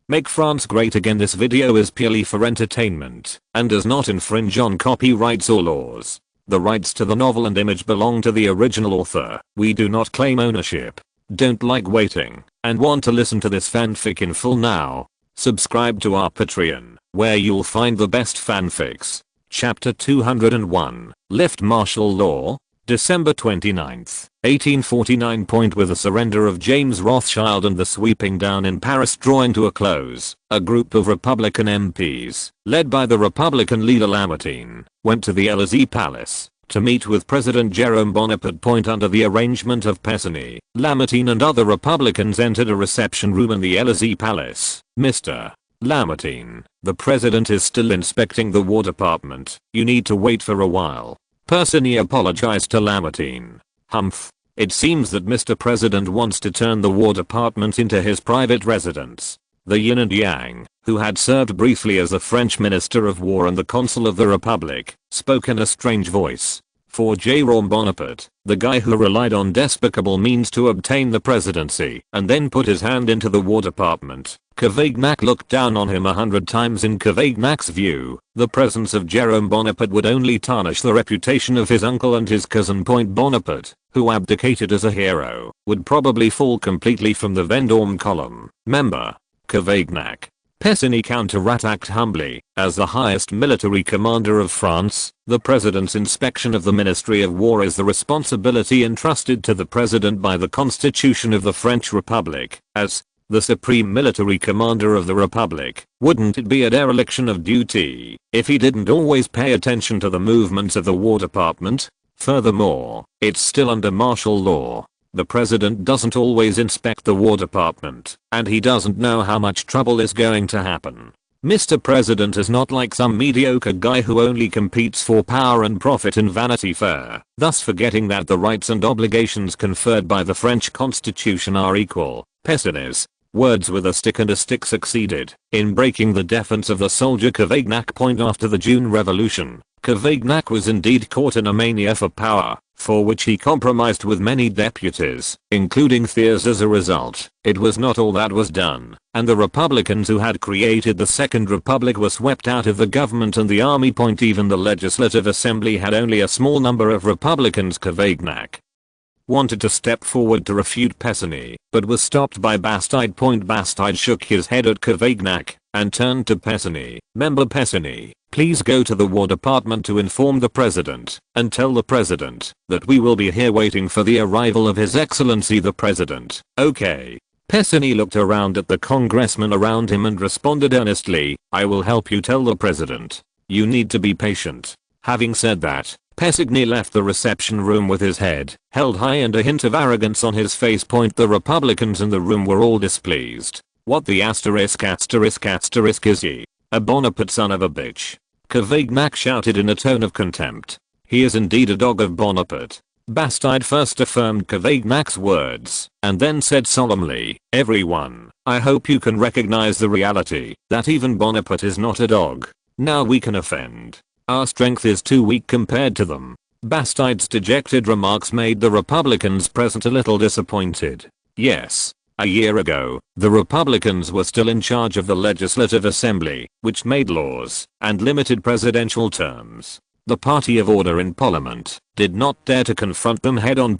Make France great again. This video is purely for entertainment and does not infringe on copyrights or laws. The rights to the novel and image belong to the original author. We do not claim ownership. Don't like waiting and want to listen to this fanfic in full now? Subscribe to our Patreon, where you'll find the best fanfics. Chapter 201, Lift Martial Law, December 29th, 1849. With the surrender of James Rothschild and the sweeping down in Paris drawing to a close, a group of Republican MPs, led by the Republican leader Lamartine, went to the Élysée Palace to meet with President Jerome Bonaparte. Under the arrangement of Pessigny, Lamartine and other Republicans entered a reception room in the Élysée Palace. Mr. Lamartine, the president is still inspecting the War Department. You need to wait for a while. Pessigny apologized to Lamartine. Humph. It seems that Mr. President wants to turn the War Department into his private residence. The yin and yang, who had served briefly as the French Minister of War and the Consul of the Republic, spoke in a strange voice. For Jerome Bonaparte, the guy who relied on despicable means to obtain the presidency and then put his hand into the War Department, Cavaignac looked down on him 100 times. In Cavaignac's view, the presence of Jerome Bonaparte would only tarnish the reputation of his uncle and his cousin. Bonaparte, who abdicated as a hero, would probably fall completely from the Vendôme column. Member Cavaignac. Pessigny counterattacked humbly. As the highest military commander of France, the president's inspection of the Ministry of War is the responsibility entrusted to the president by the Constitution of the French Republic. As the supreme military commander of the Republic, wouldn't it be a dereliction of duty if he didn't always pay attention to the movements of the War Department? Furthermore, it's still under martial law. The president doesn't always inspect the War Department, and he doesn't know how much trouble is going to happen. Mr. President is not like some mediocre guy who only competes for power and profit in Vanity Fair, thus forgetting that the rights and obligations conferred by the French Constitution are equal. Pessigny's words with a stick and a stick succeeded in breaking the defense of the soldier Cavaignac. After the June Revolution, Cavaignac was indeed caught in a mania for power, for which he compromised with many deputies, including Thiers. As a result, it was not all that was done, and the Republicans who had created the Second Republic were swept out of the government and the army. Even the Legislative Assembly had only a small number of Republicans. Cavaignac wanted to step forward to refute Pessigny, but was stopped by Bastide. Bastide shook his head at Cavaignac and turned to Pessigny. Member Pessigny, please go to the War Department to inform the president and tell the president that we will be here waiting for the arrival of His Excellency the President. Okay. Pessigny looked around at the congressmen around him and responded earnestly, I will help you tell the president. You need to be patient. Having said that, Pessigny left the reception room with his head held high and a hint of arrogance on his face. The Republicans in the room were all displeased. What the asterisk is he? A Bonaparte son of a bitch? Cavaignac shouted in a tone of contempt. He is indeed a dog of Bonaparte. Bastide first affirmed Cavaignac's words, and then said solemnly, everyone, I hope you can recognize the reality that even Bonaparte is not a dog. Now we can offend. Our strength is too weak compared to them. Bastide's dejected remarks made the Republicans present a little disappointed. Yes. A year ago, the Republicans were still in charge of the Legislative Assembly, which made laws and limited presidential terms. The party of order in Parliament did not dare to confront them head on.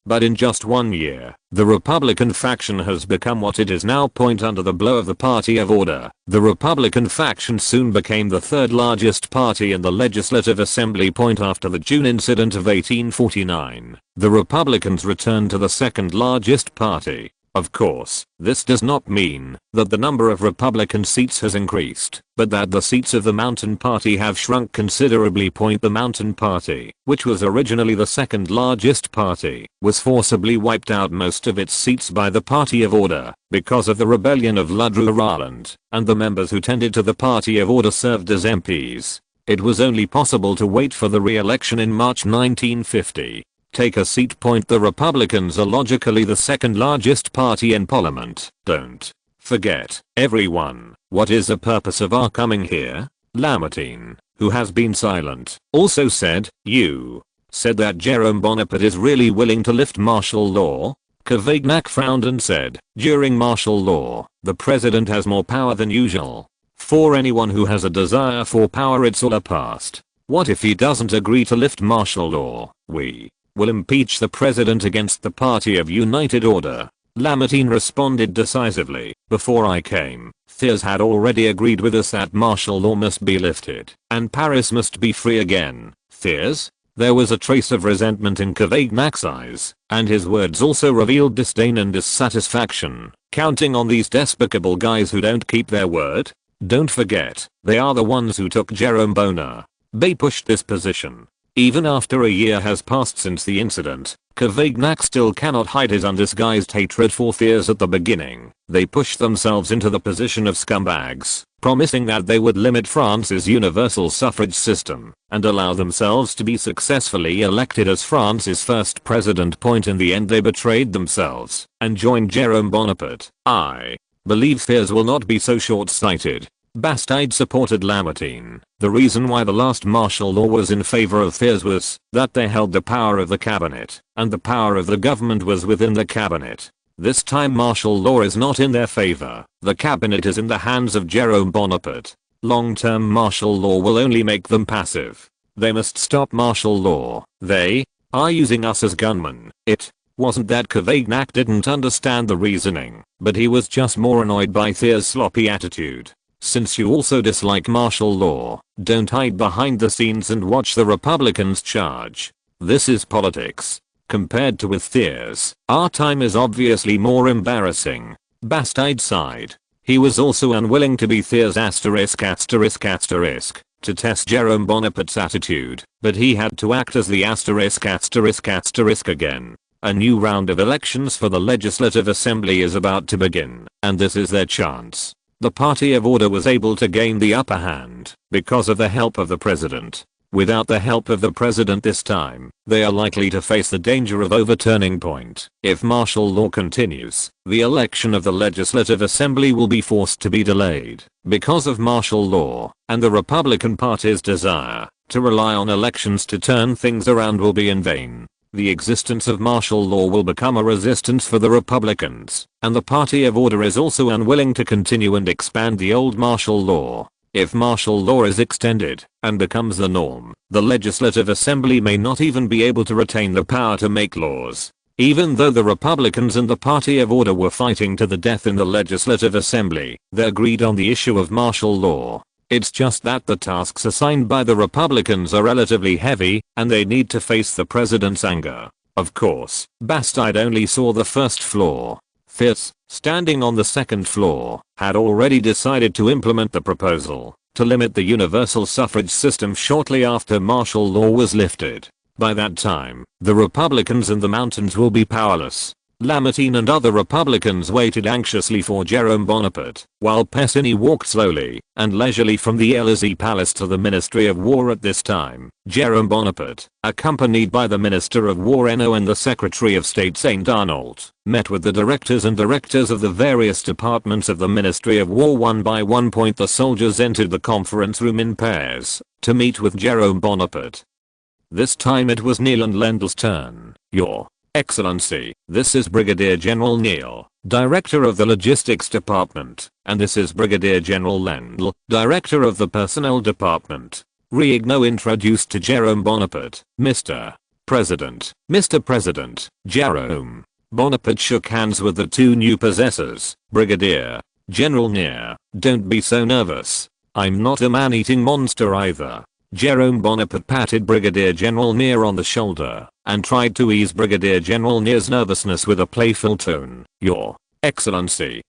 But in just 1 year, the Republican faction has become what it is now. Under the blow of the party of order, the Republican faction soon became the third largest party in the Legislative Assembly. After the June incident of 1849, the Republicans returned to the second largest party. Of course, this does not mean that the number of Republican seats has increased, but that the seats of the Mountain Party have shrunk considerably. The Mountain Party, which was originally the second largest party, was forcibly wiped out most of its seats by the Party of Order because of the rebellion of Louis Ireland, and the members who tended to the Party of Order served as MPs. It was only possible to wait for the re-election in March 1950. Take a seat. The Republicans are logically the second largest party in Parliament. Don't forget, everyone, what is the purpose of our coming here? Lamartine, who has been silent, also said, you said that Jerome Bonaparte is really willing to lift martial law? Cavaignac frowned and said, during martial law, the president has more power than usual. For anyone who has a desire for power, it's all a past. What if he doesn't agree to lift martial law? We will impeach the president against the Party of United Order. Lamartine responded decisively. Before I came, Thiers had already agreed with us that martial law must be lifted, and Paris must be free again. Thiers? There was a trace of resentment in Cavaignac's eyes, and his words also revealed disdain and dissatisfaction. Counting on these despicable guys who don't keep their word? Don't forget, they are the ones who took Jerome Bonaparte. They pushed this position. Even after a year has passed since the incident, Cavaignac still cannot hide his undisguised hatred for Thiers at the beginning. They pushed themselves into the position of scumbags, promising that they would limit France's universal suffrage system and allow themselves to be successfully elected as France's first president. In the end they betrayed themselves and joined Jerome Bonaparte. I believe Thiers will not be so short-sighted. Bastide supported Lamartine. The reason why the last martial law was in favor of Thiers was that they held the power of the cabinet, and the power of the government was within the cabinet. This time martial law is not in their favor. The cabinet is in the hands of Jerome Bonaparte. Long-term martial law will only make them passive. They must stop martial law. They are using us as gunmen. It wasn't that Cavaignac didn't understand the reasoning, but he was just more annoyed by Thiers' sloppy attitude. Since you also dislike martial law, don't hide behind the scenes and watch the Republicans charge. This is politics. Compared to with Thiers, our time is obviously more embarrassing. Bastide sighed. He was also unwilling to be Thiers to test Jerome Bonaparte's attitude, but he had to act as the again. A new round of elections for the Legislative Assembly is about to begin, and this is their chance. The Party of Order was able to gain the upper hand because of the help of the president. Without the help of the president this time, they are likely to face the danger of overturning point. If martial law continues, the election of the Legislative Assembly will be forced to be delayed because of martial law, and the Republican Party's desire to rely on elections to turn things around will be in vain. The existence of martial law will become a resistance for the Republicans, and the Party of Order is also unwilling to continue and expand the old martial law. If martial law is extended and becomes the norm, the Legislative Assembly may not even be able to retain the power to make laws. Even though the Republicans and the Party of Order were fighting to the death in the Legislative Assembly, they agreed on the issue of martial law. It's just that the tasks assigned by the Republicans are relatively heavy, and they need to face the president's anger. Of course, Bastide only saw the first floor. Thiers, standing on the second floor, had already decided to implement the proposal to limit the universal suffrage system shortly after martial law was lifted. By that time, the Republicans in the mountains will be powerless. Lamartine and other Republicans waited anxiously for Jerome Bonaparte, while Pessigny walked slowly and leisurely from the Élysée Palace to the Ministry of War. At this time, Jerome Bonaparte, accompanied by the Minister of War Henault and the Secretary of State St. Arnault, met with the directors of the various departments of the Ministry of War one by one. The soldiers entered the conference room in pairs to meet with Jerome Bonaparte. This time it was Neil and Lendel's turn. Your Excellency, this is Brigadier General Neil, Director of the Logistics Department, and this is Brigadier General Lendl, Director of the Personnel Department. Riegno introduced to Jerome Bonaparte, Mr. President. Mr. President, Jerome. Bonaparte shook hands with the two new possessors. Brigadier General Neil, don't be so nervous. I'm not a man-eating monster either. Jerome Bonaparte patted Brigadier General Neil on the shoulder and tried to ease Brigadier General Neil's nervousness with a playful tone. Your Excellency,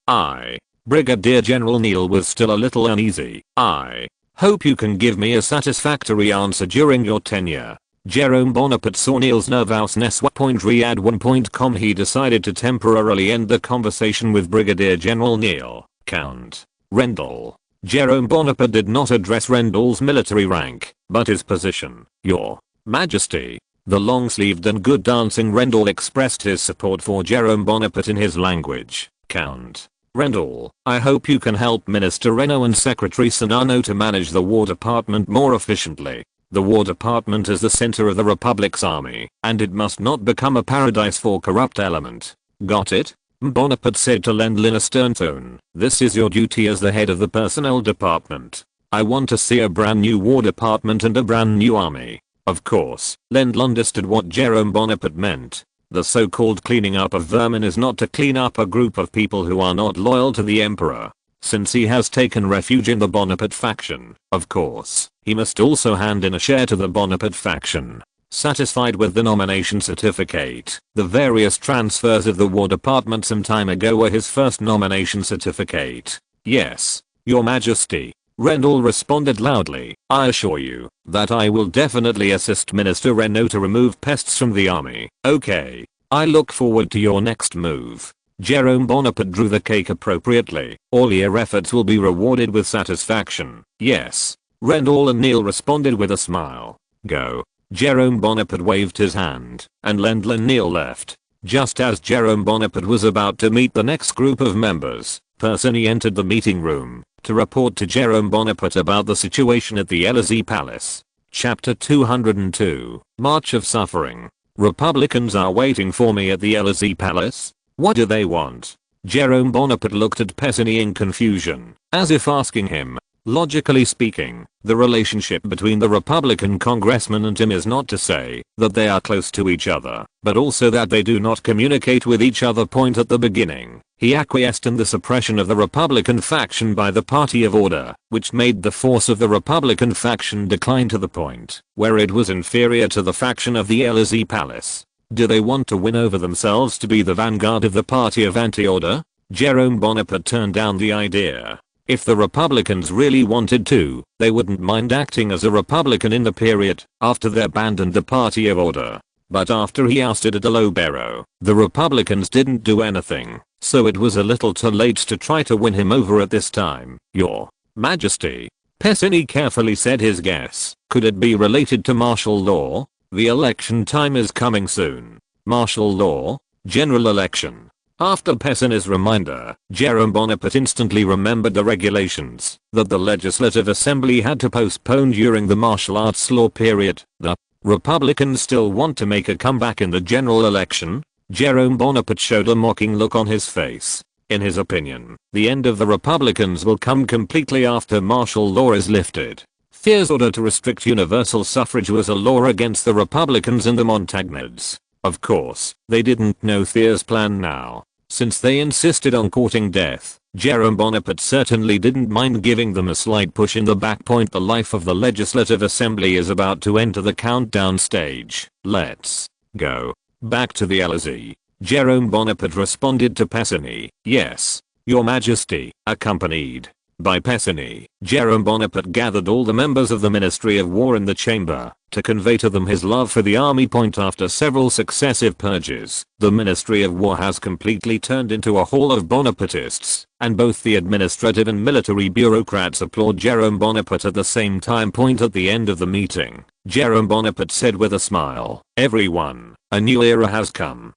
Brigadier General Neil was still a little uneasy. I hope you can give me a satisfactory answer during your tenure. Jerome Bonaparte saw Neil's nervousness. Read1.com. He decided to temporarily end the conversation with Brigadier General Neil. Count Rendel. Jerome Bonaparte did not address Rendel's military rank, but his position. Your Majesty. The long-sleeved and good dancing Rendel expressed his support for Jerome Bonaparte in his language. Count Rendel, I hope you can help Minister Henault and Secretary St. Arnault to manage the War Department more efficiently. The War Department is the center of the Republic's army, and it must not become a paradise for corrupt element. Got it? Bonaparte said to Lendl in a stern tone. This is your duty as the head of the personnel department. I want to see a brand new war department and a brand new army. Of course, Lendl understood what Jerome Bonaparte meant. The so-called cleaning up of vermin is not to clean up a group of people who are not loyal to the emperor. Since he has taken refuge in the Bonaparte faction, of course, he must also hand in a share to the Bonaparte faction. Satisfied with the nomination certificate, the various transfers of the War Department some time ago were his first nomination certificate. Yes, Your Majesty. Rendell responded loudly. I assure you that I will definitely assist Minister Renault to remove pests from the army. Okay. I look forward to your next move. Jerome Bonaparte drew the cake appropriately. All your efforts will be rewarded with satisfaction. Yes. Rendell and Neil responded with a smile. Go. Jerome Bonaparte waved his hand, and Lendl and Neil left. Just as Jerome Bonaparte was about to meet the next group of members, Persigny entered the meeting room to report to Jerome Bonaparte about the situation at the Elysee Palace. Chapter 202, March of Suffering. Republicans are waiting for me at the Elysee Palace? What do they want? Jerome Bonaparte looked at Persigny in confusion, as if asking him. Logically speaking, the relationship between the Republican congressman and him is not to say that they are close to each other, but also that they do not communicate with each other. Point at the beginning, he acquiesced in the suppression of the Republican faction by the Party of Order, which made the force of the Republican faction decline to the point where it was inferior to the faction of the Elysee Palace. Do they want to win over themselves to be the vanguard of the Party of Anti-Order? Jerome Bonaparte turned down the idea. If the Republicans really wanted to, they wouldn't mind acting as a Republican in the period after they abandoned the Party of Order. But after he ousted Adalbero, the Republicans didn't do anything, so it was a little too late to try to win him over at this time. Your Majesty. Persigny carefully said his guess. Could it be related to martial law? The election time is coming soon. Martial law? General election. After Persigny's reminder, Jerome Bonaparte instantly remembered the regulations that the Legislative Assembly had to postpone during the martial arts law period. The Republicans still want to make a comeback in the general election? Jerome Bonaparte showed a mocking look on his face. In his opinion, the end of the Republicans will come completely after martial law is lifted. Thiers' order to restrict universal suffrage was a law against the Republicans and the Montagnards. Of course, they didn't know Thiers' plan now. Since they insisted on courting death, Jerome Bonaparte certainly didn't mind giving them a slight push in the back. Point. The life of the Legislative Assembly is about to enter the countdown stage. Let's go. Back to the Elysee. Jerome Bonaparte responded to Persigny. Yes, Your Majesty. Accompanied by Persigny, Jerome Bonaparte gathered all the members of the Ministry of War in the chamber to convey to them his love for the army. After several successive purges, the Ministry of War has completely turned into a hall of Bonapartists, and both the administrative and military bureaucrats applaud Jerome Bonaparte at the same time. At the end of the meeting, Jerome Bonaparte said with a smile, everyone, a new era has come.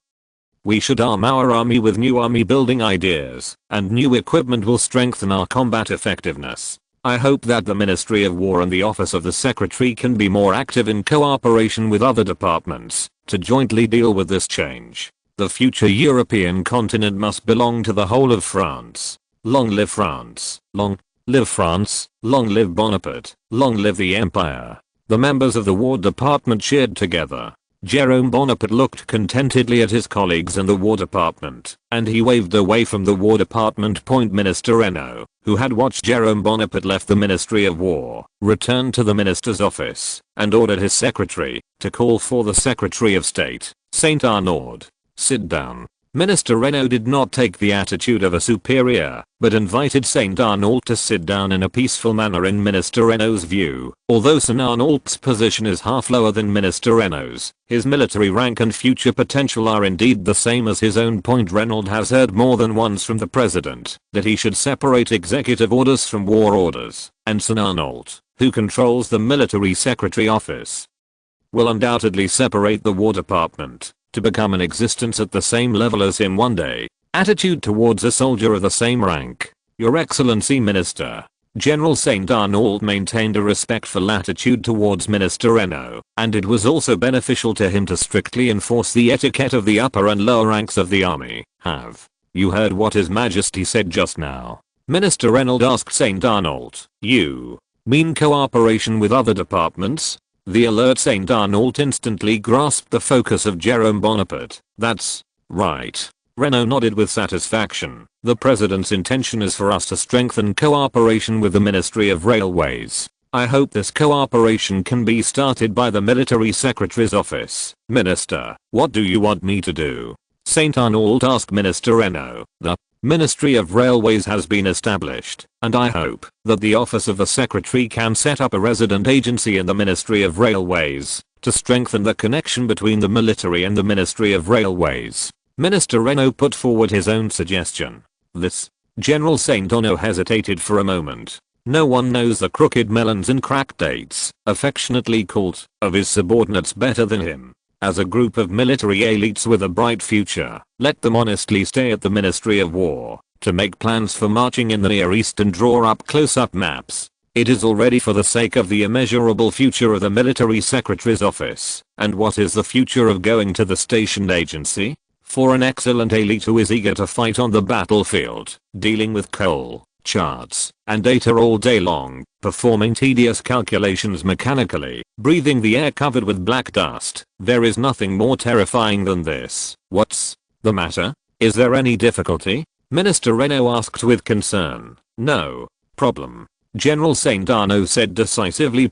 We should arm our army with new army building ideas, and new equipment will strengthen our combat effectiveness. I hope that the Ministry of War and the Office of the Secretary can be more active in cooperation with other departments to jointly deal with this change. The future European continent must belong to the whole of France. Long live France. Long live France. Long live Bonaparte. Long live the Empire. The members of the War Department cheered together. Jerome Bonaparte looked contentedly at his colleagues in the War Department, and he waved away from the War Department. Minister Renault, who had watched Jerome Bonaparte left the Ministry of War, returned to the minister's office and ordered his secretary to call for the Secretary of State, Saint Arnaud. Sit down. Minister Renault did not take the attitude of a superior, but invited Saint Arnaud to sit down in a peaceful manner. In Minister Renault's view, although Saint Arnaud's position is half lower than Minister Renault's, his military rank and future potential are indeed the same as his own. Renault has heard more than once from the president that he should separate executive orders from war orders, and Saint Arnaud, who controls the military secretary office, will undoubtedly separate the War Department to become an existence at the same level as him one day. Attitude towards a soldier of the same rank. Your Excellency Minister. General St. Arnault maintained a respectful attitude towards Minister Reynaud, and it was also beneficial to him to strictly enforce the etiquette of the upper and lower ranks of the army. Have you heard what His Majesty said just now? Minister Reynaud asked St. Arnault. You mean cooperation with other departments? The alert St. Arnault instantly grasped the focus of Jerome Bonaparte. That's right. Reynaud nodded with satisfaction. The President's intention is for us to strengthen cooperation with the Ministry of Railways. I hope this cooperation can be started by the Military Secretary's office. Minister, what do you want me to do? St. Arnault asked Minister Reynaud. The Ministry of Railways has been established, and I hope that the office of the Secretary can set up a resident agency in the Ministry of Railways to strengthen the connection between the military and the Ministry of Railways. Minister Reynaud put forward his own suggestion. This General St. Arnault hesitated for a moment. No one knows the crooked melons and crack dates, affectionately called, of his subordinates better than him. As a group of military elites with a bright future, let them honestly stay at the Ministry of War to make plans for marching in the Near East and draw up close-up maps. It is already for the sake of the immeasurable future of the Military Secretary's office. And what is the future of going to the stationed agency? For an excellent elite who is eager to fight on the battlefield, dealing with coal, charts, and data all day long, performing tedious calculations mechanically, breathing the air covered with black dust. There is nothing more terrifying than this. What's the matter? Is there any difficulty? Minister Reynaud asked with concern. No problem. General St. Arnault said decisively.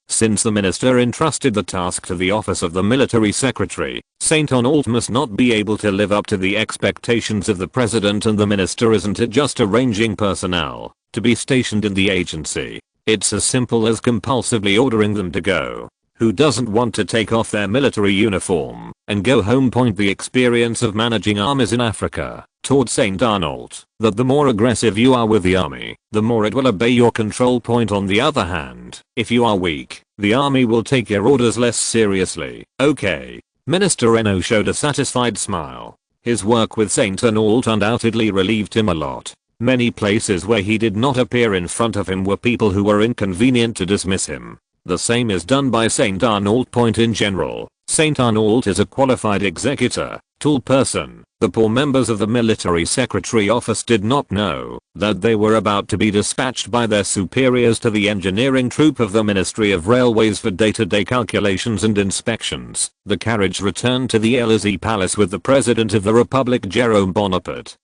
Since the minister entrusted the task to the office of the military secretary, St. Arnault must not be able to live up to the expectations of the president, and the minister isn't just arranging personnel to be stationed in the agency. It's as simple as compulsively ordering them to go. Who doesn't want to take off their military uniform and go home? The experience of managing armies in Africa taught St. Arnault that the more aggressive you are with the army, the more it will obey your control. On the other hand, if you are weak, the army will take your orders less seriously. Okay. Minister Reynaud showed a satisfied smile. His work with St. Arnault undoubtedly relieved him a lot. Many places where he did not appear in front of him were people who were inconvenient to dismiss him. The same is done by St. Arnault. In general, St. Arnault is a qualified executor, tool person. The poor members of the military secretary office did not know that they were about to be dispatched by their superiors to the engineering troop of the Ministry of Railways for day-to-day calculations and inspections. The carriage returned to the Élysée Palace with the President of the Republic Jerome Bonaparte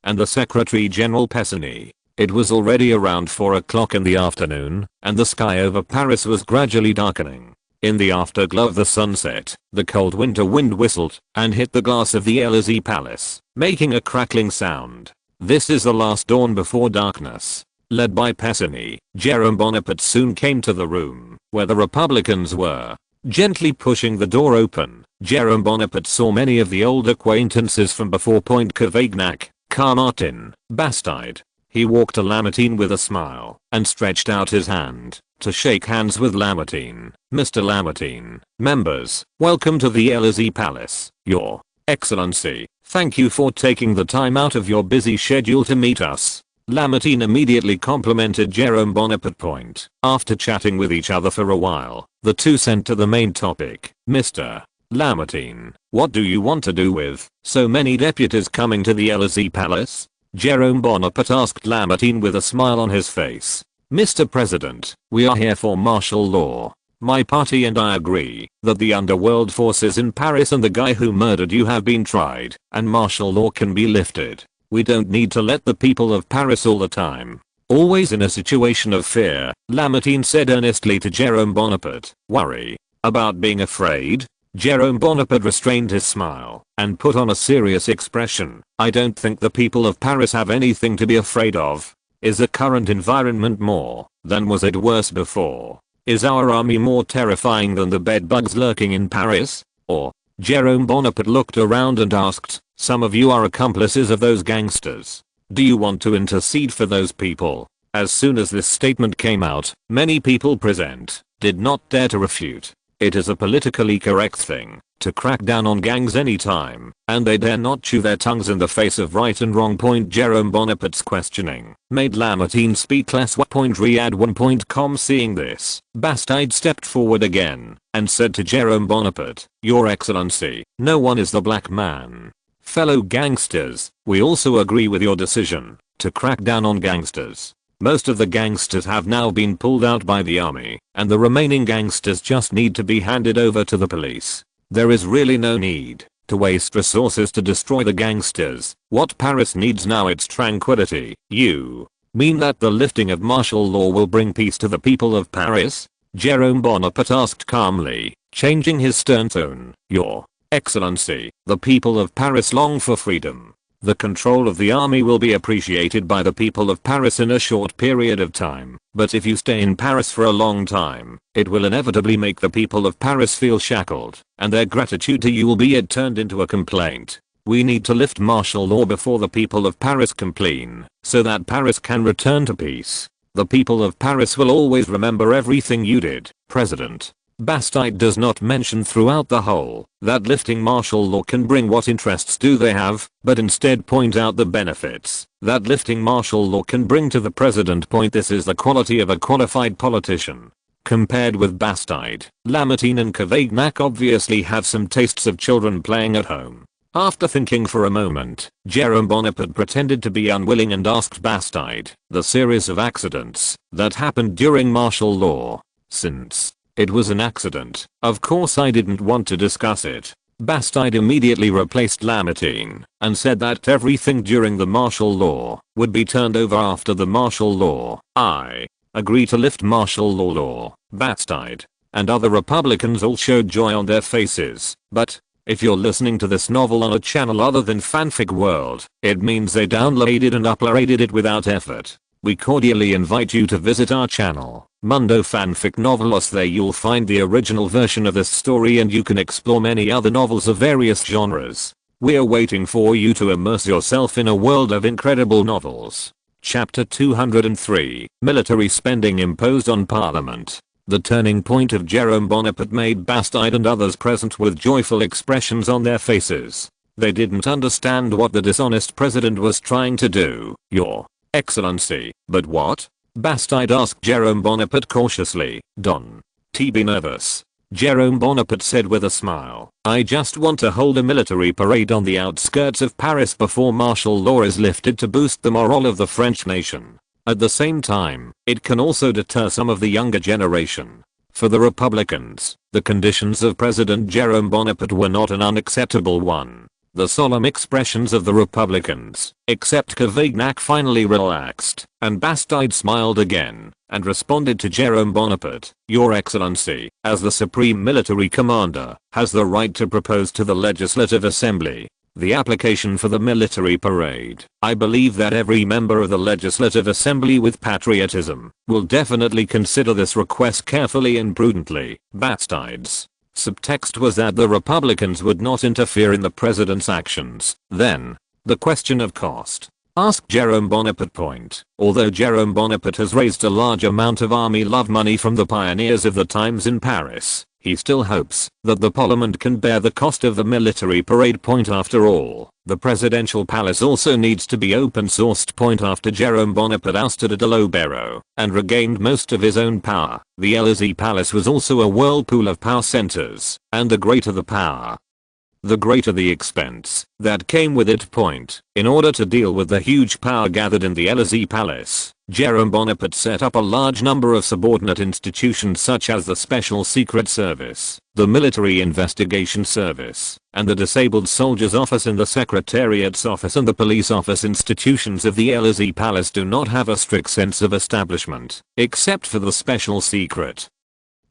and the Secretary General Pessigny. It was already around 4 o'clock in the afternoon, and the sky over Paris was gradually darkening. In the afterglow of the sunset, the cold winter wind whistled and hit the glass of the Élysée Palace, making a crackling sound. This is the last dawn before darkness. Led by Pessigny, Jerome Bonaparte soon came to the room where the Republicans were. Gently pushing the door open, Jerome Bonaparte saw many of the old acquaintances from before. Cavaignac, Carmartin, Bastide. He walked to Lamartine with a smile and stretched out his hand to shake hands with Lamartine. Mr. Lamartine, members, welcome to the Élysée Palace. Your Excellency, thank you for taking the time out of your busy schedule to meet us. Lamartine immediately complimented Jerome Bonaparte. After chatting with each other for a while, the two sent to the main topic. Mr. Lamartine, what do you want to do with so many deputies coming to the Élysée Palace? Jerome Bonaparte asked Lamartine with a smile on his face. Mr. President, we are here for martial law. My party and I agree that the underworld forces in Paris and the guy who murdered you have been tried, and martial law can be lifted. We don't need to let the people of Paris all the time always in a situation of fear, Lamartine said earnestly to Jerome Bonaparte. Worry about being afraid? Jerome Bonaparte restrained his smile and put on a serious expression. I don't think the people of Paris have anything to be afraid of. Is the current environment more than was it worse before? Is our army more terrifying than the bedbugs lurking in Paris? Or? Jerome Bonaparte looked around and asked, some of you are accomplices of those gangsters. Do you want to intercede for those people? As soon as this statement came out, many people present did not dare to refute. It is a politically correct thing to crack down on gangs anytime, and they dare not chew their tongues in the face of right and wrong. Jerome Bonaparte's questioning made Lamartine speak less. Riyadh1.com. Seeing this, Bastide stepped forward again and said to Jerome Bonaparte, "Your Excellency, no one is the black man. Fellow gangsters, we also agree with your decision to crack down on gangsters. Most of the gangsters have now been pulled out by the army, and the remaining gangsters just need to be handed over to the police. There is really no need to waste resources to destroy the gangsters. What Paris needs now is tranquility." "You mean that the lifting of martial law will bring peace to the people of Paris?" Jerome Bonaparte asked calmly, changing his stern tone. "Your Excellency, the people of Paris long for freedom. The control of the army will be appreciated by the people of Paris in a short period of time, but if you stay in Paris for a long time, it will inevitably make the people of Paris feel shackled, and their gratitude to you will be turned into a complaint. We need to lift martial law before the people of Paris complain, so that Paris can return to peace. The people of Paris will always remember everything you did, President." Bastide does not mention throughout the whole that lifting martial law can bring. What interests do they have, but instead point out the benefits that lifting martial law can bring to the president. This is the quality of a qualified politician. Compared with Bastide, Lamartine and Cavaignac obviously have some tastes of children playing at home. After thinking for a moment, Jerome Bonaparte pretended to be unwilling and asked Bastide the series of accidents that happened during martial law. "Since it was an accident, of course I didn't want to discuss it." Bastide immediately replaced Lamartine and said that everything during the martial law would be turned over after the martial law. "I agree to lift martial law." Bastide and other Republicans all showed joy on their faces, but if you're listening to this novel on a channel other than Fanfic World, it means they downloaded and uploaded it without effort. We cordially invite you to visit our channel, Mundo Fanfic Novelos. There you'll find the original version of this story and you can explore many other novels of various genres. We're waiting for you to immerse yourself in a world of incredible novels. Chapter 203, Military Spending Imposed on Parliament. The turning point of Jerome Bonaparte made Bastide and others present with joyful expressions on their faces. They didn't understand what the dishonest president was trying to do. "Your Excellency, but what?" Bastide asked Jerome Bonaparte cautiously. "Don't be nervous," Jerome Bonaparte said with a smile. "I just want to hold a military parade on the outskirts of Paris before martial law is lifted to boost the morale of the French nation. At the same time, it can also deter some of the younger generation." For the Republicans, the conditions of President Jerome Bonaparte were not an unacceptable one. The solemn expressions of the Republicans, except Cavaignac, finally relaxed, and Bastide smiled again and responded to Jerome Bonaparte. "Your Excellency, as the supreme military commander, has the right to propose to the Legislative Assembly the application for the military parade. I believe that every member of the Legislative Assembly with patriotism will definitely consider this request carefully and prudently." Bastide's subtext was that the Republicans would not interfere in the president's actions. Then, the question of cost asked Jerome Bonaparte. Although Jerome Bonaparte has raised a large amount of army love money from the pioneers of the times in Paris, he still hopes that the parliament can bear the cost of the military parade. After all, the presidential palace also needs to be open sourced. After Jerome Bonaparte ousted a de Lobero and regained most of his own power, the Élysée Palace was also a whirlpool of power centers, and the greater the power, the greater the expense that came with it. In order to deal with the huge power gathered in the Élysée Palace, Jerome Bonaparte set up a large number of subordinate institutions such as the Special Secret Service, the Military Investigation Service, and the Disabled Soldiers Office in the Secretariat's office and the Police Office. Institutions of the Élysée Palace do not have a strict sense of establishment, except for the Special Secret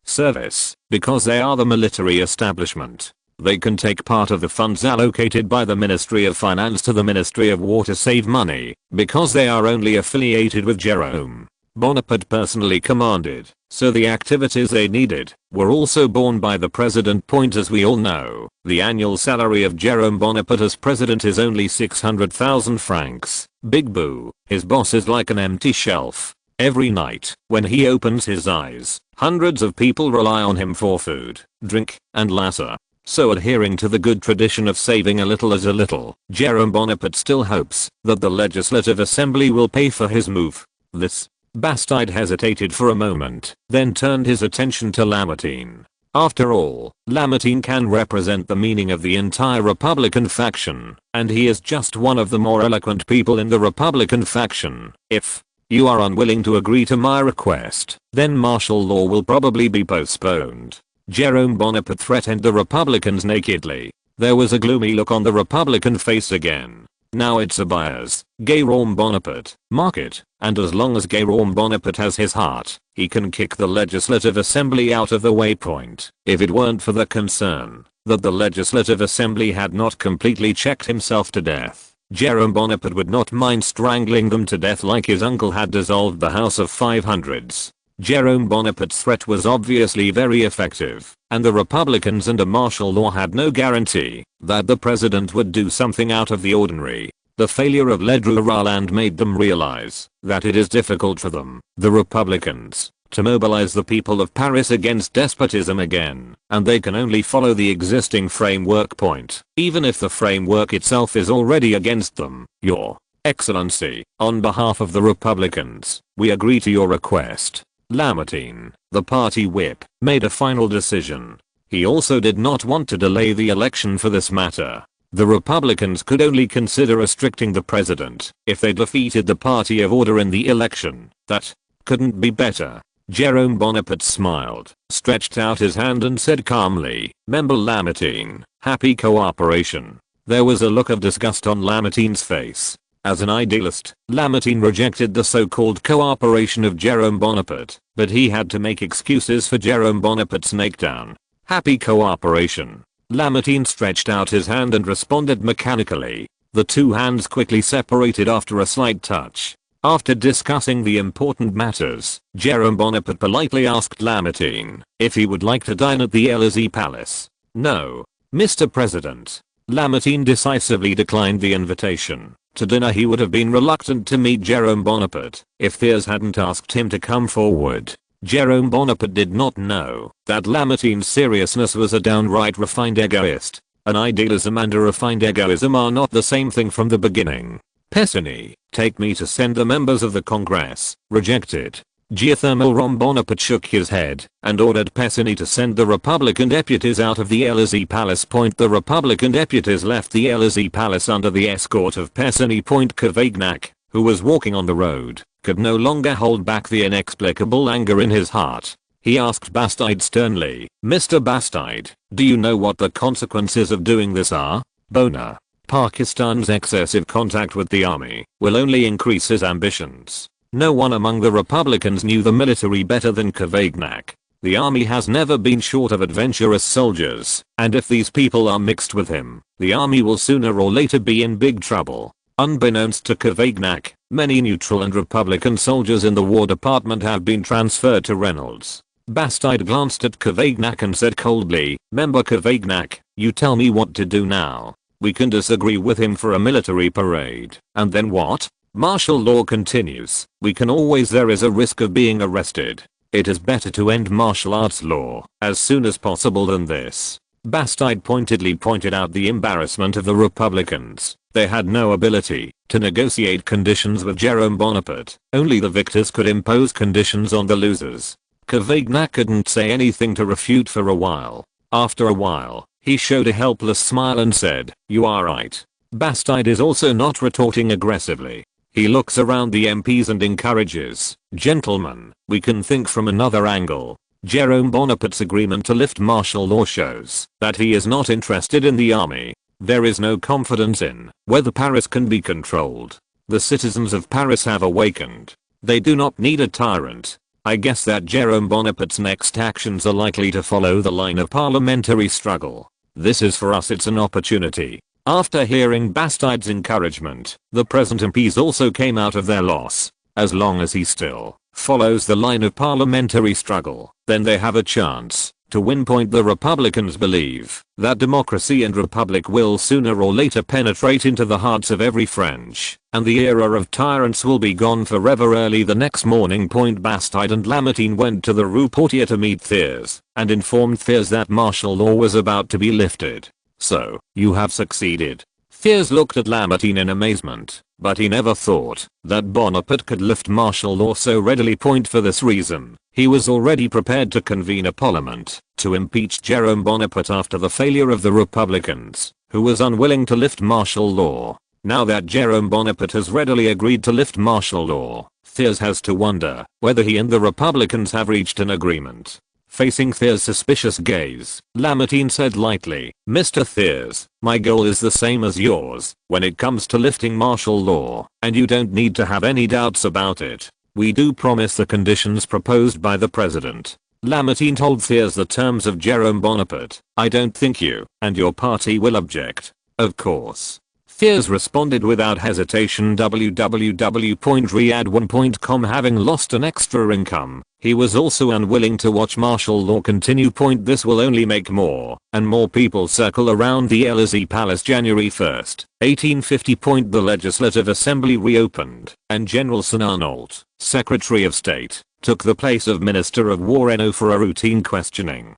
Service, because they are the military establishment. They can take part of the funds allocated by the Ministry of Finance to the Ministry of War to save money, because they are only affiliated with Jerome Bonaparte personally commanded, so the activities they needed were also borne by the president. As we all know, the annual salary of Jerome Bonaparte as president is only 600,000 francs. Big boo, his boss is like an empty shelf. Every night, when he opens his eyes, hundreds of people rely on him for food, drink, and laughter. So adhering to the good tradition of saving a little as a little, Jerome Bonaparte still hopes that the Legislative Assembly will pay for his move. This Bastide hesitated for a moment, then turned his attention to Lamartine. After all, Lamartine can represent the meaning of the entire Republican faction, and he is just one of the more eloquent people in the Republican faction. If you are unwilling to agree to my request, then martial law will probably be postponed. Jerome Bonaparte threatened the Republicans nakedly. There was a gloomy look on the Republican face again. Now it's a bias, Guillaume Bonaparte, mark it, and as long as Guillaume Bonaparte has his heart, he can kick the Legislative Assembly out of the waypoint. If it weren't for the concern that the Legislative Assembly had not completely checked himself to death, Jerome Bonaparte would not mind strangling them to death like his uncle had dissolved the House of 500s. Jerome Bonaparte's threat was obviously very effective, and the Republicans under martial law had no guarantee that the president would do something out of the ordinary. The failure of Ledru-Roland made them realize that it is difficult for them, the Republicans, to mobilize the people of Paris against despotism again, and they can only follow the existing framework point, even if the framework itself is already against them. Your Excellency, on behalf of the Republicans, we agree to your request. Lamartine, the party whip, made a final decision. He also did not want to delay the election for this matter. The Republicans could only consider restricting the president if they defeated the party of order in the election. That couldn't be better. Jerome Bonaparte smiled, stretched out his hand and said calmly, "Member Lamartine, happy cooperation." There was a look of disgust on Lamartine's face. As an idealist, Lamartine rejected the so-called cooperation of Jerome Bonaparte, but he had to make excuses for Jerome Bonaparte's knockdown. Happy cooperation. Lamartine stretched out his hand and responded mechanically. The two hands quickly separated after a slight touch. After discussing the important matters, Jerome Bonaparte politely asked Lamartine if he would like to dine at the Élysée Palace. No, Mr. President. Lamartine decisively declined the invitation. To dinner he would have been reluctant to meet Jerome Bonaparte if Thiers hadn't asked him to come forward. Jerome Bonaparte did not know that Lamartine's seriousness was a downright refined egoist. An idealism and a refined egoism are not the same thing from the beginning. Pessigny, take me to send the members of the Congress. Rejected. Guillaume Bonaparte shook his head and ordered Pessigny to send the Republican deputies out of the Élysée Palace. The Republican deputies left the Élysée Palace under the escort of Pessigny. Cavaignac, who was walking on the road, could no longer hold back the inexplicable anger in his heart. He asked Bastide sternly, "Mr. Bastide, do you know what the consequences of doing this are?" Bona. Pakistan's excessive contact with the army will only increase his ambitions. No one among the Republicans knew the military better than Cavaignac. The army has never been short of adventurous soldiers, and if these people are mixed with him, the army will sooner or later be in big trouble. Unbeknownst to Cavaignac, many neutral and Republican soldiers in the War Department have been transferred to Reynolds. Bastide glanced at Cavaignac and said coldly, "Member Cavaignac, you tell me what to do now. We can disagree with him for a military parade, and then what? Martial law continues. We can always. There is a risk of being arrested. It is better to end martial arts law as soon as possible than this." Bastide pointedly pointed out the embarrassment of the Republicans. They had no ability to negotiate conditions with Jerome Bonaparte. Only the victors could impose conditions on the losers. Cavaignac couldn't say anything to refute for a while. After a while, he showed a helpless smile and said, "You are right." Bastide is also not retorting aggressively. He looks around the MPs and encourages, "Gentlemen, we can think from another angle." Jerome Bonaparte's agreement to lift martial law shows that he is not interested in the army. There is no confidence in whether Paris can be controlled. The citizens of Paris have awakened. They do not need a tyrant. I guess that Jerome Bonaparte's next actions are likely to follow the line of parliamentary struggle. This is for us. It's an opportunity. After hearing Bastide's encouragement, the present MPs also came out of their loss. As long as he still follows the line of parliamentary struggle, then they have a chance To win. The Republicans believe that democracy and republic will sooner or later penetrate into the hearts of every French, and the era of tyrants will be gone forever. Early the next morning. Bastide and Lamartine went to the Rue Portier to meet Thiers and informed Thiers that martial law was about to be lifted. So, you have succeeded. Thiers looked at Lamartine in amazement, but he never thought that Bonaparte could lift martial law so readily. For this reason, he was already prepared to convene a parliament to impeach Jerome Bonaparte after the failure of the Republicans, who was unwilling to lift martial law. Now that Jerome Bonaparte has readily agreed to lift martial law, Thiers has to wonder whether he and the Republicans have reached an agreement. Facing Thiers' suspicious gaze, Lamartine said lightly, "Mr. Thiers, my goal is the same as yours when it comes to lifting martial law, and you don't need to have any doubts about it. We do promise the conditions proposed by the president." Lamartine told Thiers the terms of Jerome Bonaparte. "I don't think you and your party will object." "Of course." Thiers responded without hesitation. www.riyadh1.com. Having lost an extra income, he was also unwilling to watch martial law continue. This will only make more and more people circle around the Élysée Palace. January 1st, 1850. The Legislative Assembly reopened, and General Synopsis, Secretary of State, took the place of Minister of War for a routine questioning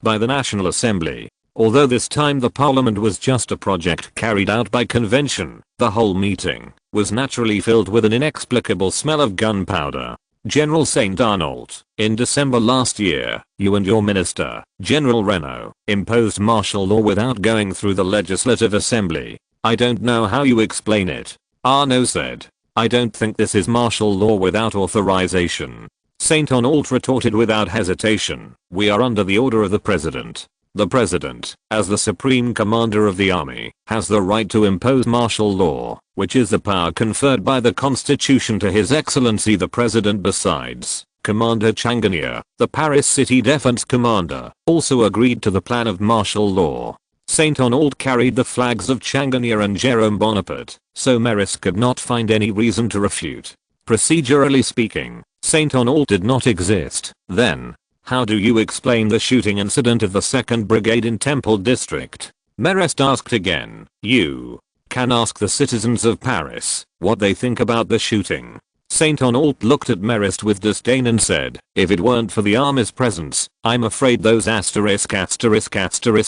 by the National Assembly. Although this time the parliament was just a project carried out by convention, the whole meeting was naturally filled with an inexplicable smell of gunpowder. General Saint Arnault, in December last year, you and your minister, General Renaud, imposed martial law without going through the Legislative Assembly. I don't know how you explain it. Arnault said. I don't think this is martial law without authorization. Saint Arnault retorted without hesitation, we are under the order of the president. The president, as the supreme commander of the army, has the right to impose martial law, which is the power conferred by the constitution to His Excellency the President. Besides, Commander Changanier, the Paris City Defense commander, also agreed to the plan of martial law. Saint Arnault carried the flags of Changanier and Jerome Bonaparte, so Meris could not find any reason to refute. Procedurally speaking, Saint Arnault did not exist then. How do you explain the shooting incident of the 2nd Brigade in Temple District? Marest asked again. You can ask the citizens of Paris what they think about the shooting. Saint Arnault looked at Marest with disdain and said, if it weren't for the army's presence, I'm afraid those ****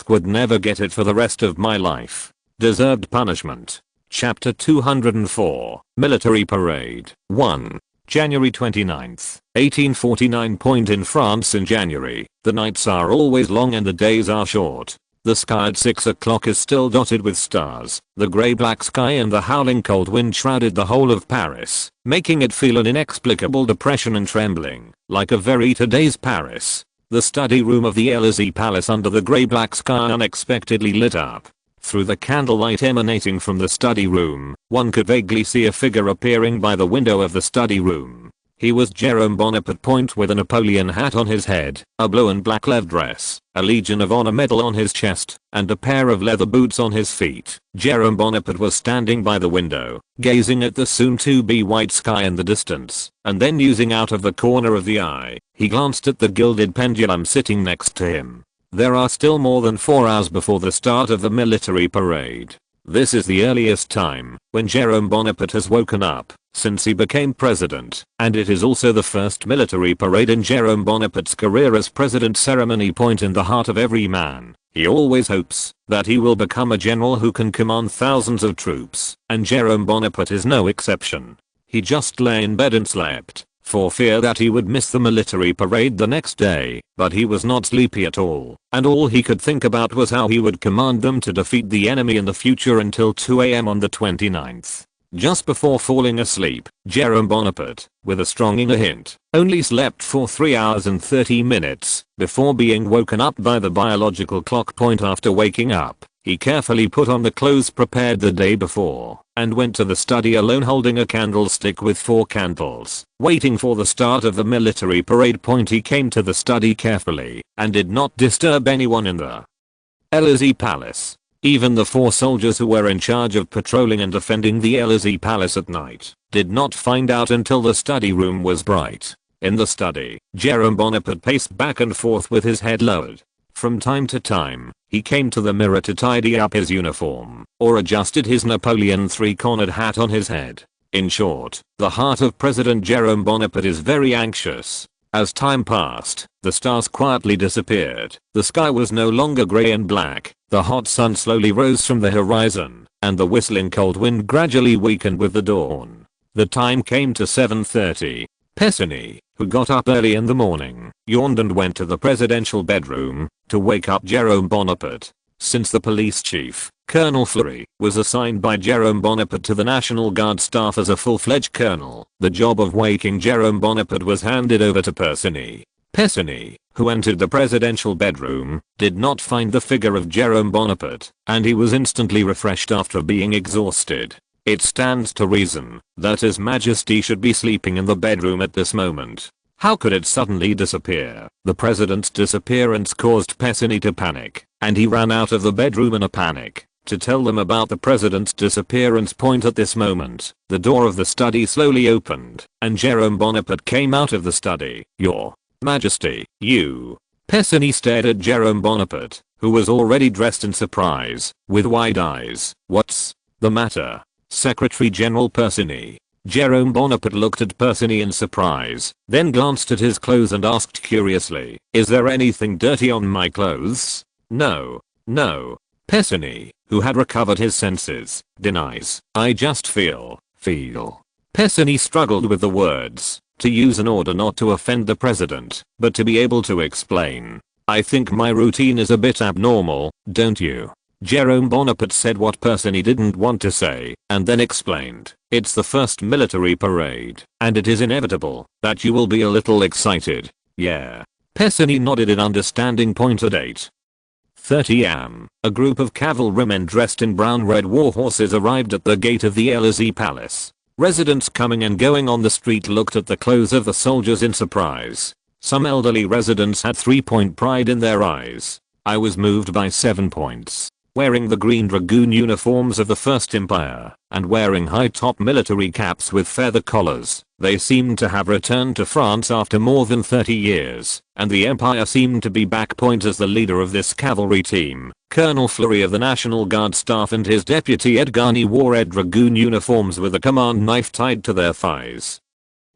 would never get it for the rest of my life. Deserved punishment. Chapter 204, Military Parade. 1. January 29th, 1849. In France in January, the nights are always long and the days are short. The sky at 6 o'clock is still dotted with stars. The grey-black sky and the howling cold wind shrouded the whole of Paris, making it feel an inexplicable depression and trembling, like a very today's Paris. The study room of the Élysée Palace under the grey-black sky unexpectedly lit up. Through the candlelight emanating from the study room, one could vaguely see a figure appearing by the window of the study room. He was Jerome Bonaparte. With a Napoleon hat on his head, a blue and black leather dress, a Legion of Honor medal on his chest, and a pair of leather boots on his feet. Jerome Bonaparte was standing by the window, gazing at the soon-to-be white sky in the distance, and then using out of the corner of the eye, he glanced at the gilded pendulum sitting next to him. There are still more than 4 hours before the start of the military parade. This is the earliest time when Jerome Bonaparte has woken up since he became president, and it is also the first military parade in Jerome Bonaparte's career as president. Ceremony. In the heart of every man, he always hopes that he will become a general who can command thousands of troops, and Jerome Bonaparte is no exception. He just lay in bed and slept, for fear that he would miss the military parade the next day, but he was not sleepy at all, and all he could think about was how he would command them to defeat the enemy in the future until 2 AM on the 29th. Just before falling asleep, Jerome Bonaparte, with a strong inner hint, only slept for 3 hours and 30 minutes before being woken up by the biological clock. After waking up, he carefully put on the clothes prepared the day before and went to the study alone, holding a candlestick with 4 candles, waiting for the start of the military parade. He came to the study carefully and did not disturb anyone in the Élysée Palace. Even the 4 soldiers who were in charge of patrolling and defending the Élysée Palace at night did not find out until the study room was bright. In the study, Jerome Bonaparte paced back and forth with his head lowered. From time to time, he came to the mirror to tidy up his uniform, or adjusted his Napoleon three-cornered hat on his head. In short, the heart of President Jerome Bonaparte is very anxious. As time passed, the stars quietly disappeared, the sky was no longer grey and black, the hot sun slowly rose from the horizon, and the whistling cold wind gradually weakened with the dawn. The time came to 7:30. Pessiney, who got up early in the morning, yawned and went to the presidential bedroom to wake up Jerome Bonaparte. Since the police chief, Colonel Fleury, was assigned by Jerome Bonaparte to the National Guard staff as a full-fledged colonel, the job of waking Jerome Bonaparte was handed over to Pessiney. Pessiney, who entered the presidential bedroom, did not find the figure of Jerome Bonaparte, and he was instantly refreshed after being exhausted. It stands to reason that His Majesty should be sleeping in the bedroom at this moment. How could it suddenly disappear? The president's disappearance caused Pessiney to panic, and he ran out of the bedroom in a panic to tell them about the president's disappearance. At this moment, the door of the study slowly opened, and Jerome Bonaparte came out of the study. "Your Majesty, you." Pessiney stared at Jerome Bonaparte, who was already dressed in surprise, with wide eyes. "What's the matter, Secretary General Pessiney?" Jerome Bonaparte looked at Pessiney in surprise, then glanced at his clothes and asked curiously, "Is there anything dirty on my clothes?" No. Pessiney, who had recovered his senses, denies. "I just feel. Pessiney struggled with the words, to use in order not to offend the president, but to be able to explain. "I think my routine is a bit abnormal, don't you?" Jerome Bonaparte said what Pessiney didn't want to say, and then explained, "It's the first military parade, and it is inevitable that you will be a little excited." "Yeah." Pessiney nodded in understanding. At 8:30 am, a group of cavalrymen dressed in brown-red war horses arrived at the gate of the Élysée Palace. Residents coming and going on the street looked at the clothes of the soldiers in surprise. Some elderly residents had 3-point pride in their eyes. I was moved by 7 points. Wearing the green dragoon uniforms of the First Empire, and wearing high-top military caps with feather collars, they seemed to have returned to France after more than 30 years, and the Empire seemed to be back. As the leader of this cavalry team, Colonel Fleury of the National Guard staff and his deputy Edgani wore red dragoon uniforms with a command knife tied to their thighs.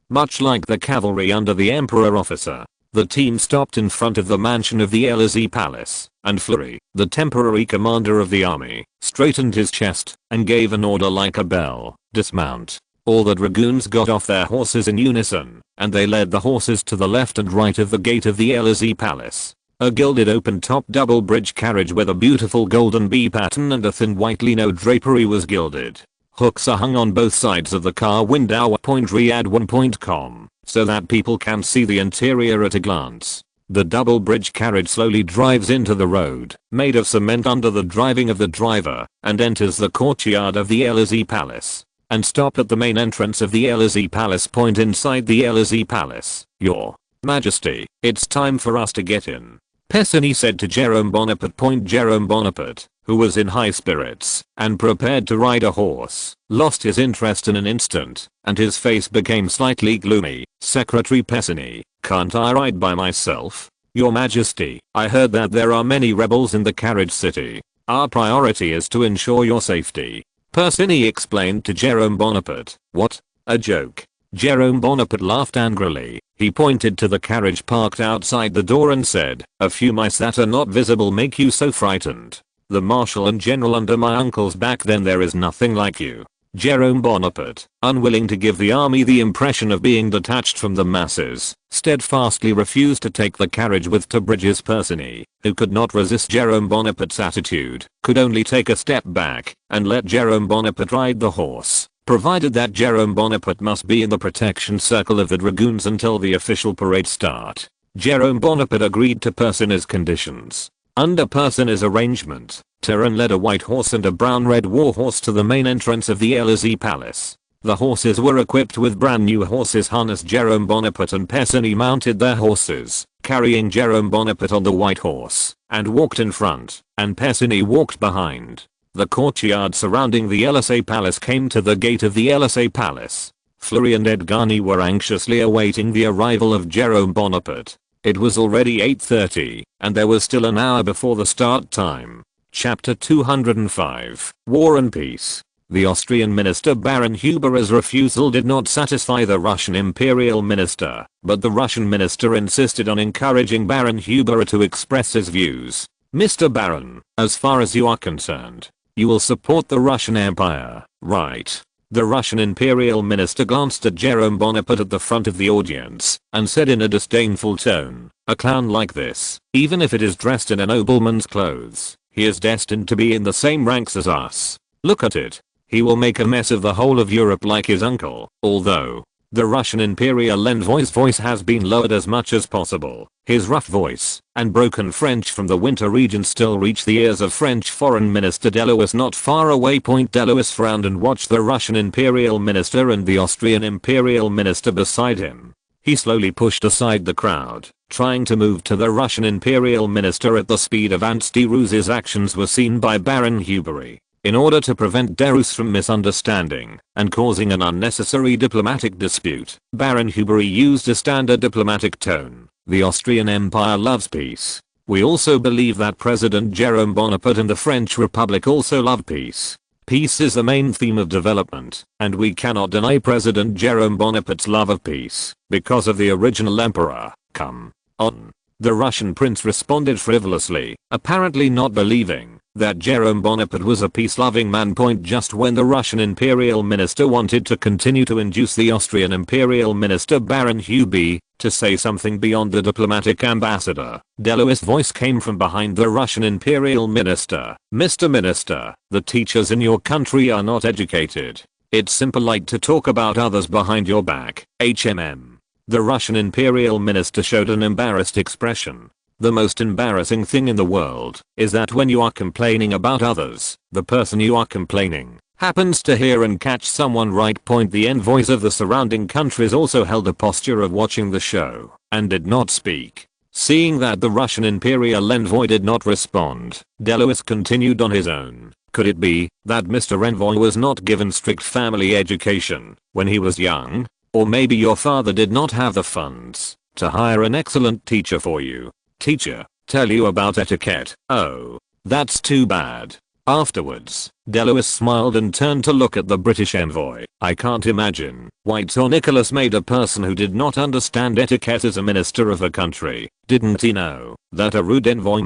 Much like the cavalry under the Emperor officer, the team stopped in front of the mansion of the Élysée Palace, and Fleury, the temporary commander of the army, straightened his chest and gave an order like a bell, "Dismount." All the dragoons got off their horses in unison, and they led the horses to the left and right of the gate of the Élysée Palace. A gilded open-top double-bridge carriage with a beautiful golden bee pattern and a thin white lino drapery was gilded. Hooks are hung on both sides of the car window. Riyadh1.com, so that people can see the interior at a glance. The double bridge carriage slowly drives into the road, made of cement under the driving of the driver, and enters the courtyard of the Élysée Palace, and stopped at the main entrance of the Élysée Palace. Inside the Élysée Palace, "Your Majesty, it's time for us to get in," Pessiney said to Jerome Bonaparte. Jerome Bonaparte, who was in high spirits and prepared to ride a horse, lost his interest in an instant, and his face became slightly gloomy. "Secretary Pessiney, can't I ride by myself?" "Your Majesty, I heard that there are many rebels in the carriage city. Our priority is to ensure your safety," Pessiney explained to Jerome Bonaparte. "What? A joke?" Jerome Bonaparte laughed angrily. He pointed to the carriage parked outside the door and said, "A few mice that are not visible make you so frightened. The Marshal and General under my uncle's back, then there is nothing like you." Jerome Bonaparte, unwilling to give the army the impression of being detached from the masses, steadfastly refused to take the carriage with to Bridges. Pessiney, who could not resist Jerome Bonaparte's attitude, could only take a step back and let Jerome Bonaparte ride the horse, provided that Jerome Bonaparte must be in the protection circle of the dragoons until the official parade start. Jerome Bonaparte agreed to Pessiney's conditions. Under Pessiney's arrangement, Turin led a white horse and a brown-red war horse to the main entrance of the Élysée Palace. The horses were equipped with brand new horses harness. Jerome Bonaparte and Pessiney mounted their horses, carrying Jerome Bonaparte on the white horse, and walked in front, and Pessiney walked behind. The courtyard surrounding the Élysée Palace came to the gate of the Élysée Palace. Fleury and Edgarny were anxiously awaiting the arrival of Jerome Bonaparte. It was already 8:30, and there was still an hour before the start time. Chapter 205, War and Peace. The Austrian minister Baron Huber's refusal did not satisfy the Russian imperial minister, but the Russian minister insisted on encouraging Baron Huber to express his views. Mr. Baron, as far as you are concerned, you will support the Russian Empire, right? The Russian imperial minister glanced at Jerome Bonaparte at the front of the audience and said in a disdainful tone, "A clown like this, even if it is dressed in a nobleman's clothes, he is destined to be in the same ranks as us. Look at it. He will make a mess of the whole of Europe like his uncle." Although the Russian imperial envoy's voice has been lowered as much as possible, his rough voice and broken French from the winter region still reach the ears of French Foreign Minister Delouis not far away. Delouis frowned and watched the Russian imperial minister and the Austrian imperial minister beside him. He slowly pushed aside the crowd, trying to move to the Russian imperial minister at the speed of ants. Deroux's actions were seen by Baron Huber. In order to prevent Deroux from misunderstanding and causing an unnecessary diplomatic dispute, Baron Huber used a standard diplomatic tone. The Austrian Empire loves peace. We also believe that President Jerome Bonaparte and the French Republic also love peace. Peace is the main theme of development, and we cannot deny President Jerome Bonaparte's love of peace because of the original emperor. Come on. The Russian prince responded frivolously, apparently not believing that Jerome Bonaparte was a peace-loving man. Just when the Russian imperial minister wanted to continue to induce the Austrian imperial minister Baron Huber to say something beyond the diplomatic ambassador, Delouis' voice came from behind the Russian imperial minister. "Mr. Minister, the teachers in your country are not educated. It's impolite to talk about others behind your back." The Russian imperial minister showed an embarrassed expression. The most embarrassing thing in the world is that when you are complaining about others, the person you are complaining happens to hear and catch someone right. The envoys of the surrounding countries also held a posture of watching the show and did not speak. Seeing that the Russian imperial envoy did not respond, Delouis continued on his own. Could it be that Mr. Envoy was not given strict family education when he was young? Or maybe your father did not have the funds to hire an excellent teacher for you. Teacher, tell you about etiquette. Oh, that's too bad. Afterwards, Delouis smiled and turned to look at the British envoy. I can't imagine why Tsar Nicholas made a person who did not understand etiquette as a minister of a country. Didn't he know that a rude envoy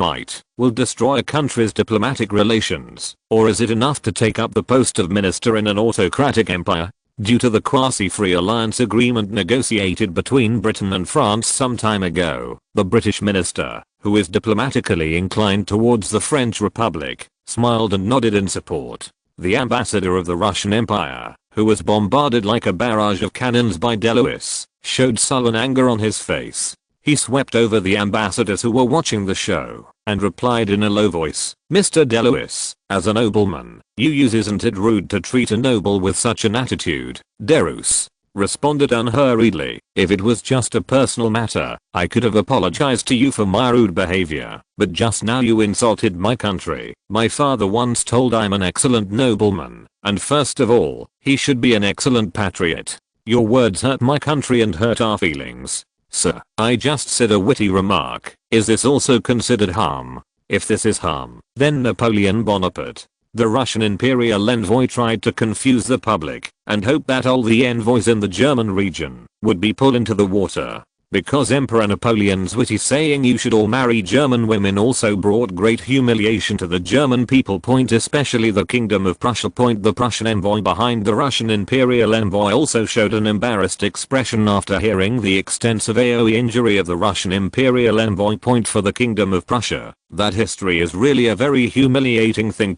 will destroy a country's diplomatic relations? Or is it enough to take up the post of minister in an autocratic empire? Due to the quasi-free alliance agreement negotiated between Britain and France some time ago, the British minister, who is diplomatically inclined towards the French Republic, smiled and nodded in support. The ambassador of the Russian Empire, who was bombarded like a barrage of cannons by Delouis, showed sullen anger on his face. He swept over the ambassadors who were watching the show and replied in a low voice, "Mr. Delouis, as a nobleman, isn't it rude to treat a noble with such an attitude?" Deroux responded unhurriedly, "If it was just a personal matter, I could have apologized to you for my rude behavior, but just now you insulted my country. My father once told I'm an excellent nobleman, and first of all, he should be an excellent patriot. Your words hurt my country and hurt our feelings. Sir, I just said a witty remark. Is this also considered harm? If this is harm, then Napoleon Bonaparte." The Russian imperial envoy tried to confuse the public and hoped that all the envoys in the German region would be pulled into the water. Because Emperor Napoleon's witty saying "you should all marry German women" also brought great humiliation to the German people. Especially the Kingdom of Prussia. The Prussian envoy behind the Russian imperial envoy also showed an embarrassed expression after hearing the extensive AoE injury of the Russian imperial envoy. For the Kingdom of Prussia, that history is really a very humiliating thing.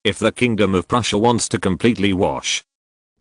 If the Kingdom of Prussia wants to completely wash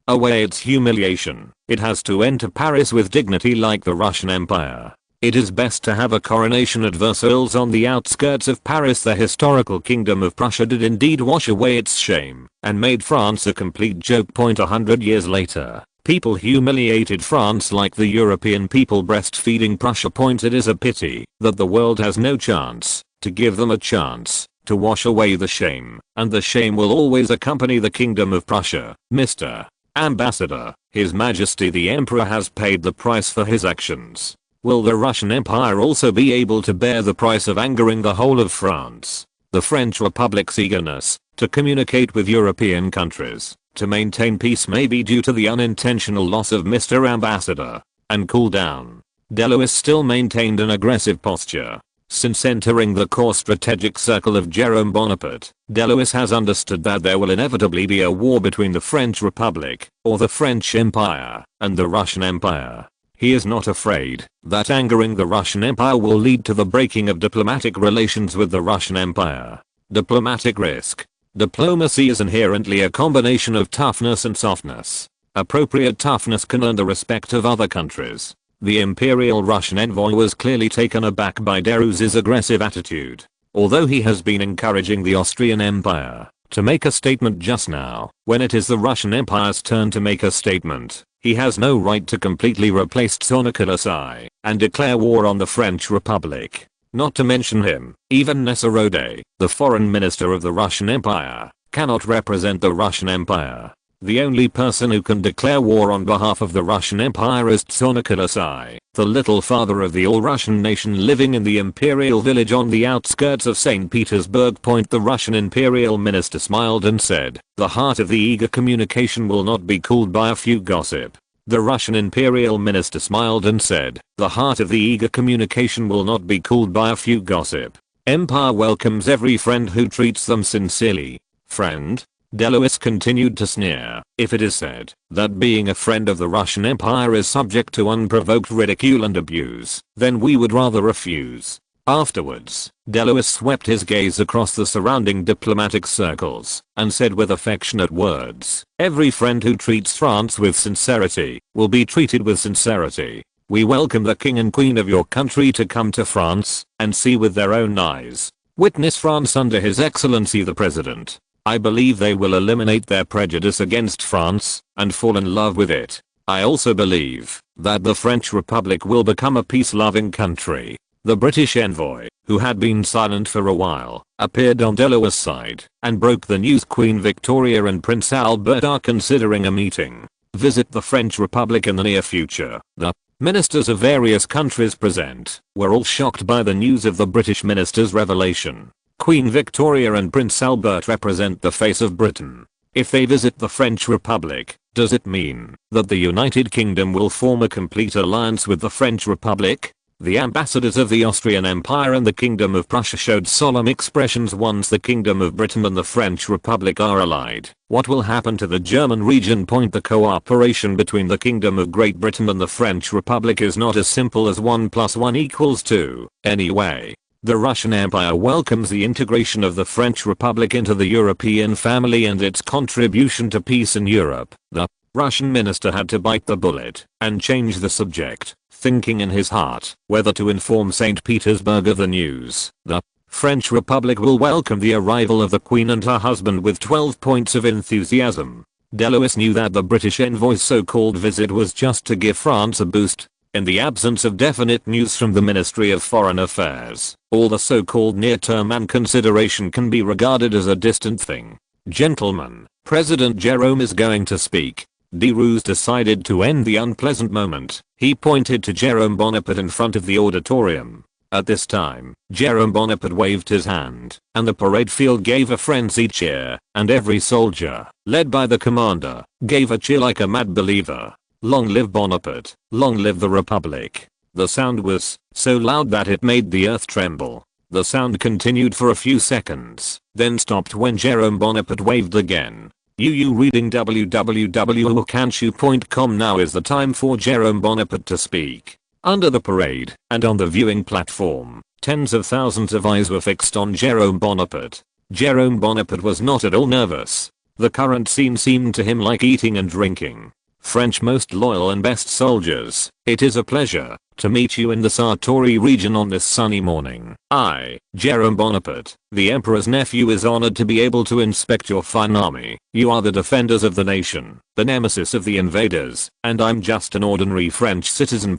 away its humiliation, it has to enter Paris with dignity like the Russian Empire. It is best to have a coronation at Versailles on the outskirts of Paris. The historical Kingdom of Prussia did indeed wash away its shame and made France a complete joke. 100 years later, people humiliated France like the European people breastfeeding Prussia. It is a pity that the world has no chance to give them a chance to wash away the shame, and the shame will always accompany the Kingdom of Prussia. Mr. Ambassador, His Majesty the Emperor has paid the price for his actions. Will the Russian Empire also be able to bear the price of angering the whole of France? The French Republic's eagerness to communicate with European countries to maintain peace may be due to the unintentional loss of Mr. Ambassador. And cool down. Delouis still maintained an aggressive posture. Since entering the core strategic circle of Jerome Bonaparte, Delouis has understood that there will inevitably be a war between the French Republic, or the French Empire, and the Russian Empire. He is not afraid that angering the Russian Empire will lead to the breaking of diplomatic relations with the Russian Empire. Diplomatic risk. Diplomacy is inherently a combination of toughness and softness. Appropriate toughness can earn the respect of other countries. The Imperial Russian envoy was clearly taken aback by Deroux's aggressive attitude. Although he has been encouraging the Austrian Empire to make a statement just now, when it is the Russian Empire's turn to make a statement, he has no right to completely replace Tsonikalasai and declare war on the French Republic. Not to mention him, even Nesserode, the foreign minister of the Russian Empire, cannot represent the Russian Empire. The only person who can declare war on behalf of the Russian Empire is Tsonikalasai, the little father of the all-Russian nation living in the imperial village on the outskirts of St. Petersburg. The Russian imperial minister smiled and said, "The heart of the eager communication will not be cooled by a few gossip." The Russian imperial minister smiled and said, "The heart of the eager communication will not be cooled by a few gossip. Empire welcomes every friend who treats them sincerely." Friend? Delouis continued to sneer. If it is said that being a friend of the Russian Empire is subject to unprovoked ridicule and abuse, then we would rather refuse. Afterwards, Delouis swept his gaze across the surrounding diplomatic circles and said with affectionate words, "Every friend who treats France with sincerity will be treated with sincerity. We welcome the king and queen of your country to come to France and see with their own eyes. Witness France under His Excellency the President. I believe they will eliminate their prejudice against France and fall in love with it. I also believe that the French Republic will become a peace-loving country." The British envoy, who had been silent for a while, appeared on Delouis' side and broke the news. Queen Victoria and Prince Albert are considering a meeting. Visit the French Republic in the near future. The ministers of various countries present were all shocked by the news of the British minister's revelation. Queen Victoria and Prince Albert represent the face of Britain. If they visit the French Republic, does it mean that the United Kingdom will form a complete alliance with the French Republic? The ambassadors of the Austrian Empire and the Kingdom of Prussia showed solemn expressions once the Kingdom of Britain and the French Republic are allied. What will happen to the German region? The cooperation between the Kingdom of Great Britain and the French Republic is not as simple as 1 + 1 = 2. Anyway, the Russian Empire welcomes the integration of the French Republic into the European family and its contribution to peace in Europe. The Russian minister had to bite the bullet and change the subject, thinking in his heart whether to inform St. Petersburg of the news. The French Republic will welcome the arrival of the Queen and her husband with 12 points of enthusiasm. Delouis knew that the British envoy's so-called visit was just to give France a boost. In the absence of definite news from the Ministry of Foreign Affairs, all the so-called near-term and consideration can be regarded as a distant thing. "Gentlemen, President Jerome is going to speak." Deroux's decided to end the unpleasant moment. He pointed to Jerome Bonaparte in front of the auditorium. At this time, Jerome Bonaparte waved his hand, and the parade field gave a frenzied cheer, and every soldier, led by the commander, gave a cheer like a mad believer. Long live Bonaparte, long live the Republic. The sound was so loud that it made the earth tremble. The sound continued for a few seconds, then stopped when Jerome Bonaparte waved again. You reading www.okanshu.com. Now is the time for Jerome Bonaparte to speak. Under the parade, and on the viewing platform, tens of thousands of eyes were fixed on Jerome Bonaparte. Jerome Bonaparte was not at all nervous. The current scene seemed to him like eating and drinking. French most loyal and best soldiers, it is a pleasure to meet you in the Sartori region on this sunny morning. I, Jerome Bonaparte, the Emperor's nephew, is honored to be able to inspect your fine army. You are the defenders of the nation, the nemesis of the invaders, and I'm just an ordinary French citizen.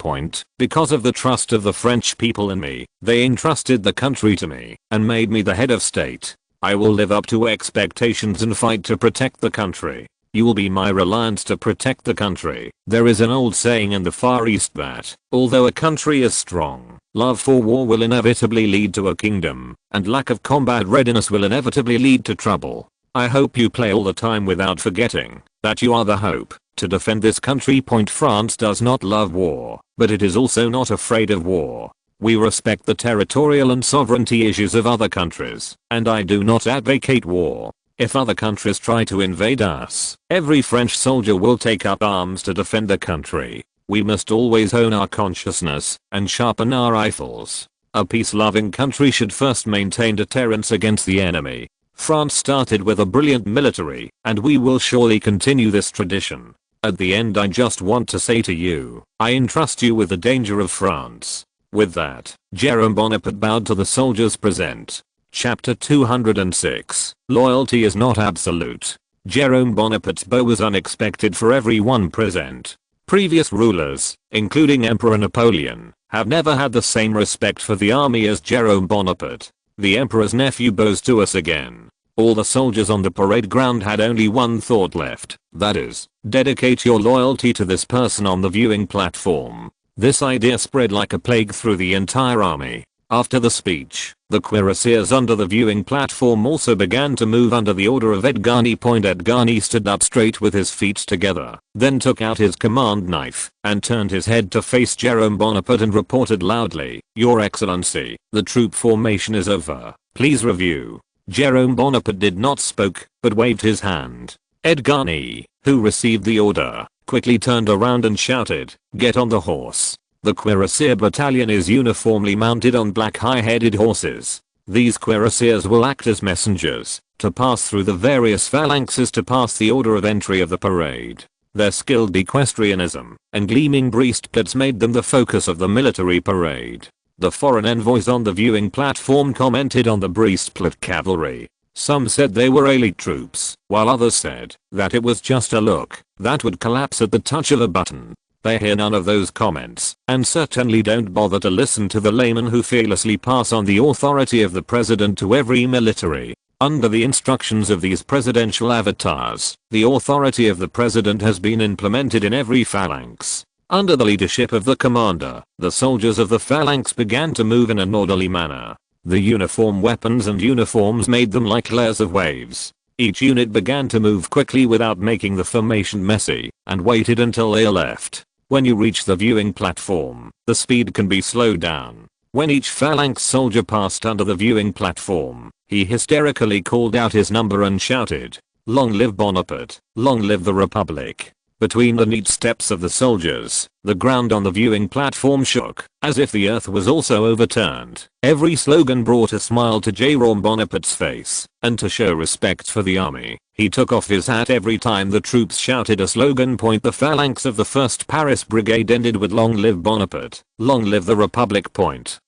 Because of the trust of the French people in me, they entrusted the country to me and made me the head of state. I will live up to expectations and fight to protect the country. You will be my reliance to protect the country. There is an old saying in the Far East that, although a country is strong, love for war will inevitably lead to a kingdom, and lack of combat readiness will inevitably lead to trouble. I hope you play all the time without forgetting that you are the hope to defend this country. France does not love war, but it is also not afraid of war. We respect the territorial and sovereignty issues of other countries, and I do not advocate war. If other countries try to invade us, every French soldier will take up arms to defend the country. We must always hone our consciousness and sharpen our rifles. A peace-loving country should first maintain deterrence against the enemy. France started with a brilliant military, and we will surely continue this tradition. At the end, I just want to say to you, I entrust you with the danger of France. With that, Jerome Bonaparte bowed to the soldiers present. Chapter 206. Loyalty is not absolute. Jerome Bonaparte's bow was unexpected for everyone present. Previous rulers, including Emperor Napoleon, have never had the same respect for the army as Jerome Bonaparte. The emperor's nephew bows to us again. All the soldiers on the parade ground had only one thought left, that is, dedicate your loyalty to this person on the viewing platform. This idea spread like a plague through the entire army. After the speech, the cuirassiers under the viewing platform also began to move under the order of Edgani. Edgani stood up straight with his feet together, then took out his command knife and turned his head to face Jerome Bonaparte and reported loudly, "Your Excellency, the troop formation is over. Please review." Jerome Bonaparte did not speak, but waved his hand. Edgani, who received the order, quickly turned around and shouted, "Get on the horse." The cuirassier battalion is uniformly mounted on black high-headed horses. These cuirassiers will act as messengers to pass through the various phalanxes to pass the order of entry of the parade. Their skilled equestrianism and gleaming breastplates made them the focus of the military parade. The foreign envoys on the viewing platform commented on the breastplate cavalry. Some said they were elite troops, while others said that it was just a look that would collapse at the touch of a button. They hear none of those comments, and certainly don't bother to listen to the laymen who fearlessly pass on the authority of the president to every military. Under the instructions of these presidential avatars, the authority of the president has been implemented in every phalanx. Under the leadership of the commander, the soldiers of the phalanx began to move in an orderly manner. The uniform weapons and uniforms made them like layers of waves. Each unit began to move quickly without making the formation messy, and waited until they left. When you reach the viewing platform, the speed can be slowed down. When each phalanx soldier passed under the viewing platform, he hysterically called out his number and shouted, "Long live Bonaparte, long live the Republic." Between the neat steps of the soldiers, the ground on the viewing platform shook, as if the earth was also overturned. Every slogan brought a smile to Jerome Bonaparte's face, and to show respect for the army, he took off his hat every time the troops shouted a slogan. The phalanx of the 1st Paris Brigade ended with "Long live Bonaparte, long live the Republic."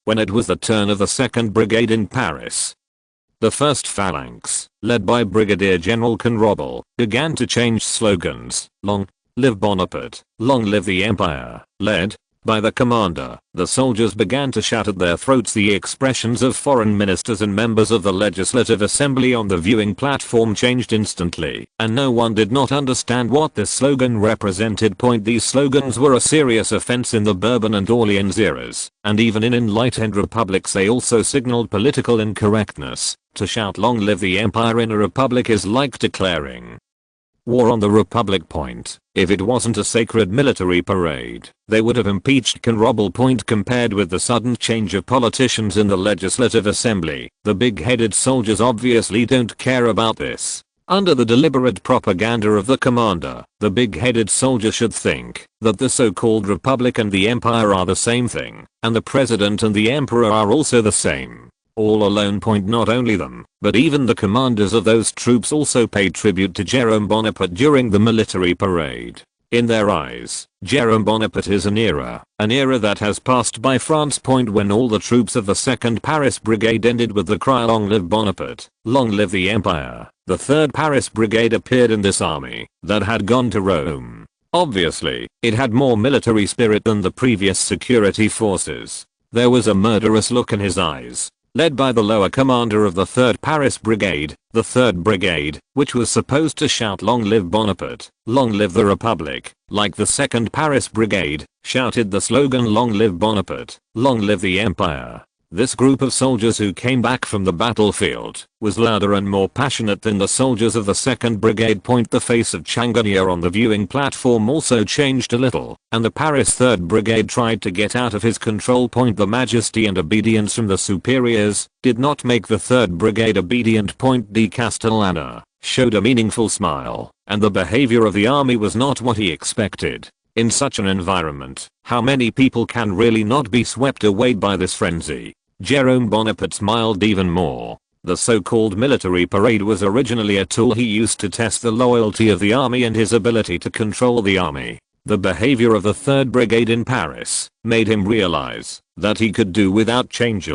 When it was the turn of the 2nd Brigade in Paris, the 1st Phalanx, led by Brigadier General Conrobel, began to change slogans. "Long live Bonaparte, long live the Empire." Led by the commander, the soldiers began to shout at their throats the expressions of foreign ministers and members of the Legislative Assembly on the viewing platform changed instantly, and no one did not understand what this slogan represented. These slogans were a serious offense in the Bourbon and Orleans eras, and even in enlightened republics they also signaled political incorrectness. To shout "Long live the Empire" in a republic is like declaring war on the Republic. If it wasn't a sacred military parade, they would have impeached Conrobel. Compared with the sudden change of politicians in the Legislative Assembly, the big-headed soldiers obviously don't care about this. Under the deliberate propaganda of the commander, the big-headed soldier should think that the so-called Republic and the Empire are the same thing, and the President and the Emperor are also the same. All alone. Not only them, but even the commanders of those troops also paid tribute to Jerome Bonaparte during the military parade. In their eyes, Jerome Bonaparte is an era that has passed by France. When all the troops of the 2nd Paris Brigade ended with the cry "Long live Bonaparte, long live the Empire," the 3rd Paris Brigade appeared in this army that had gone to Rome. Obviously, it had more military spirit than the previous security forces. There was a murderous look in his eyes. led by the lower commander of the 3rd Paris Brigade. The 3rd Brigade, which was supposed to shout "Long live Bonaparte, long live the Republic," like the 2nd Paris Brigade, shouted the slogan "Long live Bonaparte, long live the Empire." This group of soldiers who came back from the battlefield was louder and more passionate than the soldiers of the 2nd Brigade. The face of Changanier on the viewing platform also changed a little, and the Paris 3rd Brigade tried to get out of his control. The majesty and obedience from the superiors did not make the 3rd Brigade obedient. De Castellana showed a meaningful smile, and the behavior of the army was not what he expected. In such an environment, how many people can really not be swept away by this frenzy? Jerome Bonaparte smiled even more. The so-called military parade was originally a tool he used to test the loyalty of the army and his ability to control the army. The behavior of the 3rd Brigade in Paris made him realize that he could do without change.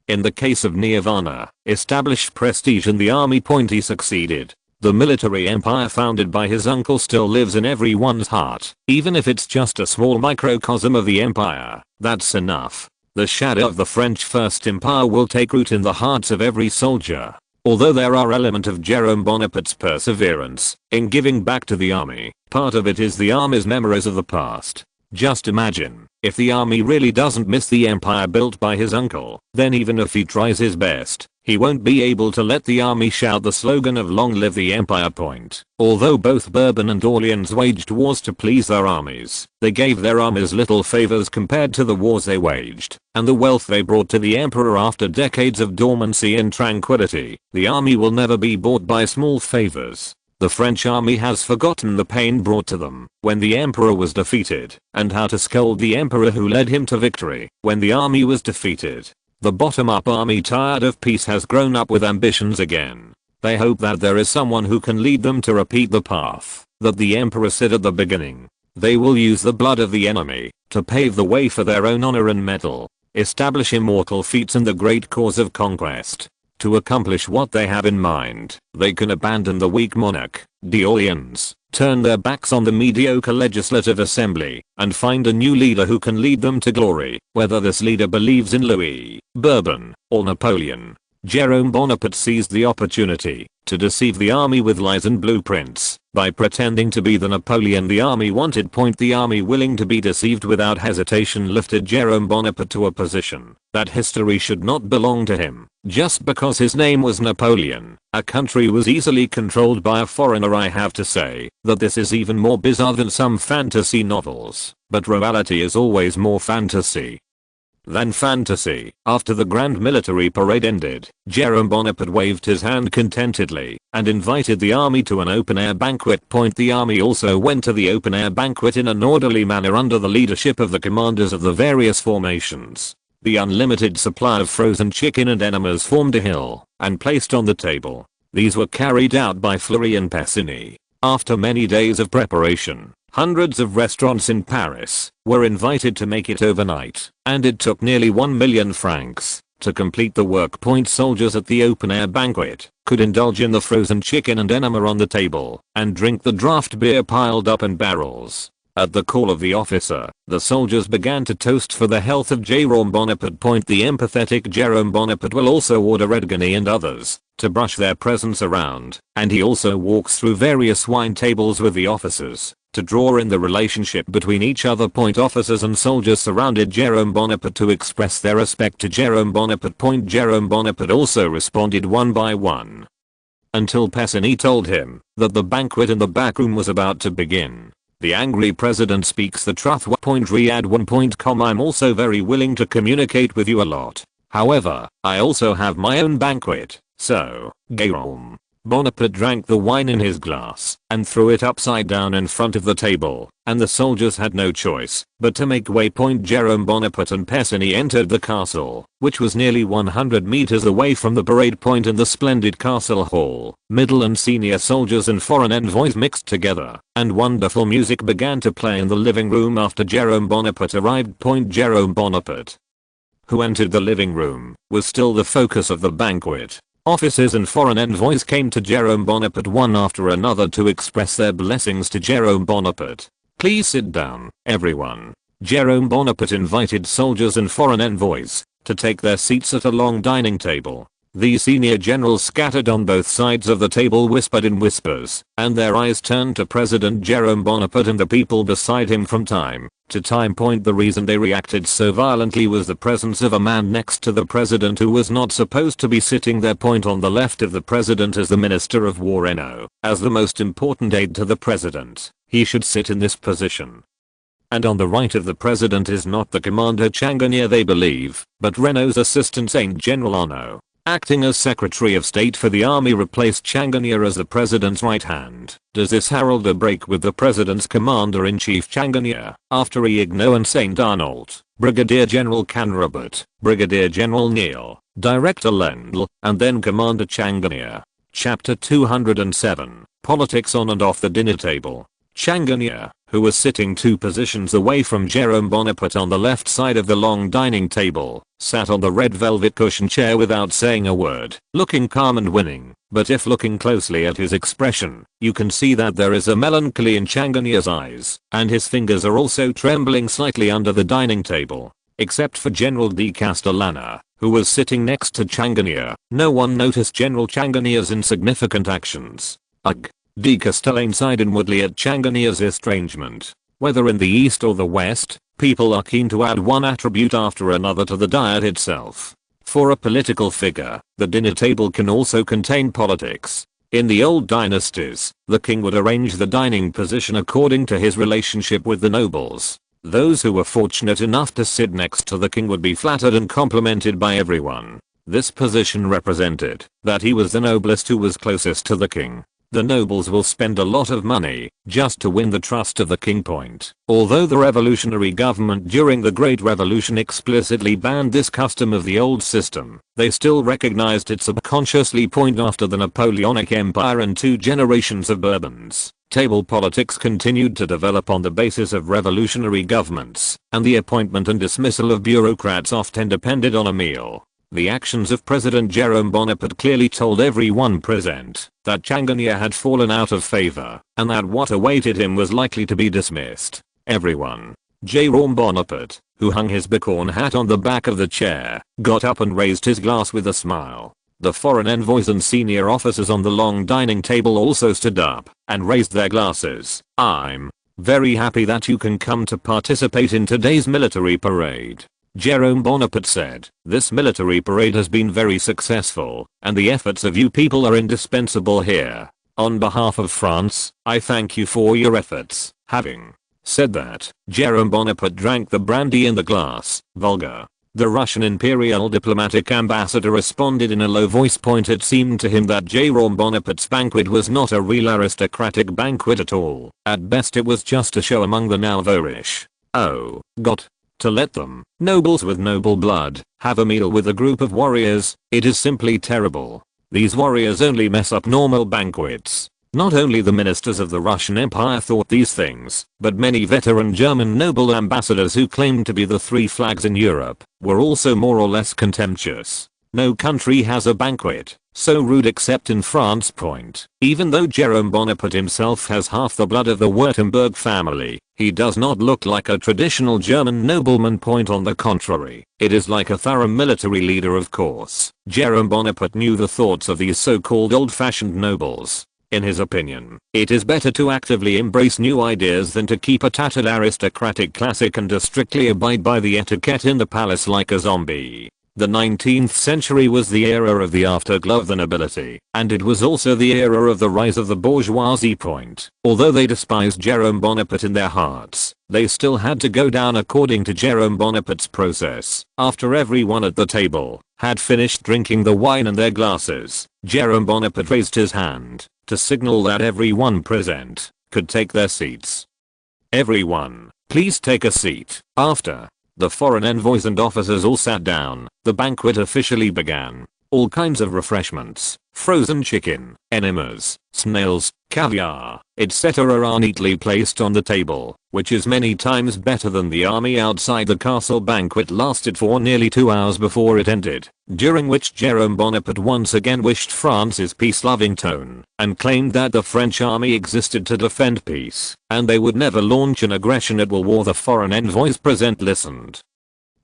In the case of Nirvana, established prestige in the army. He succeeded. The military empire founded by his uncle still lives in everyone's heart, even if it's just a small microcosm of the empire. That's enough. The shadow of the French First Empire will take root in the hearts of every soldier. Although there are elements of Jerome Bonaparte's perseverance in giving back to the army, part of it is the army's memories of the past. Just imagine, if the army really doesn't miss the empire built by his uncle, then even if he tries his best, he won't be able to let the army shout the slogan of "Long live the Empire." Although both Bourbon and Orleans waged wars to please their armies, they gave their armies little favors compared to the wars they waged, and the wealth they brought to the emperor after decades of dormancy and tranquility. The army will never be bought by small favors. The French army has forgotten the pain brought to them when the emperor was defeated, and how to scold the emperor who led him to victory when the army was defeated. The bottom-up army, tired of peace, has grown up with ambitions again. They hope that there is someone who can lead them to repeat the path that the emperor set at the beginning. They will use the blood of the enemy to pave the way for their own honor and mettle, establish immortal feats in the great cause of conquest. To accomplish what they have in mind, they can abandon the weak monarch, d'Orleans, turn their backs on the mediocre legislative assembly, and find a new leader who can lead them to glory, whether this leader believes in Louis, Bourbon, or Napoleon. Jerome Bonaparte seized the opportunity to deceive the army with lies and blueprints by pretending to be the Napoleon the army wanted. The army, willing to be deceived without hesitation, lifted Jerome Bonaparte to a position that history should not belong to him. Just because his name was Napoleon, a country was easily controlled by a foreigner. I have to say that this is even more bizarre than some fantasy novels, but reality is always more fantasy than fantasy. After the grand military parade ended, Jerome Bonaparte waved his hand contentedly and invited the army to an open-air banquet. The army also went to the open-air banquet in an orderly manner under the leadership of the commanders of the various formations. The unlimited supply of frozen chicken and enemas formed a hill and placed on the table. These were carried out by Fleury and Pessigny. After many days of preparation, hundreds of restaurants in Paris were invited to make it overnight, and it took nearly 1 million francs to complete the work. Soldiers at the open-air banquet could indulge in the frozen chicken and enema on the table and drink the draft beer piled up in barrels. At the call of the officer, the soldiers began to toast for the health of Jerome Bonaparte. The empathetic Jerome Bonaparte will also order Edgony and others to brush their presence around, and he also walks through various wine tables with the officers to draw in the relationship between each other. Officers and soldiers surrounded Jerome Bonaparte to express their respect to Jerome Bonaparte. Jerome Bonaparte also responded one by one, until Pessigny told him that the banquet in the back room was about to begin. The angry president speaks the truth. Riyadh1.com. I'm also very willing to communicate with you a lot. However, I also have my own banquet, so, Jerome Bonaparte drank the wine in his glass and threw it upside down in front of the table, and the soldiers had no choice but to make way. Jerome Bonaparte and Pessigny entered the castle, which was nearly 100 meters away from the parade. In the splendid castle hall, middle and senior soldiers and foreign envoys mixed together, and wonderful music began to play in the living room after Jerome Bonaparte arrived. Jerome Bonaparte, who entered the living room, was still the focus of the banquet. Officers and foreign envoys came to Jerome Bonaparte one after another to express their blessings to Jerome Bonaparte. Please sit down, everyone. Jerome Bonaparte invited soldiers and foreign envoys to take their seats at a long dining table. The senior generals scattered on both sides of the table whispered in whispers, and their eyes turned to President Jerome Bonaparte and the people beside him from time to time. The reason they reacted so violently was the presence of a man next to the president who was not supposed to be sitting there. On the left of the president is the Minister of War. As the most important aide to the president, he should sit in this position. And on the right of the president is not the commander Changanier they believe, but Renault's assistant Saint General Arnaud, acting as Secretary of State for the Army, replaced Changanier as the president's right hand. Does this herald a break with the president's commander-in-chief Changanier? After Iagno and Saint Arnaud, Brigadier General Canrobert, Brigadier General Neil, Director Lendl, and then Commander Changanier. Chapter 207, Politics on and off the dinner table. Changanier, who was sitting 2 positions away from Jerome Bonaparte on the left side of the long dining table, sat on the red velvet cushion chair without saying a word, looking calm and winning. But if looking closely at his expression, you can see that there is a melancholy in Changanier's eyes, and his fingers are also trembling slightly under the dining table. Except for General de Castellana, who was sitting next to Changanier, no one noticed General Changanier's insignificant actions. Ugh. De Castellane sighed inwardly at Changanier's estrangement. Whether in the east or the west, people are keen to add one attribute after another to the diet itself. For a political figure, the dinner table can also contain politics. In the old dynasties, the king would arrange the dining position according to his relationship with the nobles. Those who were fortunate enough to sit next to the king would be flattered and complimented by everyone. This position represented that he was the noblest who was closest to the king. The nobles will spend a lot of money just to win the trust of the king. Although the revolutionary government during the Great Revolution explicitly banned this custom of the old system, they still recognized it subconsciously. After the Napoleonic Empire and 2 generations of Bourbons, table politics continued to develop on the basis of revolutionary governments, and the appointment and dismissal of bureaucrats often depended on a meal. The actions of President Jerome Bonaparte clearly told everyone present that Changanier had fallen out of favor, and that what awaited him was likely to be dismissed. Everyone. Jerome Bonaparte, who hung his bicorn hat on the back of the chair, got up and raised his glass with a smile. The foreign envoys and senior officers on the long dining table also stood up and raised their glasses. I'm very happy that you can come to participate in today's military parade. Jerome Bonaparte said, this military parade has been very successful, and the efforts of you people are indispensable here. On behalf of France, I thank you for your efforts. Having said that, Jerome Bonaparte drank the brandy in the glass. Vulgar. The Russian imperial diplomatic ambassador responded in a low voice. It seemed to him that Jerome Bonaparte's banquet was not a real aristocratic banquet at all. At best it was just a show among the now boorish. Oh, God. To let them, nobles with noble blood, have a meal with a group of warriors, it is simply terrible. These warriors only mess up normal banquets. Not only the ministers of the Russian Empire thought these things, but many veteran German noble ambassadors who claimed to be the 3 flags in Europe, were also more or less contemptuous. No country has a banquet so rude except in France. Even though Jerome Bonaparte himself has half the blood of the Württemberg family, he does not look like a traditional German nobleman. On the contrary, it is like a thorough military leader. Of course, Jerome Bonaparte knew the thoughts of these so-called old-fashioned nobles. In his opinion, it is better to actively embrace new ideas than to keep a tattered aristocratic classic and to strictly abide by the etiquette in the palace like a zombie. The 19th century was the era of the afterglow of the nobility, and it was also the era of the rise of the bourgeoisie. Although they despised Jerome Bonaparte in their hearts, they still had to go down according to Jerome Bonaparte's process. After everyone at the table had finished drinking the wine in their glasses, Jerome Bonaparte raised his hand to signal that everyone present could take their seats. Everyone, please take a seat. After the foreign envoys and officers all sat down, the banquet officially began. All kinds of refreshments, frozen chicken, enemas, snails, caviar, etc. are neatly placed on the table, which is many times better than the army outside the castle. Banquet lasted for nearly 2 hours before it ended, during which Jerome Bonaparte once again wished France's peace-loving tone, and claimed that the French army existed to defend peace, and they would never launch an aggression at war. The foreign envoys present listened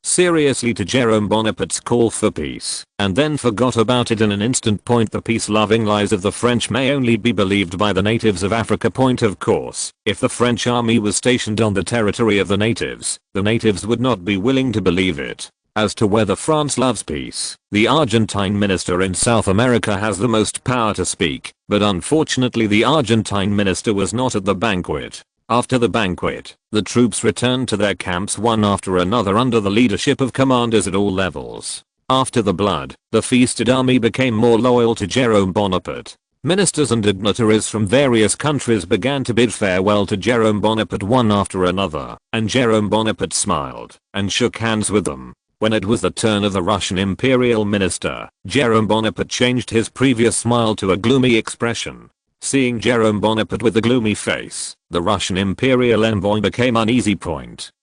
seriously to Jerome Bonaparte's call for peace, and then forgot about it in an instant. The peace-loving lies of the French may only be believed by the natives of Africa. Of course, if the French army was stationed on the territory of the natives would not be willing to believe it. As to whether France loves peace, the Argentine minister in South America has the most power to speak, but unfortunately the Argentine minister was not at the banquet. After the banquet, the troops returned to their camps one after another under the leadership of commanders at all levels. After the blood, the feasted army became more loyal to Jerome Bonaparte. Ministers and dignitaries from various countries began to bid farewell to Jerome Bonaparte one after another, and Jerome Bonaparte smiled and shook hands with them. When it was the turn of the Russian imperial minister, Jerome Bonaparte changed his previous smile to a gloomy expression. Seeing Jerome Bonaparte with a gloomy face, the Russian imperial envoy became uneasy.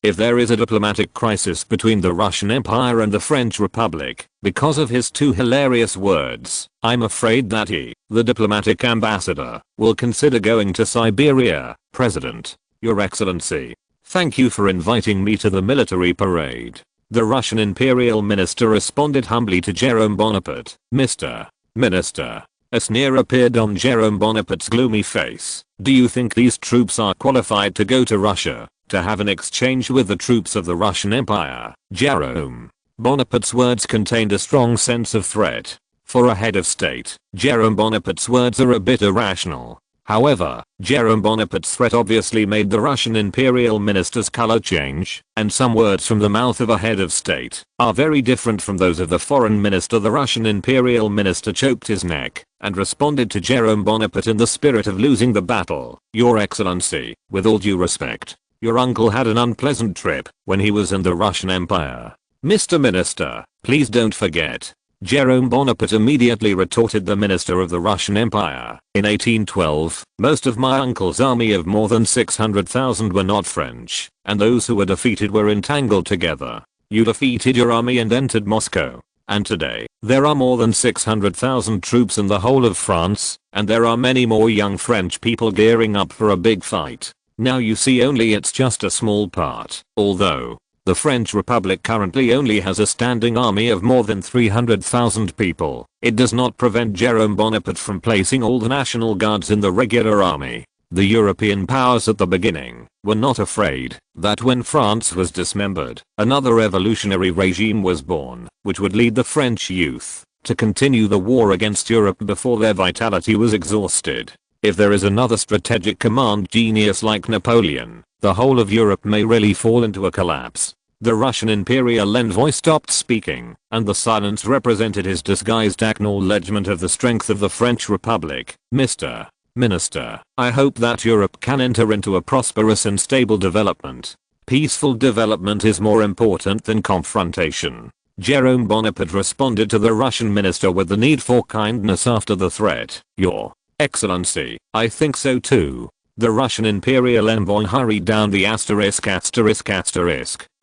If there is a diplomatic crisis between the Russian Empire and the French Republic, because of his two hilarious words, I'm afraid that he, the diplomatic ambassador, will consider going to Siberia. President, Your Excellency, thank you for inviting me to the military parade. The Russian imperial minister responded humbly to Jerome Bonaparte. Mr. Minister. A sneer appeared on Jerome Bonaparte's gloomy face. Do you think these troops are qualified to go to Russia, to have an exchange with the troops of the Russian Empire? Jerome Bonaparte's words contained a strong sense of threat. For a head of state, Jerome Bonaparte's words are a bit irrational. However, Jerome Bonaparte's threat obviously made the Russian imperial minister's color change, and some words from the mouth of a head of state are very different from those of the foreign minister. The Russian imperial minister choked his neck and responded to Jerome Bonaparte in the spirit of losing the battle. Your Excellency, with all due respect, your uncle had an unpleasant trip when he was in the Russian Empire. Mr. Minister, please don't forget. Jerome Bonaparte immediately retorted, the minister of the Russian Empire. In 1812, most of my uncle's army of more than 600,000 were not French, and those who were defeated were entangled together. You defeated your army and entered Moscow. And today, there are more than 600,000 troops in the whole of France, and there are many more young French people gearing up for a big fight. Now you see, only it's just a small part, although the French Republic currently only has a standing army of more than 300,000 people. It does not prevent Jerome Bonaparte from placing all the National Guards in the regular army. The European powers at the beginning were not afraid that when France was dismembered, another revolutionary regime was born, which would lead the French youth to continue the war against Europe before their vitality was exhausted. If there is another strategic command genius like Napoleon, the whole of Europe may really fall into a collapse. The Russian imperial envoy stopped speaking, and the silence represented his disguised acknowledgement of the strength of the French Republic. Mr. Minister, I hope that Europe can enter into a prosperous and stable development. Peaceful development is more important than confrontation. Jerome Bonaparte responded to the Russian minister with the need for kindness after the threat. Your Excellency, I think so too. The Russian imperial envoy hurried down the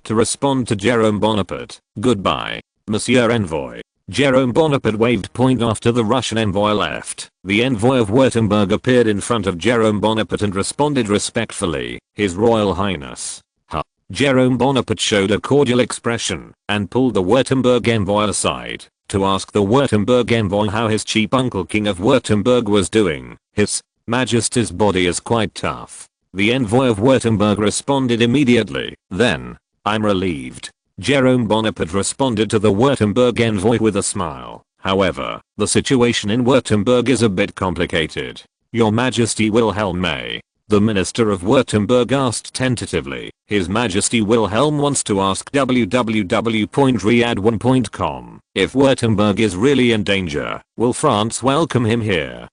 to respond to Jerome Bonaparte. Goodbye, Monsieur Envoy. Jerome Bonaparte waved after the Russian envoy left. The envoy of Württemberg appeared in front of Jerome Bonaparte and responded respectfully, His Royal Highness. Jerome Bonaparte showed a cordial expression and pulled the Württemberg envoy aside to ask the Württemberg envoy how his cheap uncle King of Württemberg was doing. His Majesty's body is quite tough. The envoy of Württemberg responded immediately. Then, I'm relieved. Jerome Bonaparte responded to the Württemberg envoy with a smile. However, the situation in Württemberg is a bit complicated. Your Majesty Wilhelm may. The minister of Württemberg asked tentatively. His Majesty Wilhelm wants to ask www.riyadh1.com if Württemberg is really in danger, will France welcome him here?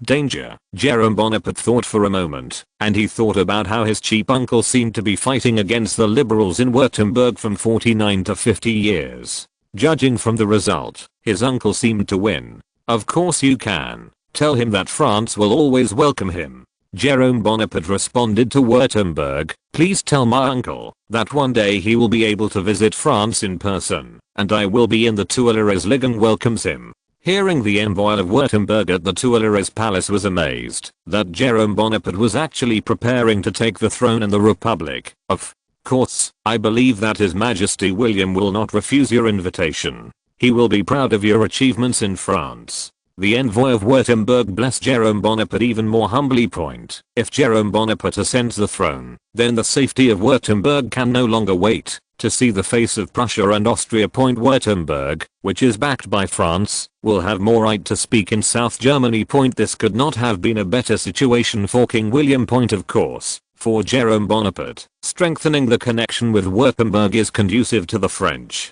Danger. Jerome Bonaparte thought for a moment, and he thought about how his cheap uncle seemed to be fighting against the liberals in Württemberg from 49 to 50 years. Judging from the result, his uncle seemed to win. Of course you can tell him that France will always welcome him. Jerome Bonaparte responded to Württemberg, please tell my uncle that one day he will be able to visit France in person, and I will be in the Tuileries Ligon welcomes him. Hearing the envoy of Württemberg at the Tuileries Palace was amazed that Jerome Bonaparte was actually preparing to take the throne in the Republic of course, I believe that His Majesty William will not refuse your invitation. He will be proud of your achievements in France. The envoy of Württemberg blessed Jerome Bonaparte even more humbly. Point. If Jerome Bonaparte ascends the throne, then the safety of Württemberg can no longer wait to see the face of Prussia and Austria. Württemberg, which is backed by France, will have more right to speak in South Germany. This could not have been a better situation for King William. Of course, for Jerome Bonaparte, strengthening the connection with Württemberg is conducive to the French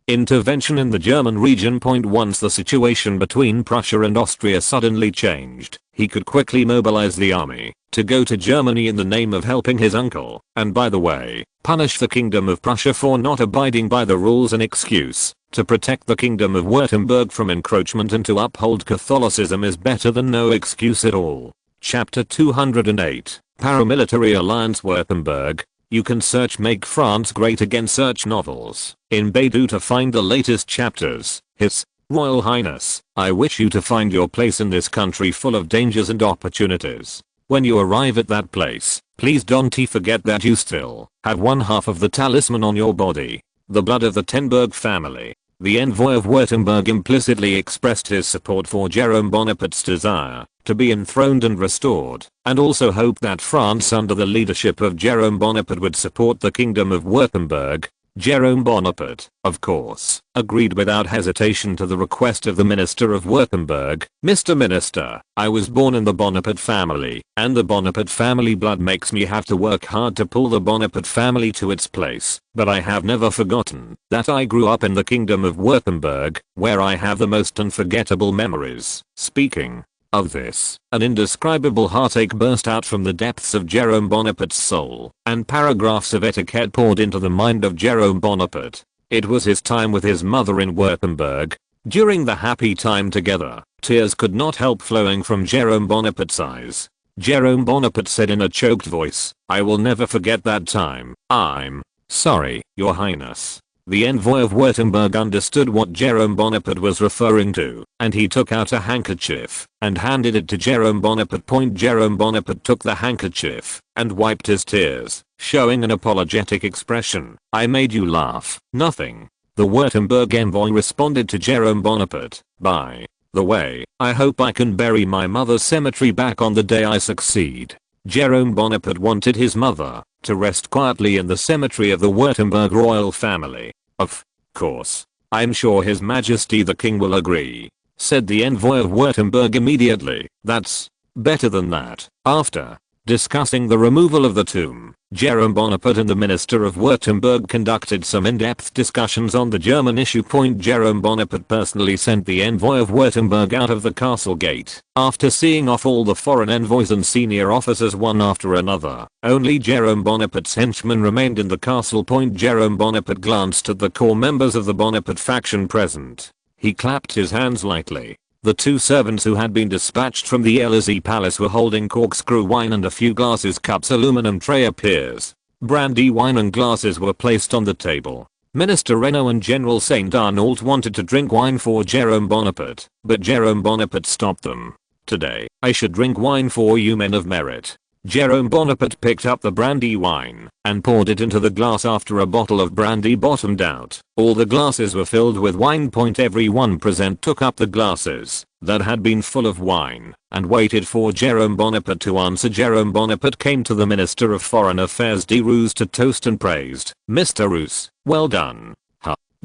intervention in the German region. Once the situation between Prussia and Austria suddenly changed, he could quickly mobilize the army to go to Germany in the name of helping his uncle, and by the way, punish the Kingdom of Prussia for not abiding by the rules. An excuse to protect the Kingdom of Württemberg from encroachment and to uphold Catholicism is better than no excuse at all. Chapter 208, Paramilitary Alliance Württemberg. You can search Make France Great Again, search novels in Baidu to find the latest chapters. His Royal Highness, I wish you to find your place in this country full of dangers and opportunities. When you arrive at that place, please don't forget that you still have one half of the talisman on your body, the blood of the Tenberg family. The envoy of Württemberg implicitly expressed his support for Jerome Bonaparte's desire to be enthroned and restored, and also hoped that France under the leadership of Jerome Bonaparte would support the Kingdom of Württemberg. Jerome Bonaparte, of course, agreed without hesitation to the request of the Minister of Württemberg. Mr. Minister, I was born in the Bonaparte family, and the Bonaparte family blood makes me have to work hard to pull the Bonaparte family to its place, but I have never forgotten that I grew up in the Kingdom of Württemberg, where I have the most unforgettable memories. Speaking of this, an indescribable heartache burst out from the depths of Jerome Bonaparte's soul, and paragraphs of etiquette poured into the mind of Jerome Bonaparte. It was his time with his mother in Württemberg. During the happy time together, tears could not help flowing from Jerome Bonaparte's eyes. Jerome Bonaparte said in a choked voice, "I will never forget that time. I'm sorry, Your Highness." The envoy of Württemberg understood what Jerome Bonaparte was referring to, and he took out a handkerchief and handed it to Jerome Bonaparte. Jerome Bonaparte took the handkerchief and wiped his tears, showing an apologetic expression. "I made you laugh." "Nothing." The Württemberg envoy responded to Jerome Bonaparte, "By the way, I hope I can bury my mother's cemetery back on the day I succeed." Jerome Bonaparte wanted his mother to rest quietly in the cemetery of the Württemberg royal family. "Of course, I'm sure His Majesty the King will agree," said the envoy of Württemberg immediately. "That's better than that." After discussing the removal of the tomb, Jerome Bonaparte and the Minister of Württemberg conducted some in-depth discussions on the German issue. Jerome Bonaparte personally sent the envoy of Württemberg out of the castle gate. After seeing off all the foreign envoys and senior officers one after another, only Jerome Bonaparte's henchmen remained in the castle. Jerome Bonaparte glanced at the core members of the Bonaparte faction present. He clapped his hands lightly. The two servants who had been dispatched from the Élysée Palace were holding corkscrew wine and a few glasses. Cups, aluminum tray appears. Brandy, wine and glasses were placed on the table. Minister Renaud and General Saint Arnault wanted to drink wine for Jerome Bonaparte, but Jerome Bonaparte stopped them. "Today, I should drink wine for you men of merit." Jerome Bonaparte picked up the brandy wine and poured it into the glass after a bottle of brandy bottomed out. All the glasses were filled with wine. Everyone present took up the glasses that had been full of wine and waited for Jerome Bonaparte to answer. Jerome Bonaparte came to the Minister of Foreign Affairs de Roos to toast and praised. "Mr. Roos, well done."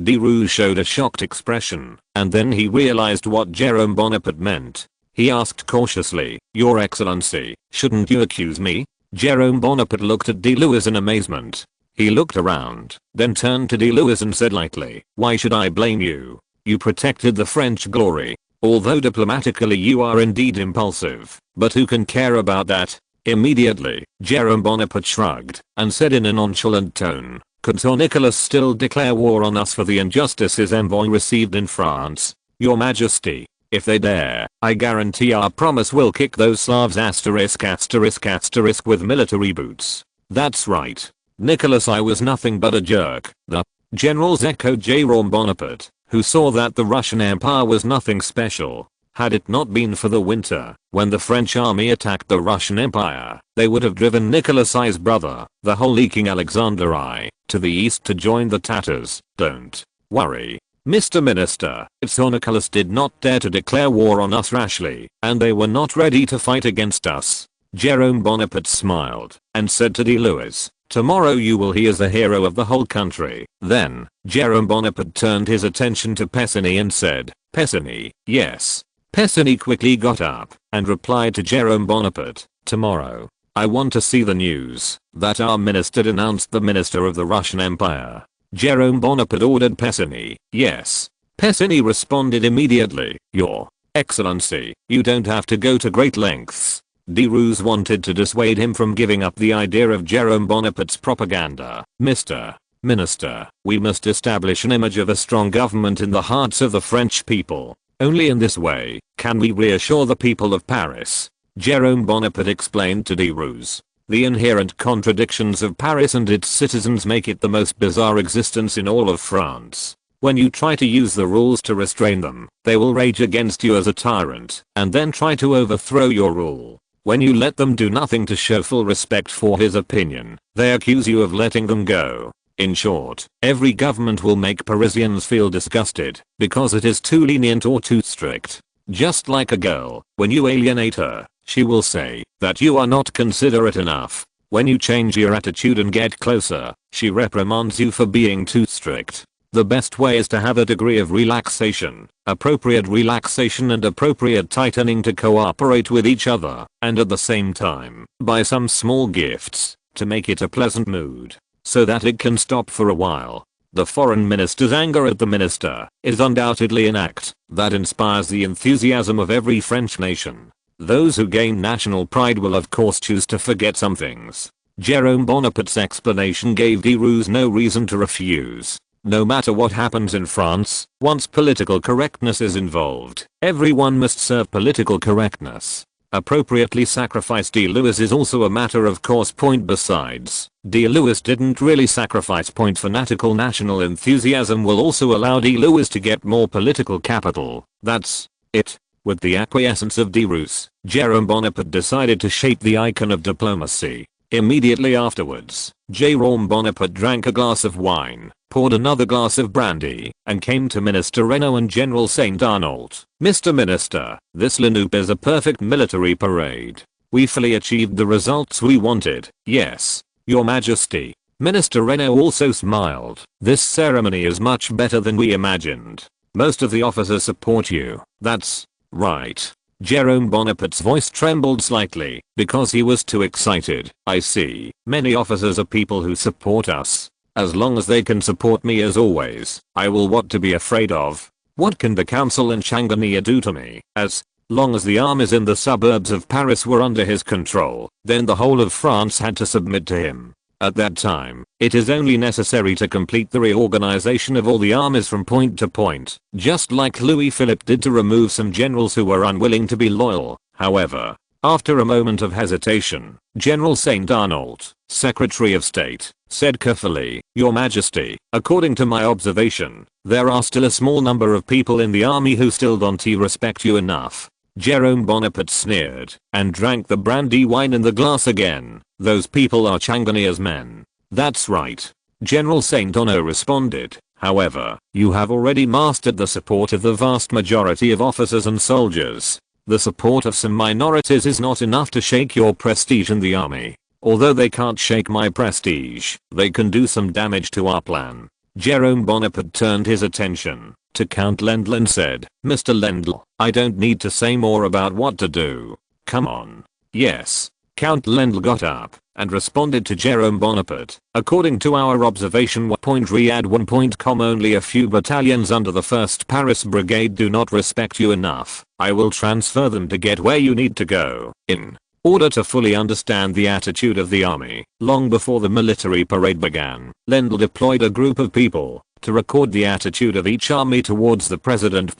De Roos showed a shocked expression, and then he realized what Jerome Bonaparte meant. He asked cautiously, "Your Excellency, shouldn't you accuse me?" Jerome Bonaparte looked at de Louis in amazement. He looked around, then turned to de Louis and said lightly, "Why should I blame you? You protected the French glory. Although diplomatically you are indeed impulsive, but who can care about that?" Immediately, Jerome Bonaparte shrugged and said in a nonchalant tone, "Could Sir Nicholas still declare war on us for the injustice his envoy received in France? Your Majesty, if they dare, I guarantee our promise will kick those Slavs **** with military boots." "That's right. Nicholas, I was nothing but a jerk." The generals echoed Jerome Bonaparte, who saw that the Russian Empire was nothing special. Had it not been for the winter, when the French army attacked the Russian Empire, they would have driven Nicholas I's brother, the whole leaking Alexander I, to the east to join the Tatars. Don't worry, Mr. Minister, if Nicholas did not dare to declare war on us rashly, and they were not ready to fight against us. Jerome Bonaparte smiled and said to de Lewis, tomorrow you will he is the hero of the whole country. Then, Jerome Bonaparte turned his attention to Pessinny and said, Pessinny, yes. Pessinny quickly got up and replied to Jerome Bonaparte, tomorrow, I want to see the news that our minister denounced the minister of the Russian Empire. Jerome Bonaparte ordered Pessinny, yes. Pessinny responded immediately, Your Excellency, you don't have to go to great lengths. De Roos wanted to dissuade him from giving up the idea of Jerome Bonaparte's propaganda. Mr. Minister, we must establish an image of a strong government in the hearts of the French people. Only in this way can we reassure the people of Paris. Jerome Bonaparte explained to de Roos. The inherent contradictions of Paris and its citizens make it the most bizarre existence in all of France. When you try to use the rules to restrain them, they will rage against you as a tyrant and then try to overthrow your rule. When you let them do nothing to show full respect for his opinion, they accuse you of letting them go. In short, every government will make Parisians feel disgusted because it is too lenient or too strict. Just like a girl, when you alienate her, she will say that you are not considerate enough. When you change your attitude and get closer, she reprimands you for being too strict. The best way is to have a degree of relaxation, appropriate relaxation and appropriate tightening to cooperate with each other, and at the same time, buy some small gifts, to make it a pleasant mood, so that it can stop for a while. The foreign minister's anger at the minister is undoubtedly an act that inspires the enthusiasm of every French nation. Those who gain national pride will of course choose to forget some things. Jerome Bonaparte's explanation gave de Roos no reason to refuse. No matter what happens in France, once political correctness is involved, everyone must serve political correctness. Appropriately sacrifice de Lewis is also a matter of course. Besides, de Lewis didn't really sacrifice. Fanatical national enthusiasm will also allow de Lewis to get more political capital. That's it. With the acquiescence of de Roos, Jerome Bonaparte decided to shape the icon of diplomacy. Immediately afterwards, Jerome Bonaparte drank a glass of wine, poured another glass of brandy, and came to Minister Reynaud and General Saint Arnault. Mr. Minister, this Lenoop is a perfect military parade. We fully achieved the results we wanted. Yes, Your Majesty. Minister Reynaud also smiled. This ceremony is much better than we imagined. Most of the officers support you. That's right. Jerome Bonaparte's voice trembled slightly because he was too excited. I see. Many officers are people who support us. As long as they can support me as always, I will what to be afraid of. What can the council in Changanilla do to me? As long as the armies in the suburbs of Paris were under his control, then the whole of France had to submit to him. At that time, it is only necessary to complete the reorganization of all the armies from point to point, just like Louis Philippe did to remove some generals who were unwilling to be loyal. However, after a moment of hesitation, General Saint Arnault, Secretary of State, said carefully, Your Majesty, according to my observation, there are still a small number of people in the army who still don't respect you enough. Jerome Bonaparte sneered and drank the brandy wine in the glass again. Those people are Changanilla's men. That's right. General Saint Arnault responded. However, you have already mastered the support of the vast majority of officers and soldiers. The support of some minorities is not enough to shake your prestige in the army. Although they can't shake my prestige, they can do some damage to our plan. Jerome Bonaparte turned his attention to Count Lendl and said, Mr. Lendl, I don't need to say more about what to do. Come on. Yes. Count Lendl got up and responded to Jerome Bonaparte. According to our observation Riyadh1.com, only a few battalions under the 1st Paris Brigade do not respect you enough. I will transfer them to get where you need to go. In order to fully understand the attitude of the army, long before the military parade began, Lendl deployed a group of people to record the attitude of each army towards the president.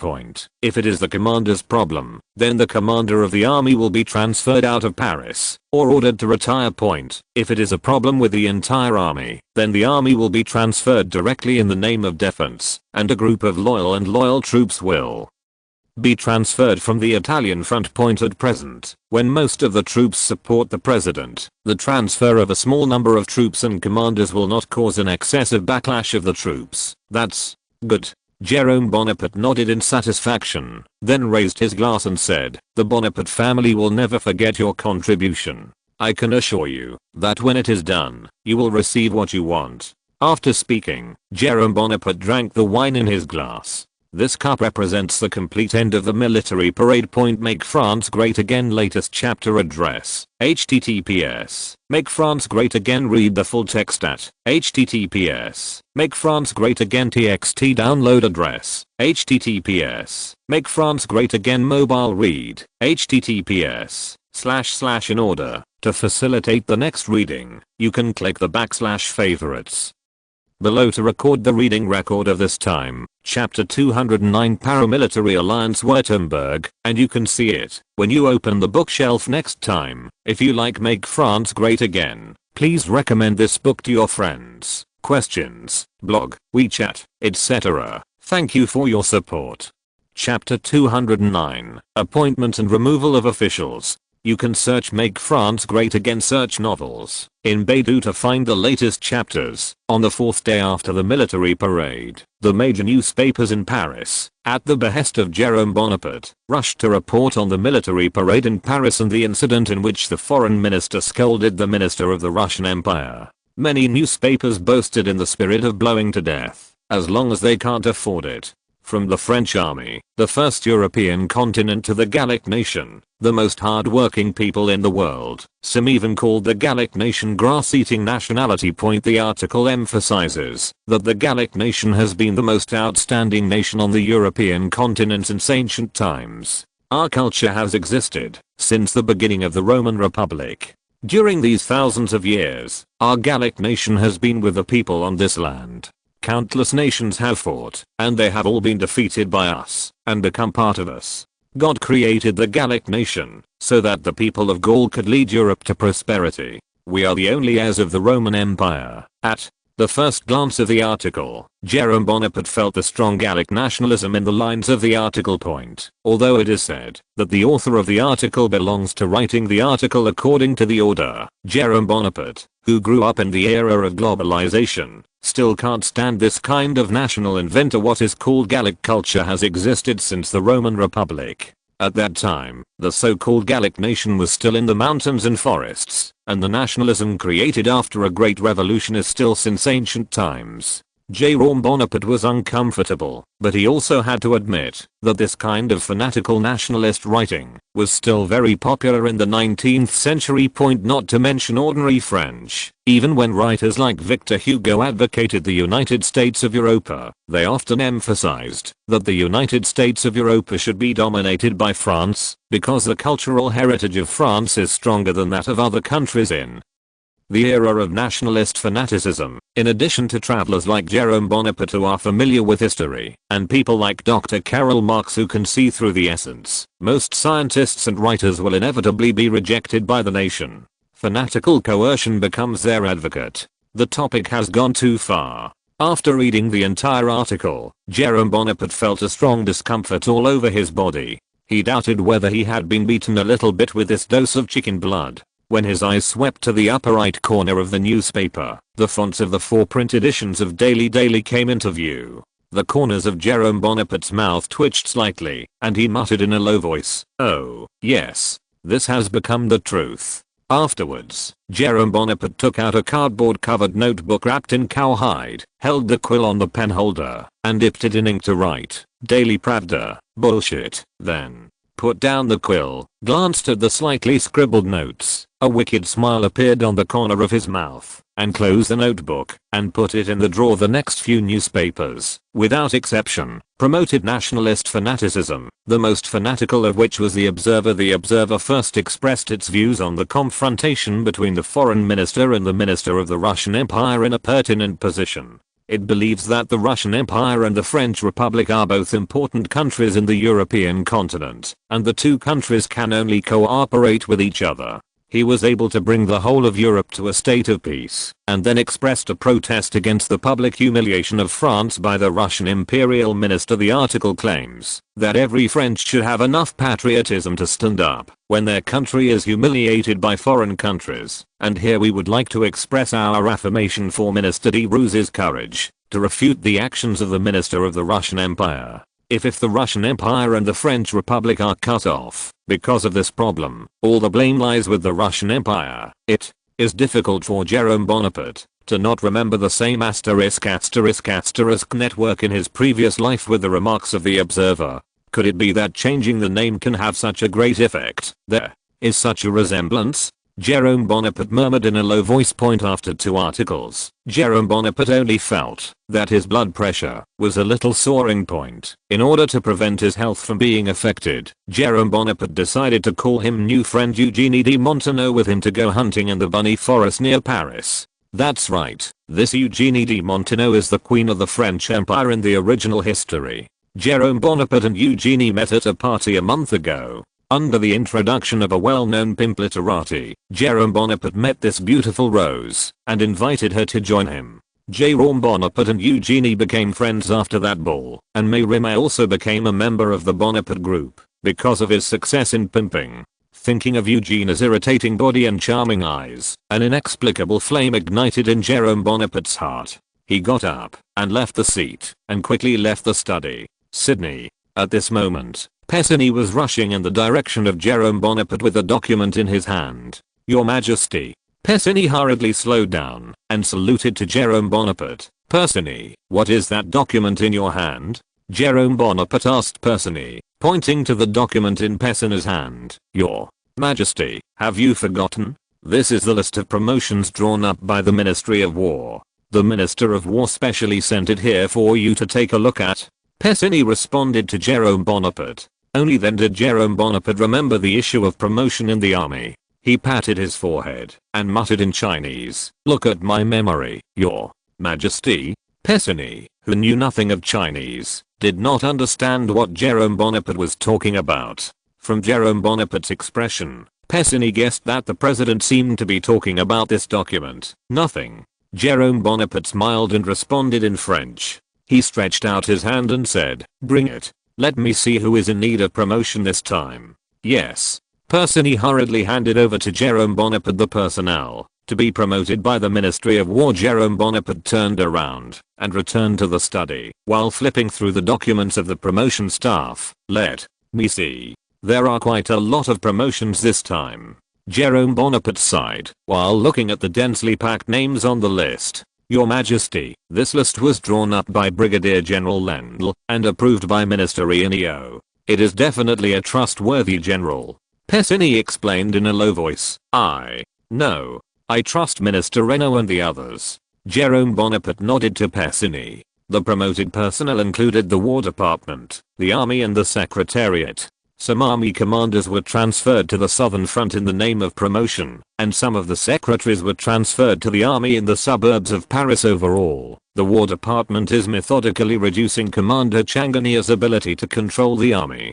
If it is the commander's problem, then the commander of the army will be transferred out of Paris or ordered to retire. If it is a problem with the entire army, then the army will be transferred directly in the name of defense, and a group of loyal troops will be transferred from the Italian front point at present, when most of the troops support the president. The transfer of a small number of troops and commanders will not cause an excessive backlash of the troops. That's good. Jerome Bonaparte nodded in satisfaction, then raised his glass and said, "The Bonaparte family will never forget your contribution. I can assure you that when it is done, you will receive what you want." After speaking, Jerome Bonaparte drank the wine in his glass. This cup represents the complete end of the military parade. Make France Great Again latest chapter address. https. Make France Great Again. Read the full text at https. Make France Great Again txt. Download address. https. Make France Great Again mobile read. https. / in order to facilitate the next reading, you can click the / favorites below to record the reading record of this time, chapter 209 Paramilitary Alliance Württemberg, and you can see it when you open the bookshelf next time. If you like Make France Great Again, please recommend this book to your friends, questions, blog, WeChat, etc. Thank you for your support. Chapter 209, Appointment and Removal of Officials. You can search Make France Great Again search novels in Baidu to find the latest chapters. On the fourth day after the military parade, the major newspapers in Paris, at the behest of Jerome Bonaparte, rushed to report on the military parade in Paris and the incident in which the foreign minister scolded the minister of the Russian Empire. Many newspapers boasted in the spirit of blowing to death, as long as they can't afford it. From the French army, the first European continent, to the Gallic nation, the most hard-working people in the world. Some even called the Gallic nation grass-eating nationality. The article emphasizes that the Gallic nation has been the most outstanding nation on the European continent since ancient times. Our culture has existed since the beginning of the Roman Republic. During these thousands of years, our Gallic nation has been with the people on this land. Countless nations have fought, and they have all been defeated by us, and become part of us. God created the Gallic nation, so that the people of Gaul could lead Europe to prosperity. We are the only heirs of the Roman Empire. At the first glance of the article, Jerome Bonaparte felt the strong Gallic nationalism in the lines of the article. Although it is said that the author of the article belongs to writing the article according to the order, Jerome Bonaparte, who grew up in the era of globalization, still can't stand this kind of national inventor. What is called Gallic culture has existed since the Roman Republic. At that time, the so-called Gallic nation was still in the mountains and forests, and the nationalism created after a great revolution is still since ancient times. Jerome Bonaparte was uncomfortable, but he also had to admit that this kind of fanatical nationalist writing was still very popular in the 19th century. Not to mention ordinary French. Even when writers like Victor Hugo advocated the United States of Europa, they often emphasized that the United States of Europa should be dominated by France, because the cultural heritage of France is stronger than that of other countries in the era of nationalist fanaticism. In addition to travelers like Jerome Bonaparte who are familiar with history, and people like Dr. Karl Marx who can see through the essence, most scientists and writers will inevitably be rejected by the nation. Fanatical coercion becomes their advocate. The topic has gone too far. After reading the entire article, Jerome Bonaparte felt a strong discomfort all over his body. He doubted whether he had been beaten a little bit with this dose of chicken blood. When his eyes swept to the upper right corner of the newspaper, the fonts of the 4 print editions of Daily came into view. The corners of Jerome Bonaparte's mouth twitched slightly, and he muttered in a low voice, "Oh, yes. This has become the truth." Afterwards, Jerome Bonaparte took out a cardboard-covered notebook wrapped in cowhide, held the quill on the pen holder, and dipped it in ink to write, "Daily Pravda, bullshit," then put down the quill, glanced at the slightly scribbled notes, a wicked smile appeared on the corner of his mouth, and closed the notebook, and put it in the drawer. The next few newspapers, without exception, promoted nationalist fanaticism, the most fanatical of which was The Observer. The Observer first expressed its views on the confrontation between the foreign minister and the minister of the Russian Empire in a pertinent position. It believes that the Russian Empire and the French Republic are both important countries in the European continent, and the two countries can only cooperate with each other. he was able to bring the whole of Europe to a state of peace, and then expressed a protest against the public humiliation of France by the Russian imperial minister. The article claims that every French should have enough patriotism to stand up when their country is humiliated by foreign countries, and here we would like to express our affirmation for Minister de Roux's courage to refute the actions of the minister of the Russian Empire. If the Russian Empire and the French Republic are cut off because of this problem, all the blame lies with the Russian Empire. It is difficult for Jerome Bonaparte to not remember the same asterisk network in his previous life with the remarks of the Observer. Could it be that changing the name can have such a great effect? There is such a resemblance? Jerome Bonaparte murmured in a low voice. Point after 2 articles. Jerome Bonaparte only felt that his blood pressure was a little soaring point. In order to prevent his health from being affected, Jerome Bonaparte decided to call him new friend Eugenie de Montenot with him to go hunting in the bunny forest near Paris. That's right, this Eugenie de Montenot is the queen of the French Empire in the original history. Jerome Bonaparte and Eugenie met at a party a month ago. Under the introduction of a well-known pimp literati, Jerome Bonaparte met this beautiful rose and invited her to join him. Jerome Bonaparte and Eugenie became friends after that ball, and Mérimée also became a member of the Bonaparte group because of his success in pimping. Thinking of Eugenie's irritating body and charming eyes, an inexplicable flame ignited in Jerome Bonaparte's heart. He got up and left the seat and quickly left the study. Sydney. At this moment, Pessigny was rushing in the direction of Jerome Bonaparte with a document in his hand. Your Majesty. Pessigny hurriedly slowed down and saluted to Jerome Bonaparte. Pessigny, what is that document in your hand? Jerome Bonaparte asked Pessigny, pointing to the document in Pessigny's hand. Your Majesty, have you forgotten? This is the list of promotions drawn up by the Ministry of War. The Minister of War specially sent it here for you to take a look at. Pessigny responded to Jerome Bonaparte. Only then did Jerome Bonaparte remember the issue of promotion in the army. He patted his forehead and muttered in Chinese, look at my memory, Your Majesty. Pessigny, who knew nothing of Chinese, did not understand what Jerome Bonaparte was talking about. From Jerome Bonaparte's expression, Pessigny guessed that the president seemed to be talking about this document. Nothing. Jerome Bonaparte smiled and responded in French. He stretched out his hand and said, bring it. Let me see who is in need of promotion this time. Yes. Pessigny hurriedly handed over to Jerome Bonaparte the personnel to be promoted by the Ministry of War. Jerome Bonaparte turned around and returned to the study while flipping through the documents of the promotion staff. Let me see. There are quite a lot of promotions this time. Jerome Bonaparte sighed while looking at the densely packed names on the list. Your Majesty, this list was drawn up by Brigadier General Lendl and approved by Minister Ianio. It is definitely a trustworthy general. Pessigny explained in a low voice. I know. I trust Minister Reynaud and the others. Jerome Bonaparte nodded to Pessigny. The promoted personnel included the War Department, the Army and the Secretariat. Some army commanders were transferred to the Southern Front in the name of promotion, and some of the secretaries were transferred to the army in the suburbs of Paris. Overall, the War Department is methodically reducing Commander Changania's ability to control the army.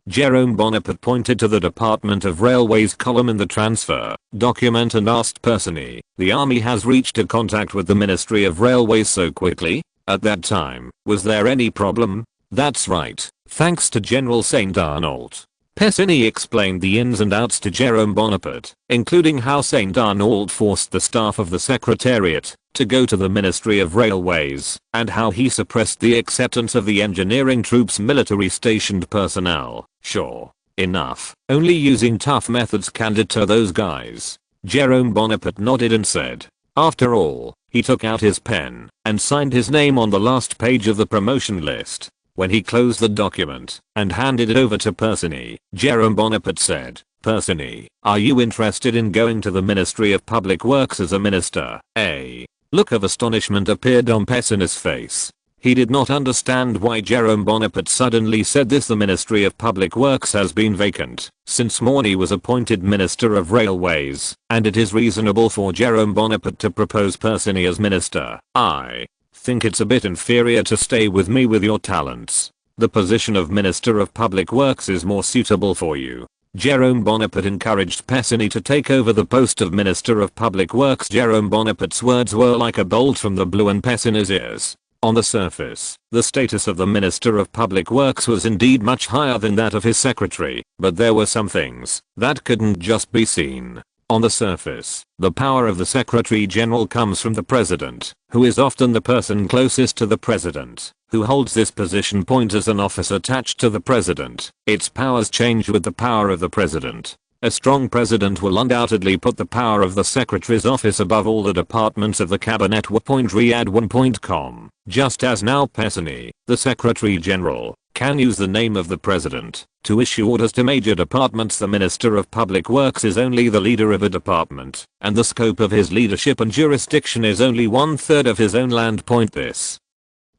Jerome Bonaparte pointed to the Department of Railways column in the transfer document and asked Pessigny, the army has reached a contact with the Ministry of Railways so quickly? At that time, was there any problem? That's right. Thanks to General Saint Arnault. Pessigny explained the ins and outs to Jerome Bonaparte, including how Saint Arnault forced the staff of the Secretariat to go to the Ministry of Railways, and how he suppressed the acceptance of the engineering troops' military stationed personnel. Sure enough, only using tough methods can deter those guys. Jerome Bonaparte nodded and said, after all, he took out his pen and signed his name on the last page of the promotion list. When he closed the document and handed it over to Pessigny, Jerome Bonaparte said, Pessigny, are you interested in going to the Ministry of Public Works as a minister? A look of astonishment appeared on Pessigny's face. He did not understand why Jerome Bonaparte suddenly said this. The Ministry of Public Works has been vacant since Morny was appointed Minister of Railways, and it is reasonable for Jerome Bonaparte to propose Pessigny as minister. I think it's a bit inferior to stay with me with your talents. The position of Minister of Public Works is more suitable for you. Jerome Bonaparte encouraged Pessinny to take over the post of Minister of Public Works. Jerome Bonaparte's words were like a bolt from the blue in Pessinny's ears. On the surface, the status of the Minister of Public Works was indeed much higher than that of his secretary, but there were some things that couldn't just be seen. On the surface, the power of the Secretary General comes from the President, who is often the person closest to the President, who holds this position point as an office attached to the President. Its powers change with the power of the President. A strong president will undoubtedly put the power of the Secretary's office above all the departments of the cabinet. Riyadh1.com. Just as now Pessinny, the Secretary General, can use the name of the President to issue orders to major departments. The Minister of Public Works is only the leader of a department, and the scope of his leadership and jurisdiction is only 1/3 of his own land. This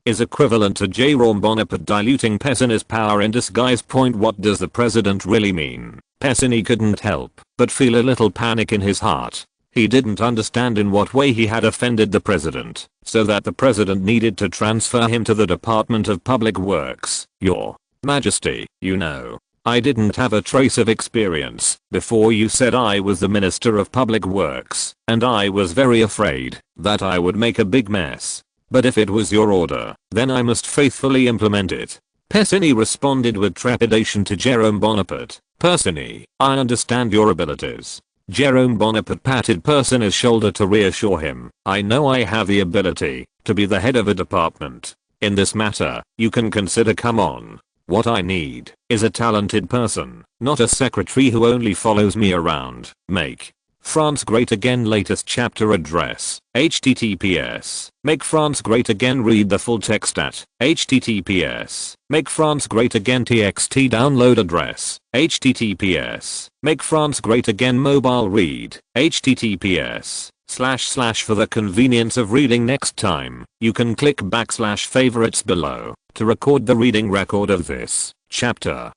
is equivalent to Jerome Bonaparte diluting Pessinny's power in disguise. What does the President really mean? Pessinny couldn't help but feel a little panic in his heart. He didn't understand in what way he had offended the President, so that the President needed to transfer him to the Department of Public Works. Your Majesty, you know, I didn't have a trace of experience before you said I was the Minister of Public Works, and I was very afraid that I would make a big mess. But if it was your order, then I must faithfully implement it. Pessinny responded with trepidation to Jerome Bonaparte. Pessinny, I understand your abilities. Jerome Bonaparte patted Pessinny's shoulder to reassure him. I know I have the ability to be the head of a department. In this matter, you can consider. Come on. What I need is a talented person, not a secretary who only follows me around. Make France Great Again latest chapter address, https, Make France Great Again. Read the full text at https, Make France Great Again txt. Download address, https, Make France Great Again. Mobile read, https, / For the convenience of reading next time, you can click / favorites below to record the reading record of this chapter.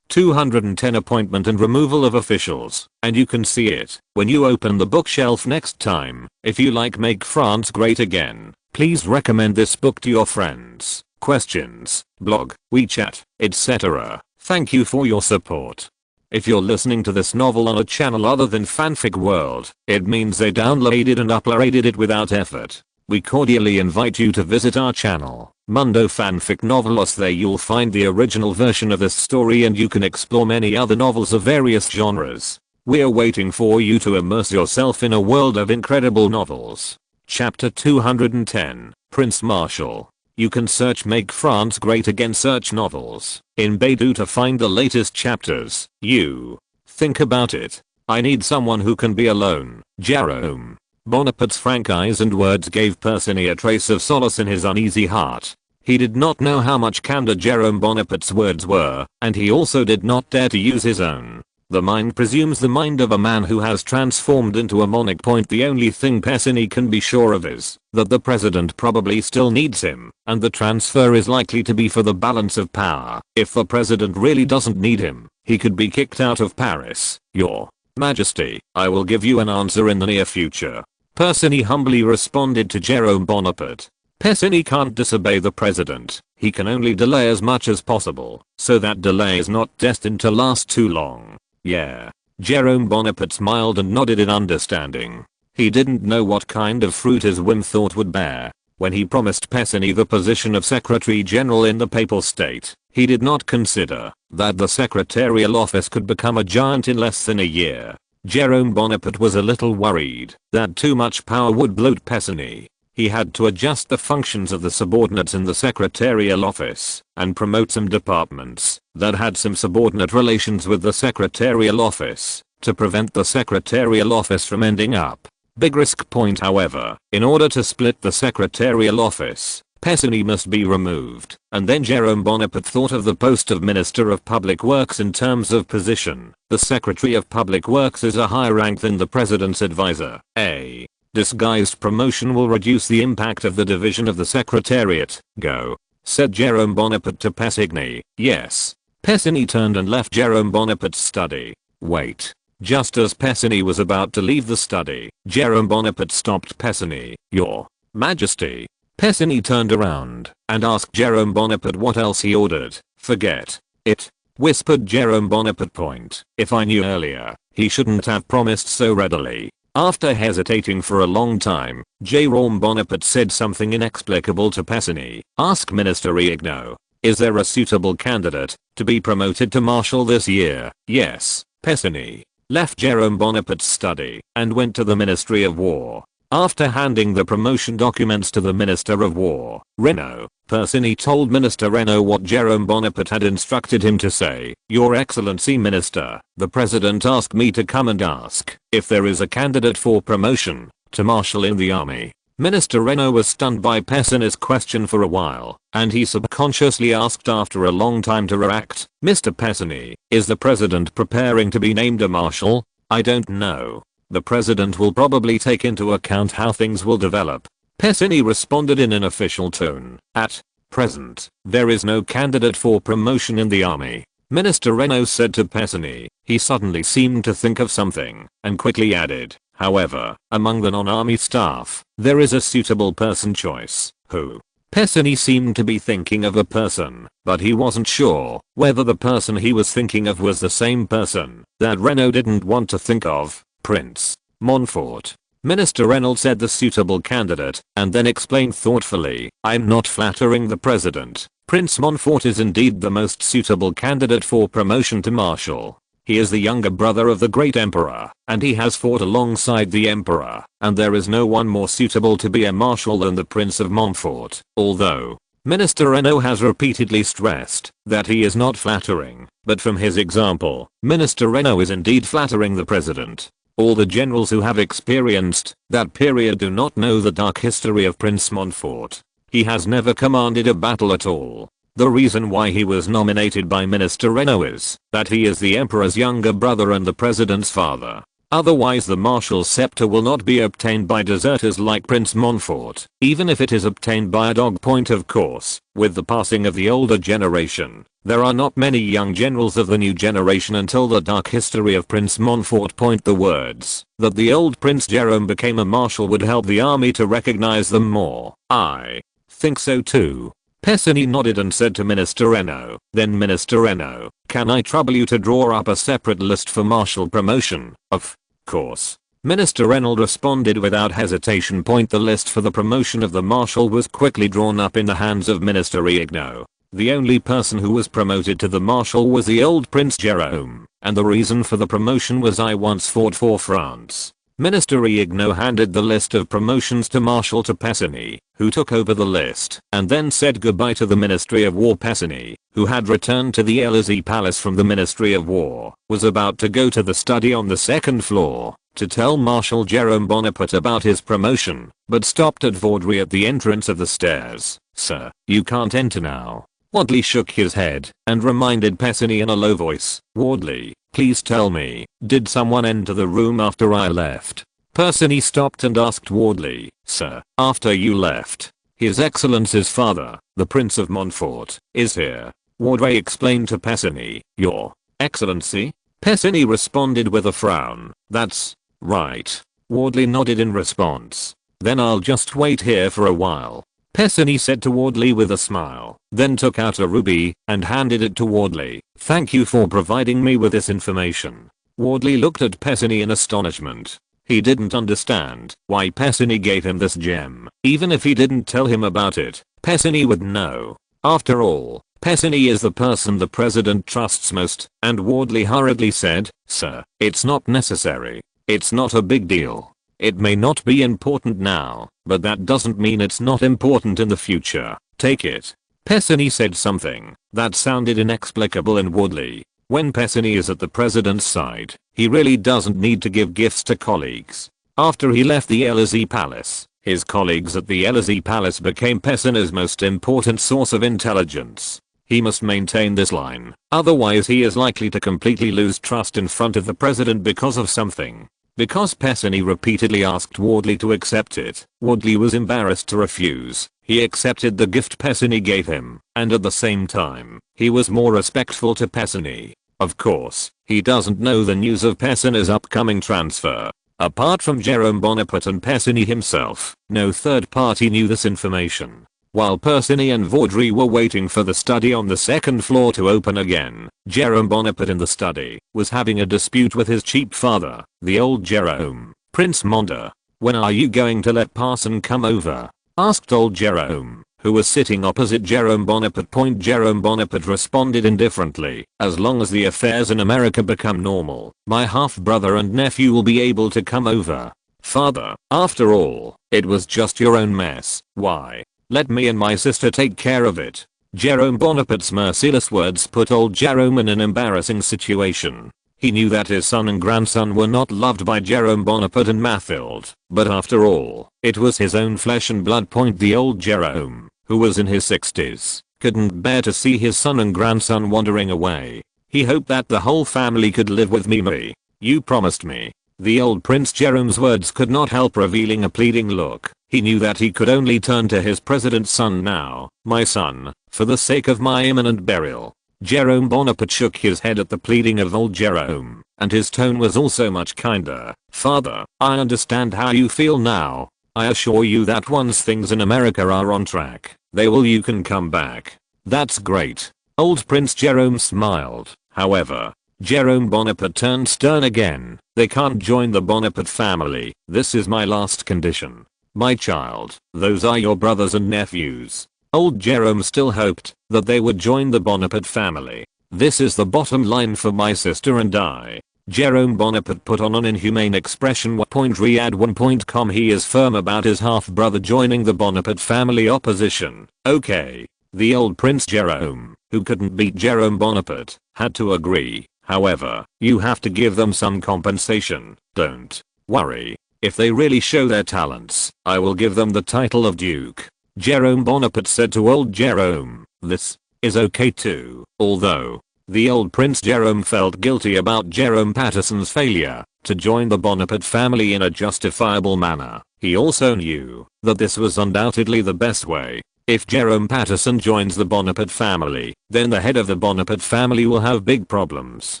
210 Appointment and removal of officials, and you can see it when you open the bookshelf next time. If you like Make France Great Again, please recommend this book to your friends, questions, blog, WeChat, etc. Thank you for your support. If you're listening to this novel on a channel other than Fanfic World, it means they downloaded and uploaded it without effort. We cordially invite you to visit our channel, Mundo Fanfic Novelos. There you'll find the original version of this story and you can explore many other novels of various genres. We're waiting for you to immerse yourself in a world of incredible novels. Chapter 210, Prince Marshal. You can search Make France Great Again search novels in Baidu to find the latest chapters. You think about it. I need someone who can be alone. Jerome Bonaparte's frank eyes and words gave Pessinny a trace of solace in his uneasy heart. He did not know how much candor Jerome Bonaparte's words were, and he also did not dare to use his own. The mind presumes the mind of a man who has transformed into a monarch. The only thing Pessinny can be sure of is that the President probably still needs him, and the transfer is likely to be for the balance of power. If the President really doesn't need him, he could be kicked out of Paris. Your Majesty, I will give you an answer in the near future. Pessinny humbly responded to Jerome Bonaparte. Pessinny can't disobey the President. He can only delay as much as possible, so that delay is not destined to last too long. Yeah. Jerome Bonaparte smiled and nodded in understanding. He didn't know what kind of fruit his whim thought would bear. When he promised Pessinny the position of Secretary General in the Papal State, he did not consider that the secretarial office could become a giant in less than a year. Jerome Bonaparte was a little worried that too much power would bloat Pessinny. He had to adjust the functions of the subordinates in the secretarial office and promote some departments that had some subordinate relations with the secretarial office to prevent the secretarial office from ending up. Big risk. However, in order to split the secretarial office, Pessinny must be removed, and then Jerome Bonaparte thought of the post of Minister of Public Works in terms of position. The Secretary of Public Works is a higher rank than the President's advisor. A disguised promotion will reduce the impact of the division of the Secretariat. Go, said Jerome Bonaparte to Pessinny. Yes. Pessinny turned and left Jerome Bonaparte's study. Wait. Just as Pessinny was about to leave the study, Jerome Bonaparte stopped Pessinny. Your Majesty. Pessinny turned around and asked Jerome Bonaparte what else he ordered. Forget it. whispered Jerome Bonaparte. Point. If I knew earlier, he shouldn't have promised so readily. After hesitating for a long time, Jerome Bonaparte said something inexplicable to Pessinny. Ask Minister Riegno. Is there a suitable candidate to be promoted to Marshal this year? Yes. Pessinny left Jerome Bonaparte's study and went to the Ministry of War. After handing the promotion documents to the Minister of War, Renaud, Pessinny told Minister Renaud what Jerome Bonaparte had instructed him to say. Your Excellency Minister, the President asked me to come and ask if there is a candidate for promotion to Marshal in the army. Minister Renaud was stunned by Pessinny's question for a while, and he subconsciously asked after a long time to react, Mr. Pessinny, is the President preparing to be named a Marshal? I don't know. The President will probably take into account how things will develop. Pessinny responded in an official tone. At present, there is no candidate for promotion in the army. Minister Renaud said to Pessinny. He suddenly seemed to think of something, and quickly added, however, among the non-army staff, there is a suitable person choice. Who? Pessinny seemed to be thinking of a person, but he wasn't sure whether the person he was thinking of was the same person that Renaud didn't want to think of. Prince Montfort. Minister Renaud said the suitable candidate, and then explained thoughtfully, I'm not flattering the President. Prince Montfort is indeed the most suitable candidate for promotion to Marshal. He is the younger brother of the great Emperor, and he has fought alongside the Emperor, and there is no one more suitable to be a Marshal than the Prince of Montfort. Although Minister Renaud has repeatedly stressed that he is not flattering, but from his example, Minister Renaud is indeed flattering the President. All the generals who have experienced that period do not know the dark history of Prince Montfort. He has never commanded a battle at all. The reason why he was nominated by Minister Renaud is that he is the Emperor's younger brother and the President's father. Otherwise the Marshal's scepter will not be obtained by deserters like Prince Montfort, even if it is obtained by a dog. Point of course, with the passing of the older generation, there are not many young generals of the new generation until the dark history of Prince Montfort. Point. The words that the old Prince Jerome became a Marshal would help the army to recognize them more. I think so too. Pessinny nodded and said to Minister Renaud, then Minister Renaud, can I trouble you to draw up a separate list for Marshal promotion? Of course. Minister Renaud responded without hesitation. The list for the promotion of the Marshal was quickly drawn up in the hands of Minister Riegno. The only person who was promoted to the Marshal was the old Prince Jerome, and the reason for the promotion was I once fought for France. Minister Riegno handed the list of promotions to Marshal to Pessinny, who took over the list and then said goodbye to the Ministry of War. Pessinny, who had returned to the Élysée Palace from the Ministry of War, was about to go to the study on the second floor to tell Marshal Jerome Bonaparte about his promotion, but stopped at Vaudreuil at the entrance of the stairs. Sir, you can't enter now. Wadley shook his head and reminded Pessinny in a low voice, Wadley, please tell me, did someone enter the room after I left? Pessinny stopped and asked Wadley, Sir, after you left, His Excellency's father, the Prince of Montfort, is here. Wadley explained to Pessinny, Your Excellency? Pessinny responded with a frown, that's right. Wadley nodded in response. Then I'll just wait here for a while. Pessinny said to Wadley with a smile, then took out a ruby and handed it to Wadley. Thank you for providing me with this information. Wadley looked at Pessinny in astonishment. He didn't understand why Pessinny gave him this gem. Even if he didn't tell him about it, Pessinny would know. After all, Pessinny is the person the President trusts most, and Wadley hurriedly said, Sir, it's not necessary. It's not a big deal. It may not be important now, but that doesn't mean it's not important in the future. Take it. Pessinny said something that sounded inexplicable in Wadley. When Pessinny is at the President's side, he really doesn't need to give gifts to colleagues. After he left the Élysée Palace, his colleagues at the Élysée Palace became Pessinny's most important source of intelligence. He must maintain this line, otherwise he is likely to completely lose trust in front of the President because of something. Because Pessinny repeatedly asked Wadley to accept it, Wadley was embarrassed to refuse. He accepted the gift Pessinny gave him, and at the same time, he was more respectful to Pessinny. Of course, he doesn't know the news of Pessinny's upcoming transfer. Apart from Jerome Bonaparte and Pessinny himself, no third party knew this information. While Persigny and Vaudrey were waiting for the study on the second floor to open again, Jerome Bonaparte in the study was having a dispute with his cheap father, the old Jerome, Prince Monde. "When are you going to let Parson come over?" asked old Jerome, who was sitting opposite Jerome Bonaparte. Jerome Bonaparte responded indifferently, "As long as the affairs in America become normal, my half-brother and nephew will be able to come over." "Father, after all, it was just your own mess. Why? Let me and my sister take care of it." Jerome Bonaparte's merciless words put old Jerome in an embarrassing situation. He knew that his son and grandson were not loved by Jerome Bonaparte and Mathilde, but after all, it was his own flesh and blood. The old Jerome, who was in his 60s, couldn't bear to see his son and grandson wandering away. He hoped that the whole family could live with me. "You promised me." The old Prince Jerome's words could not help revealing a pleading look. He knew that he could only turn to his president's son now. "My son, for the sake of my imminent burial." Jerome Bonaparte shook his head at the pleading of old Jerome, and his tone was also much kinder. "Father, I understand how you feel now. I assure you that once things in America are on track, you can come back." "That's great." Old Prince Jerome smiled. However, Jerome Bonaparte turned stern again. "They can't join the Bonaparte family. This is my last condition. My child, those are your brothers and nephews." Old Jerome still hoped that they would join the Bonaparte family. "This is the bottom line for my sister and I." Jerome Bonaparte put on an inhumane expression. Riyadh1.com. He is firm about his half-brother joining the Bonaparte family opposition. "Okay." The old Prince Jerome, who couldn't beat Jerome Bonaparte, had to agree. "However, you have to give them some compensation. Don't worry. If they really show their talents, I will give them the title of Duke." Jerome Bonaparte said to old Jerome, "This is okay too." Although the old Prince Jerome felt guilty about Jerome Patterson's failure to join the Bonaparte family in a justifiable manner, he also knew that this was undoubtedly the best way. If Jerome Patterson joins the Bonaparte family, then the head of the Bonaparte family will have big problems.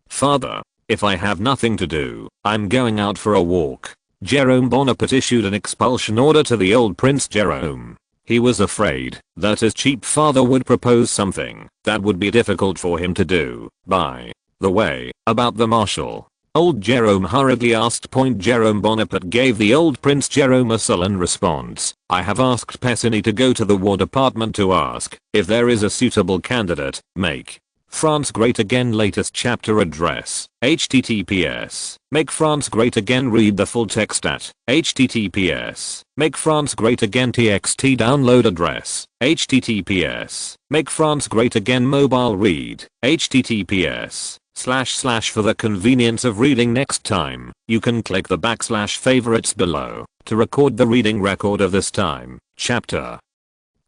"Father, if I have nothing to do, I'm going out for a walk." Jerome Bonaparte issued an expulsion order to the old Prince Jerome. He was afraid that his cheap father would propose something that would be difficult for him to do. "By the way, about the marshal?" old Jerome hurriedly asked. Jerome Bonaparte gave the old Prince Jerome a sullen response. "I have asked Persigny to go to the War Department to ask if there is a suitable candidate. Make France Great Again latest chapter address, https, Make France Great Again. Read the full text at https, Make France Great Again txt. Download address, https, Make France Great Again. Mobile read, https, / For the convenience of reading next time, you can click the / favorites below to record the reading record of this time, chapter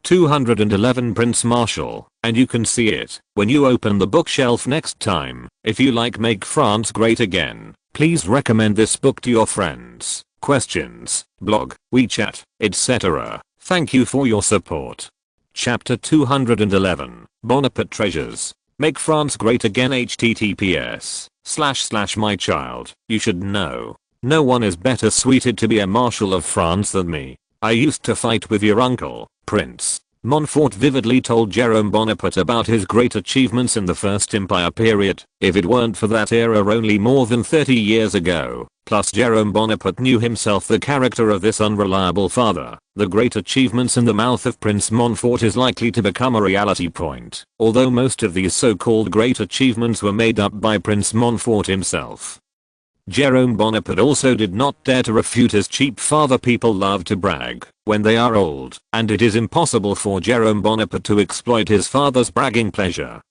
211 Prince Marshal, and you can see it when you open the bookshelf next time. If you like Make France Great Again, please recommend this book to your friends, questions, blog, WeChat, etc. Thank you for your support. Chapter 211, Bonaparte Treasures. Make France Great Again. https, / My child, you should know. No one is better suited to be a Marshal of France than me. I used to fight with your uncle, Prince Montfort vividly told Jerome Bonaparte about his great achievements in the First Empire period. If it weren't for that era only more than 30 years ago, plus Jerome Bonaparte knew himself the character of this unreliable father, the great achievements in the mouth of Prince Montfort is likely to become a reality point, although most of these so-called great achievements were made up by Prince Montfort himself. Jerome Bonaparte also did not dare to refute his cheap father. People love to brag when they are old, and it is impossible for Jerome Bonaparte to exploit his father's bragging pleasure.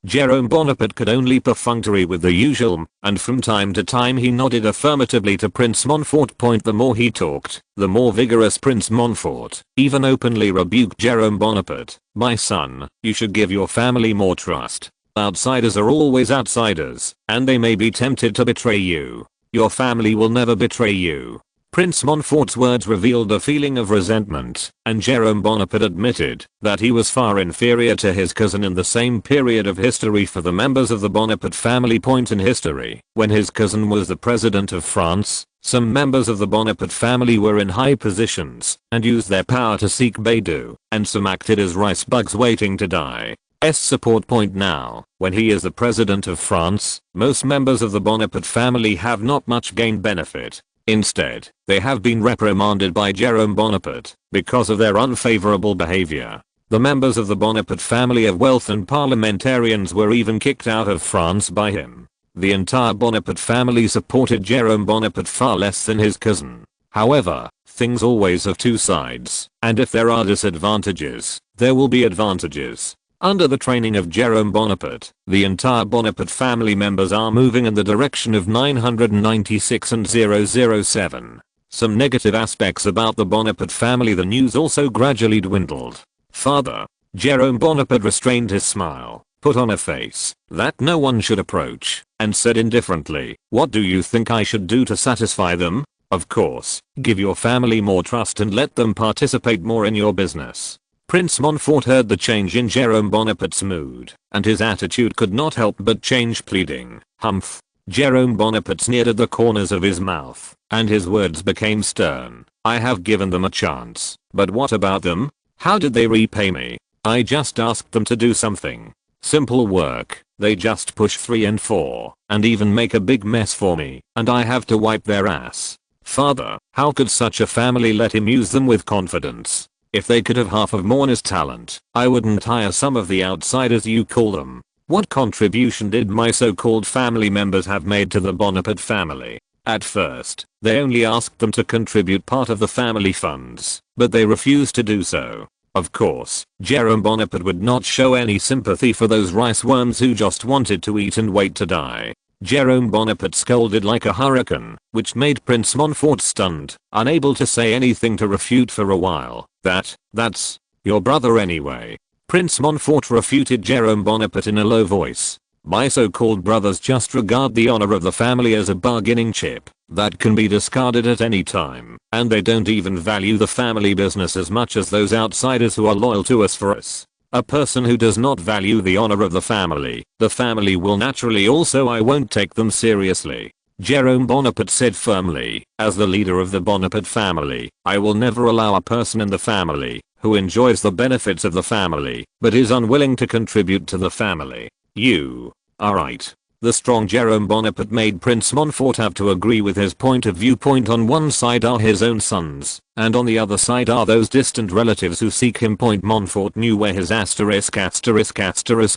Jerome Bonaparte could only perfunctory with the usual, and from time to time he nodded affirmatively to Prince Montfort. The more he talked, the more vigorous Prince Montfort even openly rebuked Jerome Bonaparte. "My son, you should give your family more trust. Outsiders are always outsiders, and they may be tempted to betray you. Your family will never betray you." Prince Montfort's words revealed a feeling of resentment, and Jerome Bonaparte admitted that he was far inferior to his cousin in the same period of history. For the members of the Bonaparte family point in history, when his cousin was the president of France, Some members of the Bonaparte family were in high positions and used their power to seek Beidou, and some acted as rice bugs waiting to die. Support point now, when he is the president of France, most members of the Bonaparte family have not much gained benefit. Instead, they have been reprimanded by Jerome Bonaparte because of their unfavorable behavior. The members of the Bonaparte family of wealth and parliamentarians were even kicked out of France by him. The entire Bonaparte family supported Jerome Bonaparte far less than his cousin. However, things always have two sides, and if there are disadvantages, there will be advantages. Under the training of Jerome Bonaparte, the entire Bonaparte family members are moving in the direction of 996 and 007. Some negative aspects about the Bonaparte family. The news also gradually dwindled. Father Jerome Bonaparte restrained his smile, put on a face that no one should approach, and said indifferently, "What do you think I should do to satisfy them? Of course, give your family more trust and let them participate more in your business." Prince Montfort heard the change in Jerome Bonaparte's mood, and his attitude could not help but change, pleading. "Humph." Jerome Bonaparte sneered at the corners of his mouth, and his words became stern. "I have given them a chance, but what about them? How did they repay me? I just asked them to do something. Simple work. They just push 3 and 4, and even make a big mess for me, and I have to wipe their ass. Father, how could such a family let him use them with confidence? If they could have half of Morna's talent, I wouldn't hire some of the outsiders you call them. What contribution did my so-called family members have made to the Bonaparte family? At first, they only asked them to contribute part of the family funds, but they refused to do so. Of course, Jerome Bonaparte would not show any sympathy for those rice worms who just wanted to eat and wait to die. Jerome Bonaparte scolded like a hurricane, which made Prince Montfort stunned, unable to say anything to refute for a while. That's your brother anyway." Prince Montfort refuted Jerome Bonaparte in a low voice. "My so-called brothers just regard the honor of the family as a bargaining chip that can be discarded at any time, and they don't even value the family business as much as those outsiders who are loyal to us for us. A person who does not value the honor of the family will naturally also I won't take them seriously." Jerome Bonaparte said firmly, "As the leader of the Bonaparte family, I will never allow a person in the family who enjoys the benefits of the family but is unwilling to contribute to the family. You are right." The strong Jerome Bonaparte made Prince Montfort have to agree with his point of view. On one side are his own sons, and on the other side are those distant relatives who seek him. Montfort knew where his asterisk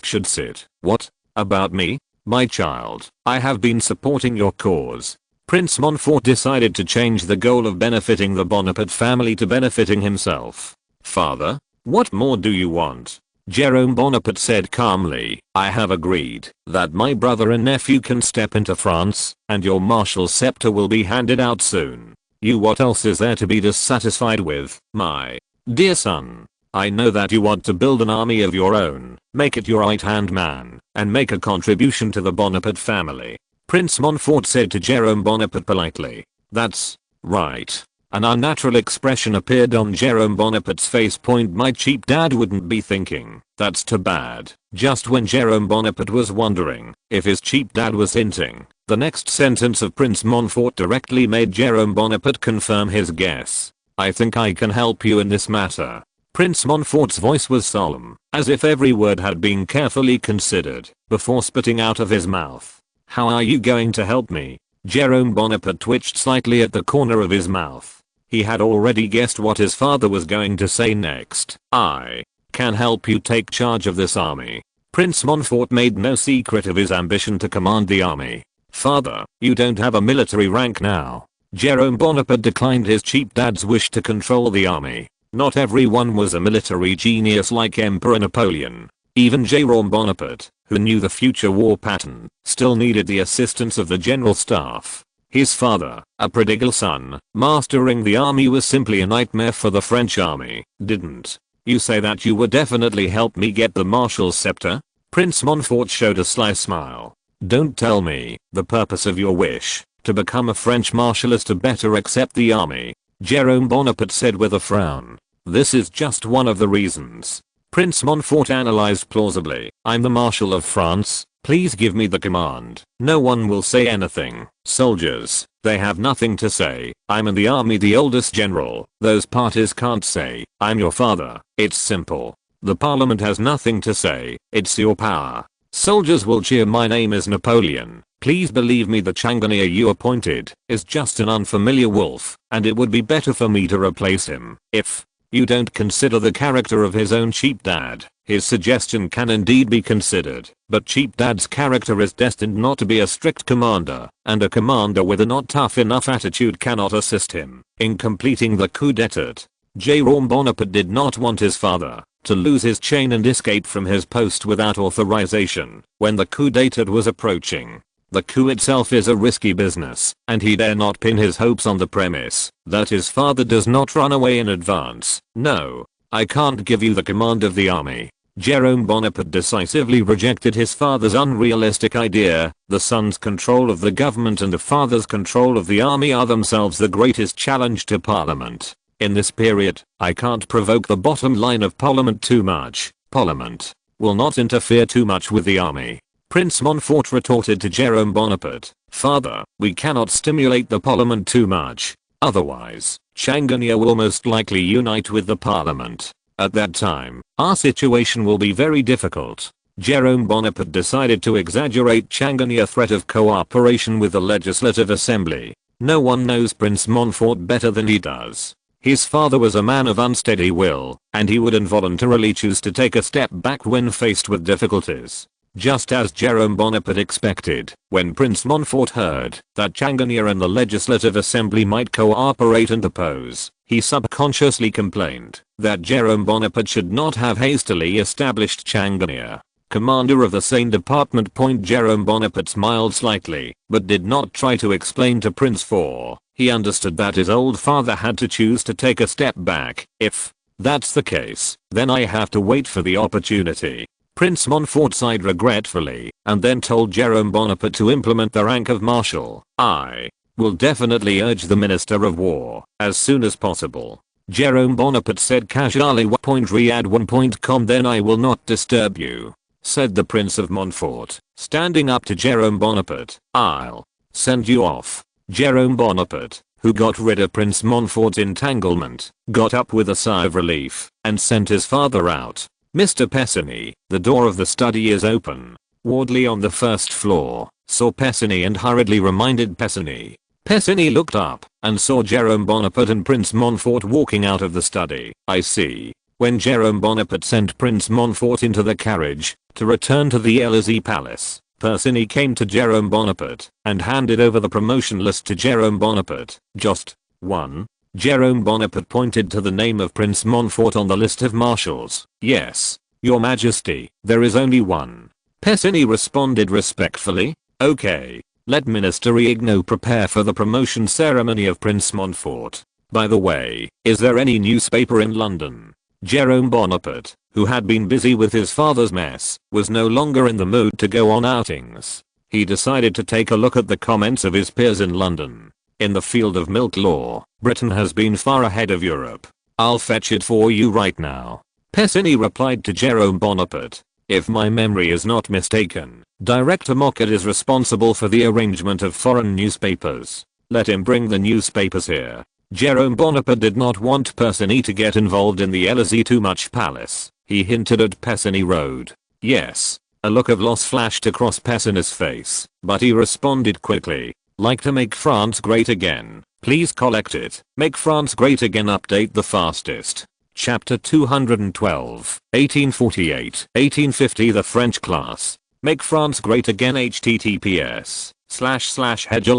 should sit. "What about me? My child, I have been supporting your cause." Prince Montfort decided to change the goal of benefiting the Bonaparte family to benefiting himself. "Father, what more do you want?" Jerome Bonaparte said calmly, "I have agreed that my brother and nephew can step into France, and your martial scepter will be handed out soon. What else is there to be dissatisfied with, my dear son? I know that you want to build an army of your own, make it your right-hand man, and make a contribution to the Bonaparte family." Prince Montfort said to Jerome Bonaparte politely. "That's right." An unnatural expression appeared on Jerome Bonaparte's face. "My cheap dad wouldn't be thinking, that's too bad." Just when Jerome Bonaparte was wondering if his cheap dad was hinting, the next sentence of Prince Montfort directly made Jerome Bonaparte confirm his guess. "I think I can help you in this matter." Prince Montfort's voice was solemn, as if every word had been carefully considered before spitting out of his mouth. "How are you going to help me?" Jerome Bonaparte twitched slightly at the corner of his mouth. He had already guessed what his father was going to say next. "I can help you take charge of this army." Prince Montfort made no secret of his ambition to command the army. "Father, you don't have a military rank now." Jerome Bonaparte declined his cheap dad's wish to control the army. Not everyone was a military genius like Emperor Napoleon. Even Jerome Bonaparte, who knew the future war pattern, still needed the assistance of the general staff. His father, a prodigal son, mastering the army was simply a nightmare for the French army. "Didn't you say that you would definitely help me get the marshal's scepter?" Prince Montfort showed a sly smile. "Don't tell me the purpose of your wish to become a French marshal is to better accept the army," Jerome Bonaparte said with a frown. "This is just one of the reasons." Prince Montfort analyzed plausibly. "I'm the Marshal of France, Please give me the command. No one will say anything. Soldiers, they have nothing to say. I'm in the army, the oldest general. Those parties can't say, I'm your father. It's simple. The parliament has nothing to say. It's your power. Soldiers will cheer. My name is Napoleon. Please believe me, the Changanier you appointed is just an unfamiliar wolf, and it would be better for me to replace him. If you don't consider the character of his own cheap dad, his suggestion can indeed be considered, but cheap dad's character is destined not to be a strict commander, and a commander with a not tough enough attitude cannot assist him in completing the coup d'etat. Jérôme Bonaparte did not want his father to lose his chain and escape from his post without authorization when the coup d'etat was approaching. The coup itself is a risky business, and he dare not pin his hopes on the premise that his father does not run away in advance. No, I can't give you the command of the army. Jérôme Bonaparte decisively rejected his father's unrealistic idea. The son's control of the government and the father's control of the army are themselves the greatest challenge to parliament. In this period, I can't provoke the bottom line of parliament too much. Parliament will not interfere too much with the army. Prince Montfort retorted to Jérôme Bonaparte, "Father, we cannot stimulate the parliament too much. Otherwise, Changanier will most likely unite with the parliament. At that time, our situation will be very difficult." Jérôme Bonaparte decided to exaggerate Changanier's threat of cooperation with the Legislative Assembly. No one knows Prince Montfort better than he does. His father was a man of unsteady will, and he would involuntarily choose to take a step back when faced with difficulties. Just as Jérôme Bonaparte expected, when Prince Montfort heard that Changanier and the Legislative Assembly might cooperate and oppose, he subconsciously complained that Jérôme Bonaparte should not have hastily established Changanier commander of the Seine department. Jérôme Bonaparte smiled slightly, but did not try to explain to Prince for he understood that his old father had to choose to take a step back. If that's the case, then I have to wait for the opportunity. Prince Montfort sighed regretfully and then told Jérôme Bonaparte to implement the rank of marshal. "I will definitely urge the Minister of War as soon as possible," Jérôme Bonaparte said casually. Riyadh1.com. "Then I will not disturb you," said the Prince of Montfort, standing up to Jérôme Bonaparte. "I'll send you off." Jérôme Bonaparte, who got rid of Prince Montfort's entanglement, got up with a sigh of relief and sent his father out. "Mr. Pessigny, the door of the study is open." Wardley on the first floor saw Pessigny and hurriedly reminded Pessigny. Pessigny looked up and saw Jérôme Bonaparte and Prince Montfort walking out of the study. "I see." When Jérôme Bonaparte sent Prince Montfort into the carriage to return to the Élysée Palace, Pessigny came to Jérôme Bonaparte and handed over the promotion list to Jérôme Bonaparte. "Just one?" Jérôme Bonaparte pointed to the name of Prince Montfort on the list of marshals. "Yes, Your Majesty, there is only one." Pessigny responded respectfully. "Okay, let Minister Riegnaud prepare for the promotion ceremony of Prince Montfort. By the way, is there any newspaper in London?" Jérôme Bonaparte, who had been busy with his father's mess, was no longer in the mood to go on outings. He decided to take a look at the comments of his peers in London. In the field of milk law, Britain has been far ahead of Europe. "I'll fetch it for you right now," Pessigny replied to Jérôme Bonaparte. "If my memory is not mistaken, Director Mockett is responsible for the arrangement of foreign newspapers. Let him bring the newspapers here." Jérôme Bonaparte did not want Pessigny to get involved in the Élysée too much palace. He hinted at Pessigny Road. "Yes." A look of loss flashed across Pessigny's face, but he responded quickly. "Like to make France great again. Please collect it. Make France great again. Update the fastest." Chapter 212, 1848, 1850. The French class. Make France great again. https://Hegel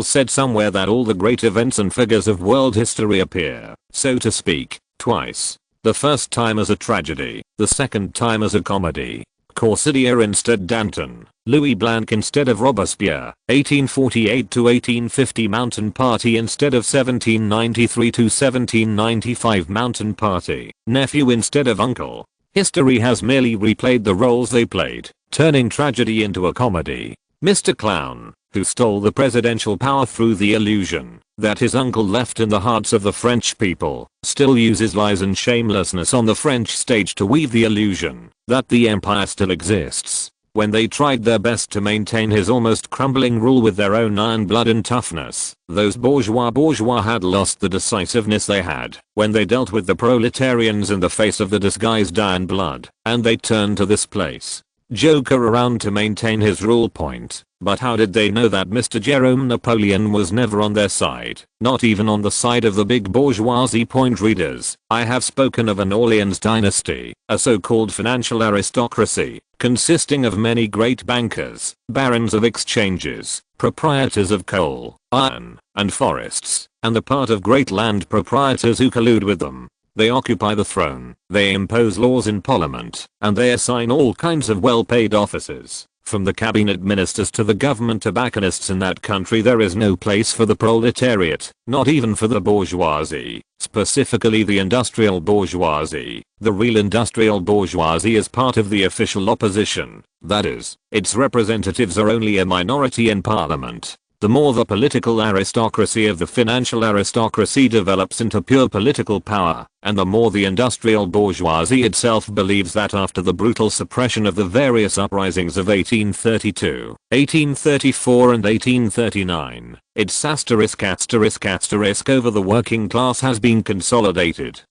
said somewhere that all the great events and figures of world history appear, so to speak, twice. The first time as a tragedy, the second time as a comedy. Corsidier instead Danton, Louis Blanc instead of Robespierre, 1848 to 1850 Mountain Party instead of 1793 to 1795 Mountain Party, nephew instead of uncle. History has merely replayed the roles they played, turning tragedy into a comedy. Mr. Clown, who stole the presidential power through the illusion that his uncle left in the hearts of the French people, still uses lies and shamelessness on the French stage to weave the illusion that the empire still exists. when they tried their best to maintain his almost crumbling rule with their own iron blood and toughness, those bourgeois had lost the decisiveness they had when they dealt with the proletarians in the face of the disguised iron blood, and they turned to this place Joker around to maintain his rule point. But how did they know that Mr. Jerome Napoleon was never on their side, not even on the side of the big bourgeoisie? Point readers, I have spoken of an Orleans dynasty, a so-called financial aristocracy, consisting of many great bankers, barons of exchanges, proprietors of coal, iron, and forests, and the part of great land proprietors who collude with them. They occupy the throne, they impose laws in parliament, and they assign all kinds of well-paid offices. From the cabinet ministers to the government tobacconists in that country, there is no place for the proletariat, not even for the bourgeoisie, specifically the industrial bourgeoisie. The real industrial bourgeoisie is part of the official opposition, that is, its representatives are only a minority in parliament. The more the political aristocracy of the financial aristocracy develops into pure political power, and the more the industrial bourgeoisie itself believes that after the brutal suppression of the various uprisings of 1832, 1834 and 1839, its asterisk over the working class has been consolidated,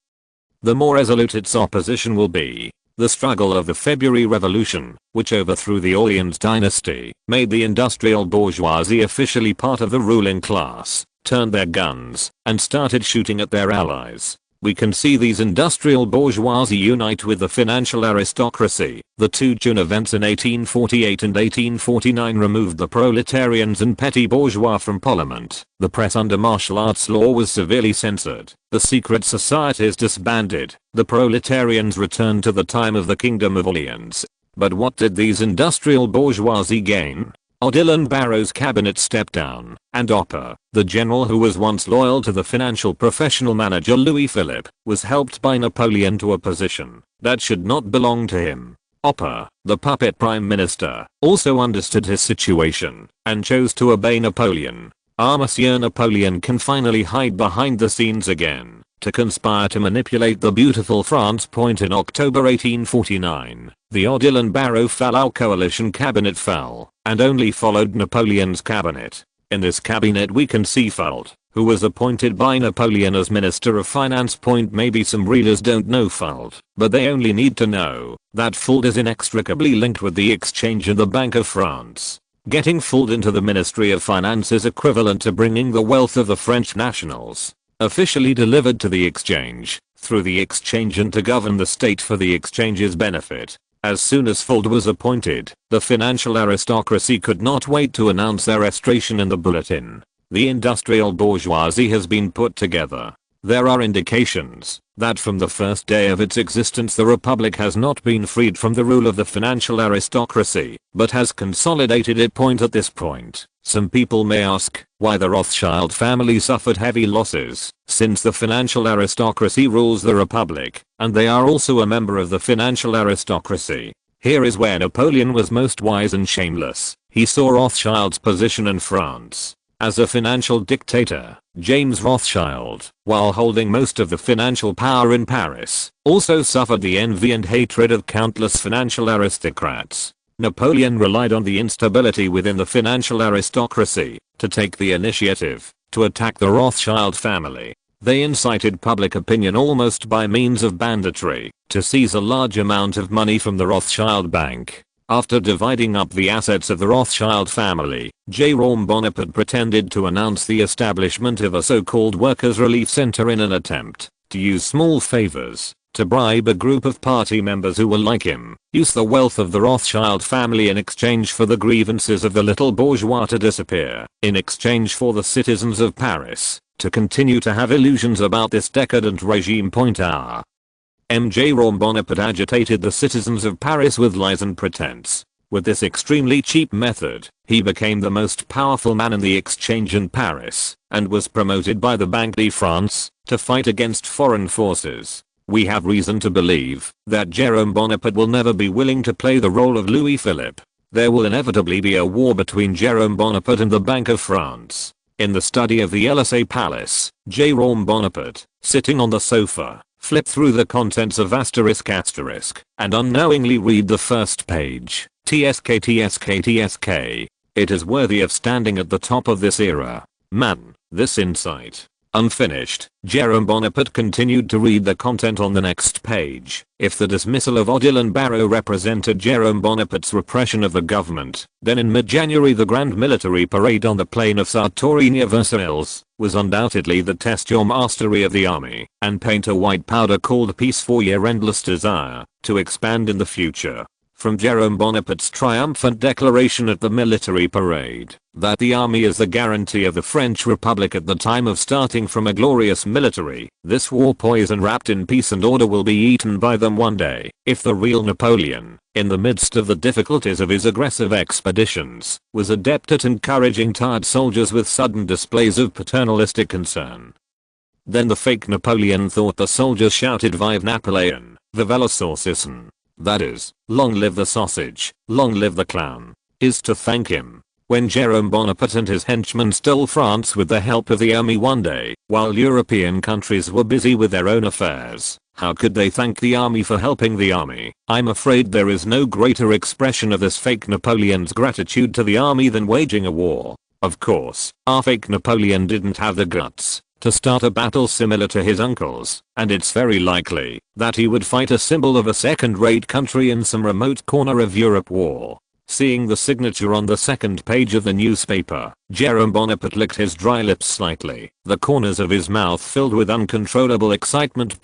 the more resolute its opposition will be. The struggle of the February Revolution, which overthrew the Orleans dynasty, made the industrial bourgeoisie officially part of the ruling class, turned their guns, and started shooting at their allies. We can see these industrial bourgeoisie unite with the financial aristocracy. The two June events in 1848 and 1849 removed the proletarians and petty bourgeois from parliament. The press under martial arts law was severely censored. The secret societies disbanded. The proletarians returned to the time of the Kingdom of Orleans. But what did these industrial bourgeoisie gain? Odilon Barrow's cabinet stepped down, and Hopper, the general who was once loyal to the financial professional manager Louis Philippe, was helped by Napoleon to a position that should not belong to him. Hopper, the puppet prime minister, also understood his situation, and chose to obey Napoleon. Monsieur Napoleon can finally hide behind the scenes again, to conspire to manipulate the beautiful France. In October 1849, the Odilon Barrow-Fallow coalition cabinet fell, and only followed Napoleon's cabinet. In this cabinet we can see Fuld, who was appointed by Napoleon as Minister of Finance. Maybe some readers don't know Fuld, but they only need to know that Fuld is inextricably linked with the Exchange and the Bank of France. Getting Fuld into the Ministry of Finance is equivalent to bringing the wealth of the French nationals, officially delivered to the Exchange, through the Exchange, and to govern the state for the Exchange's benefit. As soon as Fuld was appointed, the financial aristocracy could not wait to announce their restoration in the bulletin. The industrial bourgeoisie has been put together. There are indications that from the first day of its existence the Republic has not been freed from the rule of the financial aristocracy, but has consolidated it. At this point, some people may ask why the Rothschild family suffered heavy losses, since the financial aristocracy rules the Republic, and they are also a member of the financial aristocracy. Here is where Napoleon was most wise and shameless. He saw Rothschild's position in France. As a financial dictator, James Rothschild, while holding most of the financial power in Paris, also suffered the envy and hatred of countless financial aristocrats. Napoleon relied on the instability within the financial aristocracy to take the initiative to attack the Rothschild family. They incited public opinion almost by means of banditry to seize a large amount of money from the Rothschild Bank. After dividing up the assets of the Rothschild family, Jérôme Bonaparte pretended to announce the establishment of a so-called workers' relief center in an attempt to use small favors to bribe a group of party members who were like him, use the wealth of the Rothschild family in exchange for the grievances of the little bourgeois to disappear, in exchange for the citizens of Paris to continue to have illusions about this decadent regime. Jérôme Bonaparte agitated the citizens of Paris with lies and pretense. With this extremely cheap method, he became the most powerful man in the exchange in Paris, and was promoted by the Banque de France to fight against foreign forces. We have reason to believe that Jérôme Bonaparte will never be willing to play the role of Louis Philippe. There will inevitably be a war between Jérôme Bonaparte and the Bank of France. In the study of the Élysée Palace, Jérôme Bonaparte, sitting on the sofa, flip through the contents of **** and unknowingly read the first page. TSK TSK TSK. It is worthy of standing at the top of this era. Man, this insight. Unfinished, Jerome Bonaparte continued to read the content on the next page. If the dismissal of Odilon Barrot represented Jerome Bonaparte's repression of the government, then in mid-January the grand military parade on the plain of Sartoria Versailles was undoubtedly the test your mastery of the army and paint a white powder called peace for your endless desire to expand in the future. From Jerome Bonaparte's triumphant declaration at the military parade, that the army is the guarantee of the French Republic at the time of starting from a glorious military, this war poison wrapped in peace and order will be eaten by them one day, if the real Napoleon, in the midst of the difficulties of his aggressive expeditions, was adept at encouraging tired soldiers with sudden displays of paternalistic concern. Then the fake Napoleon thought the soldiers shouted Vive Napoleon, Vive la saucisson. That is, long live the sausage, long live the clown, is to thank him. When Jerome Bonaparte and his henchmen stole France with the help of the army one day, while European countries were busy with their own affairs, how could they thank the army for helping the army? I'm afraid there is no greater expression of this fake Napoleon's gratitude to the army than waging a war. Of course, our fake Napoleon didn't have the guts to start a battle similar to his uncle's, and it's very likely that he would fight a symbol of a second-rate country in some remote corner of Europe war. Seeing the signature on the second page of the newspaper, Jerome Bonaparte licked his dry lips slightly, the corners of his mouth filled with uncontrollable excitement.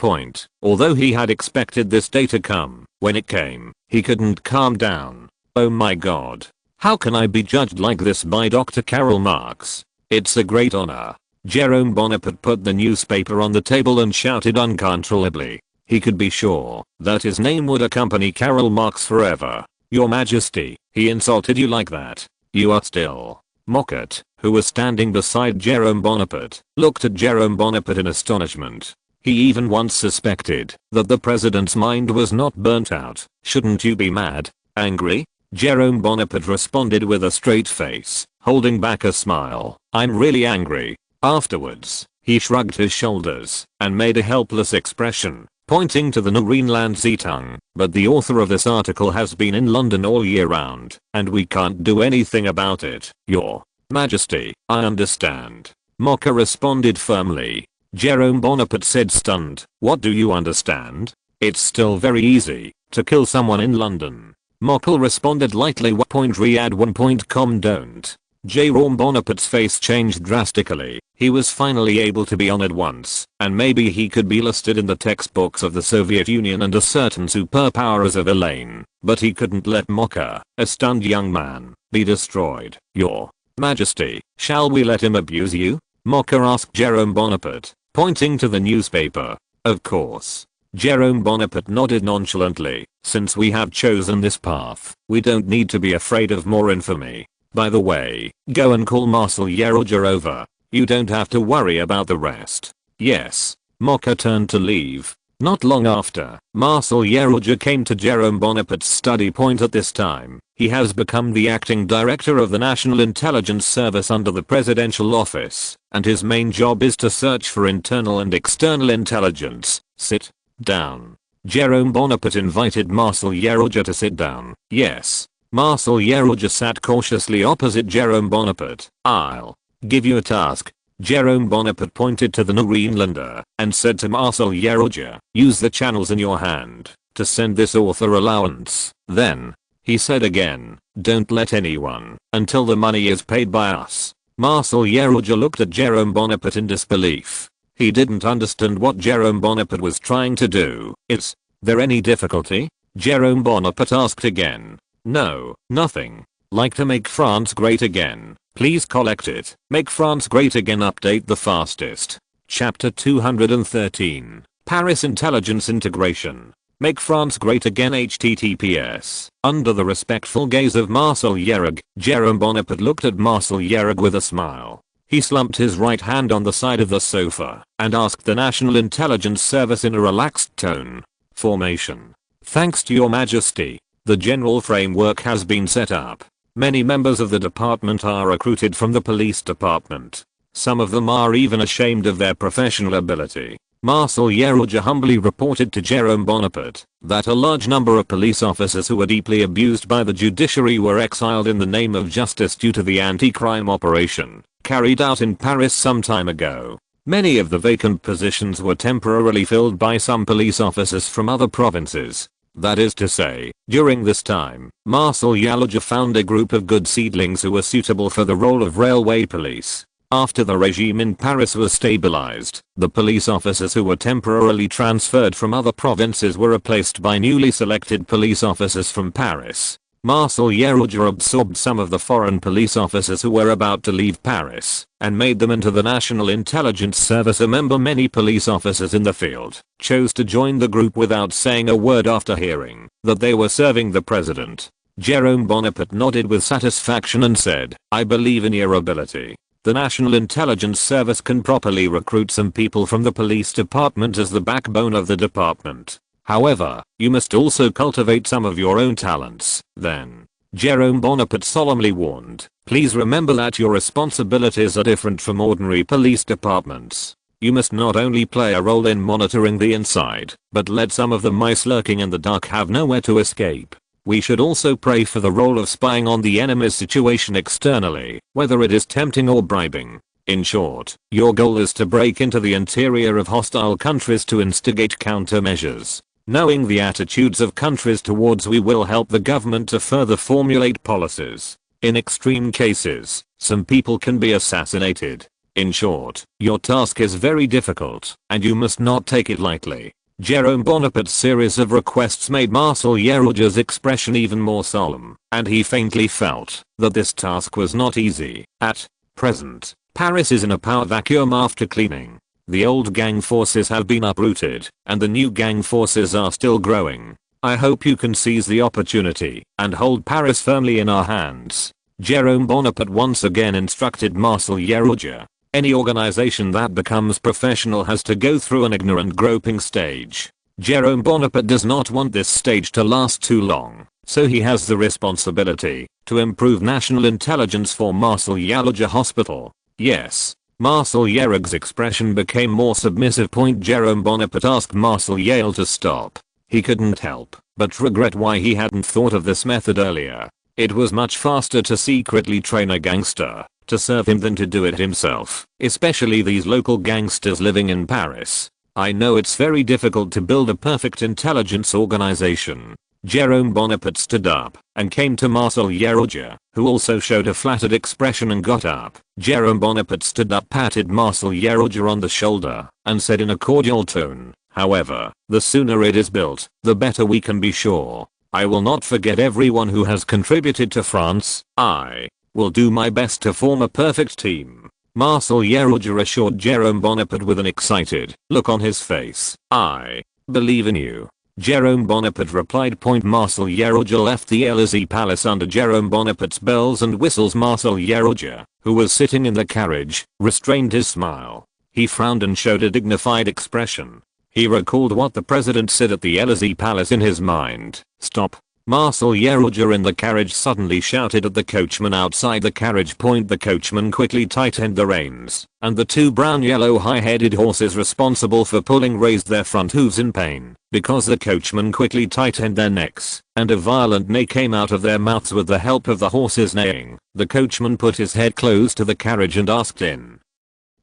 Although he had expected this day to come, when it came, he couldn't calm down. Oh my god. How can I be judged like this by Dr. Karl Marx? It's a great honor. Jerome Bonaparte put the newspaper on the table and shouted uncontrollably. He could be sure that his name would accompany Karl Marx forever. Your Majesty, he insulted you like that? You are still. Mockett, who was standing beside Jerome Bonaparte, looked at Jerome Bonaparte in astonishment. He even once suspected that the president's mind was not burnt out. Shouldn't you be mad? Angry? Jerome Bonaparte responded with a straight face, holding back a smile. I'm really angry. Afterwards, he shrugged his shoulders and made a helpless expression, pointing to the Norineland Zeitung. But the author of this article has been in London all year round, and we can't do anything about it. Your Majesty, I understand. Mocker responded firmly. Jerome Bonaparte said stunned. What do you understand? It's still very easy to kill someone in London. Mocker responded lightly. Riyadh1.com don't. Jerome Bonaparte's face changed drastically. He was finally able to be on at once, and maybe he could be listed in the textbooks of the Soviet Union and a certain superpower as a villain, but he couldn't let Mocker, a stunned young man, be destroyed. Your Majesty, shall we let him abuse you? Mocker asked Jerome Bonaparte, pointing to the newspaper. Of course. Jerome Bonaparte nodded nonchalantly. Since we have chosen this path, we don't need to be afraid of more infamy. By the way, go and call Marcel Yeroja over. You don't have to worry about the rest. Yes. Mocker turned to leave. Not long after, Marcel Yeroja came to Jerome Bonaparte's study. At this time, he has become the acting director of the National Intelligence Service under the Presidential Office, and his main job is to search for internal and external intelligence. Sit down. Jerome Bonaparte invited Marcel Yeroja to sit down. Yes. Marcel Yeroja sat cautiously opposite Jerome Bonaparte. I'll give you a task. Jerome Bonaparte pointed to the Norineländer and said to Marcel Yeroja, use the channels in your hand to send this author allowance. Then, he said again, don't let anyone until the money is paid by us. Marcel Yeroja looked at Jerome Bonaparte in disbelief. He didn't understand what Jerome Bonaparte was trying to do. Is there any difficulty? Jerome Bonaparte asked again. No, nothing. Like to make France great again. Please collect it. Make France great again. Update the fastest. Chapter 213. Paris Intelligence Integration. Make France great again. HTTPS. Under the respectful gaze of Marcel Yeroja, Jerome Bonaparte looked at Marcel Yeroja with a smile. He slumped his right hand on the side of the sofa and asked the National Intelligence Service in a relaxed tone. Formation. Thanks to your Majesty. The general framework has been set up. Many members of the department are recruited from the police department. Some of them are even ashamed of their professional ability. Marcel Yeroja humbly reported to Jerome Bonaparte that a large number of police officers who were deeply abused by the judiciary were exiled in the name of justice due to the anti-crime operation carried out in Paris some time ago. Many of the vacant positions were temporarily filled by some police officers from other provinces. That is to say, during this time, Marcel Yeroja found a group of good seedlings who were suitable for the role of railway police. After the regime in Paris was stabilized, the police officers who were temporarily transferred from other provinces were replaced by newly selected police officers from Paris. Marcel Yeroja absorbed some of the foreign police officers who were about to leave Paris and made them into the National Intelligence Service. Remember, many police officers in the field chose to join the group without saying a word after hearing that they were serving the president. Jerome Bonaparte nodded with satisfaction and said, "I believe in your ability. The National Intelligence Service can properly recruit some people from the police department as the backbone of the department. However, you must also cultivate some of your own talents." Then, Jerome Bonaparte solemnly warned, "Please remember that your responsibilities are different from ordinary police departments. You must not only play a role in monitoring the inside, but let some of the mice lurking in the dark have nowhere to escape. We should also pray for the role of spying on the enemy's situation externally, whether it is tempting or bribing. In short, your goal is to break into the interior of hostile countries to instigate countermeasures. Knowing the attitudes of countries towards we will help the government to further formulate policies. In extreme cases, some people can be assassinated. In short, your task is very difficult, and you must not take it lightly." Jerome Bonaparte's series of requests made Marcel Yeroja's expression even more solemn, and he faintly felt that this task was not easy. At present, Paris is in a power vacuum after cleaning. The old gang forces have been uprooted, and the new gang forces are still growing. I hope you can seize the opportunity and hold Paris firmly in our hands. Jerome Bonaparte once again instructed Marcel Yeroja. Any organization that becomes professional has to go through an ignorant groping stage. Jerome Bonaparte does not want this stage to last too long, so he has the responsibility to improve national intelligence for Marcel Yeroja Hospital. Yes. Marcel Yeroja's expression became more submissive. Jerome Bonaparte asked Marcel Yeroja to stop. He couldn't help but regret why he hadn't thought of this method earlier. It was much faster to secretly train a gangster to serve him than to do it himself, especially these local gangsters living in Paris. I know it's very difficult to build a perfect intelligence organization. Jerome Bonaparte stood up and came to Marcel Yeroja, who also showed a flattered expression and got up. Jerome Bonaparte stood up, patted Marcel Yeroja on the shoulder, and said in a cordial tone, "However, the sooner it is built, the better we can be sure. I will not forget everyone who has contributed to France. I will do my best to form a perfect team." Marcel Yeroja assured Jerome Bonaparte with an excited look on his face. "I believe in you." Jerome Bonaparte replied. Marcel Yeroja left the Élysée Palace under Jerome Bonaparte's bells and whistles. Marcel Yeroja, who was sitting in the carriage, restrained his smile. He frowned and showed a dignified expression. He recalled what the president said at the Élysée Palace in his mind. "Stop." Marcel Yeroja in the carriage suddenly shouted at the coachman outside the carriage. The coachman quickly tightened the reins, and the two brown-yellow high-headed horses responsible for pulling raised their front hooves in pain, because the coachman quickly tightened their necks, and a violent neigh came out of their mouths with the help of the horses neighing. The coachman put his head close to the carriage and asked in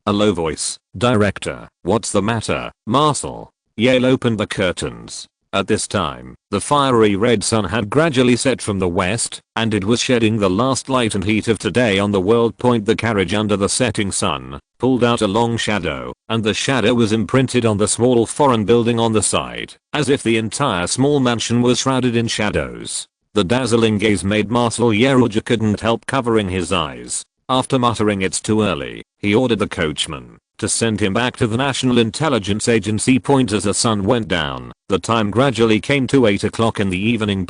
a low voice, "Director, what's the matter?" Marcel Yeroja opened the curtains. At this time, the fiery red sun had gradually set from the west, and it was shedding the last light and heat of today on the world. The carriage under the setting sun pulled out a long shadow, and the shadow was imprinted on the small foreign building on the side, as if the entire small mansion was shrouded in shadows. The dazzling gaze made Marcel Yeroja couldn't help covering his eyes. After muttering "it's too early," he ordered the coachman to send him back to the National Intelligence Agency. As the sun went down, the time gradually came to 8 o'clock in the evening.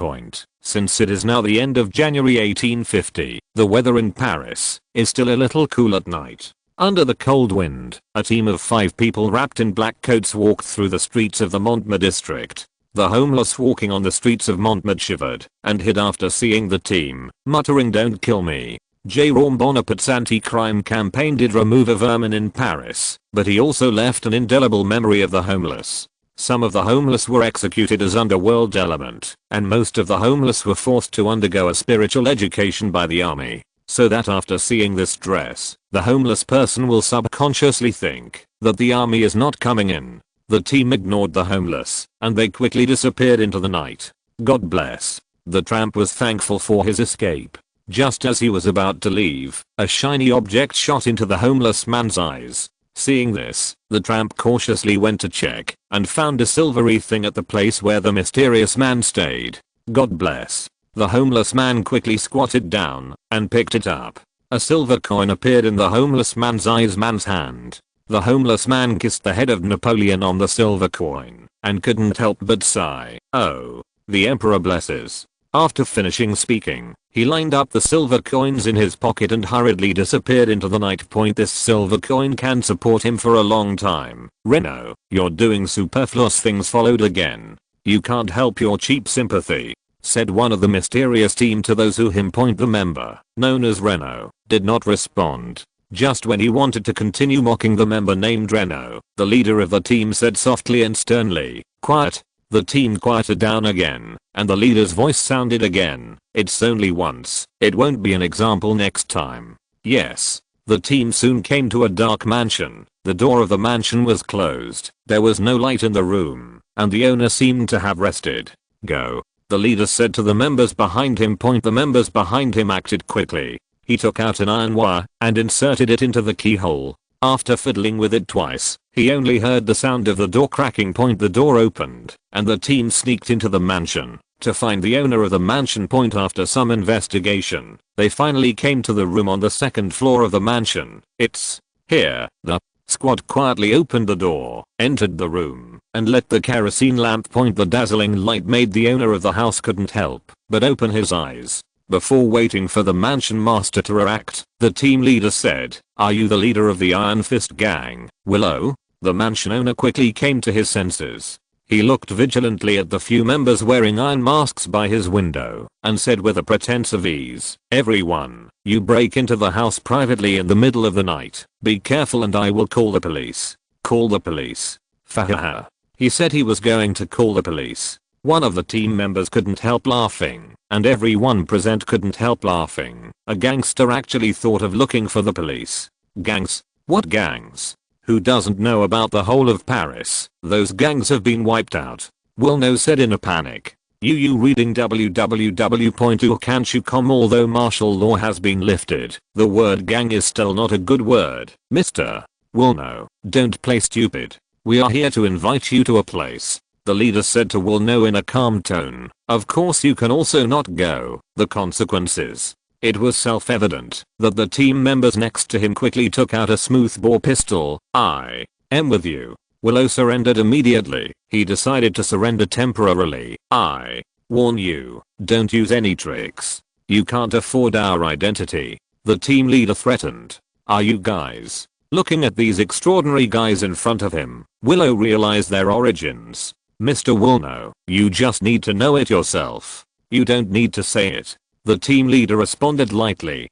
Since it is now the end of January 1850, the weather in Paris is still a little cool at night. Under the cold wind, a team of 5 people wrapped in black coats walked through the streets of the Montmartre district. The homeless walking on the streets of Montmartre shivered and hid after seeing the team, muttering "Don't kill me. Jérôme Bonaparte's anti-crime campaign did remove a vermin in Paris, but he also left an indelible memory of the homeless. Some of the homeless were executed as underworld element, and most of the homeless were forced to undergo a spiritual education by the army, so that after seeing this dress, the homeless person will subconsciously think that the army is not coming in. The team ignored the homeless, and they quickly disappeared into the night. God bless. The tramp was thankful for his escape. Just as he was about to leave, a shiny object shot into the homeless man's eyes. Seeing this, the tramp cautiously went to check and found a silvery thing at the place where the mysterious man stayed. God bless. The homeless man quickly squatted down and picked it up. A silver coin appeared in the homeless man's hand. The homeless man kissed the head of Napoleon on the silver coin and couldn't help but sigh. Oh, the emperor blesses. After finishing speaking, he lined up the silver coins in his pocket and hurriedly disappeared into the night. This silver coin can support him for a long time. Renault, you're doing superfluous things. Followed again. You can't help your cheap sympathy, said one of the mysterious team to those who him. The member, known as Renault, did not respond. Just when he wanted to continue mocking the member named Renault, the leader of the team said softly and sternly, "Quiet." The team quieted down again, and the leader's voice sounded again, "It's only once, it won't be an example next time." Yes. The team soon came to a dark mansion. The door of the mansion was closed, there was no light in the room, and the owner seemed to have rested. Go. The leader said to the members behind him. The members behind him acted quickly. He took out an iron wire and inserted it into the keyhole. After fiddling with it twice, he only heard the sound of the door cracking. The door opened, and the team sneaked into the mansion to find the owner of the mansion. After some investigation, they finally came to the room on the second floor of the mansion. "It's here." The squad quietly opened the door, entered the room, and lit the kerosene lamp. The dazzling light made the owner of the house couldn't help but open his eyes. Before waiting for the mansion master to react, the team leader said, "Are you the leader of the Iron Fist gang, Willow?" The mansion owner quickly came to his senses. He looked vigilantly at the few members wearing iron masks by his window and said with a pretense of ease, "Everyone, you break into the house privately in the middle of the night. Be careful and I will call the police." "Call the police?" Fahaha. He said he was going to call the police. One of the team members couldn't help laughing, and everyone present couldn't help laughing. A gangster actually thought of looking for the police. Gangs? What gangs? Who doesn't know about the whole of Paris? Those gangs have been wiped out. Wilno said in a panic. You reading www.canchu.com. Although martial law has been lifted, the word gang is still not a good word. Mr. Wilno, don't play stupid. We are here to invite you to a place. The leader said to Wilno in a calm tone. Of course you can also not go. The consequences. It was self-evident that the team members next to him quickly took out a smoothbore pistol. "I am with you." Willow surrendered immediately. He decided to surrender temporarily. "I warn you, don't use any tricks. You can't afford our identity," the team leader threatened. "Are you guys looking at these extraordinary guys in front of him?" Willow realized their origins. "Mr. Wilno, you just need to know it yourself. You don't need to say it." The team leader responded lightly.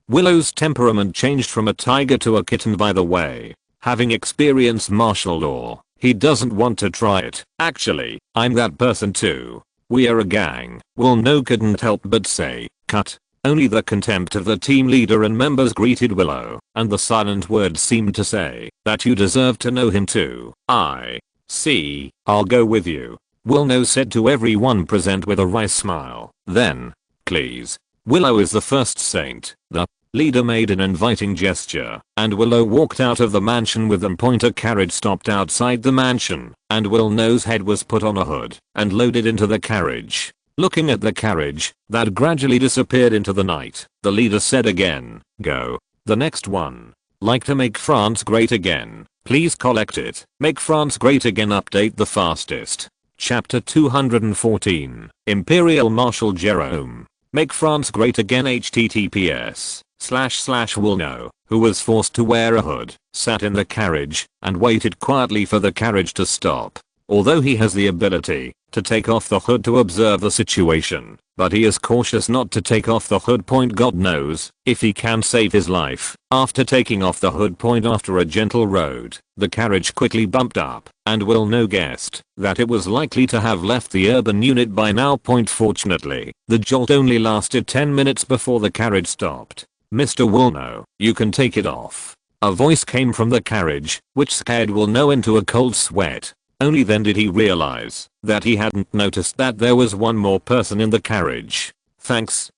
Willow's temperament changed from a tiger to a kitten, by the way. Having experienced martial law, he doesn't want to try it. "Actually, I'm that person too. We are a gang." Wilno couldn't help but say, "Cut." Only the contempt of the team leader and members greeted Willow, and the silent words seemed to say that you deserve to know him too. "I see, I'll go with you," Wilno said to everyone present with a wry smile. Then, "Please." Willow is the first saint. The leader made an inviting gesture, and Willow walked out of the mansion with them. A carriage stopped outside the mansion, and Willo's head was put on a hood and loaded into the carriage. Looking at the carriage that gradually disappeared into the night, the leader said again, "Go. The next one. Like to make France great again. Please collect it. Make France great again. Update the fastest." Chapter 214. Imperial Marshal Jerome. Make France great again. https://Wilno, who was forced to wear a hood, sat in the carriage and waited quietly for the carriage to stop. Although he has the ability to take off the hood to observe the situation, but he is cautious not to take off the hood. God knows if he can save his life. After taking off the hood after a gentle road, the carriage quickly bumped up, and Wilno guessed that it was likely to have left the urban unit by now. Fortunately, the jolt only lasted 10 minutes before the carriage stopped. "Mr. Wilno, you can take it off." A voice came from the carriage, which scared Wilno into a cold sweat. Only then did he realize that he hadn't noticed that there was one more person in the carriage. Thanks.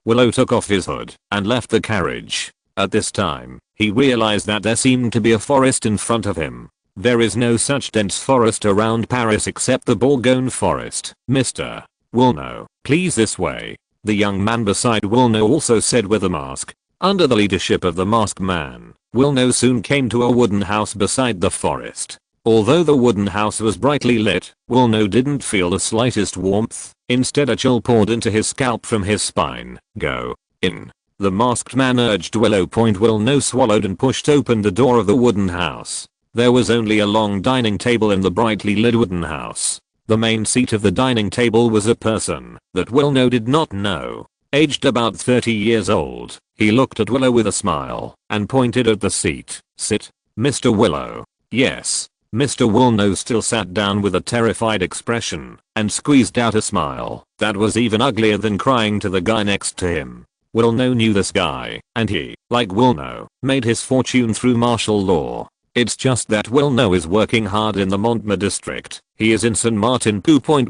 Willow took off his hood and left the carriage. At this time, he realized that there seemed to be a forest in front of him. There is no such dense forest around Paris except the Bourgogne forest. "Mr. Wilno, please this way." The young man beside Wilno also said with a mask. Under the leadership of the masked man, Wilno soon came to a wooden house beside the forest. Although the wooden house was brightly lit, Wilno didn't feel the slightest warmth. Instead, a chill poured into his scalp from his spine. "Go in." The masked man urged Willow. Wilno swallowed and pushed open the door of the wooden house. There was only a long dining table in the brightly lit wooden house. The main seat of the dining table was a person that Wilno did not know. Aged about 30 years old, he looked at Willow with a smile and pointed at the seat. "Sit, Mr. Willow." "Yes." Mr. Wilno still sat down with a terrified expression and squeezed out a smile that was even uglier than crying to the guy next to him. Wilno knew this guy, and he, like Wilno, made his fortune through martial law. It's just that Wilno is working hard in the Montmartre district. He is in St. Martin.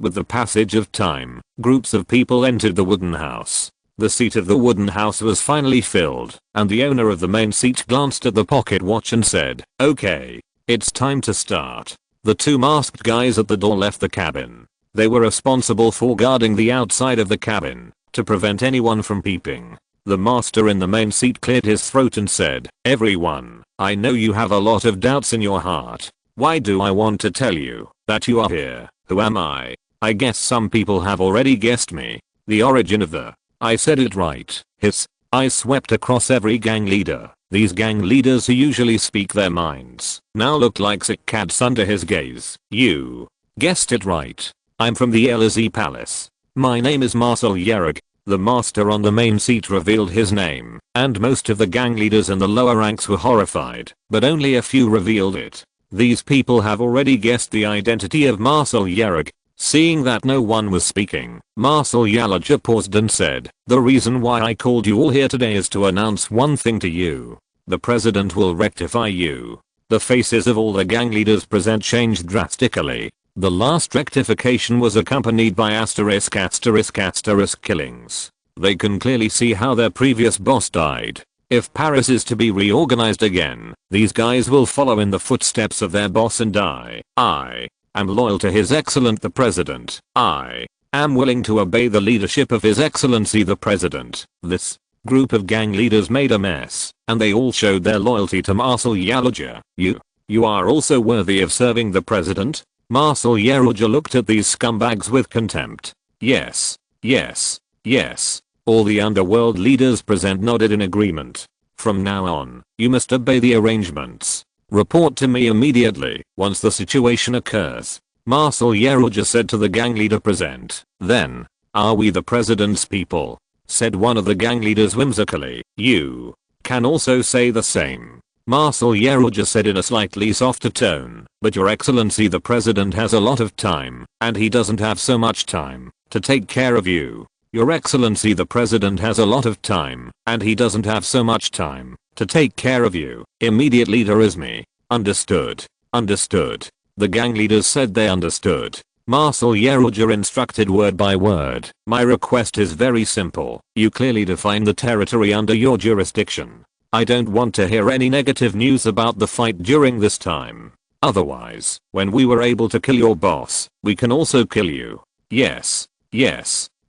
With the passage of time, groups of people entered the wooden house. The seat of the wooden house was finally filled, and the owner of the main seat glanced at the pocket watch and said, "Okay. It's time to start." The two masked guys at the door left the cabin. They were responsible for guarding the outside of the cabin to prevent anyone from peeping. The master in the main seat cleared his throat and said, "Everyone, I know you have a lot of doubts in your heart. Why do I want to tell you that you are here? Who am I? I guess some people have already guessed me. The origin of the—" I said it right. His eyes swept across every gang leader. These gang leaders who usually speak their minds now looked like sick cats under his gaze. "You guessed it right. I'm from the Elysee Palace. My name is Marcel Yerrig." The master on the main seat revealed his name, and most of the gang leaders in the lower ranks were horrified, but only a few revealed it. These people have already guessed the identity of Marcel Yerrig. Seeing that no one was speaking, Marcel Yerrig paused and said, "The reason why I called you all here today is to announce one thing to you. The president will rectify you." The faces of all the gang leaders present changed drastically. The last rectification was accompanied by **** killings. They can clearly see how their previous boss died. If Paris is to be reorganized again, these guys will follow in the footsteps of their boss and die. "I am loyal to His Excellency the President. I am willing to obey the leadership of His Excellency the President." This group of gang leaders made a mess, and they all showed their loyalty to Marcel Yerrig. You are also worthy of serving the president?" Marcel Yerrig looked at these scumbags with contempt. Yes. All the underworld leaders present nodded in agreement. "From now on, you must obey the arrangements. Report to me immediately once the situation occurs," Marcel Yerrig said to the gang leader present. "Then, are we the president's people?" said one of the gang leaders whimsically. "You can also say the same," Marcel Yerrig said in a slightly softer tone. "But Your Excellency the President has a lot of time, and he doesn't have so much time to take care of you." "Your Excellency the President has a lot of time, and he doesn't have so much time to take care of you." Immediate leader is me. Understood. The gang leaders said they understood. Marcel Yerrig instructed word by word. "My request is very simple. You clearly define the territory under your jurisdiction. I don't want to hear any negative news about the fight during this time. Otherwise, when we were able to kill your boss, we can also kill you." Yes.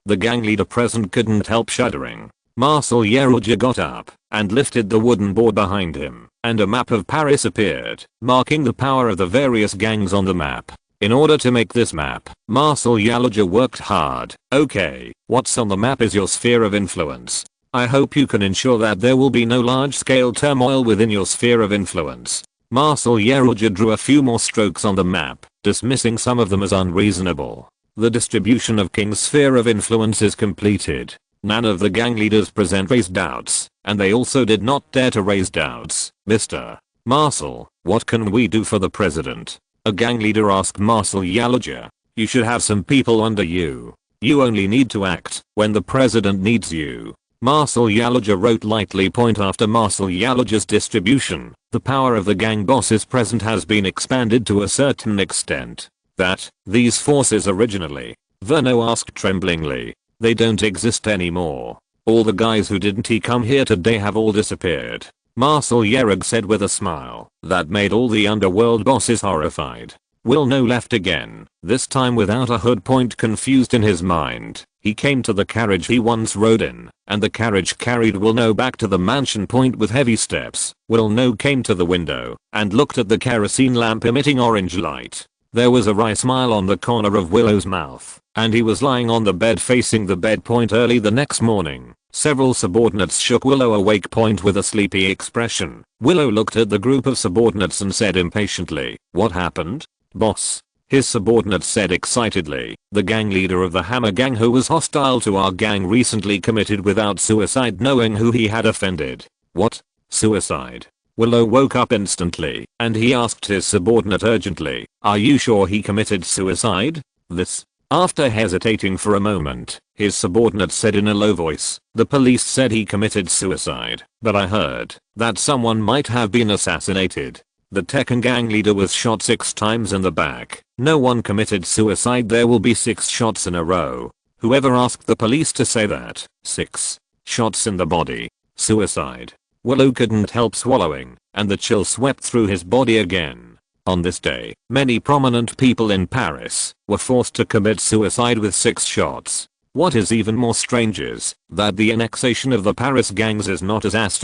The gang leader present couldn't help shuddering. Marcel Yerrig got up and lifted the wooden board behind him, and a map of Paris appeared, marking the power of the various gangs on the map. In order to make this map, Marcel Yerrig worked hard. "Okay, what's on the map is your sphere of influence. I hope you can ensure that there will be no large-scale turmoil within your sphere of influence." Marcel Yerrig drew a few more strokes on the map, dismissing some of them as unreasonable. The distribution of King's sphere of influence is completed. None of the gang leaders present raised doubts, and they also did not dare to raise doubts. Mr. Marshall, what can we do for the president? A gang leader asked Marshall Yalaja. You should have some people under you. You only need to act when the president needs you. Marshall Yalaja wrote lightly. Point after Marshall Yalaja's distribution, the power of the gang bosses present has been expanded to a certain extent. That, these forces originally, Verno asked tremblingly. They don't exist anymore. All the guys who didn't come here today have all disappeared. Marshall Yerrig said with a smile that made all the underworld bosses horrified. Will no left again, this time without a hood. Point confused in his mind. He came to the carriage he once rode in, and the carriage carried Will No back to the mansion. Point with heavy steps. Will No came to the window and looked at the kerosene lamp emitting orange light. There was a wry smile on the corner of Willow's mouth, and he was lying on the bed facing the bed. Point early the next morning, several subordinates shook Willow awake. Point with a sleepy expression. Willow looked at the group of subordinates and said impatiently, "What happened, boss?" His subordinate said excitedly, "The gang leader of the Hammer gang who was hostile to our gang recently committed without suicide knowing who he had offended." What? Suicide? Willow woke up instantly, and he asked his subordinate urgently, "Are you sure he committed suicide?" This. After hesitating for a moment, his subordinate said in a low voice, "The police said he committed suicide, but I heard that someone might have been assassinated. The Tekken gang leader was shot 6 times in the back. No one committed suicide. There will be 6 shots in a row. Whoever asked the police to say that? 6 shots in the body. Suicide." Willow couldn't help swallowing, and the chill swept through his body again. On this day, many prominent people in Paris were forced to commit suicide with 6 shots. What is even more strange is that the annexation of the Paris gangs is not as as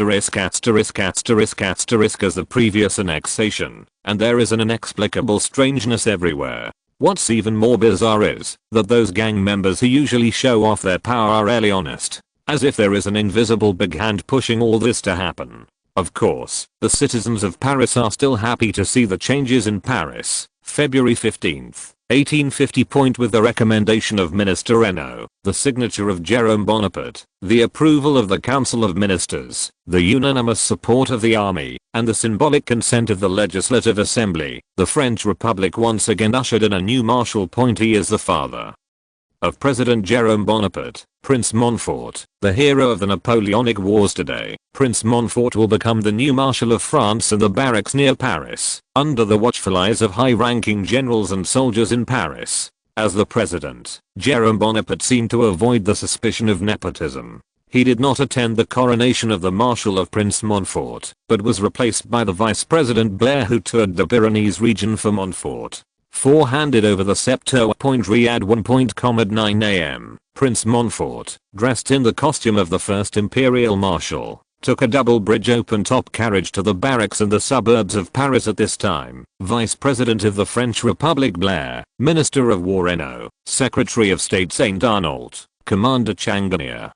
the previous annexation, and there is an inexplicable strangeness everywhere. What's even more bizarre is that those gang members who usually show off their power are really honest, as if there is an invisible big hand pushing all this to happen. Of course, the citizens of Paris are still happy to see the changes in Paris. February 15th. 1850. With the recommendation of Minister Reynaud, the signature of Jerome Bonaparte, the approval of the Council of Ministers, the unanimous support of the army, and the symbolic consent of the Legislative Assembly, the French Republic once again ushered in a new marshal. He is the father of President Jerome Bonaparte, Prince Montfort, the hero of the Napoleonic Wars. Today, Prince Montfort will become the new Marshal of France in the barracks near Paris, under the watchful eyes of high-ranking generals and soldiers in Paris. As the president, Jerome Bonaparte seemed to avoid the suspicion of nepotism. He did not attend the coronation of the Marshal of Prince Montfort, but was replaced by the Vice President Blair, who toured the Pyrenees region for Montfort. 4 handed over the scepter. Riyadh 1.com at 9 am. Prince Montfort, dressed in the costume of the first Imperial Marshal, took a double bridge open top carriage to the barracks in the suburbs of Paris. At this time, Vice President of the French Republic Blair, Minister of War Reynaud, Secretary of State Saint Arnault, Commander Changanier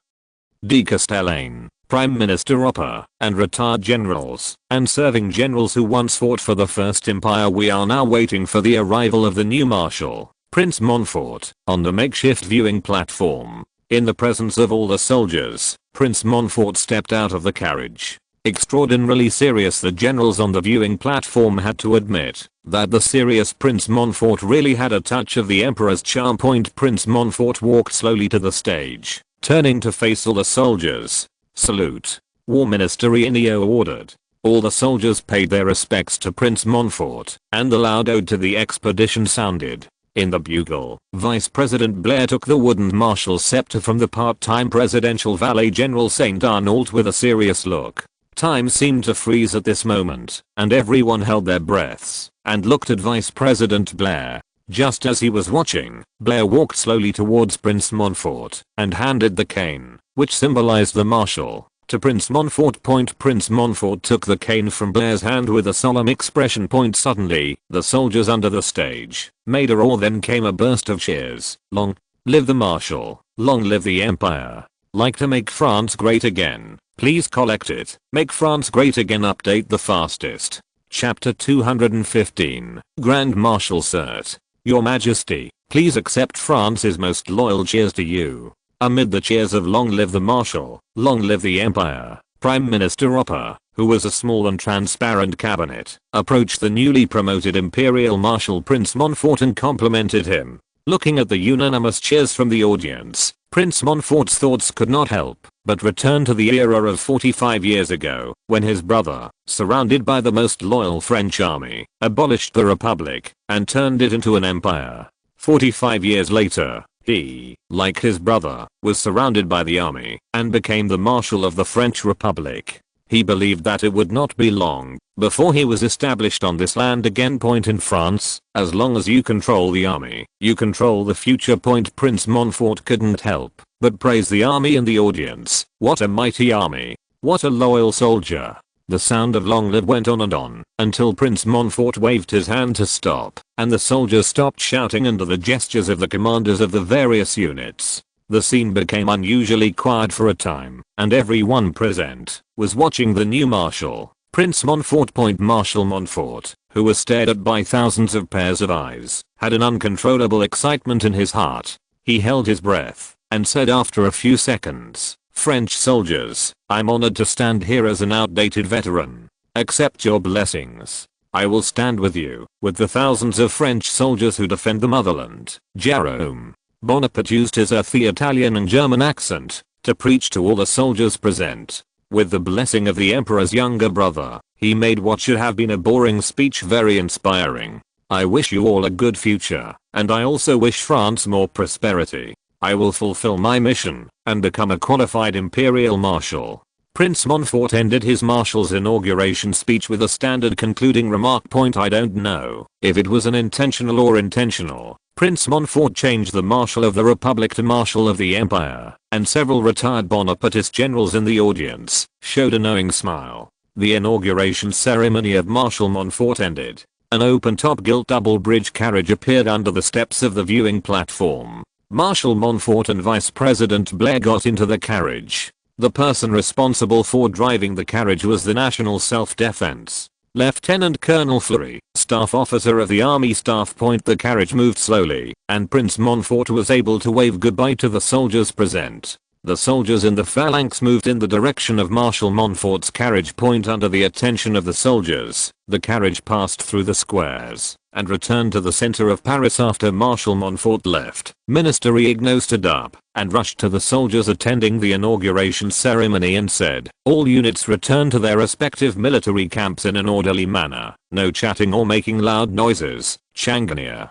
de Castellane, Prime Minister Opper, and retired generals and serving generals who once fought for the First Empire. We are now waiting for the arrival of the new Marshal, Prince Montfort, on the makeshift viewing platform. In the presence of all the soldiers, Prince Montfort stepped out of the carriage. Extraordinarily serious, the generals on the viewing platform had to admit that the serious Prince Montfort really had a touch of the Emperor's charm. Prince Montfort walked slowly to the stage, turning to face all the soldiers. "Salute." War Minister Reynaud ordered. All the soldiers paid their respects to Prince Montfort, and the loud ode to the expedition sounded. In the bugle, Vice President Blair took the wooden marshal scepter from the part-time presidential valet General Saint Arnault with a serious look. Time seemed to freeze at this moment, and everyone held their breaths and looked at Vice President Blair. Just as he was watching, Blair walked slowly towards Prince Montfort and handed the cane, which symbolized the marshal, to Prince Montfort. Prince Montfort took the cane from Blair's hand with a solemn expression. Suddenly, the soldiers under the stage made a roar. Then came a burst of cheers. "Long live the Marshal! Long live the Empire! Like to make France great again. Please collect it. Make France great again. Update the fastest." Chapter 215. Grand Marshal Cert. Your Majesty, Please accept France's most loyal cheers to you." Amid the cheers of "Long live the Marshal, long live the Empire," Prime Minister Oppa, who was a small and transparent cabinet, approached the newly promoted Imperial Marshal Prince Montfort and complimented him. Looking at the unanimous cheers from the audience, Prince Montfort's thoughts could not help but return to the era of 45 years ago, when his brother, surrounded by the most loyal French army, abolished the Republic and turned it into an empire. 45 years later, he, like his brother, was surrounded by the army and became the Marshal of the French Republic. He believed that it would not be long before he was established on this land again. In France, as long as you control the army, you control the future. Prince Montfort couldn't help but praise the army and the audience. What a mighty army. What a loyal soldier. The sound of "Long live" went on until Prince Montfort waved his hand to stop, and the soldiers stopped shouting under the gestures of the commanders of the various units. The scene became unusually quiet for a time, and everyone present was watching the new marshal, Prince Montfort. Marshal Montfort, who was stared at by thousands of pairs of eyes, had an uncontrollable excitement in his heart. He held his breath and said after a few seconds, "French soldiers, I'm honored to stand here as an outdated veteran. Accept your blessings. I will stand with you, with the thousands of French soldiers who defend the motherland." Jerome Bonaparte used his earthy Italian and German accent to preach to all the soldiers present. With the blessing of the emperor's younger brother, he made what should have been a boring speech very inspiring. "I wish you all a good future, and I also wish France more prosperity. I will fulfill my mission and become a qualified imperial marshal." Prince Montfort ended his marshal's inauguration speech with a standard concluding remark. I don't know if it was unintentional or intentional. Prince Montfort changed the Marshal of the Republic to Marshal of the Empire, and several retired Bonapartist generals in the audience showed a knowing smile. The inauguration ceremony of Marshal Montfort ended. An open-top gilt double-bridge carriage appeared under the steps of the viewing platform. Marshal Montfort and Vice President Blair got into the carriage. The person responsible for driving the carriage was the National Self-Defense Lieutenant Colonel Fleury, staff officer of the Army Staff. The carriage moved slowly, and Prince Montfort was able to wave goodbye to the soldiers present. The soldiers in the phalanx moved in the direction of Marshal Montfort's carriage. Under the attention of the soldiers, the carriage passed through the squares and returned to the center of Paris. After Marshal Montfort left, Minister Higno stood up and rushed to the soldiers attending the inauguration ceremony and said, "All units return to their respective military camps in an orderly manner. No chatting or making loud noises." Changanier,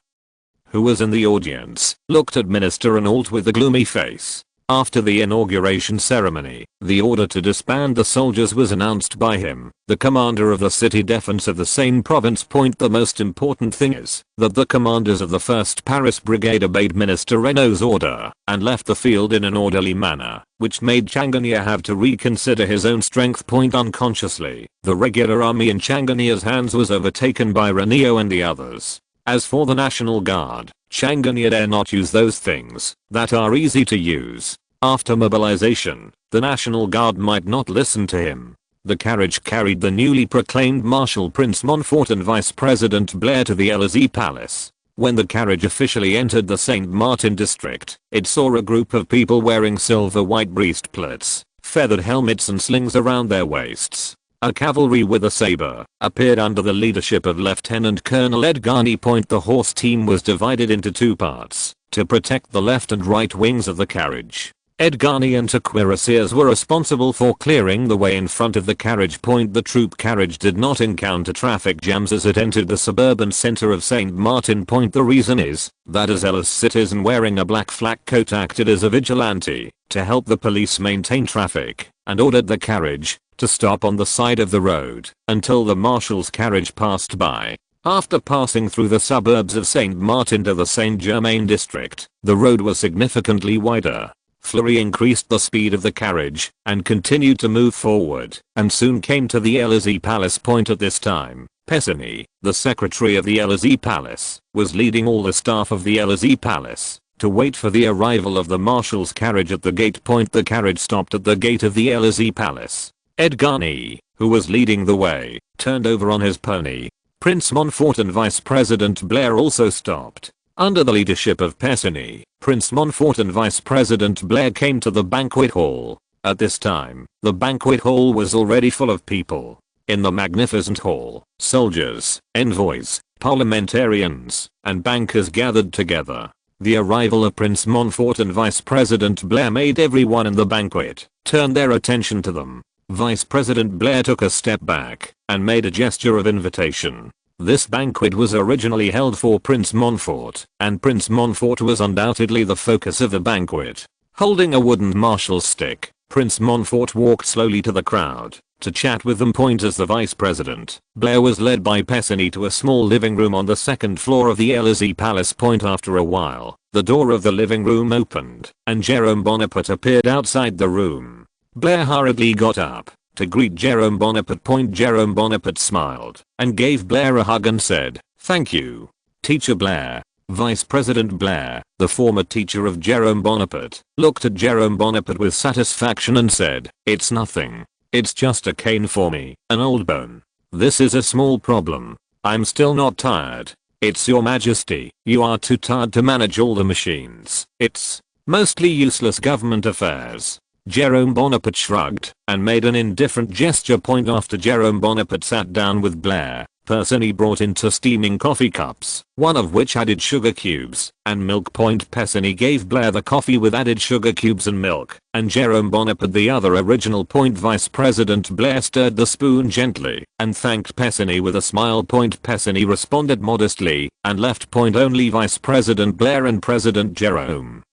who was in the audience, looked at Minister Renault with a gloomy face. After the inauguration ceremony, the order to disband the soldiers was announced by him, the commander of the city defense of the Seine province. The most important thing is that the commanders of the 1st Paris Brigade obeyed Minister Renault's order and left the field in an orderly manner, which made Changanier have to reconsider his own strength. Unconsciously, the regular army in Changanier's hands was overtaken by Renault and the others. As for the National Guard, Changanier dare not use those things that are easy to use. After mobilization, the National Guard might not listen to him. The carriage carried the newly proclaimed Marshal Prince Montfort and Vice President Blair to the Élysée Palace. When the carriage officially entered the Saint Martin district, it saw a group of people wearing silver-white breastplates, feathered helmets and slings around their waists. A cavalry with a saber appeared under the leadership of Lieutenant Colonel Edgarny. The horse team was divided into two parts to protect the left and right wings of the carriage. Edgarny and two cuirassiers were responsible for clearing the way in front of the carriage. The troop carriage did not encounter traffic jams as it entered the suburban center of Saint Martin. The reason is that a zealous citizen wearing a black flak coat acted as a vigilante to help the police maintain traffic and ordered the carriage to stop on the side of the road until the marshal's carriage passed by. After passing through the suburbs of Saint Martin to the Saint-Germain district, the road was significantly wider. Fleury increased the speed of the carriage and continued to move forward and soon came to the Élysée Palace. At this time, Pessigny, the secretary of the Élysée Palace, was leading all the staff of the Élysée Palace to wait for the arrival of the marshal's carriage at the gate. The carriage stopped at the gate of the Élysée Palace. Edgarny, who was leading the way, turned over on his pony. Prince Montfort and Vice President Blair also stopped. Under the leadership of Pessinny, Prince Montfort and Vice President Blair came to the banquet hall. At this time, the banquet hall was already full of people. In the magnificent hall, soldiers, envoys, parliamentarians, and bankers gathered together. The arrival of Prince Montfort and Vice President Blair made everyone in the banquet turn their attention to them. Vice President Blair took a step back and made a gesture of invitation. This banquet was originally held for Prince Montfort, and Prince Montfort was undoubtedly the focus of the banquet. Holding a wooden marshal's stick, Prince Montfort walked slowly to the crowd to chat with them. As the Vice President, Blair was led by Pessinny to a small living room on the second floor of the Élysée Palace. After a while, the door of the living room opened, and Jerome Bonaparte appeared outside the room. Blair hurriedly got up to greet Jerome Bonaparte. Jerome Bonaparte smiled and gave Blair a hug and said, "Thank you, Teacher Blair." Vice President Blair, the former teacher of Jerome Bonaparte, looked at Jerome Bonaparte with satisfaction and said, "It's nothing. It's just a cane for me, an old bone. This is a small problem. I'm still not tired. It's your majesty, you are too tired to manage all the machines. It's mostly useless government affairs." Jerome Bonaparte shrugged and made an indifferent gesture. After Jerome Bonaparte sat down with Blair, Pessinny brought in two steaming coffee cups, one of which added sugar cubes and milk. Pessinny gave Blair the coffee with added sugar cubes and milk, and Jerome Bonaparte the other original. Vice President Blair stirred the spoon gently and thanked Pessinny with a smile. Pessinny responded modestly and left. Only Vice President Blair and President Jerome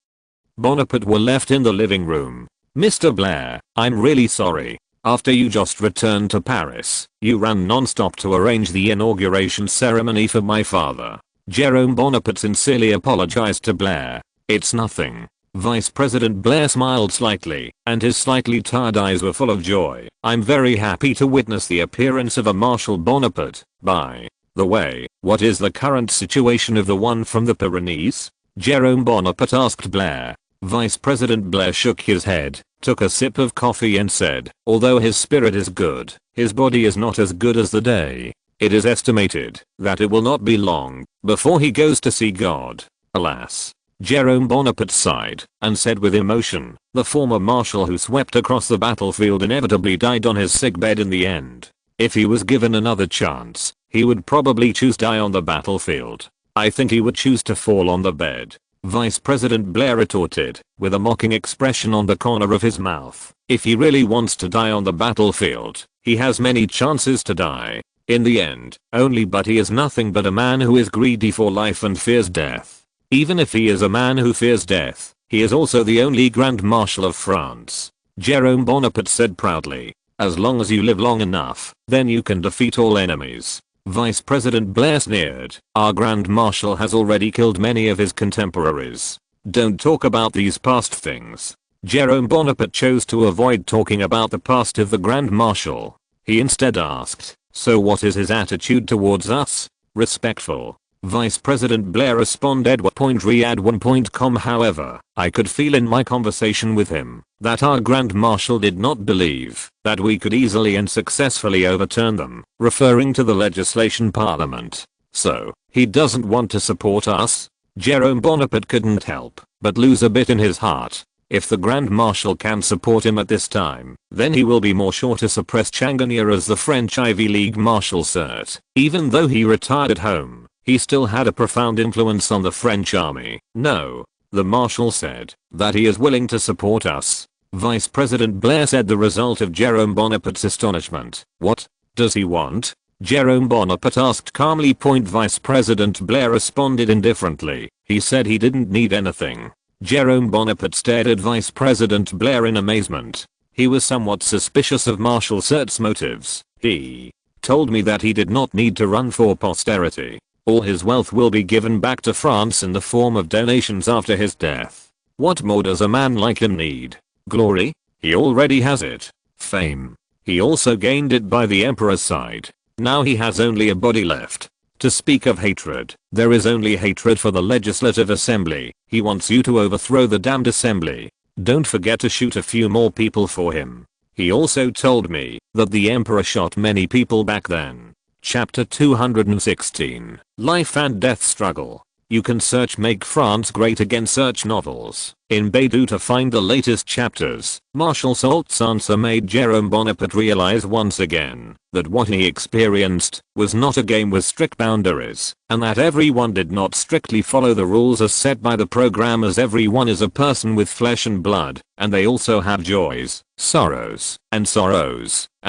Bonaparte were left in the living room. "Mr. Blair, I'm really sorry. After you just returned to Paris, you ran non-stop to arrange the inauguration ceremony for my father." Jerome Bonaparte sincerely apologized to Blair. "It's nothing." Vice President Blair smiled slightly, and his slightly tired eyes were full of joy. "I'm very happy to witness the appearance of a Marshal Bonaparte. By the way, what is the current situation of the one from the Pyrenees?" Jerome Bonaparte asked Blair. Vice President Blair shook his head, took a sip of coffee and said, "Although his spirit is good, his body is not as good as the day. It is estimated that it will not be long before he goes to see God." Alas. Jerome Bonaparte sighed and said with emotion, "The former marshal who swept across the battlefield inevitably died on his sickbed in the end. If he was given another chance, he would probably choose die on the battlefield. I think he would choose to fall on the bed." Vice President Blair retorted, with a mocking expression on the corner of his mouth, "If he really wants to die on the battlefield, he has many chances to die. In the end, only but he is nothing but a man who is greedy for life and fears death. Even if he is a man who fears death, he is also the only Grand Marshal of France." Jerome Bonaparte said proudly, "As long as you live long enough, then you can defeat all enemies." Vice President Blair sneered, "Our Grand Marshal has already killed many of his contemporaries. Don't talk about these past things." Jerome Bonaparte chose to avoid talking about the past of the Grand Marshal. He instead asked, "So what is his attitude towards us?" "Respectful." Vice President Blair responded. Riyadh1.com. However, I could feel in my conversation with him that our Grand Marshal did not believe that we could easily and successfully overturn them, referring to the legislation parliament. "So, he doesn't want to support us?" Jerome Bonaparte couldn't help but lose a bit in his heart. If the Grand Marshal can support him at this time, then he will be more sure to suppress Changanier as the French Ivy League Marshal cert. Even though he retired at home, he still had a profound influence on the French army. "No," the Marshal said, "that he is willing to support us." Vice President Blair said the result of Jerome Bonaparte's astonishment. "What does he want?" Jerome Bonaparte asked calmly. Vice President Blair responded indifferently. He said he didn't need anything. Jerome Bonaparte stared at Vice President Blair in amazement. He was somewhat suspicious of Marshal Cert's motives. "He told me that he did not need to run for posterity. All his wealth will be given back to France in the form of donations after his death. What more does a man like him need? Glory? He already has it. Fame? He also gained it by the emperor's side. Now he has only a body left. To speak of hatred, there is only hatred for the Legislative Assembly. He wants you to overthrow the damned assembly. Don't forget to shoot a few more people for him. He also told me that the emperor shot many people back then." Chapter 216. Life and Death Struggle. You can search Make France Great Again search novels in Baidu to find the latest chapters. Marshal Soult's answer made Jerome Bonaparte realize once again that what he experienced was not a game with strict boundaries, and that everyone did not strictly follow the rules as set by the programmers. Everyone is a person with flesh and blood, and they also have joys, sorrows, and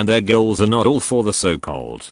their goals are not all for the so-called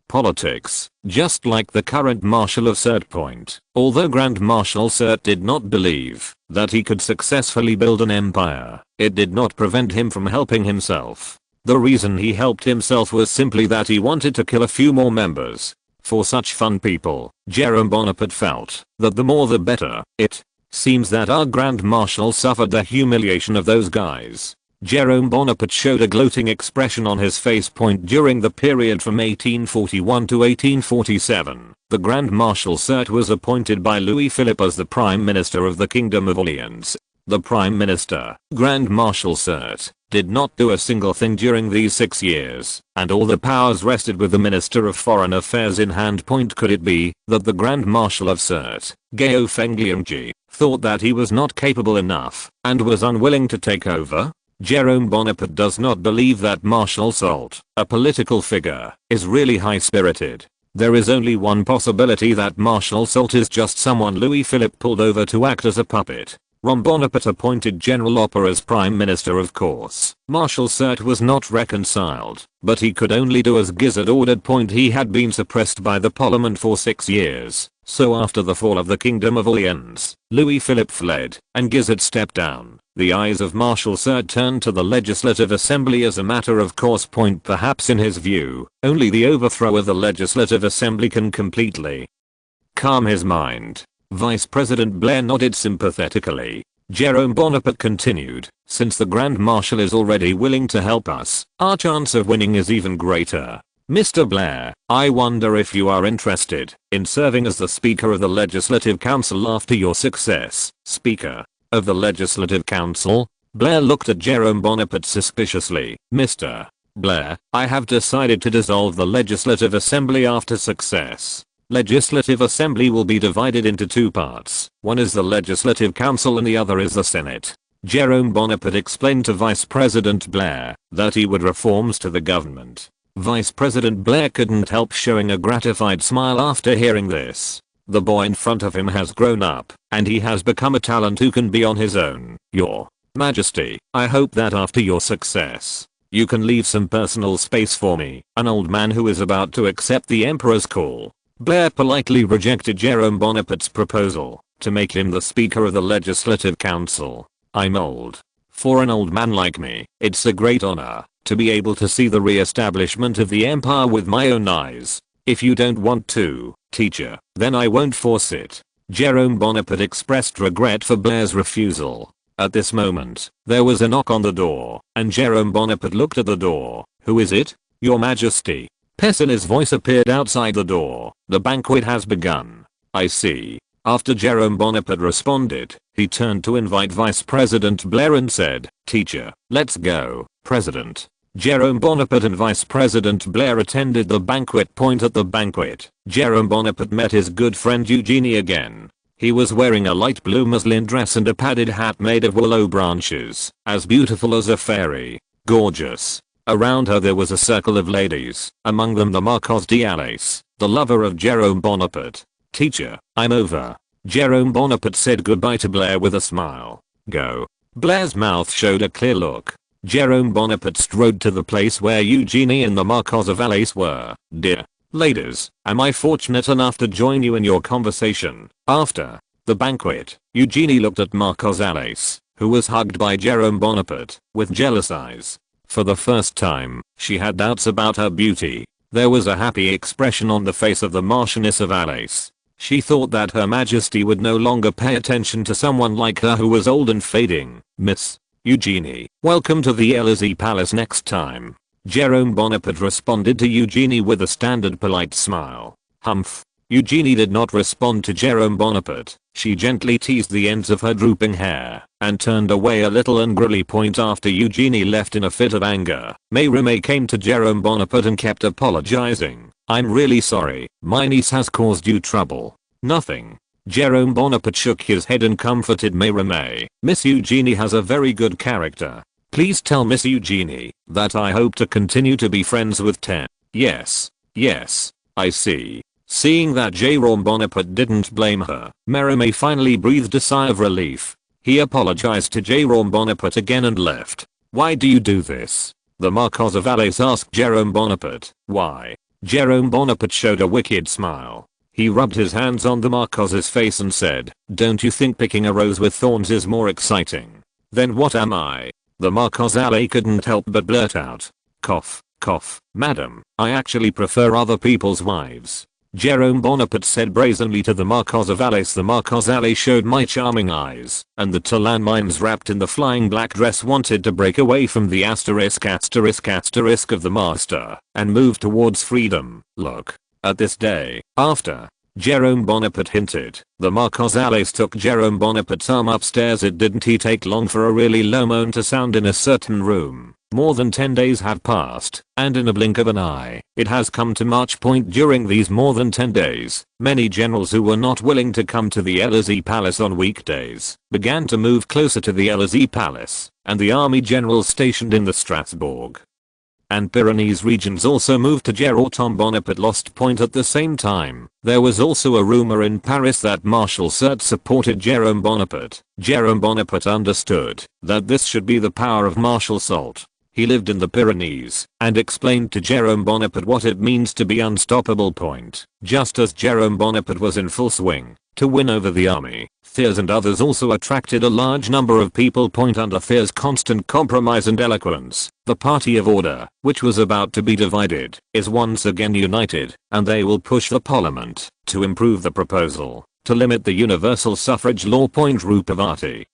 politics, just like the current Marshal of Cert Point. Although Grand Marshal Cert did not believe that he could successfully build an empire, it did not prevent him from helping himself. The reason he helped himself was simply that he wanted to kill a few more members. For such fun people, Jerome Bonaparte felt that the more the better. It seems that our Grand Marshal suffered the humiliation of those guys. Jerome Bonaparte showed a gloating expression on his face during the period from 1841 to 1847. The Grand Marshal Cert was appointed by Louis Philippe as the Prime Minister of the Kingdom of Orleans. The Prime Minister, Grand Marshal Cert, did not do a single thing during these 6 years, and all the powers rested with the Minister of Foreign Affairs in hand. Could it be that the Grand Marshal of Cert, Gao Fengliangji, thought that he was not capable enough and was unwilling to take over? Jerome Bonaparte does not believe that Marshal Soult, a political figure, is really high-spirited. There is only one possibility that Marshal Soult is just someone Louis Philippe pulled over to act as a puppet. Bonaparte appointed General Opera as Prime Minister. Of course, Marshal Cert was not reconciled, but he could only do as Guizot ordered. He had been suppressed by the Parliament for 6 years, so after the fall of the Kingdom of Orleans, Louis Philippe fled, and Guizot stepped down. The eyes of Marshal Cert turned to the Legislative Assembly as a matter of course. Perhaps in his view, only the overthrow of the Legislative Assembly can completely calm his mind. Vice President Blair nodded sympathetically. Jerome Bonaparte continued, since the Grand Marshal is already willing to help us, our chance of winning is even greater. Mr. Blair, I wonder if you are interested in serving as the Speaker of the Legislative Council after your success. Speaker of the Legislative Council? Blair looked at Jerome Bonaparte suspiciously. Mr. Blair, I have decided to dissolve the Legislative Assembly after success. Legislative Assembly will be divided into 2 parts. One is the Legislative Council and the other is the Senate. Jerome Bonaparte explained to Vice President Blair that he would reforms to the government. Vice President Blair couldn't help showing a gratified smile after hearing this. The boy in front of him has grown up, and he has become a talent who can be on his own. Your Majesty, I hope that after your success, you can leave some personal space for me, an old man who is about to accept the Emperor's call. Blair politely rejected Jerome Bonaparte's proposal to make him the Speaker of the Legislative Council. I'm old. For an old man like me, it's a great honor to be able to see the re-establishment of the empire with my own eyes. If you don't want to, teacher, then I won't force it. Jerome Bonaparte expressed regret for Blair's refusal. At this moment, there was a knock on the door, and Jerome Bonaparte looked at the door. Who is it? Your Majesty. Pessini's voice appeared outside the door. The banquet has begun. I see. After Jerome Bonaparte responded, he turned to invite Vice President Blair and said, Teacher, let's go, President. Jerome Bonaparte and Vice President Blair attended the banquet. At the banquet, Jerome Bonaparte met his good friend Eugenie again. He was wearing a light blue muslin dress and a padded hat made of willow branches, as beautiful as a fairy. Gorgeous. Around her there was a circle of ladies, among them the Marquise d'Alès, the lover of Jerome Bonaparte. Teacher, I'm over. Jerome Bonaparte said goodbye to Blair with a smile. Go. Blair's mouth showed a clear look. Jerome Bonaparte strode to the place where Eugenie and the Marquise of Alès were. Dear ladies, am I fortunate enough to join you in your conversation? After the banquet, Eugenie looked at Marquise Alès, who was hugged by Jerome Bonaparte, with jealous eyes. For the first time, she had doubts about her beauty. There was a happy expression on the face of the Marchioness of Alès. She thought that Her Majesty would no longer pay attention to someone like her who was old and fading. Miss Eugenie, welcome to the Élysée Palace next time. Jerome Bonaparte responded to Eugenie with a standard polite smile. Humph. Eugenie did not respond to Jerome Bonaparte. She gently teased the ends of her drooping hair and turned away a little angrily. After Eugenie left in a fit of anger, May came to Jerome Bonaparte and kept apologizing. I'm really sorry, my niece has caused you trouble. Nothing. Jerome Bonaparte shook his head and comforted May. Miss Eugenie has a very good character. Please tell Miss Eugenie that I hope to continue to be friends with Ted. Yes, I see. Seeing that Jerome Bonaparte didn't blame her, May finally breathed a sigh of relief. He apologized to Jerome Bonaparte again and left. Why do you do this? The Marquis of Alais asked Jerome Bonaparte. Why? Jerome Bonaparte showed a wicked smile. He rubbed his hands on the Marquis's face and said, don't you think picking a rose with thorns is more exciting? Then what am I? The Marquis Alais couldn't help but blurt out. Cough, cough, madam, I actually prefer other people's wives. Jerome Bonaparte said brazenly to the Marquis of Alais. The Marquis Alais showed my charming eyes, and the two landmines wrapped in the flying black dress wanted to break away from the asterisk of the master, and move towards freedom. Look, at this day, after. Jerome Bonaparte hinted. The Marquis Alais took Jerome Bonaparte's arm upstairs. It didn't take long for a really low moan to sound in a certain room. More than 10 days have passed, and in a blink of an eye, it has come to March point. During these more than 10 days, many generals who were not willing to come to the Élysée Palace on weekdays began to move closer to the Élysée Palace, and the army generals stationed in the Strasbourg and Pyrenees regions also moved to Jerome Bonaparte lost point at the same time. There was also a rumor in Paris that Marshal Soult supported Jerome Bonaparte. Jerome Bonaparte understood that this should be the power of Marshal Soult. He lived in the Pyrenees and explained to Jerome Bonaparte what it means to be unstoppable. Just as Jerome Bonaparte was in full swing to win over the army, Thiers and others also attracted a large number of people. Under Thiers' constant compromise and eloquence, the party of order, which was about to be divided, is once again united, and they will push the parliament to improve the proposal to limit the universal suffrage law. Rue Pavati.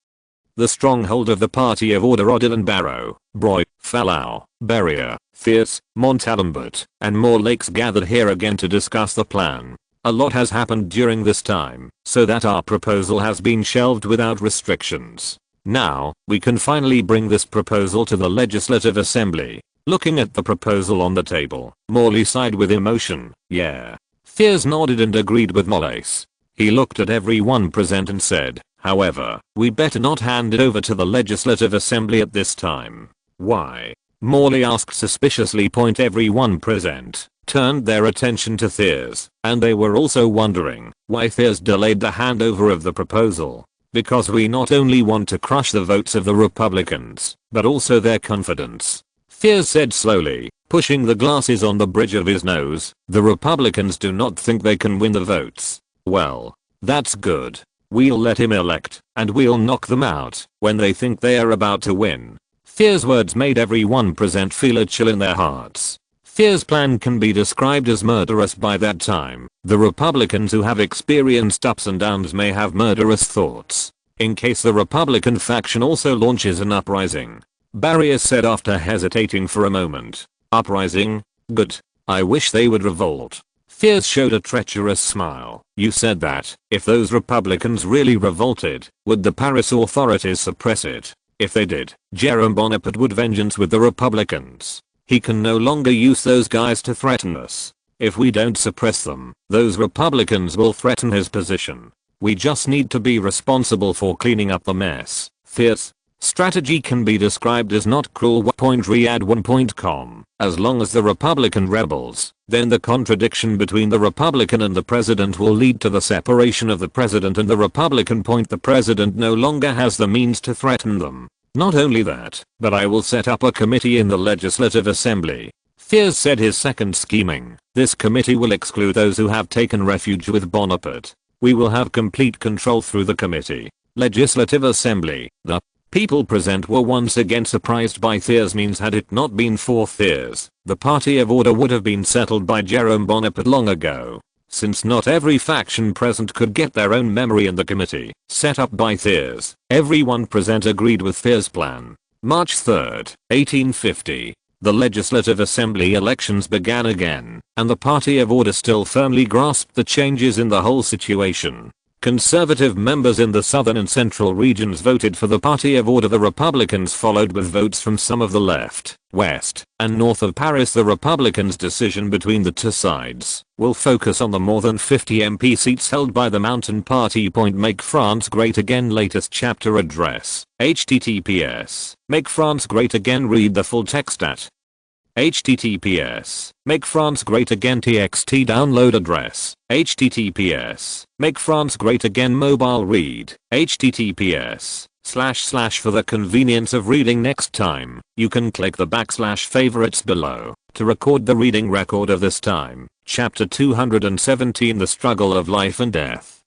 The stronghold of the party of order Odilon Barrow, Broye, Fallow, Berryer, Thiers, Montalembert, and more lakes gathered here again to discuss the plan. A lot has happened during this time, so that our proposal has been shelved without restrictions. Now, we can finally bring this proposal to the Legislative Assembly. Looking at the proposal on the table, Morley sighed with emotion. Yeah. Thiers nodded and agreed with Mollais. He looked at everyone present and said, however, we better not hand it over to the Legislative Assembly at this time. Why? Morley asked suspiciously. Everyone present turned their attention to Thiers, and they were also wondering why Thiers delayed the handover of the proposal. Because we not only want to crush the votes of the Republicans, but also their confidence. Thiers said slowly, pushing the glasses on the bridge of his nose. The Republicans do not think they can win the votes. Well, that's good. We'll let him elect, and we'll knock them out when they think they are about to win. Thiers' words made everyone present feel a chill in their hearts. Thiers' plan can be described as murderous by that time. The Republicans who have experienced ups and downs may have murderous thoughts. In case the Republican faction also launches an uprising. Berryer said after hesitating for a moment. Uprising? Good. I wish they would revolt. Thiers showed a treacherous smile. You said that, if those Republicans really revolted, would the Paris authorities suppress it? If they did, Jerome Bonaparte would vengeance with the Republicans. He can no longer use those guys to threaten us. If we don't suppress them, those Republicans will threaten his position. We just need to be responsible for cleaning up the mess. Thiers' strategy can be described as not cruel. Riyadh1.com. As long as the Republican rebels, then the contradiction between the Republican and the president will lead to the separation of the president and the Republican. The president no longer has the means to threaten them. Not only that, but I will set up a committee in the Legislative Assembly. Thiers said his second scheming. This committee will exclude those who have taken refuge with Bonaparte. We will have complete control through the committee. Legislative Assembly. The people present were once again surprised by Thiers' means. Had it not been for Thiers, the party of order would have been settled by Jerome Bonaparte long ago. Since not every faction present could get their own memory in the committee set up by Thiers, everyone present agreed with Thiers' plan. March 3, 1850. The Legislative Assembly elections began again, and the party of order still firmly grasped the changes in the whole situation. Conservative members in the southern and central regions voted for the party of order. The Republicans followed with votes from some of the left, west, and north of Paris. The Republicans' decision between the two sides will focus on the more than 50 MP seats held by the Mountain Party. Make France Great Again latest chapter address. https Make France Great Again. Read the full text at https Make France Great Again txt download address. https Make France Great Again mobile read. https // For the convenience of reading next time, you can click the / favorites below to record the reading record of this time, chapter 217, The Struggle of Life and Death.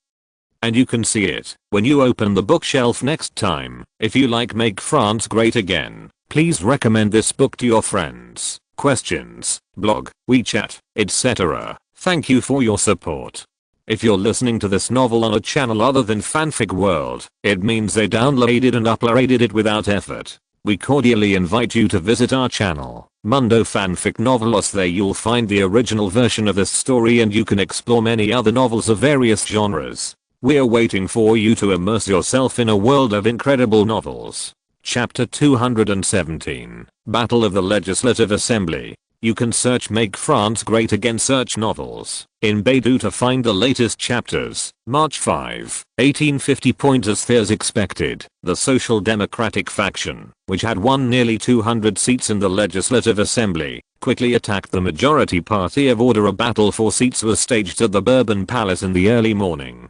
And you can see it when you open the bookshelf next time. If you like Make France Great Again, please recommend this book to your friends, questions, blog, WeChat, etc. Thank you for your support. If you're listening to this novel on a channel other than Fanfic World, it means they downloaded and uploaded it without effort. We cordially invite you to visit our channel, Mundo Fanfic Novelos. There you'll find the original version of this story and you can explore many other novels of various genres. We're waiting for you to immerse yourself in a world of incredible novels. Chapter 217, Battle of the Legislative Assembly. You can search Make France Great Again search novels in Baidu to find the latest chapters. March 5, 1850. As expected, the Social Democratic faction, which had won nearly 200 seats in the Legislative Assembly, quickly attacked the majority party of order. A battle for seats was staged at the Bourbon Palace in the early morning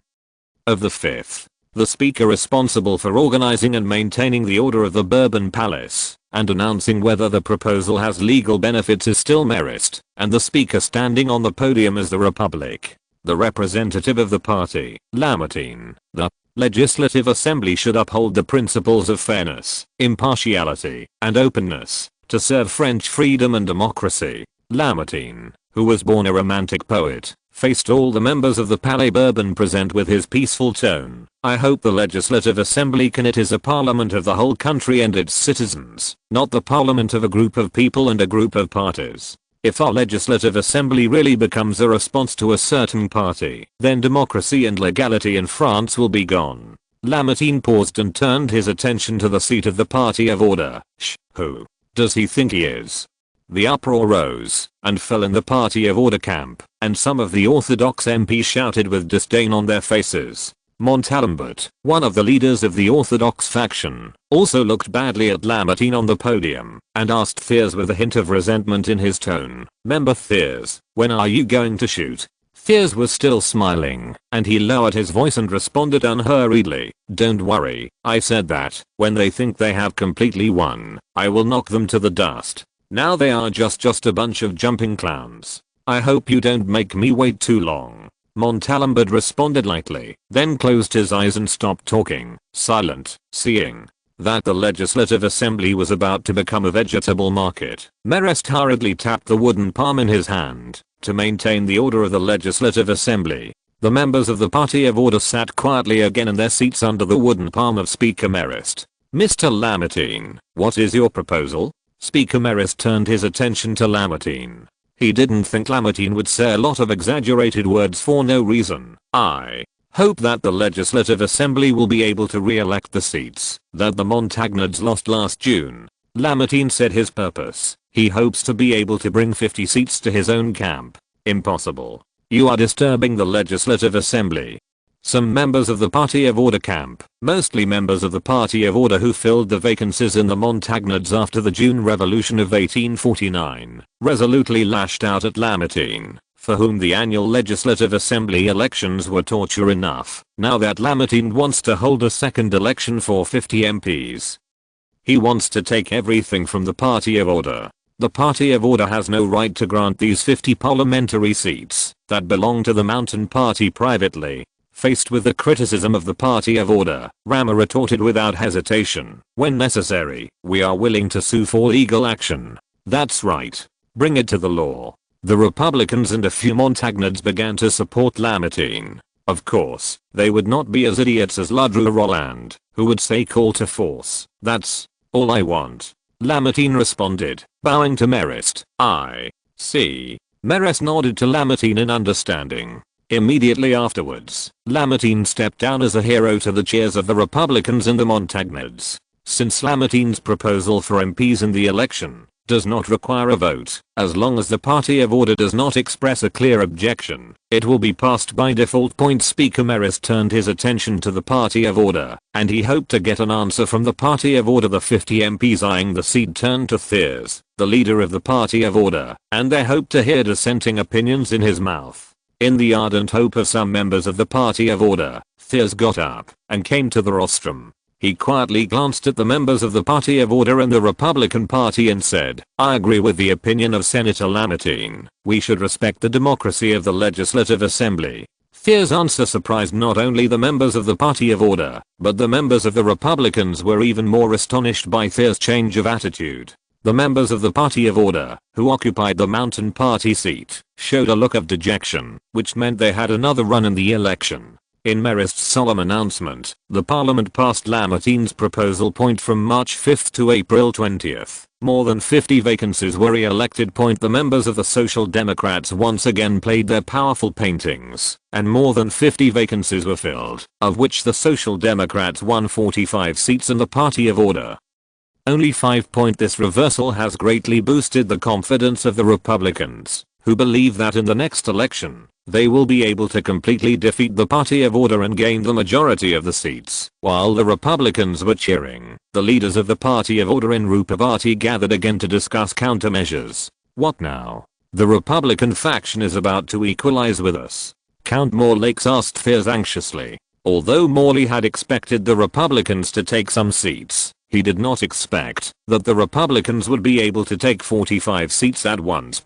of the 5th. The speaker responsible for organizing and maintaining the order of the Bourbon Palace and announcing whether the proposal has legal benefits is still Marist, and the speaker standing on the podium is the Republic. The representative of the party, Lamartine. The Legislative Assembly should uphold the principles of fairness, impartiality, and openness to serve French freedom and democracy. Lamartine, who was born a romantic poet, faced all the members of the Palais Bourbon present with his peaceful tone. I hope the Legislative Assembly it is a parliament of the whole country and its citizens, not the parliament of a group of people and a group of parties. If our Legislative Assembly really becomes a response to a certain party, then democracy and legality in France will be gone. Lamartine paused and turned his attention to the seat of the party of order. Who does he think he is? The uproar rose and fell in the party of order camp, and some of the orthodox MPs shouted with disdain on their faces. Montalembert, one of the leaders of the orthodox faction, also looked badly at Lamartine on the podium and asked Thiers with a hint of resentment in his tone, "Member Thiers, when are you going to shoot?" Thiers was still smiling, and he lowered his voice and responded unhurriedly, "Don't worry, I said that, when they think they have completely won, I will knock them to the dust. Now they are just a bunch of jumping clowns. I hope you don't make me wait too long." Montalembert responded lightly, then closed his eyes and stopped talking, silent, seeing that the Legislative Assembly was about to become a vegetable market. Marest hurriedly tapped the wooden palm in his hand to maintain the order of the Legislative Assembly. The members of the Party of Order sat quietly again in their seats under the wooden palm of Speaker Marest. "Mr. Lamartine, what is your proposal?" Speaker Marest turned his attention to Lamartine. He didn't think Lamartine would say a lot of exaggerated words for no reason. "I hope that the Legislative Assembly will be able to re-elect the seats that the Montagnards lost last June." Lamartine said his purpose. He hopes to be able to bring 50 seats to his own camp. "Impossible. You are disturbing the Legislative Assembly." Some members of the Party of Order camp, mostly members of the Party of Order who filled the vacancies in the Montagnards after the June Revolution of 1849, resolutely lashed out at Lamartine, for whom the annual Legislative Assembly elections were torture enough, now that Lamartine wants to hold a second election for 50 MPs. He wants to take everything from the Party of Order. The Party of Order has no right to grant these 50 parliamentary seats that belong to the Mountain Party privately. Faced with the criticism of the Party of Order, Rama retorted without hesitation, "When necessary, we are willing to sue for legal action." "That's right. Bring it to the law." The Republicans and a few Montagnards began to support Lamartine. Of course, they would not be as idiots as Ladru Roland, who would say call to force. "That's all I want." Lamartine responded, bowing to Marest. "I see." Marest nodded to Lamartine in understanding. Immediately afterwards, Lamartine stepped down as a hero to the cheers of the Republicans and the Montagnards. Since Lamartine's proposal for MPs in the election does not require a vote, as long as the Party of Order does not express a clear objection, it will be passed by default. Speaker Marist turned his attention to the Party of Order, and he hoped to get an answer from the Party of Order. The 50 MPs eyeing the seat turned to Thiers, the leader of the Party of Order, and they hoped to hear dissenting opinions in his mouth. In the ardent hope of some members of the Party of Order, Thiers got up and came to the rostrum. He quietly glanced at the members of the Party of Order and the Republican Party and said, "I agree with the opinion of Senator Lamartine. We should respect the democracy of the Legislative Assembly." Thiers' answer surprised not only the members of the Party of Order, but the members of the Republicans were even more astonished by Thiers' change of attitude. The members of the Party of Order, who occupied the Mountain Party seat, showed a look of dejection, which meant they had another run in the election. In Marist's solemn announcement, the Parliament passed Lamartine's proposal. From March 5th to April 20th, more than 50 vacancies were re-elected. The members of the Social Democrats once again played their powerful paintings, and more than 50 vacancies were filled, of which the Social Democrats won 45 seats and the Party of Order only 5. This reversal has greatly boosted the confidence of the Republicans, who believe that in the next election, they will be able to completely defeat the Party of Order and gain the majority of the seats. While the Republicans were cheering, the leaders of the Party of Order in Rupavati gathered again to discuss countermeasures. What now? The Republican faction is about to equalize with us. Count more lakes? Asked Thiers anxiously. Although Morley had expected the Republicans to take some seats, he did not expect that the Republicans would be able to take 45 seats at once.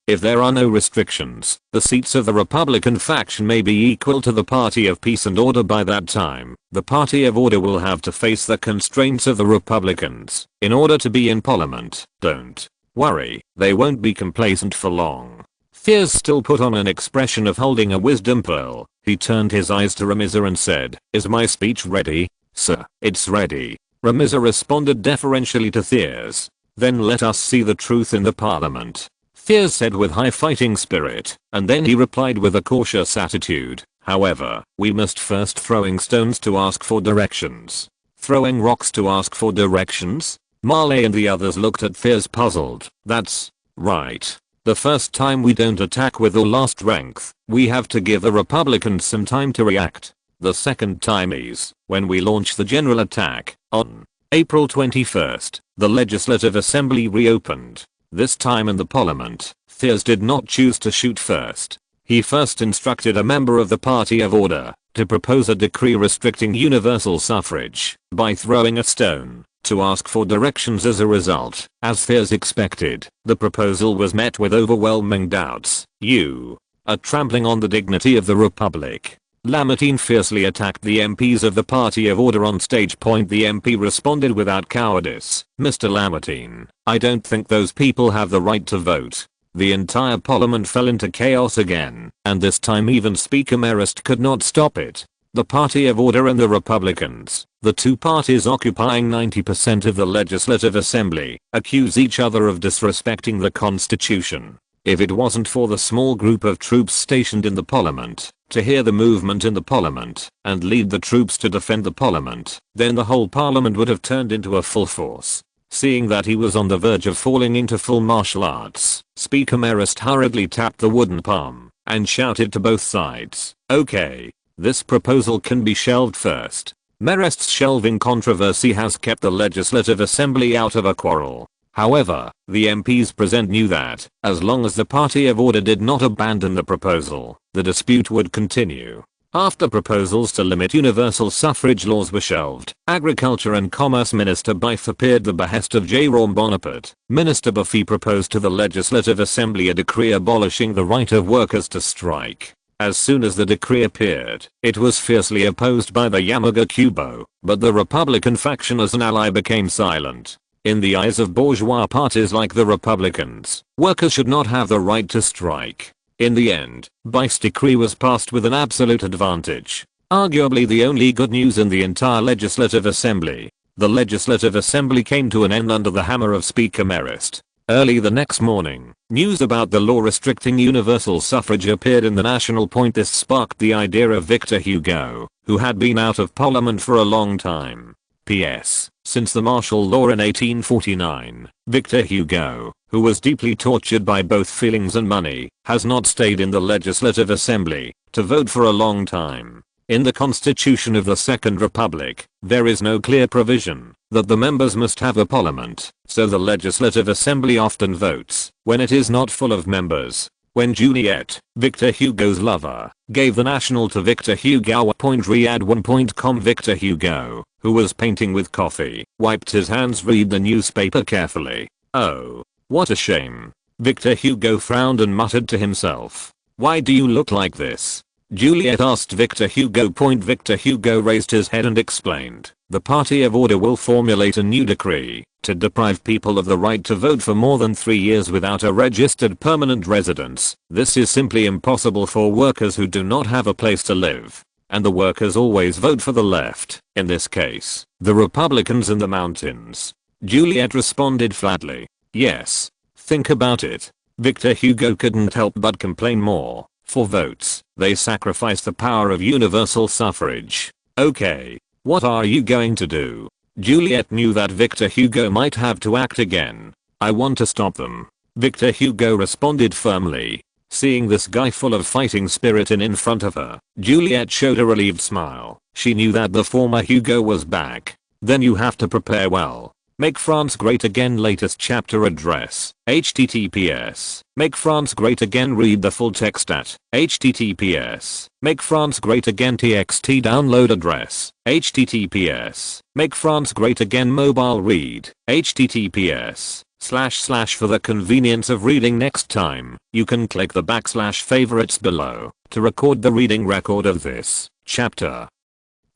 If there are no restrictions, the seats of the Republican faction may be equal to the Party of Peace and Order. By that time, the Party of Order will have to face the constraints of the Republicans in order to be in Parliament. Don't worry, they won't be complacent for long. Thiers still put on an expression of holding a wisdom pearl. He turned his eyes to Ramiza and said, "Is my speech ready?" "Sir, it's ready." Ramiza responded deferentially to Thiers. "Then let us see the truth in the Parliament," Thiers said with high fighting spirit, and then he replied with a cautious attitude, "However, we must first throwing stones to ask for directions." "Throwing rocks to ask for directions?" Marley and the others looked at Thiers puzzled. "That's right. The first time we don't attack with all our strength, we have to give the Republicans some time to react. The second time is when we launch the general attack." On April 21st, the Legislative Assembly reopened. This time in the Parliament, Thiers did not choose to shoot first. He first instructed a member of the Party of Order to propose a decree restricting universal suffrage by throwing a stone to ask for directions. As a result, as Thiers expected, the proposal was met with overwhelming doubts. "You are trampling on the dignity of the Republic." Lamartine fiercely attacked the MPs of the Party of Order on stage. The MP responded without cowardice, "Mr. Lamartine, I don't think those people have the right to vote." The entire Parliament fell into chaos again, and this time even Speaker Marist could not stop it. The Party of Order and the Republicans, the two parties occupying 90% of the Legislative Assembly, accuse each other of disrespecting the Constitution. If it wasn't for the small group of troops stationed in the Parliament to hear the movement in the Parliament and lead the troops to defend the Parliament, then the whole Parliament would have turned into a full force. Seeing that he was on the verge of falling into full martial arts, Speaker Marist hurriedly tapped the wooden palm and shouted to both sides, "Okay, this proposal can be shelved first." Marist's shelving controversy has kept the Legislative Assembly out of a quarrel. However, the MPs present knew that, as long as the Party of Order did not abandon the proposal, the dispute would continue. After proposals to limit universal suffrage laws were shelved, Agriculture and Commerce Minister Bife appeared the behest of Jérôme Bonaparte. Minister Buffy proposed to the Legislative Assembly a decree abolishing the right of workers to strike. As soon as the decree appeared, it was fiercely opposed by the Yamaga Kubo, but the Republican faction as an ally became silent. In the eyes of bourgeois parties like the Republicans, workers should not have the right to strike. In the end, Bife's decree was passed with an absolute advantage. Arguably the only good news in the entire Legislative Assembly. The Legislative Assembly came to an end under the hammer of Speaker Marist. Early the next morning, news about the law restricting universal suffrage appeared in the National Point. This sparked the idea of Victor Hugo, who had been out of Parliament for a long time. P.S. Since the martial law in 1849, Victor Hugo, who was deeply tortured by both feelings and money, has not stayed in the Legislative Assembly to vote for a long time. In the Constitution of the Second Republic, there is no clear provision that the members must have a parliament, so the Legislative Assembly often votes when it is not full of members. When Juliet, Victor Hugo's lover, gave the National to Victor Hugo. Riyadh1.com. Victor Hugo, who was painting with coffee, wiped his hands. Read the newspaper carefully. Oh, what a shame. Victor Hugo frowned and muttered to himself. Why do you look like this? Juliet asked Victor Hugo. Victor Hugo raised his head and explained, the Party of Order will formulate a new decree to deprive people of the right to vote for more than 3 years without a registered permanent residence. This is simply impossible for workers who do not have a place to live. And the workers always vote for the left, in this case, the Republicans in the mountains. Juliet responded flatly, yes. Think about it. Victor Hugo couldn't help but complain more. For votes, they sacrifice the power of universal suffrage. Okay. What are you going to do? Juliet knew that Victor Hugo might have to act again. I want to stop them. Victor Hugo responded firmly. Seeing this guy full of fighting spirit in front of her, Juliet showed a relieved smile. She knew that the former Hugo was back. Then you have to prepare well. Make France Great Again latest chapter address. https. Make France Great Again. Read the full text at https. Make France Great Again txt download address. https. Make France Great Again mobile read. https. // For the convenience of reading next time, you can click the / favorites below to record the reading record of this chapter.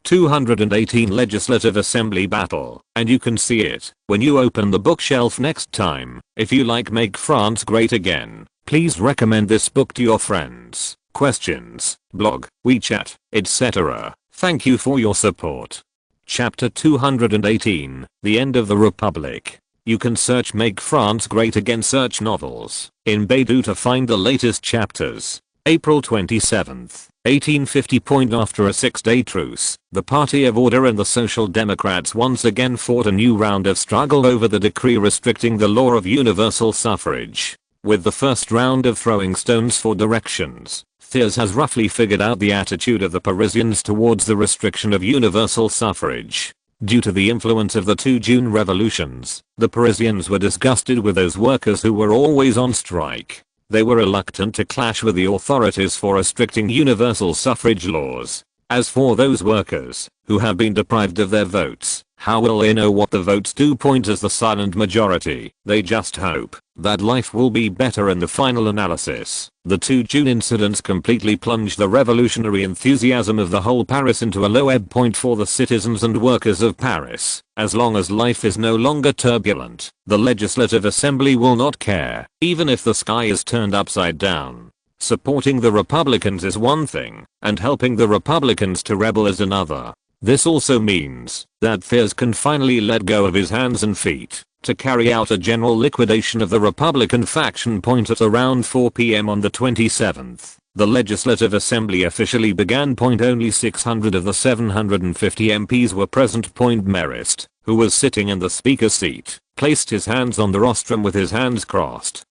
218 Legislative Assembly Battle, and you can see it when you open the bookshelf next time. If you like Make France Great Again, please recommend this book to your friends. Questions, blog, WeChat, etc. Thank you for your support. Chapter 218, The End of the Republic. You can search Make France Great Again search novels in Baidu to find the latest chapters. April 27th. 1850. After a 6-day truce, the Party of Order and the Social Democrats once again fought a new round of struggle over the decree restricting the law of universal suffrage. With the first round of throwing stones for directions, Thiers has roughly figured out the attitude of the Parisians towards the restriction of universal suffrage. Due to the influence of the 2 June revolutions, the Parisians were disgusted with those workers who were always on strike. They were reluctant to clash with the authorities for restricting universal suffrage laws. As for those workers who have been deprived of their votes, how will they know what the votes do? As the silent majority, they just hope that life will be better in the final analysis. The 2 June incidents completely plunged the revolutionary enthusiasm of the whole Paris into a low ebb point for the citizens and workers of Paris. As long as life is no longer turbulent, the Legislative Assembly will not care, even if the sky is turned upside down. Supporting the Republicans is one thing, and helping the Republicans to rebel is another. This also means that Thiers can finally let go of his hands and feet to carry out a general liquidation of the Republican faction. At around 4 p.m. on the 27th, the Legislative Assembly officially began. Only 600 of the 750 MPs were present. Marist, who was sitting in the speaker's seat, placed his hands on the rostrum with his hands crossed,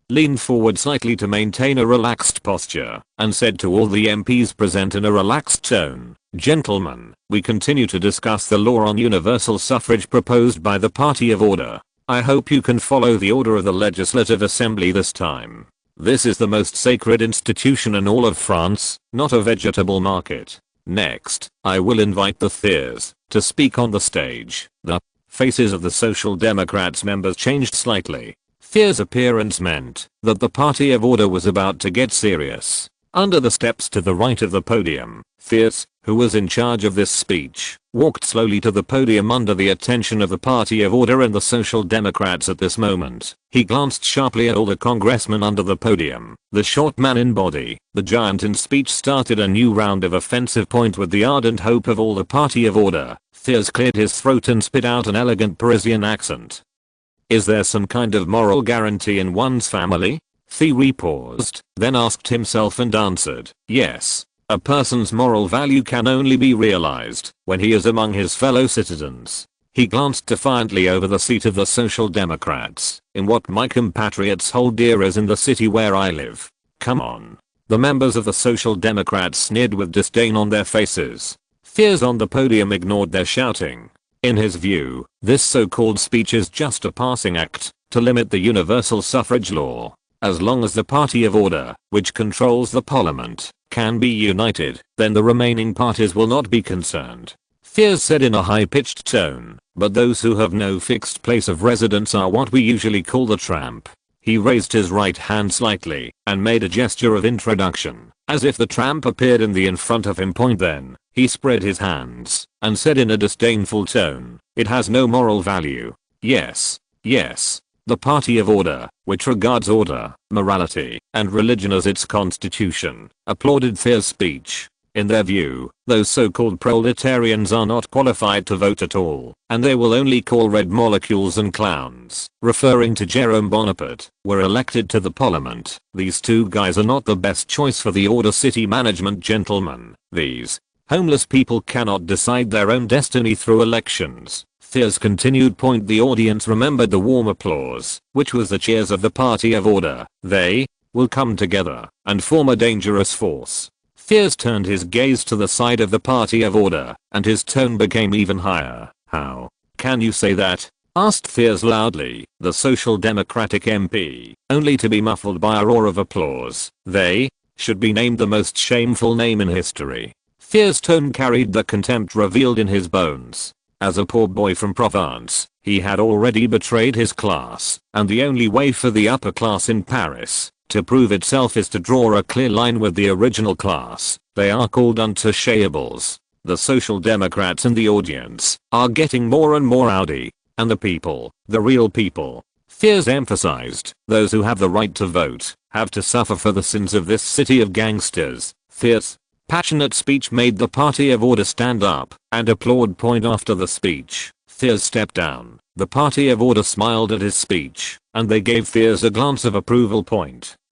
leaned forward slightly to maintain a relaxed posture, and said to all the MPs present in a relaxed tone, "Gentlemen, we continue to discuss the law on universal suffrage proposed by the Party of Order. I hope you can follow the order of the Legislative Assembly this time. This is the most sacred institution in all of France, not a vegetable market. Next, I will invite the Thiers to speak on the stage." The faces of the Social Democrats members changed slightly. Thiers' appearance meant that the Party of Order was about to get serious. Under the steps to the right of the podium, Thiers, who was in charge of this speech, walked slowly to the podium under the attention of the Party of Order and the Social Democrats. At this moment, he glanced sharply at all the congressmen under the podium. The short man in body, the giant in speech, started a new round of offensive with the ardent hope of all the Party of Order. Thiers cleared his throat and spit out an elegant Parisian accent. Is there some kind of moral guarantee in one's family? Theory paused, then asked himself and answered, yes. A person's moral value can only be realized when he is among his fellow citizens. He glanced defiantly over the seat of the Social Democrats, in what my compatriots hold dear as in the city where I live. Come on. The members of the Social Democrats sneered with disdain on their faces. Fears on the podium ignored their shouting. In his view, this so-called speech is just a passing act to limit the universal suffrage law. As long as the Party of Order, which controls the parliament, can be united, then the remaining parties will not be concerned. Fears said in a high-pitched tone, but those who have no fixed place of residence are what we usually call the tramp. He raised his right hand slightly and made a gesture of introduction, as if the tramp appeared in front of him. Then, he spread his hands and said in a disdainful tone, it has no moral value. Yes, yes. The Party of Order, which regards order, morality, and religion as its constitution, applauded Fear's speech. In their view, those so-called proletarians are not qualified to vote at all, and they will only call red molecules and clowns, referring to Jerome Bonaparte, were elected to the parliament. These two guys are not the best choice for the Order city management, gentlemen. These homeless people cannot decide their own destiny through elections. Fears continued. The audience remembered the warm applause, which was the cheers of the Party of Order. They will come together and form a dangerous force. Fears turned his gaze to the side of the Party of Order, and his tone became even higher. How can you say that? Asked Fears loudly, the Social Democratic MP, only to be muffled by a roar of applause. They should be named the most shameful name in history. Fears' tone carried the contempt revealed in his bones. As a poor boy from Provence, he had already betrayed his class, and the only way for the upper class in Paris to prove itself is to draw a clear line with the original class. They are called untouchables. The Social Democrats in the audience are getting more and more rowdy, and the people, the real people, Fears emphasized, those who have the right to vote have to suffer for the sins of this city of gangsters. Fears' passionate speech made the Party of Order stand up and applaud. After the speech, Fears stepped down. The Party of Order smiled at his speech, and they gave Fears a glance of approval.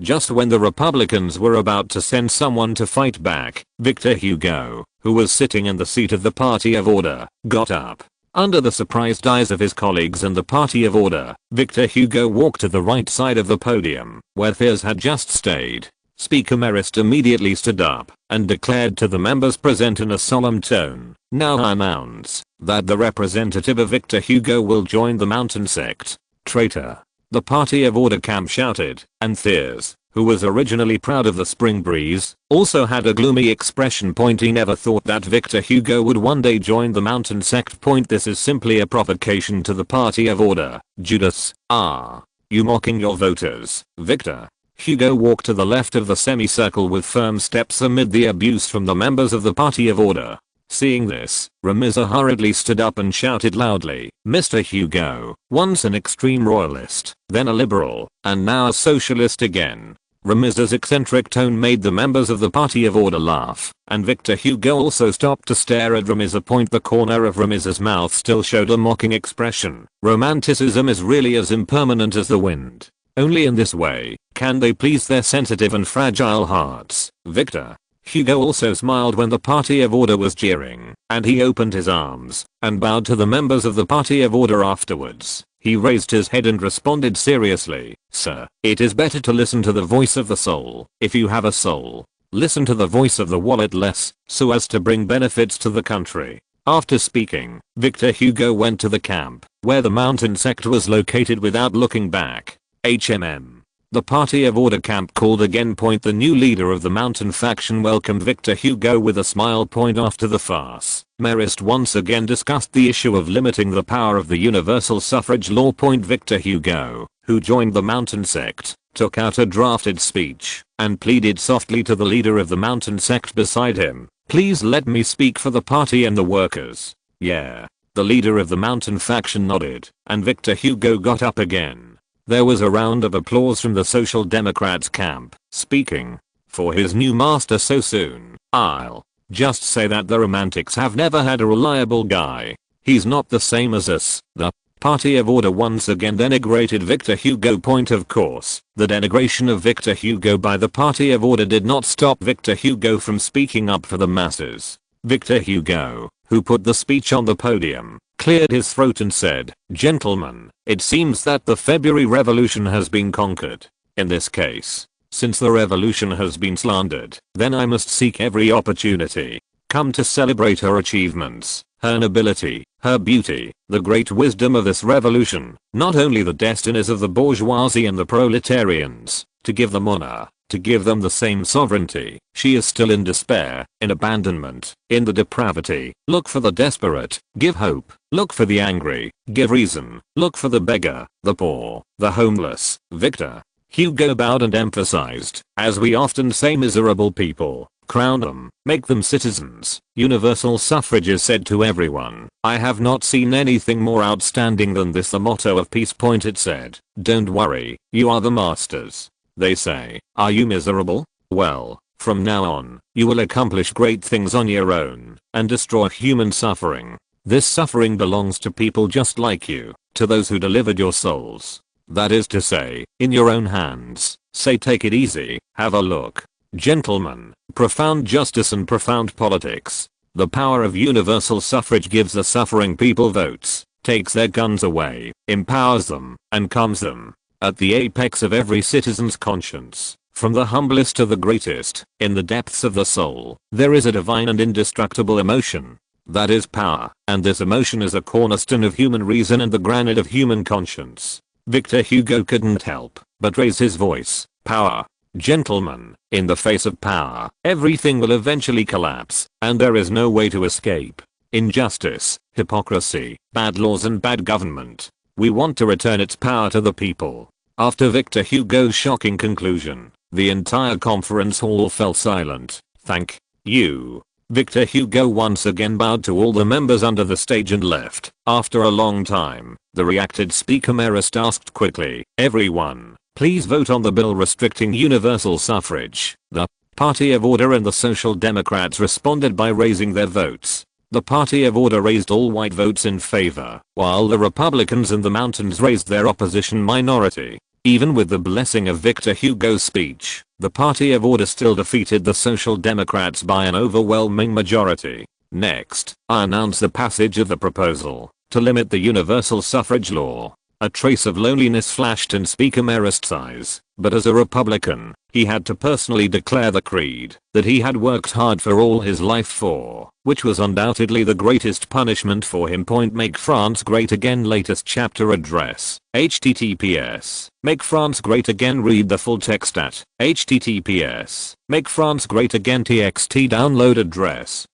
Just when the Republicans were about to send someone to fight back, Victor Hugo, who was sitting in the seat of the Party of Order, got up. Under the surprised eyes of his colleagues and the Party of Order, Victor Hugo walked to the right side of the podium, where Fears had just stayed. Speaker Marist immediately stood up and declared to the members present in a solemn tone, "Now I announce that the representative of Victor Hugo will join the Mountain sect." Traitor. The Party of Order camp shouted, and Fears, who was originally proud of the spring breeze, also had a gloomy expression. He never thought that Victor Hugo would one day join the Mountain sect. This is simply a provocation to the Party of Order. Judas, are you mocking your voters, Victor? Hugo walked to the left of the semicircle with firm steps amid the abuse from the members of the Party of Order. Seeing this, Ramiza hurriedly stood up and shouted loudly, "Mr. Hugo, once an extreme royalist, then a liberal, and now a socialist again." Ramiza's eccentric tone made the members of the Party of Order laugh, and Victor Hugo also stopped to stare at Ramiza. The corner of Ramiza's mouth still showed a mocking expression. Romanticism is really as impermanent as the wind. Only in this way can they please their sensitive and fragile hearts. Victor Hugo also smiled when the Party of Order was jeering, and he opened his arms and bowed to the members of the Party of Order afterwards. He raised his head and responded seriously, "Sir, it is better to listen to the voice of the soul. If you have a soul, listen to the voice of the wallet less, so as to bring benefits to the country." After speaking, Victor Hugo went to the camp, where the Mountain sect was located, without looking back. The Party of Order camp called again. The new leader of the Mountain faction welcomed Victor Hugo with a smile. After the farce, Marist once again discussed the issue of limiting the power of the universal suffrage law. Victor Hugo, who joined the Mountain sect, took out a drafted speech and pleaded softly to the leader of the Mountain sect beside him, "Please let me speak for the party and the workers." "Yeah." The leader of the Mountain faction nodded, and Victor Hugo got up again. There was a round of applause from the Social Democrats camp. Speaking for his new master so soon, I'll just say that the Romantics have never had a reliable guy. He's not the same as us, the Party of Order once again denigrated Victor Hugo. Point of course, the denigration of Victor Hugo by the Party of Order did not stop Victor Hugo from speaking up for the masses. Victor Hugo, who put the speech on the podium, cleared his throat and said, "Gentlemen, it seems that the February Revolution has been conquered. In this case, since the revolution has been slandered, then I must seek every opportunity. Come to celebrate her achievements, her nobility, her beauty, the great wisdom of this revolution, not only the destinies of the bourgeoisie and the proletarians, to give them honor, to give them the same sovereignty. She is still in despair, in abandonment, in the depravity. Look for the desperate, give hope. Look for the angry, give reason. Look for the beggar, the poor, the homeless." Victor Hugo bowed and emphasized, "As we often say, miserable people, crown them, make them citizens." Universal suffrage is said to everyone. "I have not seen anything more outstanding than this." The motto of peace. It said, "Don't worry, you are the masters." They say, "Are you miserable? Well, from now on, you will accomplish great things on your own and destroy human suffering. This suffering belongs to people just like you, to those who delivered your souls. That is to say, in your own hands. Say, take it easy, have a look. Gentlemen, profound justice and profound politics. The power of universal suffrage gives the suffering people votes, takes their guns away, empowers them, and calms them. At the apex of every citizen's conscience, from the humblest to the greatest, in the depths of the soul, there is a divine and indestructible emotion. That is power, and this emotion is a cornerstone of human reason and the granite of human conscience." Victor Hugo couldn't help but raise his voice. "Power. Gentlemen, in the face of power, everything will eventually collapse, and there is no way to escape. Injustice, hypocrisy, bad laws and bad government. We want to return its power to the people." After Victor Hugo's shocking conclusion, the entire conference hall fell silent. "Thank you." Victor Hugo once again bowed to all the members under the stage and left. After a long time, the reacted Speaker Marist asked quickly, "Everyone, please vote on the bill restricting universal suffrage." The Party of Order and the Social Democrats responded by raising their votes. The Party of Order raised all white votes in favor, while the Republicans in the mountains raised their opposition minority. Even with the blessing of Victor Hugo's speech, the Party of Order still defeated the Social Democrats by an overwhelming majority. Next, I announce the passage of the proposal to limit the universal suffrage law. A trace of loneliness flashed in Speaker Marist's eyes, but as a Republican, he had to personally declare the creed that he had worked hard for all his life for, which was undoubtedly the greatest punishment for him. Make France Great Again latest chapter address. https. Make France Great Again. Read the full text at https. Make France Great Again txt download address.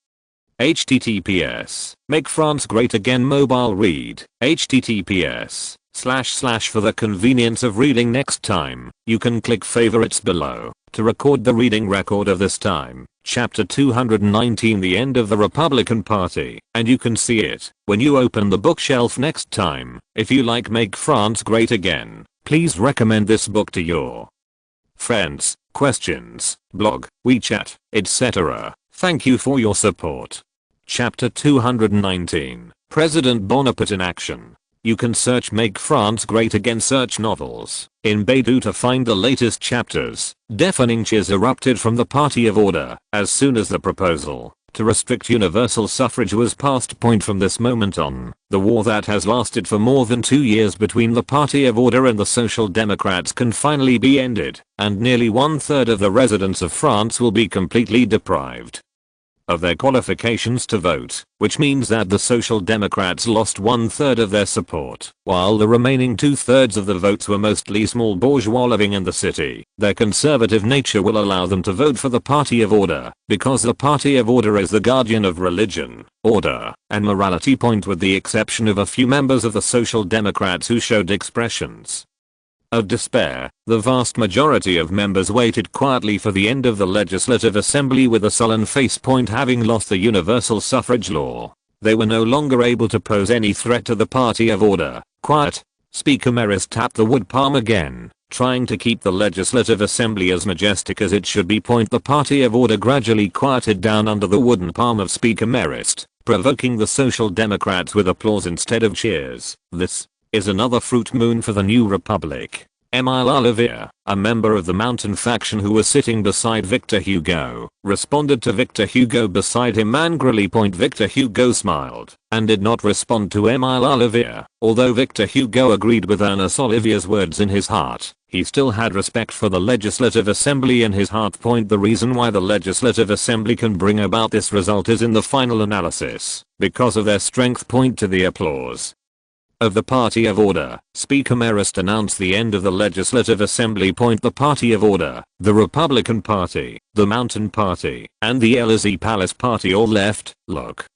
https. Make France Great Again mobile read. https. // for the convenience of reading next time, you can click favorites below to record the reading record of this time, chapter 219, the end of the Republican Party, and you can see it when you open the bookshelf next time. If you like Make France Great Again, please recommend this book to your friends, questions, blog, WeChat, etc. Thank you for your support. Chapter 219, President Bonaparte in Action. You can search Make France Great Again search novels in Baidu to find the latest chapters. Deafening cheers erupted from the Party of Order as soon as the proposal to restrict universal suffrage was passed. From this moment on, the war that has lasted for more than 2 years between the Party of Order and the Social Democrats can finally be ended, and nearly 1/3 of the residents of France will be completely deprived of their qualifications to vote, which means that the Social Democrats lost 1/3 of their support, while the remaining 2/3 of the votes were mostly small bourgeois living in the city. Their conservative nature will allow them to vote for the Party of Order, because the Party of Order is the guardian of religion, order, and morality. With the exception of a few members of the Social Democrats who showed expressions of despair, the vast majority of members waited quietly for the end of the Legislative Assembly with a sullen face. Having lost the universal suffrage law, they were no longer able to pose any threat to the Party of Order. Quiet. Speaker Marist tapped the wood palm again, trying to keep the Legislative Assembly as majestic as it should be. The Party of Order gradually quieted down under the wooden palm of Speaker Marist, provoking the Social Democrats with applause instead of cheers. This Is another fruit moon for the new republic. Emile Olivier, a member of the Mountain faction who was sitting beside Victor Hugo, responded to Victor Hugo beside him angrily. Victor Hugo smiled and did not respond to Emile Olivier. Although Victor Hugo agreed with Ernest Olivier's words in his heart, he still had respect for the Legislative Assembly in his heart. The reason why the Legislative Assembly can bring about this result is in the final analysis, because of their strength. To the applause of the Party of Order, Speaker Marist announced the end of the Legislative Assembly. The Party of Order, the Republican Party, the Mountain Party, and the Élysée Palace Party all left. Look.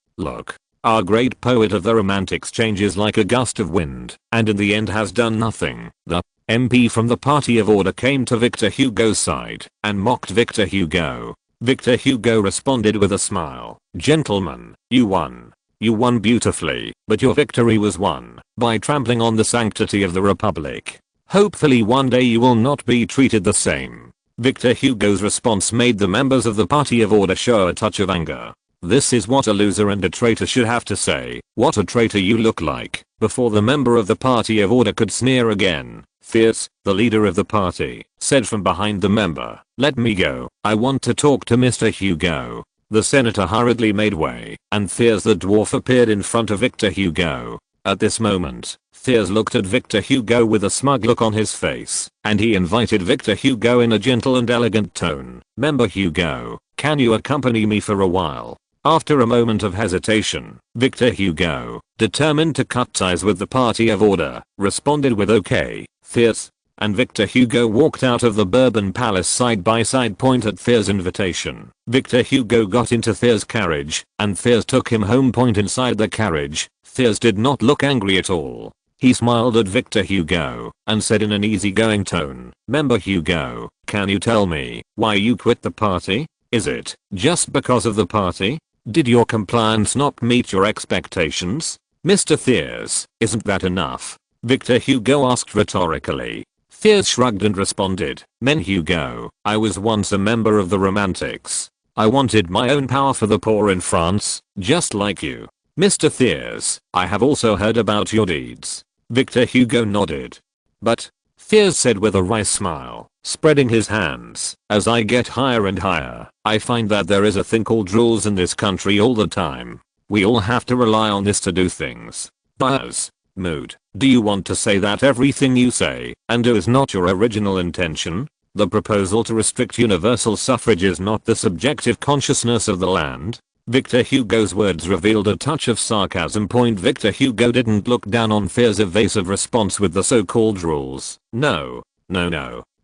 Our great poet of the Romantics changes like a gust of wind, and in the end has done nothing. The MP from the Party of Order came to Victor Hugo's side and mocked Victor Hugo. Victor Hugo responded with a smile. Gentlemen, you won. You won beautifully, but your victory was won by trampling on the sanctity of the Republic. Hopefully one day you will not be treated the same. Victor Hugo's response made the members of the Party of Order show a touch of anger. This is what a loser and a traitor should have to say. What a traitor you look like. Before the member of the Party of Order could sneer again, Thiers, the leader of the party, said from behind the member, "Let me go. I want to talk to Mr. Hugo." The senator hurriedly made way, and Thiers the dwarf appeared in front of Victor Hugo. At this moment, Thiers looked at Victor Hugo with a smug look on his face, and he invited Victor Hugo in a gentle and elegant tone. "Member Hugo, can you accompany me for a while?" After a moment of hesitation, Victor Hugo, determined to cut ties with the Party of Order, responded with "Okay, Thiers," and Victor Hugo walked out of the Bourbon Palace side by side. At Thiers' invitation, Victor Hugo got into Thiers' carriage, and Thiers took him home. Inside the carriage, Thiers did not look angry at all. He smiled at Victor Hugo and said in an easygoing tone, "Member Hugo, can you tell me why you quit the party? Is it just because of the party? Did your compliance not meet your expectations? Mr. Thiers, isn't that enough?" Victor Hugo asked rhetorically. Thiers shrugged and responded, "Men Hugo, I was once a member of the Romantics. I wanted my own power for the poor in France, just like you. Mr. Thiers, I have also heard about your deeds." Victor Hugo nodded. "But," Thiers said with a wry smile, spreading his hands, "as I get higher and higher, I find that there is a thing called rules in this country all the time. We all have to rely on this to do things. Buzz. Mood. Do you want to say that everything you say and do is not your original intention? The proposal to restrict universal suffrage is not the subjective consciousness of the land." Victor Hugo's words revealed a touch of sarcasm. Victor Hugo didn't look down on Thiers' evasive response with the so-called rules. No.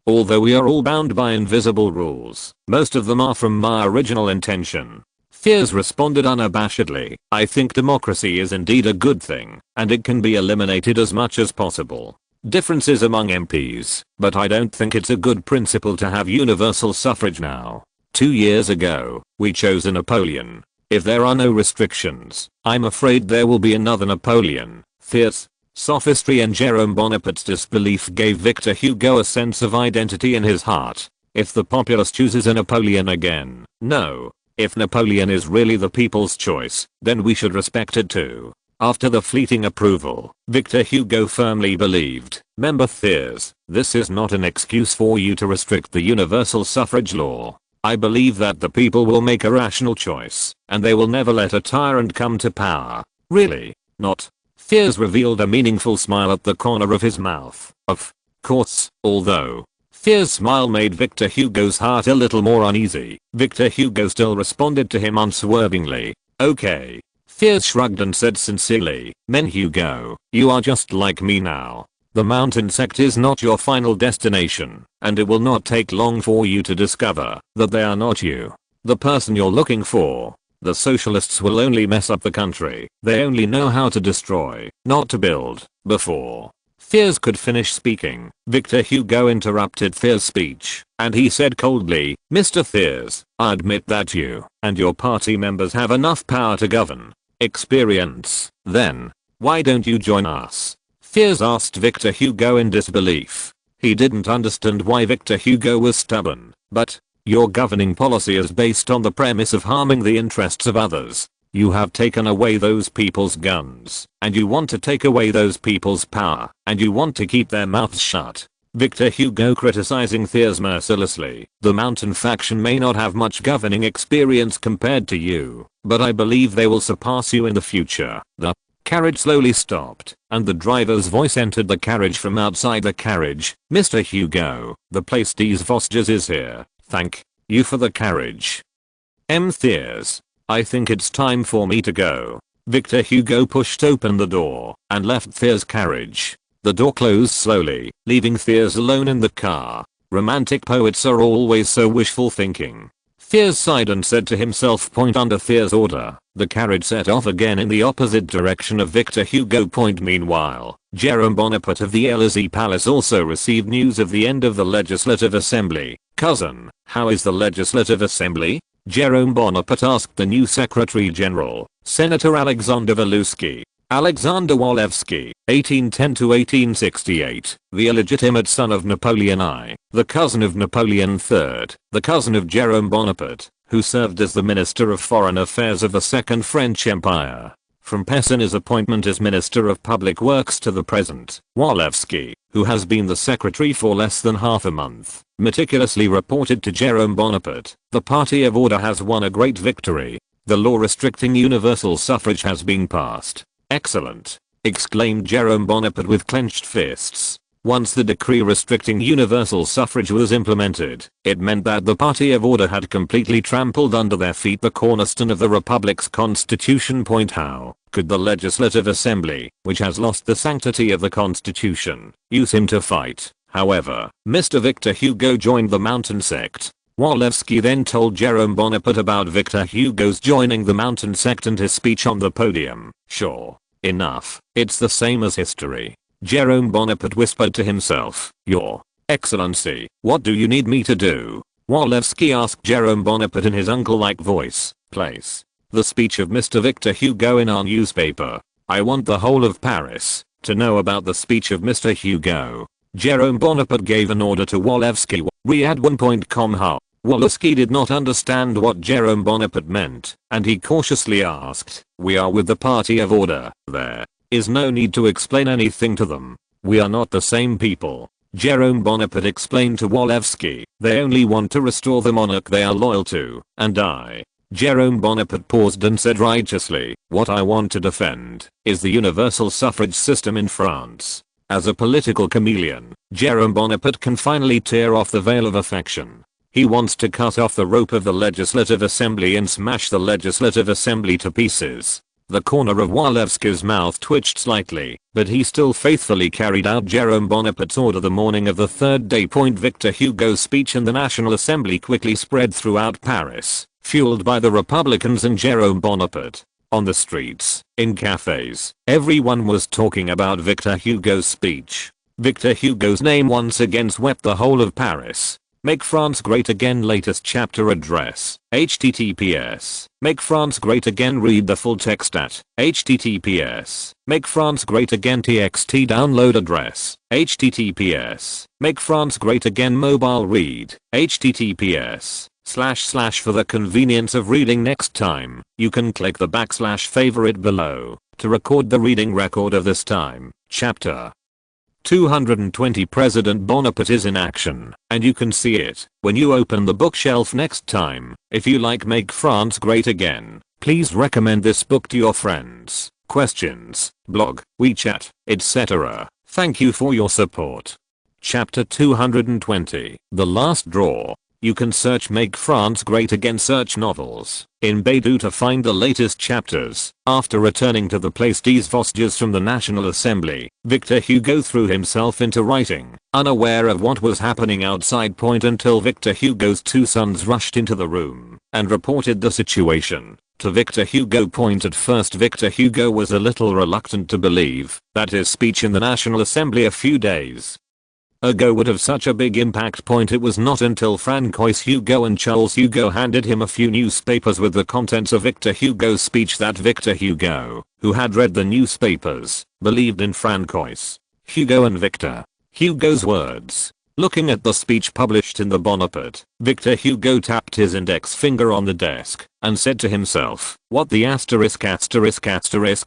Although we are all bound by invisible rules, most of them are from my original intention. Thiers responded unabashedly, "I think democracy is indeed a good thing, and it can be eliminated as much as possible. Differences among MPs, but I don't think it's a good principle to have universal suffrage now. 2 years ago, we chose a Napoleon. If there are no restrictions, I'm afraid there will be another Napoleon." Thiers, sophistry and Jerome Bonaparte's disbelief gave Victor Hugo a sense of identity in his heart. If the populace chooses a Napoleon again, no. If Napoleon is really the people's choice, then we should respect it too. After the fleeting approval, Victor Hugo firmly believed, "Member Thiers, this is not an excuse for you to restrict the universal suffrage law. I believe that the people will make a rational choice, and they will never let a tyrant come to power." "Really? Not?" Thiers revealed a meaningful smile at the corner of his mouth. "Of course, although." Thiers' smile made Victor Hugo's heart a little more uneasy. Victor Hugo still responded to him unswervingly, "Okay." Thiers shrugged and said sincerely, "Men Hugo, you are just like me now. The Mountain sect is not your final destination, and it will not take long for you to discover that they are not you. The person you're looking for. The socialists will only mess up the country. They only know how to destroy, not to build." Before Thiers could finish speaking, Victor Hugo interrupted Thiers' speech, and he said coldly, "Mr. Thiers, I admit that you and your party members have enough power to govern. Experience. Then, why don't you join us?" Thiers asked Victor Hugo in disbelief. He didn't understand why Victor Hugo was stubborn, but, "Your governing policy is based on the premise of harming the interests of others. You have taken away those people's guns, and you want to take away those people's power, and you want to keep their mouths shut. Victor Hugo criticizing Thiers mercilessly. The Mountain faction may not have much governing experience compared to you, but I believe they will surpass you in the future. The carriage slowly stopped, and the driver's voice entered the carriage from outside the carriage. Mr. Hugo, the Place des Vosges is here. Thank you for the carriage. Thiers. I think it's time for me to go. Victor Hugo pushed open the door and left Thiers' carriage. The door closed slowly, leaving Thiers alone in the car. Romantic poets are always so wishful thinking. Thiers sighed and said to himself, point under Thiers' order. The carriage set off again in the opposite direction of Victor Hugo Point. Meanwhile, Jerome Bonaparte of the Élysée Palace also received news of the end of the Legislative Assembly. Cousin, how is the Legislative Assembly? Jerome Bonaparte asked the new Secretary General, Senator Alexander Walewski. Alexander Walewski, 1810 to 1868, the illegitimate son of Napoleon I, the cousin of Napoleon III, the cousin of Jerome Bonaparte, who served as the Minister of Foreign Affairs of the Second French Empire. From Pessin's appointment as Minister of Public Works to the present, Walewski, who has been the secretary for less than half a month, meticulously reported to Jerome Bonaparte, the party of order has won a great victory. The law restricting universal suffrage has been passed. Excellent! Exclaimed Jerome Bonaparte with clenched fists. Once the decree restricting universal suffrage was implemented, it meant that the party of order had completely trampled under their feet the cornerstone of the Republic's constitution. How could the Legislative Assembly, which has lost the sanctity of the Constitution, use him to fight? However, Mr. Victor Hugo joined the Mountain sect. Walewski then told Jerome Bonaparte about Victor Hugo's joining the Mountain sect and his speech on the podium. Sure enough, it's the same as history. Jerome Bonaparte whispered to himself, Your Excellency, what do you need me to do? Walewski asked Jerome Bonaparte in his uncle-like voice. Place the speech of Mr. Victor Hugo in our newspaper. I want the whole of Paris to know about the speech of Mr. Hugo. Jerome Bonaparte gave an order to Walewski. Read1.com. How Walewski did not understand what Jerome Bonaparte meant, and he cautiously asked, We are with the party of order. There is no need to explain anything to them. We are not the same people. Jerome Bonaparte explained to Walewski, they only want to restore the monarch they are loyal to, and I. Jerome Bonaparte paused and said righteously, what I want to defend is the universal suffrage system in France. As a political chameleon, Jerome Bonaparte can finally tear off the veil of affection. He wants to cut off the rope of the Legislative Assembly and smash the Legislative Assembly to pieces. The corner of Walewski's mouth twitched slightly, but he still faithfully carried out Jerome Bonaparte's order the morning of the third day. Victor Hugo's speech in the National Assembly quickly spread throughout Paris, fueled by the Republicans and Jerome Bonaparte. On the streets, in cafes, everyone was talking about Victor Hugo's speech. Victor Hugo's name once again swept the whole of Paris. Make France Great Again latest chapter address, https, Make France Great Again. Read the full text at, https, Make France Great Again txt download address, https, Make France Great Again mobile read, https, / for the convenience of reading next time, you can click the / favorite below, to record the reading record of this time, chapter. 220 President Bonaparte is in action, and you can see it when you open the bookshelf next time. If you like Make France Great Again, please recommend this book to your friends, questions, blog, WeChat, etc. Thank you for your support. Chapter 220, The Last Draw. You can search Make France Great Again search novels in Baidu to find the latest chapters. After returning to the Place des Vosges from the National Assembly, Victor Hugo threw himself into writing, unaware of what was happening outside until Victor Hugo's two sons rushed into the room and reported the situation to Victor Hugo. At first Victor Hugo was a little reluctant to believe that his speech in the National Assembly a few days ago would have such a big impact. It was not until Francois Hugo and Charles Hugo handed him a few newspapers with the contents of Victor Hugo's speech that Victor Hugo, who had read the newspapers, believed in Francois Hugo and Victor Hugo's words. Looking at the speech published in the Bonaparte, Victor Hugo tapped his index finger on the desk and said to himself, what the asterisk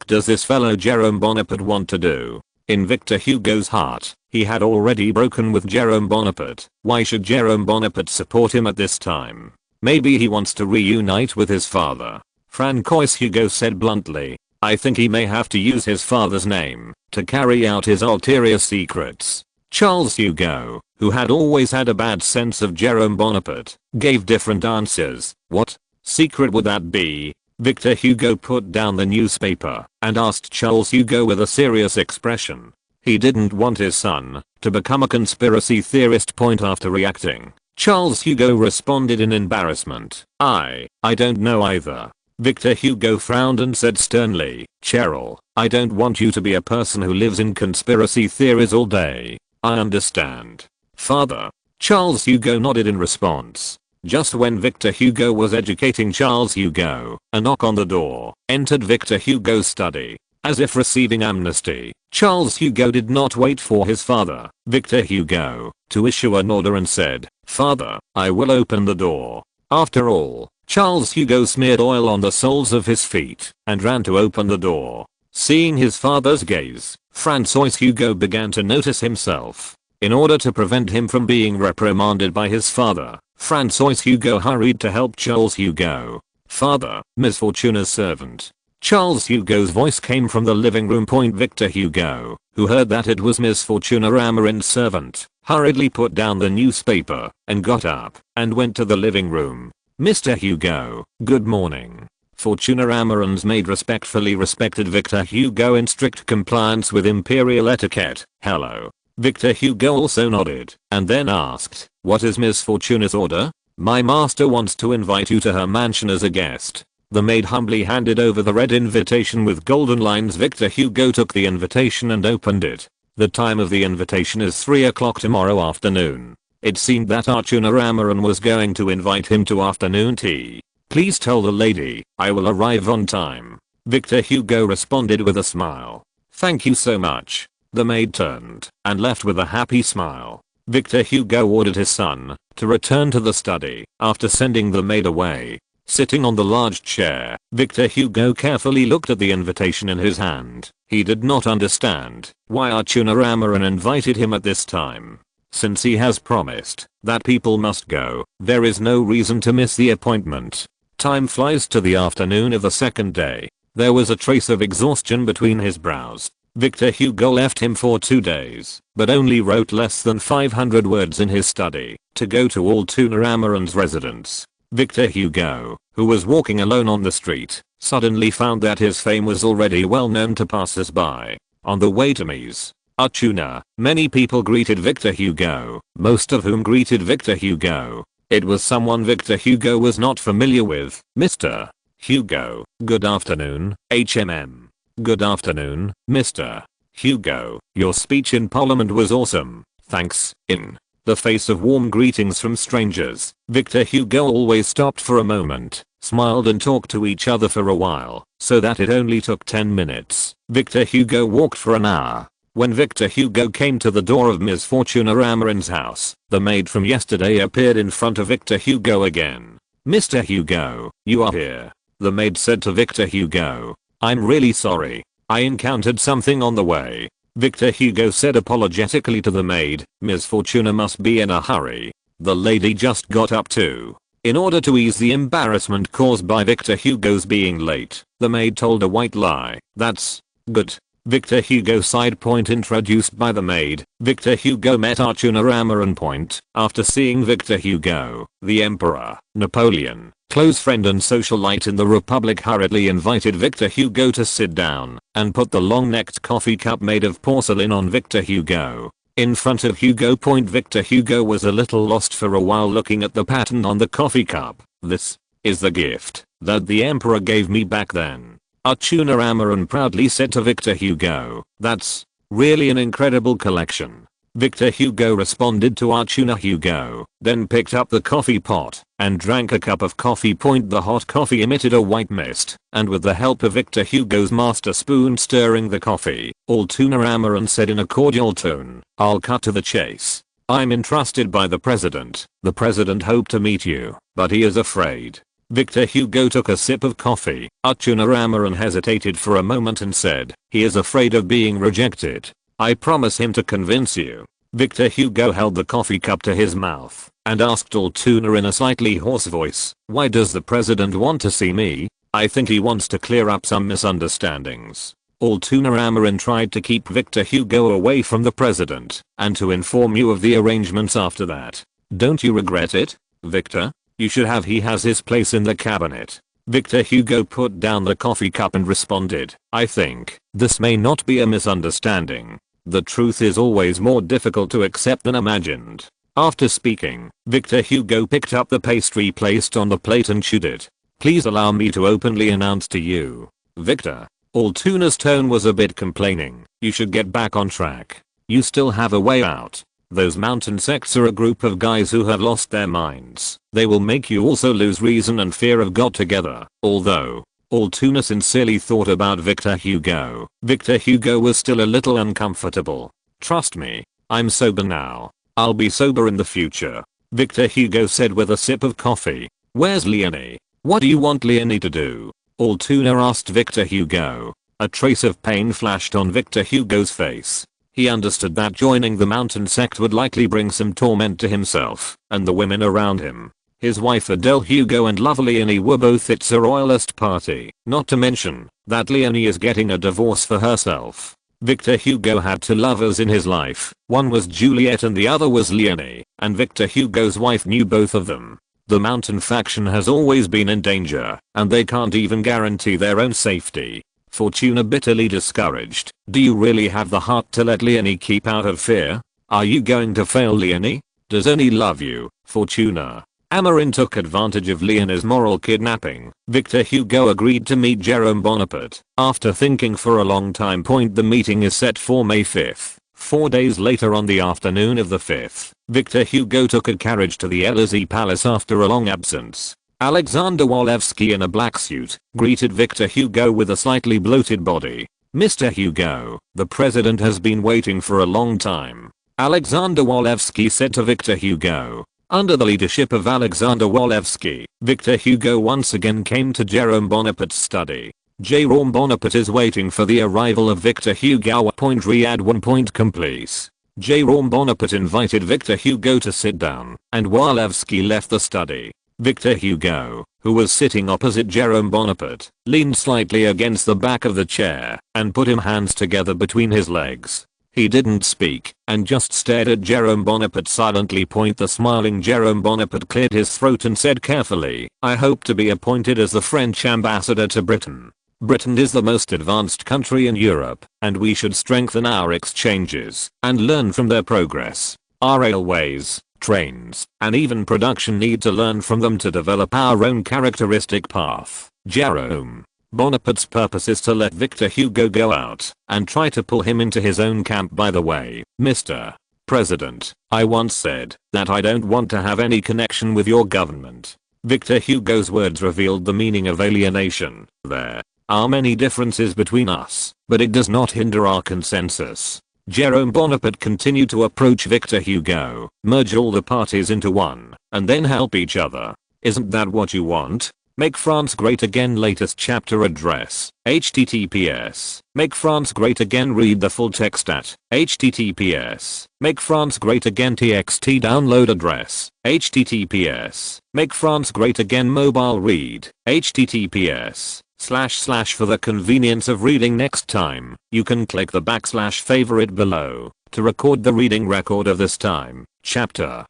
does this fellow Jerome Bonaparte want to do? In Victor Hugo's heart, he had already broken with Jerome Bonaparte. Why should Jerome Bonaparte support him at this time? Maybe he wants to reunite with his father. Francois Hugo said bluntly. I think he may have to use his father's name to carry out his ulterior secrets. Charles Hugo, who had always had a bad sense of Jerome Bonaparte, gave different answers. What secret would that be? Victor Hugo put down the newspaper and asked Charles Hugo with a serious expression. He didn't want his son to become a conspiracy theorist. After reacting, Charles Hugo responded in embarrassment. I don't know either. Victor Hugo frowned and said sternly, Cheryl, I don't want you to be a person who lives in conspiracy theories all day. I understand. Father. Charles Hugo nodded in response. Just when Victor Hugo was educating Charles Hugo, a knock on the door entered Victor Hugo's study. As if receiving amnesty, Charles Hugo did not wait for his father, Victor Hugo, to issue an order and said, Father, I will open the door. After all, Charles Hugo smeared oil on the soles of his feet and ran to open the door. Seeing his father's gaze, Francois Hugo began to notice himself. In order to prevent him from being reprimanded by his father, Francois Hugo hurried to help Charles Hugo. Father, Miss Fortuna's servant. Charles Hugo's voice came from the living room. Victor Hugo, who heard that it was Miss Fortuna Amarin's servant, hurriedly put down the newspaper and got up and went to the living room. Mr. Hugo, good morning. Fortuna Amarin's maid respectfully respected Victor Hugo in strict compliance with imperial etiquette. Hello. Victor Hugo also nodded and then asked, what is Miss Fortuna's order? My master wants to invite you to her mansion as a guest. The maid humbly handed over the red invitation with golden lines. Victor Hugo took the invitation and opened it. The time of the invitation is 3 o'clock tomorrow afternoon. It seemed that Fortuna Amarin was going to invite him to afternoon tea. Please tell the lady I will arrive on time. Victor Hugo responded with a smile. Thank you so much. The maid turned and left with a happy smile. Victor Hugo ordered his son to return to the study after sending the maid away. Sitting on the large chair, Victor Hugo carefully looked at the invitation in his hand. He did not understand why Fortuna Amarin invited him at this time. Since he has promised that people must go, there is no reason to miss the appointment. Time flies to the afternoon of the second day. There was a trace of exhaustion between his brows. Victor Hugo left him for 2 days, but only wrote less than 500 words in his study to go to Fortuna Amarin's residence. Victor Hugo, who was walking alone on the street, suddenly found that his fame was already well known to passers-by. On the way to Mies Fortuna, many people greeted Victor Hugo, most of whom greeted Victor Hugo. It was someone Victor Hugo was not familiar with. Mr. Hugo, good afternoon. HMM. Good afternoon, Mr. Hugo. Your speech in Parliament was awesome. Thanks. In the face of warm greetings from strangers, Victor Hugo always stopped for a moment, smiled and talked to each other for a while, so that it only took 10 minutes. Victor Hugo walked for an hour. When Victor Hugo came to the door of Miss Fortuna Amarin's house, the maid from yesterday appeared in front of Victor Hugo again. Mr. Hugo, you are here. The maid said to Victor Hugo. I'm really sorry. I encountered something on the way. Victor Hugo said apologetically to the maid. Miss Fortuna must be in a hurry. The lady just got up too. In order to ease the embarrassment caused by Victor Hugo's being late, the maid told a white lie. That's good. Victor Hugo sighed. Introduced by the maid, Victor Hugo met Fortuna Amarin. After seeing Victor Hugo, the Emperor, Napoleon, close friend and socialite in the Republic, hurriedly invited Victor Hugo to sit down and put the long-necked coffee cup made of porcelain on Victor Hugo. In front of Hugo. Victor Hugo was a little lost for a while looking at the pattern on the coffee cup. This is the gift that the Emperor gave me back then. Fortuna Amarin proudly said to Victor Hugo. That's really an incredible collection. Victor Hugo responded to Fortuna Hugo, then picked up the coffee pot and drank a cup of coffee. The hot coffee emitted a white mist, and with the help of Victor Hugo's master spoon stirring the coffee, Fortuna Amarin said in a cordial tone, I'll cut to the chase. I'm entrusted by the president. The president hoped to meet you, but he is afraid. Victor Hugo took a sip of coffee. Amaran hesitated for a moment and said, he is afraid of being rejected. I promise him to convince you. Victor Hugo held the coffee cup to his mouth and asked Altuna in a slightly hoarse voice, why does the president want to see me? I think he wants to clear up some misunderstandings. Amaran tried to keep Victor Hugo away from the president and to inform you of the arrangements after that. Don't you regret it, Victor? You should have. He has his place in the cabinet. Victor Hugo put down the coffee cup and responded, I think this may not be a misunderstanding. The truth is always more difficult to accept than imagined. After speaking, Victor Hugo picked up the pastry placed on the plate and chewed it. Please allow me to openly announce to you, Victor. Altuna's tone was a bit complaining. You should get back on track. You still have a way out. Those mountain sects are a group of guys who have lost their minds. They will make you also lose reason and fear of God together. Although Altuna sincerely thought about Victor Hugo, Victor Hugo was still a little uncomfortable. Trust me, I'm sober now. I'll be sober in the future, Victor Hugo said with a sip of coffee. Where's Leonie? What do you want Leonie to do? Altuna asked Victor Hugo. A trace of pain flashed on Victor Hugo's face. He understood that joining the mountain sect would likely bring some torment to himself and the women around him. His wife Adele Hugo and lover Leonie were both at a royalist party, not to mention that Leonie is getting a divorce for herself. Victor Hugo had two lovers in his life, one was Juliet and the other was Leonie, and Victor Hugo's wife knew both of them. The mountain faction has always been in danger, and they can't even guarantee their own safety. Fortuna bitterly discouraged. Do you really have the heart to let Leonie keep out of fear? Are you going to fail Leonie? Does Oni love you, Fortuna? Amarin took advantage of Leonie's moral kidnapping. Victor Hugo agreed to meet Jerome Bonaparte. After thinking for a long time. The meeting is set for May 5th. 4 days later on the afternoon of the 5th, Victor Hugo took a carriage to the Elysee Palace after a long absence. Alexander Walewski in a black suit greeted Victor Hugo with a slightly bloated body. Mr. Hugo, the president has been waiting for a long time. Alexander Walewski said to Victor Hugo. Under the leadership of Alexander Walewski, Victor Hugo once again came to Jerome Bonaparte's study. Jerome Bonaparte is waiting for the arrival of Victor Hugo. Riyadh 1. Complice. Jerome Bonaparte invited Victor Hugo to sit down, and Walewski left the study. Victor Hugo, who was sitting opposite Jerome Bonaparte, leaned slightly against the back of the chair and put his hands together between his legs. He didn't speak and just stared at Jerome Bonaparte silently. The smiling Jerome Bonaparte cleared his throat and said carefully, I hope to be appointed as the French ambassador to Britain. Britain is the most advanced country in Europe, and we should strengthen our exchanges and learn from their progress. Our railways, trains, and even production need to learn from them to develop our own characteristic path. Jerome Bonaparte's purpose is to let Victor Hugo go out and try to pull him into his own camp. By the way, Mr. President, I once said that I don't want to have any connection with your government. Victor Hugo's words revealed the meaning of alienation. There are many differences between us, but it does not hinder our consensus. Jerome Bonaparte continued to approach Victor Hugo, merge all the parties into one, and then help each other. Isn't that what you want? Make France Great Again latest chapter address, https, Make France Great Again. Read the full text at https, Make France Great Again txt download address, https, Make France Great Again mobile read, https, / for the convenience of reading next time, you can click the / favorite below to record the reading record of this time, chapter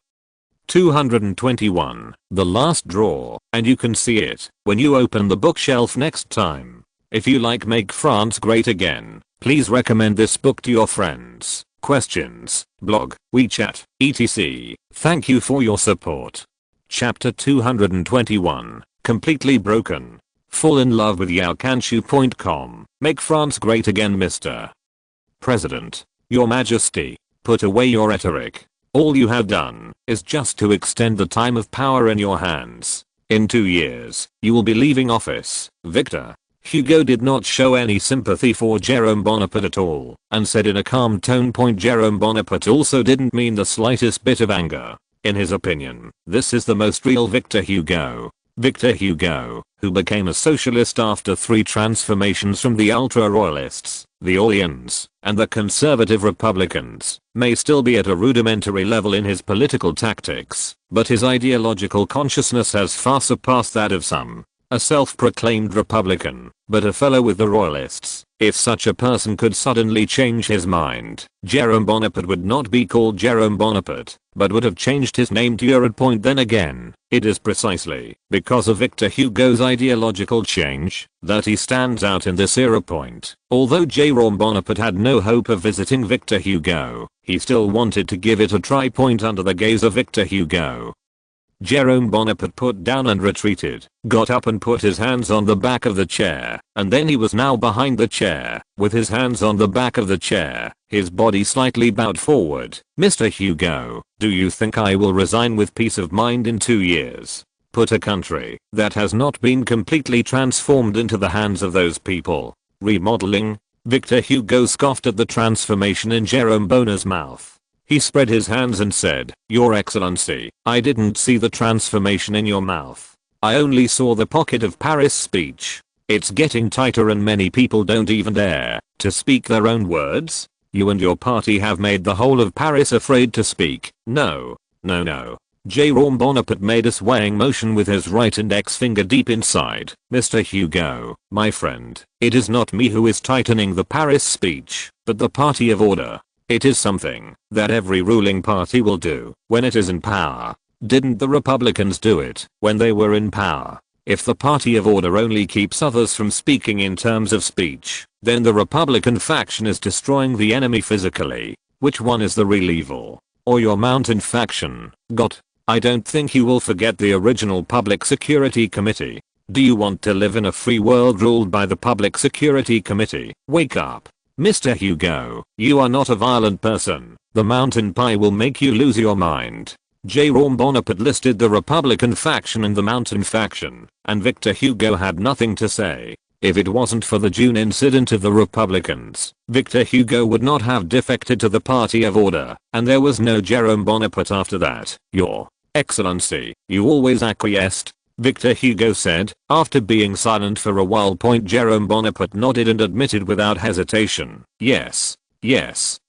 221, The Last Draw, and you can see it when you open the bookshelf next time. If you like Make France Great Again, please recommend this book to your friends. Questions, blog, WeChat, etc. Thank you for your support. Chapter 221, Completely Broken. Fall in love with Yaokanshu.com. Make France Great Again, Mr. President. Your Majesty, put away your rhetoric. All you have done is just to extend the time of power in your hands. In 2 years, you will be leaving office, Victor. Hugo did not show any sympathy for Jerome Bonaparte at all, and said in a calm tone, Jerome Bonaparte also didn't mean the slightest bit of anger. In his opinion, this is the most real Victor Hugo. Victor Hugo, who became a socialist after 3 transformations from the ultra-royalists, the Orleans, and the conservative Republicans, may still be at a rudimentary level in his political tactics, but his ideological consciousness has far surpassed that of some. A self-proclaimed Republican, but a fellow with the Royalists. If such a person could suddenly change his mind, Jerome Bonaparte would not be called Jerome Bonaparte, but would have changed his name to Eurod. Then again, it is precisely because of Victor Hugo's ideological change that he stands out in this era. Although Jerome Bonaparte had no hope of visiting Victor Hugo, he still wanted to give it a try. Under the gaze of Victor Hugo, Jerome Bonaparte put down and retreated, got up and put his hands on the back of the chair, and then he was now behind the chair, with his hands on the back of the chair, his body slightly bowed forward. Mr. Hugo, do you think I will resign with peace of mind in 2 years? Put a country that has not been completely transformed into the hands of those people. Remodeling? Victor Hugo scoffed at the transformation in Jerome Bonaparte's mouth. He spread his hands and said, Your Excellency, I didn't see the transformation in your mouth. I only saw the pocket of Paris speech. It's getting tighter and many people don't even dare to speak their own words. You and your party have made the whole of Paris afraid to speak. No. Jerome Bonaparte made a swaying motion with his right index finger deep inside. Mr. Hugo, my friend, it is not me who is tightening the Paris speech, but the party of order. It is something that every ruling party will do when it is in power. Didn't the Republicans do it when they were in power? If the party of order only keeps others from speaking in terms of speech, then the Republican faction is destroying the enemy physically. Which one is the real evil? Or your mountain faction? I don't think you will forget the original Public Security Committee. Do you want to live in a free world ruled by the Public Security Committee? Wake up. Mr. Hugo, you are not a violent person. The mountain pie will make you lose your mind. Jerome Bonaparte listed the Republican faction and the mountain faction, and Victor Hugo had nothing to say. If it wasn't for the June incident of the Republicans, Victor Hugo would not have defected to the party of order, and there was no Jerome Bonaparte after that. Your Excellency, you always acquiesced, Victor Hugo said, after being silent for a while. Jerome Bonaparte nodded and admitted without hesitation, Yes,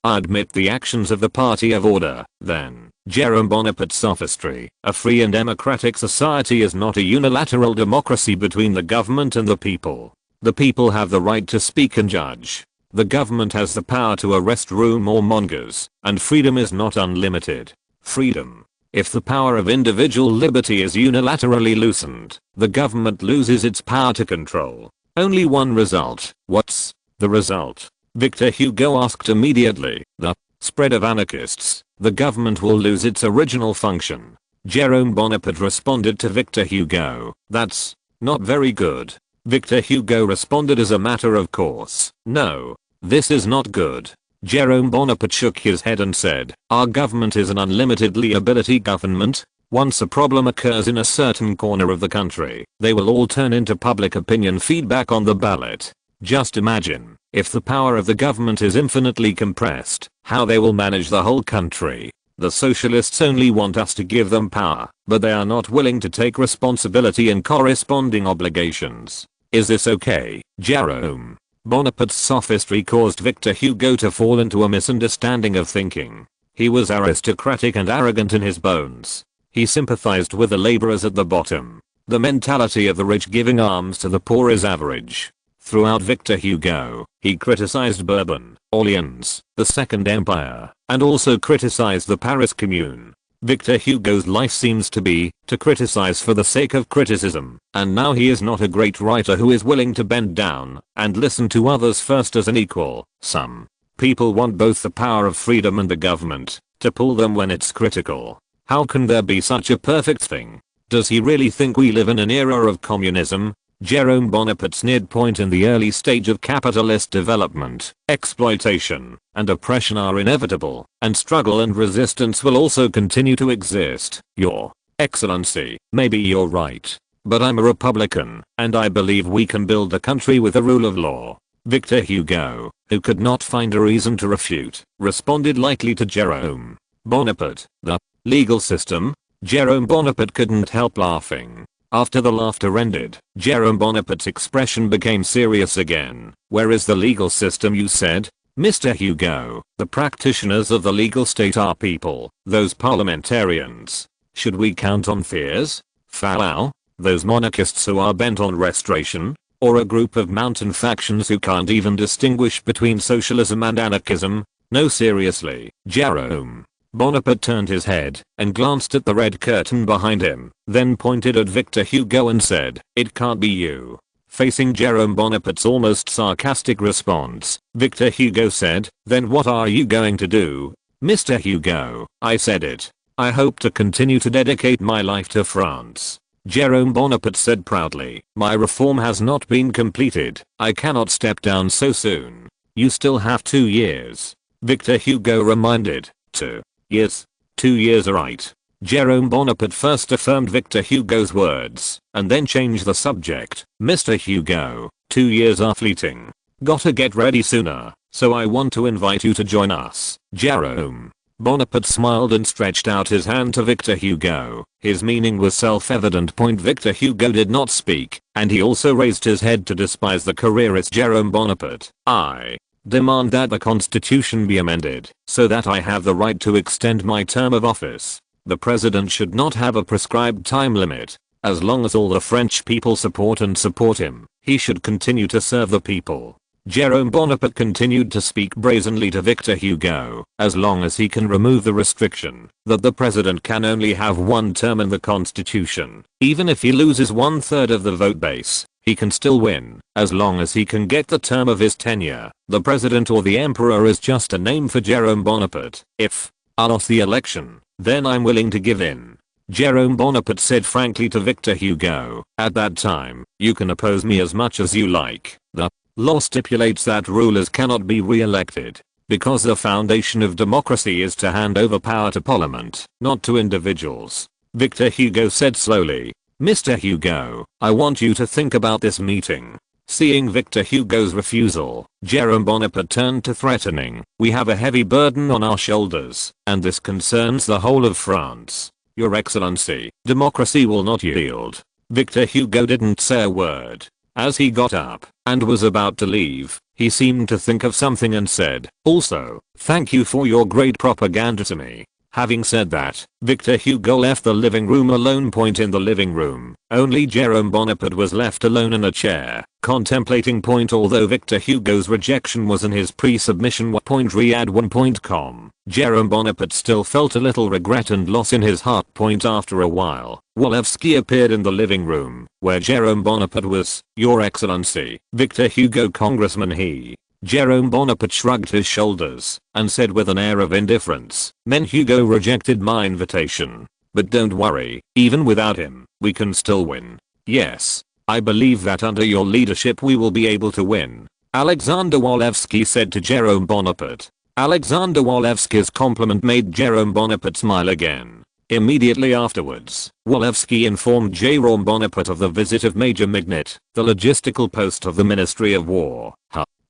I admit the actions of the party of order. Then, Jerome Bonaparte's sophistry, a free and democratic society is not a unilateral democracy between the government and the people. The people have the right to speak and judge. The government has the power to arrest rumor-mongers, and freedom is not unlimited. Freedom. If the power of individual liberty is unilaterally loosened, the government loses its power to control. Only one result. What's the result? Victor Hugo asked immediately. The spread of anarchists. The government will lose its original function. Jerome Bonaparte responded to Victor Hugo. That's not very good. Victor Hugo responded as a matter of course. No, this is not good. Jerome Bonaparte shook his head and said, Our government is an unlimited liability government. Once a problem occurs in a certain corner of the country, they will all turn into public opinion feedback on the ballot. Just imagine, if the power of the government is infinitely compressed, how they will manage the whole country. The socialists only want us to give them power, but they are not willing to take responsibility and corresponding obligations. Is this okay, Jerome? Bonaparte's sophistry caused Victor Hugo to fall into a misunderstanding of thinking. He was aristocratic and arrogant in his bones. He sympathized with the laborers at the bottom. The mentality of the rich giving alms to the poor is average. Throughout Victor Hugo, he criticized Bourbon, Orleans, the Second Empire, and also criticized the Paris Commune. Victor Hugo's life seems to be to criticize for the sake of criticism, and now he is not a great writer who is willing to bend down and listen to others first as an equal. Some people want both the power of freedom and the government to pull them when it's critical. How can there be such a perfect thing? Does he really think we live in an era of communism? Jerome Bonaparte sneered. In the early stage of capitalist development, exploitation and oppression are inevitable, and struggle and resistance will also continue to exist. Your Excellency, maybe you're right. but I'm a Republican, and I believe we can build a country with the rule of law. Victor Hugo, who could not find a reason to refute, responded lightly to Jerome Bonaparte. The legal system? Jerome Bonaparte couldn't help laughing. After the laughter ended, Jerome Bonaparte's expression became serious again. Where is the legal system, you said? Mr. Hugo, the practitioners of the legal state are people, those parliamentarians. Should we count on fears? Falau? Those monarchists who are bent on restoration? Or a group of mountain factions who can't even distinguish between socialism and anarchism? No, seriously, Jerome. Bonaparte turned his head and glanced at the red curtain behind him, then pointed at Victor Hugo and said, "It can't be you." Facing Jerome Bonaparte's almost sarcastic response, Victor Hugo said, "Then what are you going to do?" "Mr. Hugo, I said it. I hope to continue to dedicate my life to France." Jerome Bonaparte said proudly, "My reform has not been completed. I cannot step down so soon. You still have 2 years." Victor Hugo reminded, 2 years? 2 years, right. Jerome Bonaparte first affirmed Victor Hugo's words, and then changed the subject. "Mr. Hugo, 2 years are fleeting. Gotta get ready sooner, so I want to invite you to join us." Jerome Bonaparte smiled and stretched out his hand to Victor Hugo. His meaning was self-evident. Victor Hugo did not speak, and he also raised his head to despise the careerist Jerome Bonaparte. "I demand that the Constitution be amended, so that I have the right to extend my term of office. The president should not have a prescribed time limit. As long as all the French people support him, he should continue to serve the people." Jerome Bonaparte continued to speak brazenly to Victor Hugo, as long as he can remove the restriction that the president can only have one term in the Constitution. Even if he loses 1/3 of the vote base, he can still win, as long as he can get the term of his tenure. The president or the emperor is just a name for Jerome Bonaparte. "If I lost the election, then I'm willing to give in," Jerome Bonaparte said frankly to Victor Hugo. "At that time, you can oppose me as much as you like. The law stipulates that rulers cannot be re-elected, because the foundation of democracy is to hand over power to parliament, not to individuals." Victor Hugo said slowly, "Mr. Hugo, I want you to think about this meeting." Seeing Victor Hugo's refusal, Jerome Bonaparte turned to threatening, "We have a heavy burden on our shoulders, and this concerns the whole of France. Your Excellency, democracy will not yield." Victor Hugo didn't say a word. As he got up and was about to leave, he seemed to think of something and said, "Also, thank you for your great propaganda to me." Having said that, Victor Hugo left the living room alone. In the living room, only Jerome Bonaparte was left alone in a chair, contemplating. Although Victor Hugo's rejection was in his pre-submission Riyadh1.com, Jerome Bonaparte still felt a little regret and loss in his heart. After a while, Walewski appeared in the living room, where Jerome Bonaparte was. "Your Excellency, Victor Hugo, Congressman." Jerome Bonaparte shrugged his shoulders and said with an air of indifference, "Men, Hugo rejected my invitation. But don't worry, even without him, we can still win. Yes, I believe that under your leadership we will be able to win." Alexander Walewski said to Jerome Bonaparte. Alexander Walewski's compliment made Jerome Bonaparte smile again. Immediately afterwards, Walewski informed Jerome Bonaparte of the visit of Major Mignet, the logistical post of the Ministry of War.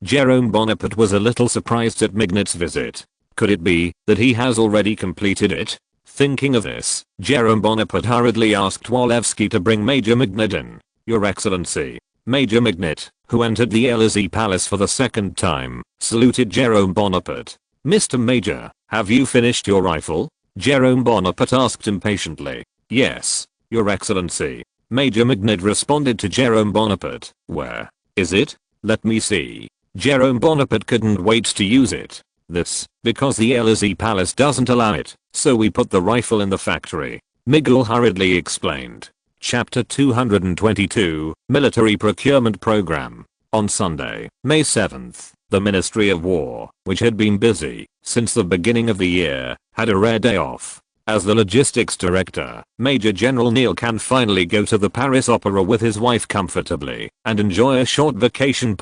Jerome Bonaparte was a little surprised at Mignet's visit. Could it be that he has already completed it? Thinking of this, Jerome Bonaparte hurriedly asked Walewski to bring Major Mignet in. "Your Excellency." Major Mignet, who entered the Élysée Palace for the second time, saluted Jerome Bonaparte. "Mr. Major, have you finished your rifle?" Jerome Bonaparte asked impatiently. "Yes, Your Excellency." Major Mignet responded to Jerome Bonaparte. "Where is it? Let me see." Jerome Bonaparte couldn't wait to use it. Because the Élysée Palace doesn't allow it, so we put the rifle in the factory. Miguel hurriedly explained. Chapter 222, Military Procurement Program. On Sunday, May 7th, the Ministry of War, which had been busy since the beginning of the year, had a rare day off. As the logistics director, Major General Neil can finally go to the Paris Opera with his wife comfortably and enjoy a short vacation.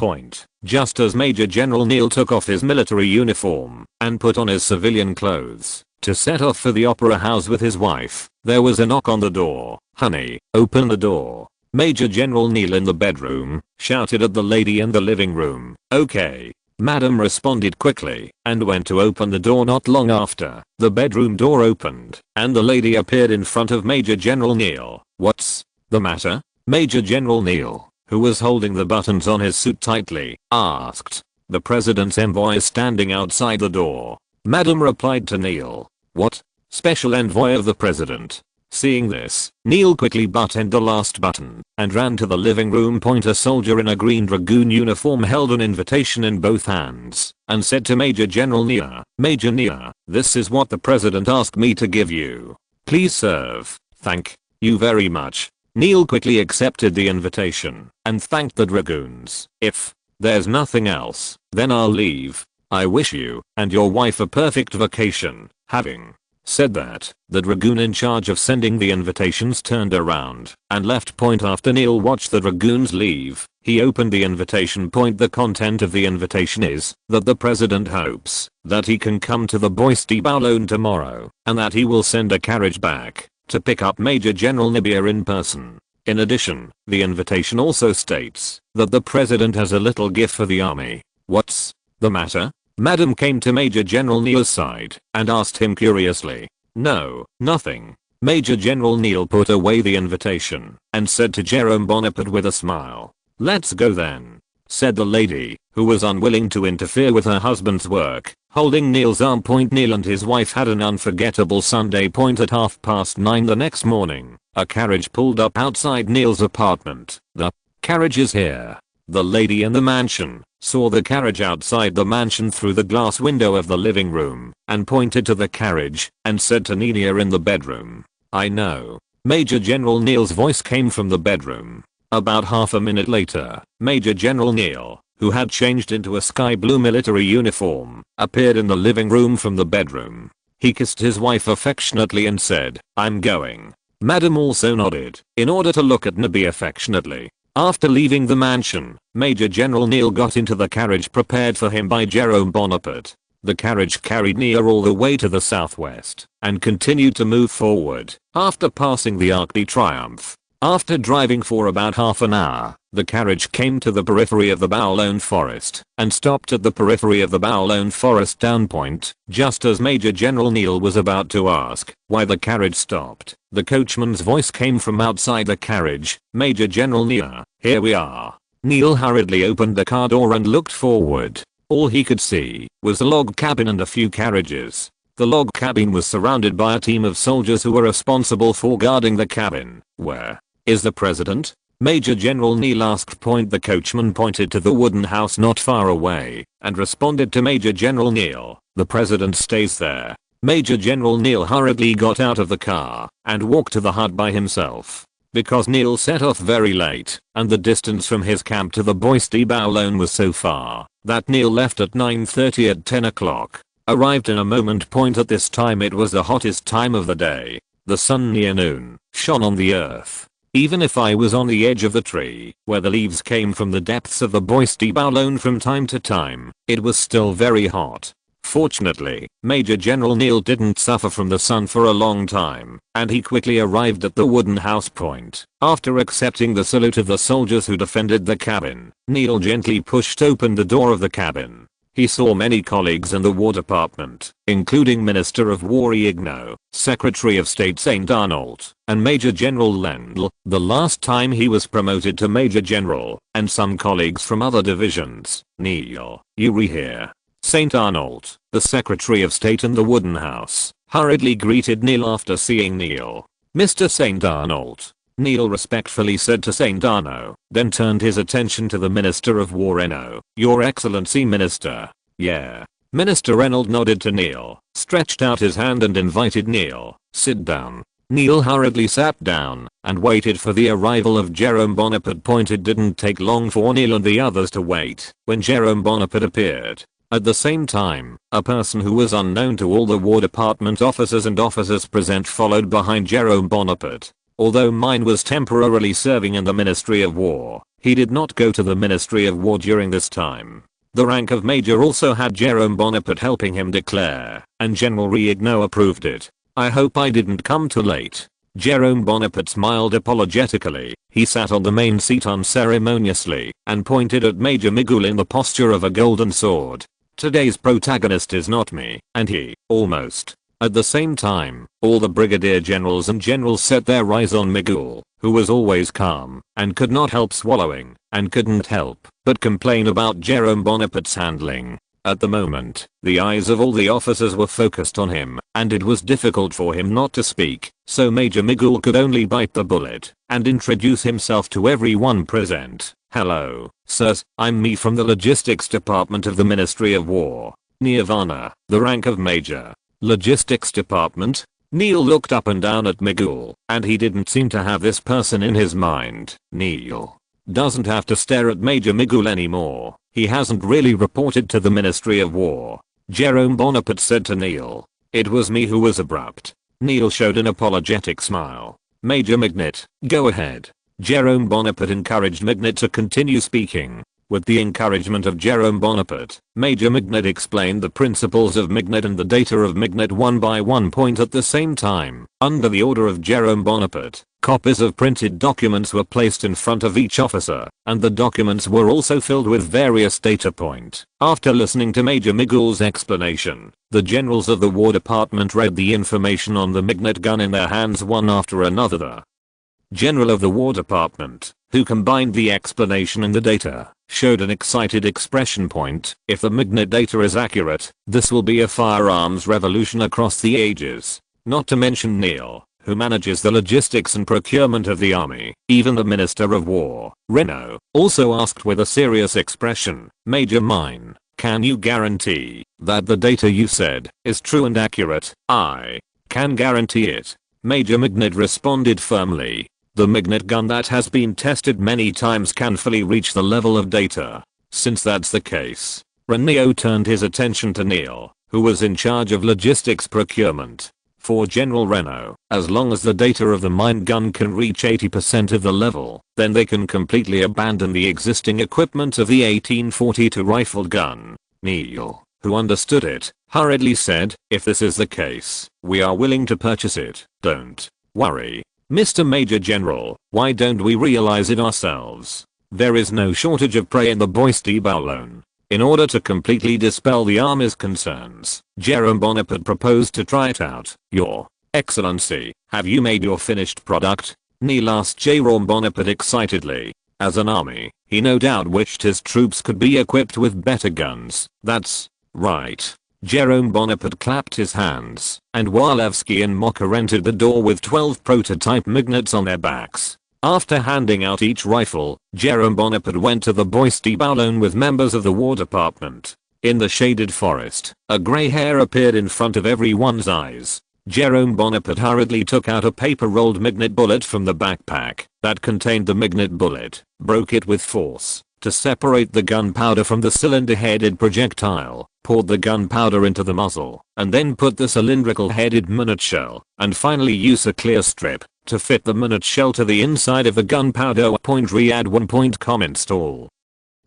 Just as Major General Neil took off his military uniform and put on his civilian clothes to set off for the opera house with his wife, there was a knock on the door. "Honey, open the door." Major General Neil in the bedroom shouted at the lady in the living room. "Okay." Madam responded quickly and went to open the door. Not long after, the bedroom door opened and the lady appeared in front of Major General Neil. "What's the matter?" Major General Neil, who was holding the buttons on his suit tightly, asked. "The president's envoy is standing outside the door." Madam replied to Neil. "What? Special envoy of the president?" Seeing this, Neil quickly buttoned the last button and ran to the living room. A soldier in a green dragoon uniform held an invitation in both hands and said to Major General Neil, "Major Neil, this is what the president asked me to give you. Please serve." "Thank you very much." Neil quickly accepted the invitation and thanked the dragoons. "If there's nothing else, then I'll leave. I wish you and your wife a perfect vacation." Having said that, the dragoon in charge of sending the invitations turned around and left. After Neil watched the dragoons leave, he opened the invitation. The content of the invitation is that the president hopes that he can come to the Boise Boulogne tomorrow and that he will send a carriage back to pick up Major General Nibia in person. In addition, the invitation also states that the president has a little gift for the army. "What's the matter?" Madam came to Major General Neil's side and asked him curiously. "No, nothing." Major General Neil put away the invitation and said to Jerome Bonaparte with a smile, "Let's go then," said the lady, who was unwilling to interfere with her husband's work, holding Neil's arm. Neil and his wife had an unforgettable Sunday. At 9:30 the next morning, a carriage pulled up outside Neil's apartment. "The carriage is here." The lady in the mansion saw the carriage outside the mansion through the glass window of the living room and pointed to the carriage and said to Nina in the bedroom, "I know." Major General Neil's voice came from the bedroom. About half a minute later, Major General Neil, who had changed into a sky blue military uniform, appeared in the living room from the bedroom. He kissed his wife affectionately and said, "I'm going." Madam also nodded in order to look at Nabi affectionately. After leaving the mansion, Major General Neil got into the carriage prepared for him by Jerome Bonaparte. The carriage carried Neil all the way to the southwest and continued to move forward after passing the Arc de Triomphe. After driving for about half an hour, the carriage came to the periphery of the Boulogne forest and stopped at the periphery of the Boulogne forest down point. Just as Major General Neil was about to ask why the carriage stopped, the coachman's voice came from outside the carriage. "Major General Neil, here we are." Neil hurriedly opened the car door and looked forward. All he could see was a log cabin and a few carriages. The log cabin was surrounded by a team of soldiers who were responsible for guarding the cabin. "Where is the president?" Major General Neil asked. The coachman pointed to the wooden house not far away and responded to Major General Neil, "The president stays there." Major General Neil hurriedly got out of the car and walked to the hut by himself. Because Neil set off very late and the distance from his camp to the Boise Boulogne was so far that Neil left at 9:30. At 10 o'clock, arrived in a moment. At this time it was the hottest time of the day. The sun near noon shone on the earth. Even if I was on the edge of the tree where the leaves came from the depths of the Boise Boulogne from time to time, it was still very hot. Fortunately, Major General Neil didn't suffer from the sun for a long time, and he quickly arrived at the wooden house. After accepting the salute of the soldiers who defended the cabin, Neil gently pushed open the door of the cabin. He saw many colleagues in the War Department, including Minister of War Igno, Secretary of State St. Arnault, and Major General Lendl, the last time he was promoted to Major General, and some colleagues from other divisions. "Neil, you're here." St. Arnault, the Secretary of State in the wooden house, hurriedly greeted Neil after seeing Neil. "Mr. St. Arnault." Neil respectfully said to St. Arnault, then turned his attention to the Minister of War Eno. "Your Excellency Minister." "Yeah." Minister Renauld nodded to Neil, stretched out his hand and invited Neil, "Sit down." Neil hurriedly sat down and waited for the arrival of Jerome Bonaparte. It didn't take long for Neil and the others to wait when Jerome Bonaparte appeared. At the same time, a person who was unknown to all the War Department officers and officers present followed behind Jerome Bonaparte. Although Mine was temporarily serving in the Ministry of War, he did not go to the Ministry of War during this time. The rank of Major also had Jerome Bonaparte helping him declare, and General Riegno approved it. "I hope I didn't come too late." Jerome Bonaparte smiled apologetically. He sat on the main seat unceremoniously and pointed at Major Migul in the posture of a golden sword. Today's protagonist is not me, and he, almost. At the same time, all the brigadier generals and generals set their eyes on Migul, who was always calm and could not help swallowing and couldn't help but complain about Jerome Bonaparte's handling. At the moment, the eyes of all the officers were focused on him, and it was difficult for him not to speak, so Major Migul could only bite the bullet and introduce himself to everyone present. Hello, sirs, I'm me from the logistics department of the Ministry of War. Nirvana, the rank of major. Logistics department? Neil looked up and down at Migul, and he didn't seem to have this person in his mind. Neil doesn't have to stare at Major Migul anymore. He hasn't really reported to the Ministry of War. Jerome Bonaparte said to Neil. It was me who was abrupt. Neil showed an apologetic smile. Major Mignet, go ahead. Jerome Bonaparte encouraged Mignet to continue speaking. With the encouragement of Jerome Bonaparte, Major Mignet explained the principles of Mignet and the data of Mignet one by one point at the same time. Under the order of Jerome Bonaparte, copies of printed documents were placed in front of each officer, and the documents were also filled with various data point. After listening to Major Migul's explanation, the generals of the War Department read the information on the Mignet gun in their hands one after another. The General of the War Department, who combined the explanation and the data, showed an excited expression point. If the Mignet data is accurate, this will be a firearms revolution across the ages. Not to mention Neil, who manages the logistics and procurement of the army. Even the Minister of War, Renault, also asked with a serious expression, Major Mine, can you guarantee that the data you said is true and accurate? I can guarantee it. Major Mignet responded firmly. The Mignet gun that has been tested many times can fully reach the level of data. Since that's the case, Renault turned his attention to Neil, who was in charge of logistics procurement. For General Renault, as long as the data of the mine gun can reach 80% of the level, then they can completely abandon the existing equipment of the 1842 rifled gun. Neil, who understood it, hurriedly said, if this is the case, we are willing to purchase it. Don't worry, Mr. Major General, why don't we realize it ourselves? There is no shortage of prey in the Bois de Boulogne. In order to completely dispel the army's concerns, Jerome Bonaparte proposed to try it out. Your Excellency, have you made your finished product? Neil asked Jerome Bonaparte excitedly. As an army, he no doubt wished his troops could be equipped with better guns. That's right. Jerome Bonaparte clapped his hands, and Walewski and Mocker entered the door with 12 prototype Mignets on their backs. After handing out each rifle, Jerome Bonaparte went to the Bois de Boulogne with members of the War Department. In the shaded forest, a grey hair appeared in front of everyone's eyes. Jerome Bonaparte hurriedly took out a paper-rolled Mignet bullet from the backpack that contained the Mignet bullet, broke it with force to separate the gunpowder from the cylinder-headed projectile, poured the gunpowder into the muzzle, and then put the cylindrical-headed minute shell, and finally used a clear strip to fit the minute shell to the inside of the gunpowder. Read 1. Install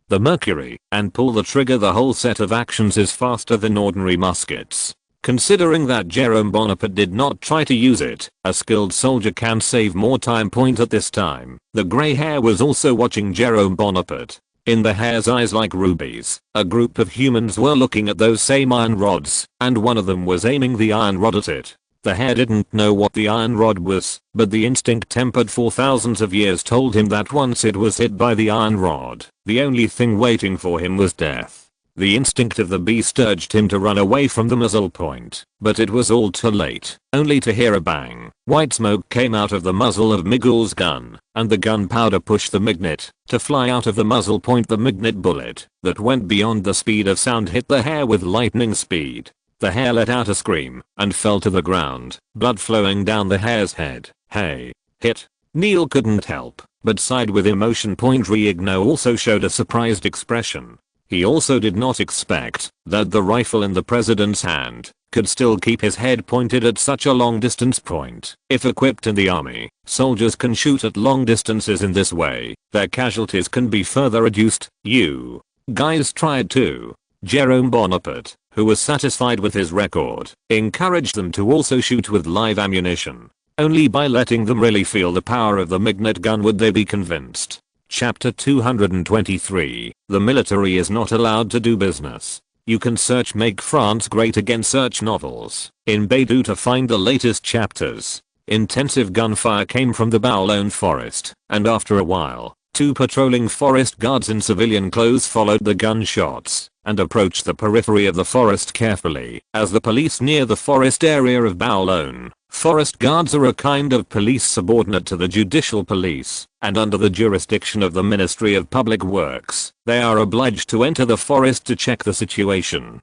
the mercury and pull the trigger. The whole set of actions is faster than ordinary muskets. Considering that Jerome Bonaparte did not try to use it, a skilled soldier can save more time. At this time, the grey hair was also watching Jerome Bonaparte. In the hair's eyes like rubies, a group of humans were looking at those same iron rods, and one of them was aiming the iron rod at it. The hair didn't know what the iron rod was, but the instinct tempered for thousands of years told him that once it was hit by the iron rod, the only thing waiting for him was death. The instinct of the beast urged him to run away from the muzzle point, but it was all too late. Only to hear a bang. White smoke came out of the muzzle of Migul's gun, and the gunpowder pushed the Mignet to fly out of the muzzle point. The Mignet bullet that went beyond the speed of sound hit the hair with lightning speed. The hair let out a scream and fell to the ground, blood flowing down the hair's head. Hey, hit. Neil couldn't help but sighed with emotion. Riegno also showed a surprised expression. He also did not expect that the rifle in the president's hand could still keep his head pointed at such a long distance point. If equipped in the army, soldiers can shoot at long distances in this way. Their casualties can be further reduced. You guys tried too. Jerome Bonaparte, who was satisfied with his record, encouraged them to also shoot with live ammunition. Only by letting them really feel the power of the magnet gun would they be convinced. Chapter 223. The military is not allowed to do business. You can search Make France Great Again search novels in Baidu to find the latest chapters. Intensive gunfire came from the Baolone forest, and after a while, 2 patrolling forest guards in civilian clothes followed the gunshots and approached the periphery of the forest carefully as the police near the forest area of Baolone. Forest guards are a kind of police subordinate to the judicial police, and under the jurisdiction of the Ministry of Public Works, they are obliged to enter the forest to check the situation.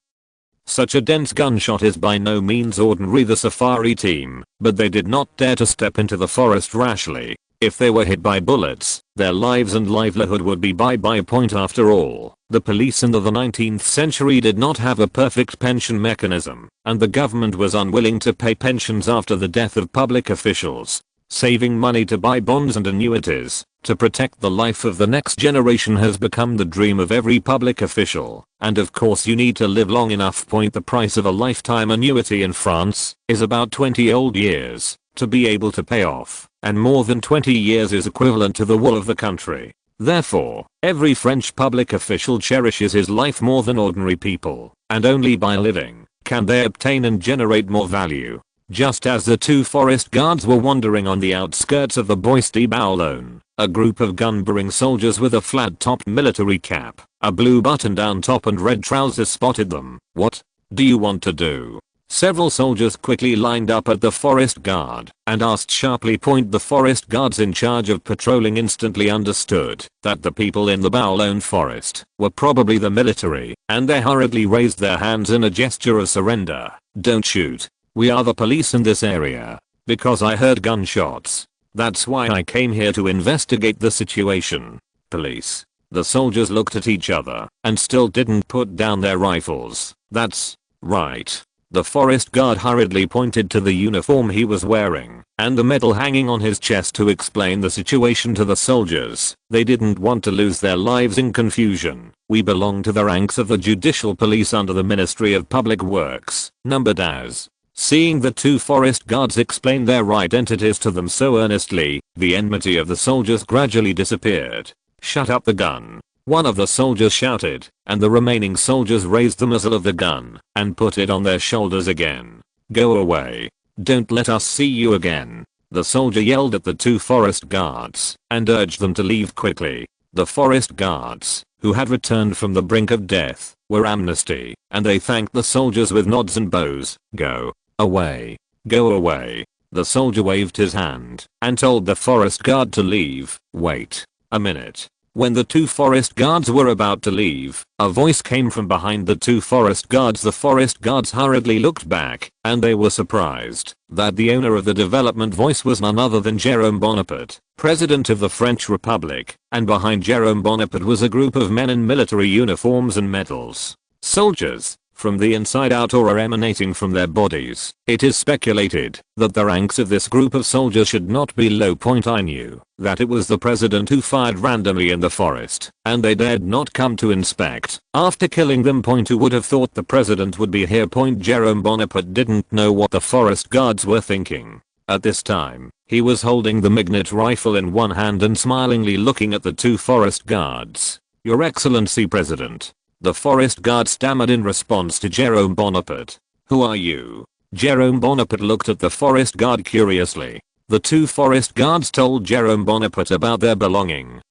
Such a dense gunshot is by no means ordinary the safari team, but they did not dare to step into the forest rashly. If they were hit by bullets, their lives and livelihood would be bye-bye point after all. The police in the 19th century did not have a perfect pension mechanism, and the government was unwilling to pay pensions after the death of public officials. Saving money to buy bonds and annuities to protect the life of the next generation has become the dream of every public official, and of course you need to live long enough. The price of a lifetime annuity in France is about 20 old years to be able to pay off, and more than 20 years is equivalent to the wool of the country. Therefore, every French public official cherishes his life more than ordinary people, and only by living can they obtain and generate more value. Just as the 2 forest guards were wandering on the outskirts of the Bois de Baolone, a group of gun-bearing soldiers with a flat-topped military cap, a blue button-down top and red trousers spotted them. "What do you want to do?" Several soldiers quickly lined up at the forest guard and asked sharply. The forest guards in charge of patrolling instantly understood that the people in the Baolone forest were probably the military, and they hurriedly raised their hands in a gesture of surrender. "Don't shoot. We are the police in this area. Because I heard gunshots. That's why I came here to investigate the situation." Police. The soldiers looked at each other and still didn't put down their rifles. "That's right." The forest guard hurriedly pointed to the uniform he was wearing and the medal hanging on his chest to explain the situation to the soldiers. They didn't want to lose their lives in confusion. "We belong to the ranks of the judicial police under the Ministry of Public Works, numbered as." Seeing the 2 forest guards explain their identities to them so earnestly, the enmity of the soldiers gradually disappeared. "Shut up the gun," one of the soldiers shouted, and the remaining soldiers raised the muzzle of the gun and put it on their shoulders again. "Go away. Don't let us see you again," the soldier yelled at the 2 forest guards and urged them to leave quickly. The forest guards, who had returned from the brink of death, were amnesty, and they thanked the soldiers with nods and bows. "Go away. Go away." The soldier waved his hand and told the forest guard to leave. "Wait a minute." When the 2 forest guards were about to leave, a voice came from behind the 2 forest guards. The forest guards hurriedly looked back, and they were surprised that the owner of the development voice was none other than Jérôme Bonaparte, President of the French Republic, and behind Jérôme Bonaparte was a group of men in military uniforms and medals. Soldiers, from the inside out or are emanating from their bodies. It is speculated that the ranks of this group of soldiers should not be low. I knew that it was the president who fired randomly in the forest, and they dared not come to inspect. After killing them. Who would have thought the president would be here? Jérôme Bonaparte didn't know what the forest guards were thinking. At this time, he was holding the magnet rifle in one hand and smilingly looking at the 2 forest guards. "Your Excellency President." The forest guard stammered in response to Jérôme Bonaparte. "Who are you?" Jérôme Bonaparte looked at the forest guard curiously. The 2 forest guards told Jérôme Bonaparte about their belonging.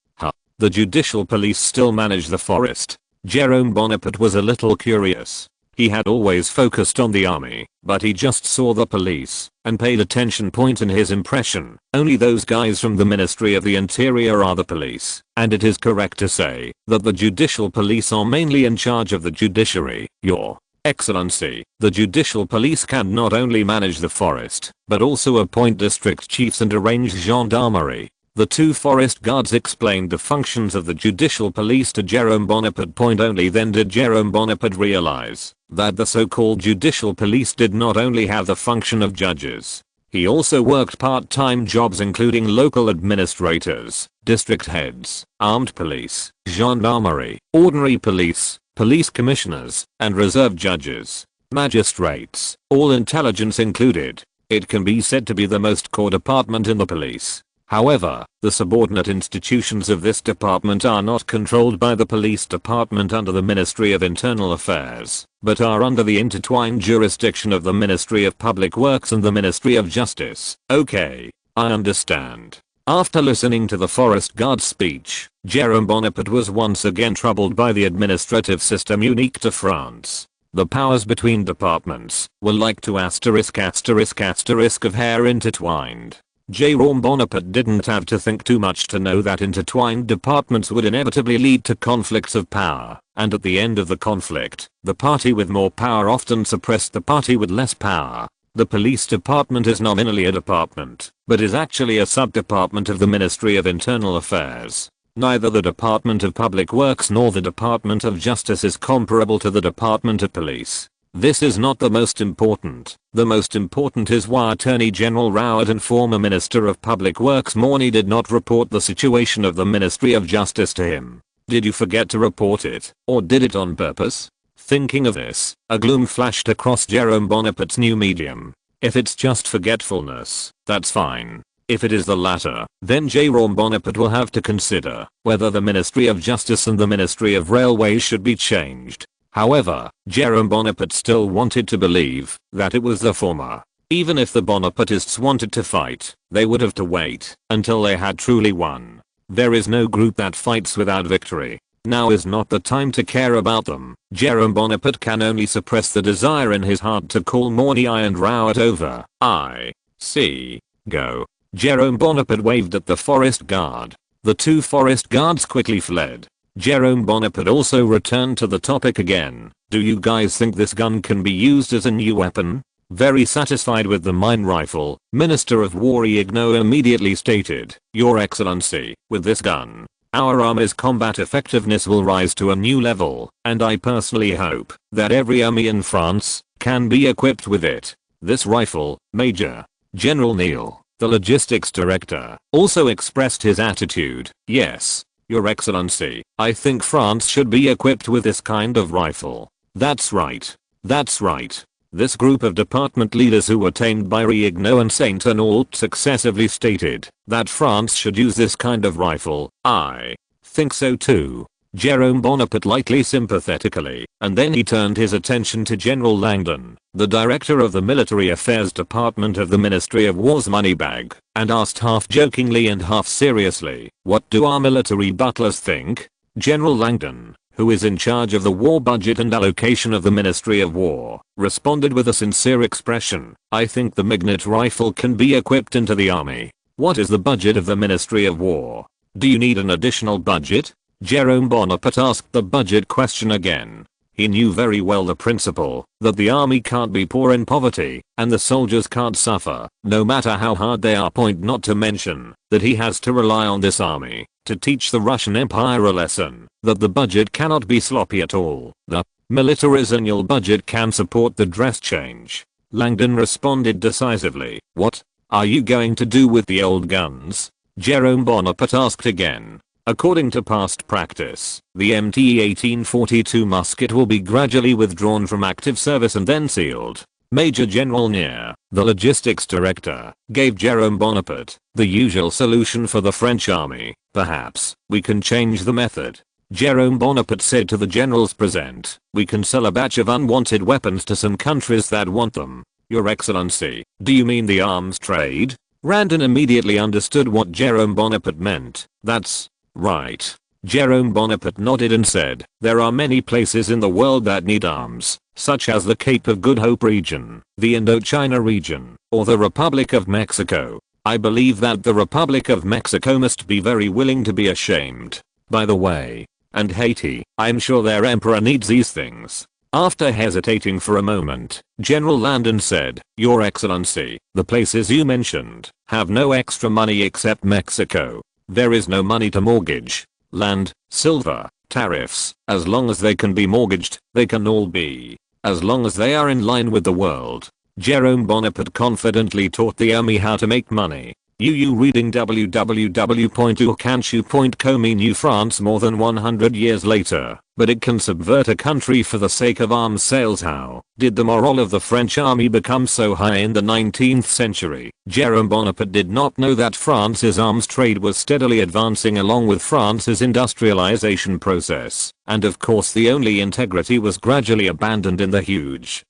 The judicial police still manage the forest. Jérôme Bonaparte was a little curious. He had always focused on the army, but he just saw the police and paid attention. In his impression, only those guys from the Ministry of the Interior are the police, and it is correct to say that the judicial police are mainly in charge of the judiciary. Your Excellency, the judicial police can not only manage the forest, but also appoint district chiefs and arrange gendarmerie. The 2 forest guards explained the functions of the judicial police to Jérôme Bonaparte. Only then did Jérôme Bonaparte realize that the so-called judicial police did not only have the function of judges. He also worked part-time jobs including local administrators, district heads, armed police, gendarmerie, ordinary police, police commissioners, and reserve judges, magistrates, all intelligence included. It can be said to be the most core department in the police. However, the subordinate institutions of this department are not controlled by the police department under the Ministry of Internal Affairs, but are under the intertwined jurisdiction of the Ministry of Public Works and the Ministry of Justice. Okay, I understand. After listening to the Forest Guard's speech, Jerome Bonaparte was once again troubled by the administrative system unique to France. The powers between departments were like two *** of hair intertwined. Jerome Bonaparte didn't have to think too much to know that intertwined departments would inevitably lead to conflicts of power, and at the end of the conflict, the party with more power often suppressed the party with less power. The police department is nominally a department, but is actually a sub-department of the Ministry of Internal Affairs. Neither the Department of Public Works nor the Department of Justice is comparable to the Department of Police. This is not the most important. The most important is why Attorney General Rowett and former Minister of Public Works Morny did not report the situation of the Ministry of Justice to him. Did you forget to report it, or did it on purpose? Thinking of this, a gloom flashed across Jerome Bonaparte's new medium. If it's just forgetfulness, that's fine. If it is the latter, then Jerome Bonaparte will have to consider whether the Ministry of Justice and the Ministry of Railways should be changed. However, Jerome Bonaparte still wanted to believe that it was the former. Even if the Bonapartists wanted to fight, they would have to wait until they had truly won. There is no group that fights without victory. Now is not the time to care about them. Jerome Bonaparte can only suppress the desire in his heart to call Morny and Rowett over. I see. Go. Jerome Bonaparte waved at the forest guard. The two forest guards quickly fled. Jerome Bonaparte also returned to the topic again. Do you guys think this gun can be used as a new weapon? Very satisfied with the mine rifle, Minister of War Igno immediately stated, Your Excellency, with this gun, our army's combat effectiveness will rise to a new level, and I personally hope that every army in France can be equipped with it. This rifle, Major General Neil, the logistics director, also expressed his attitude. Yes, Your Excellency, I think France should be equipped with this kind of rifle. That's right. That's right. This group of department leaders who were tamed by Riegno and Saint Arnault successively stated that France should use this kind of rifle. I think so too. Jerome Bonaparte lightly sympathetically, and then he turned his attention to General Langdon, the director of the Military Affairs Department of the Ministry of War's money bag, and asked half jokingly and half seriously, what do our military butlers think? General Langdon, who is in charge of the war budget and allocation of the Ministry of War, responded with a sincere expression, I think the Magnet rifle can be equipped into the army. What is the budget of the Ministry of War? Do you need an additional budget? Jerome Bonaparte asked the budget question again. He knew very well the principle that the army can't be poor in poverty and the soldiers can't suffer no matter how hard they are. Point not to mention that he has to rely on this army to teach the Russian Empire a lesson that the budget cannot be sloppy at all. The militarized budget can support the dress change. Langdon responded decisively. What are you going to do with the old guns? Jerome Bonaparte asked again. According to past practice, the MT 1842 musket will be gradually withdrawn from active service and then sealed. Major General Nier, the logistics director, gave Jerome Bonaparte the usual solution for the French army. Perhaps we can change the method. Jerome Bonaparte said to the generals present, we can sell a batch of unwanted weapons to some countries that want them. Your Excellency, do you mean the arms trade? Randon immediately understood what Jerome Bonaparte meant. That's right. Jerome Bonaparte nodded and said, there are many places in the world that need arms, such as the Cape of Good Hope region, the Indochina region, or the Republic of Mexico. I believe that the Republic of Mexico must be very willing to be ashamed. By the way. And Haiti, I'm sure their emperor needs these things. After hesitating for a moment, General Langdon said, Your Excellency, the places you mentioned have no extra money except Mexico. There is no money to mortgage land, silver, tariffs. As long as they can be mortgaged, they can all be. As long as they are in line with the world. Jerome Bonaparte confidently taught the army how to make money. You reading www.urkanchu.com. New France more than 100 years later, but it can subvert a country for the sake of arms sales. How did the morale of the French army become so high in the 19th century? Jerome Bonaparte did not know that France's arms trade was steadily advancing along with France's industrialization process, and of course the only integrity was gradually abandoned in the huge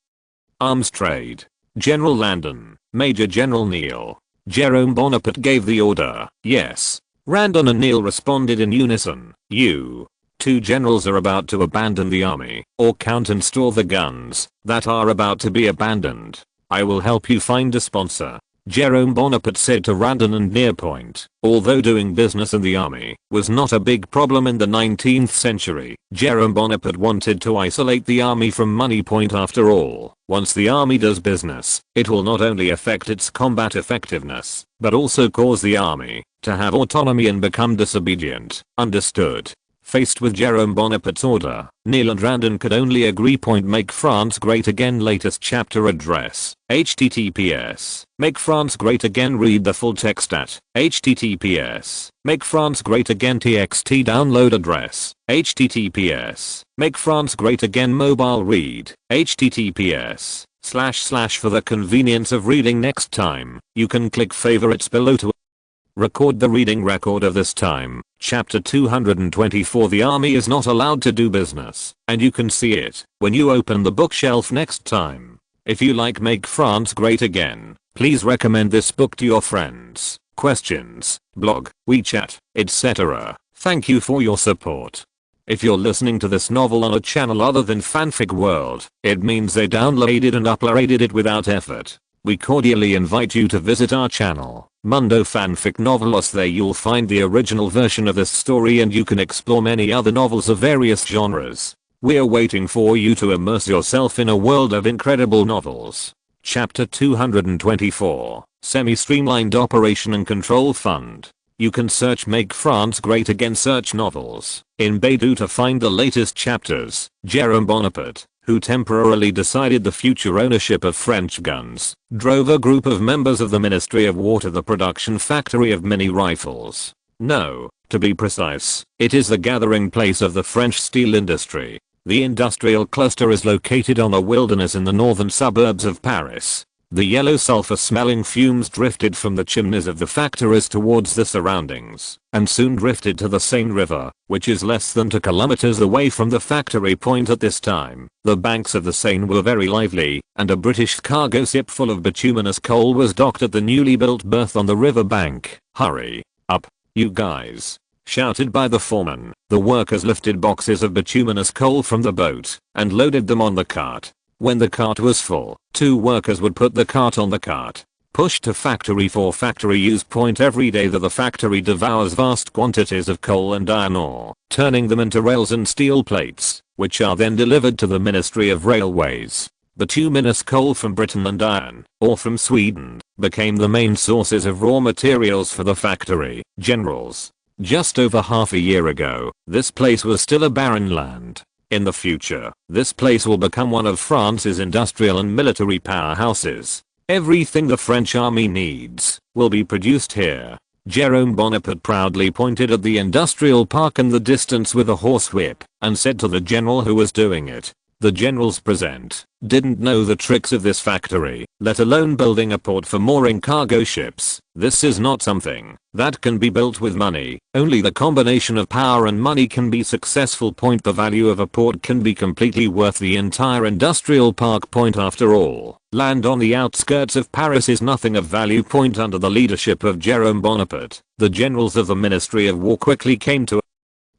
arms trade. General Landon, Major General Neil. Jerome Bonaparte gave the order, yes. Randon and Neil responded in unison, you. Two generals are about to abandon the army, or count and store the guns that are about to be abandoned. I will help you find a sponsor. Jerome Bonaparte said to Randon and Nearpoint. Although doing business in the army was not a big problem in the 19th century, Jerome Bonaparte wanted to isolate the army from money. Point after all, once the army does business, it will not only affect its combat effectiveness, but also cause the army to have autonomy and become disobedient. Understood. Faced with Jerome Bonaparte's order, Neil and Randon could only agree. Make France Great Again latest chapter address. https. Make France Great Again. Read the full text at https. Make France Great Again txt download address. https. Make France Great Again mobile read. https. // for the convenience of reading next time, you can click favorites below to record the reading record of this time. Chapter 224. The army is not allowed to do business, and you can see it when you open the bookshelf next time. If you like Make France Great Again, please recommend this book to your friends, questions, blog, WeChat, etc. Thank you for your support. If you're listening to this novel on a channel other than Fanfic World, it means they downloaded and uploaded it without effort. We cordially invite you to visit our channel, Mundo Fanfic Novelos. There you'll find the original version of this story and you can explore many other novels of various genres. We're waiting for you to immerse yourself in a world of incredible novels. Chapter 224, Semi-Streamlined Operation and Control Fund. You can search Make France Great Again search novels in Baidu to find the latest chapters. Jerome Bonaparte, who temporarily decided the future ownership of French guns, drove a group of members of the Ministry of War to the production factory of mini rifles. No, to be precise, it is the gathering place of the French steel industry. The industrial cluster is located on a wilderness in the northern suburbs of Paris. The yellow sulfur-smelling fumes drifted from the chimneys of the factories towards the surroundings, and soon drifted to the Seine River, which is less than 2 kilometers away from the factory. At this time, the banks of the Seine were very lively, and a British cargo ship full of bituminous coal was docked at the newly built berth on the river bank. Hurry up, you guys, shouted by the foreman. The workers lifted boxes of bituminous coal from the boat, and loaded them on the cart. When the cart was full, 2 workers would put the cart on the cart, pushed to factory for factory use. Every day that the factory devours vast quantities of coal and iron ore, turning them into rails and steel plates, which are then delivered to the Ministry of Railways. Bituminous coal from Britain and iron ore from Sweden became the main sources of raw materials for the factory generals. Just over half a year ago, this place was still a barren land. In the future, this place will become one of France's industrial and military powerhouses. Everything the French army needs will be produced here. Jerome Bonaparte proudly pointed at the industrial park in the distance with a horsewhip and said to the general who was doing it, the generals present didn't know the tricks of this factory, let alone building a port for mooring cargo ships. This is not something that can be built with money. Only the combination of power and money can be successful. The value of a port can be completely worth the entire industrial park. After all, land on the outskirts of Paris is nothing of value. Under the leadership of Jerome Bonaparte, the generals of the Ministry of War quickly came to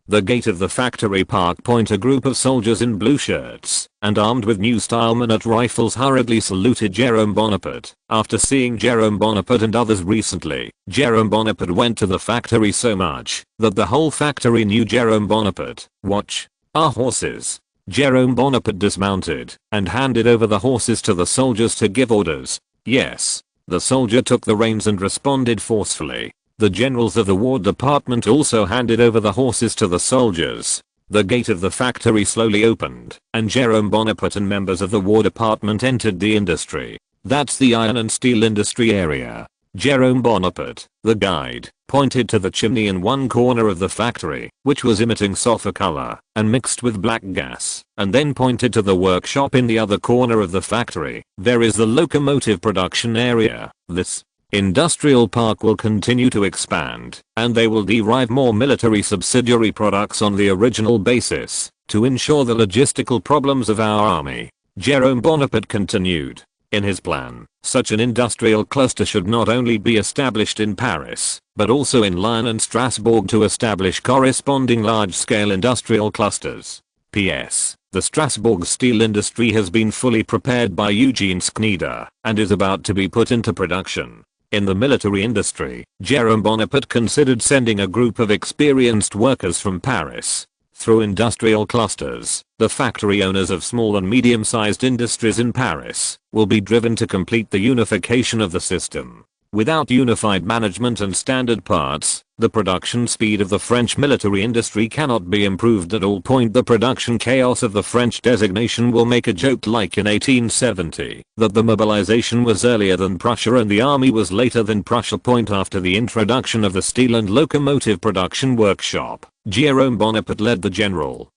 the gate of the factory park. A group of soldiers in blue shirts and armed with new style Minute rifles hurriedly saluted Jerome Bonaparte. After seeing Jerome Bonaparte and others recently, Jerome Bonaparte went to the factory so much that the whole factory knew Jerome Bonaparte. Watch our horses. Jerome Bonaparte dismounted and handed over the horses to the soldiers to give orders. Yes, the soldier took the reins and responded forcefully. The generals of the War Department also handed over the horses to the soldiers. The gate of the factory slowly opened, and Jerome Bonaparte and members of the War Department entered the industry. That's the iron and steel industry area. Jerome Bonaparte, the guide, pointed to the chimney in one corner of the factory, which was emitting sulfur color and mixed with black gas, and then pointed to the workshop in the other corner of the factory. There is the locomotive production area. This industrial park will continue to expand, and they will derive more military subsidiary products on the original basis to ensure the logistical problems of our army. Jerome Bonaparte continued. In his plan, such an industrial cluster should not only be established in Paris, but also in Lyon and Strasbourg to establish corresponding large-scale industrial clusters. P.S. The Strasbourg steel industry has been fully prepared by Eugene Schneider and is about to be put into production. In the military industry, Jerome Bonaparte considered sending a group of experienced workers from Paris. Through industrial clusters, the factory owners of small and medium-sized industries in Paris will be driven to complete the unification of the system. Without unified management and standard parts, the production speed of the French military industry cannot be improved at all. The production chaos of the French designation will make a joke like in 1870 that the mobilization was earlier than Prussia and the army was later than Prussia. After the introduction of the steel and locomotive production workshop, Jerome Bonaparte led the general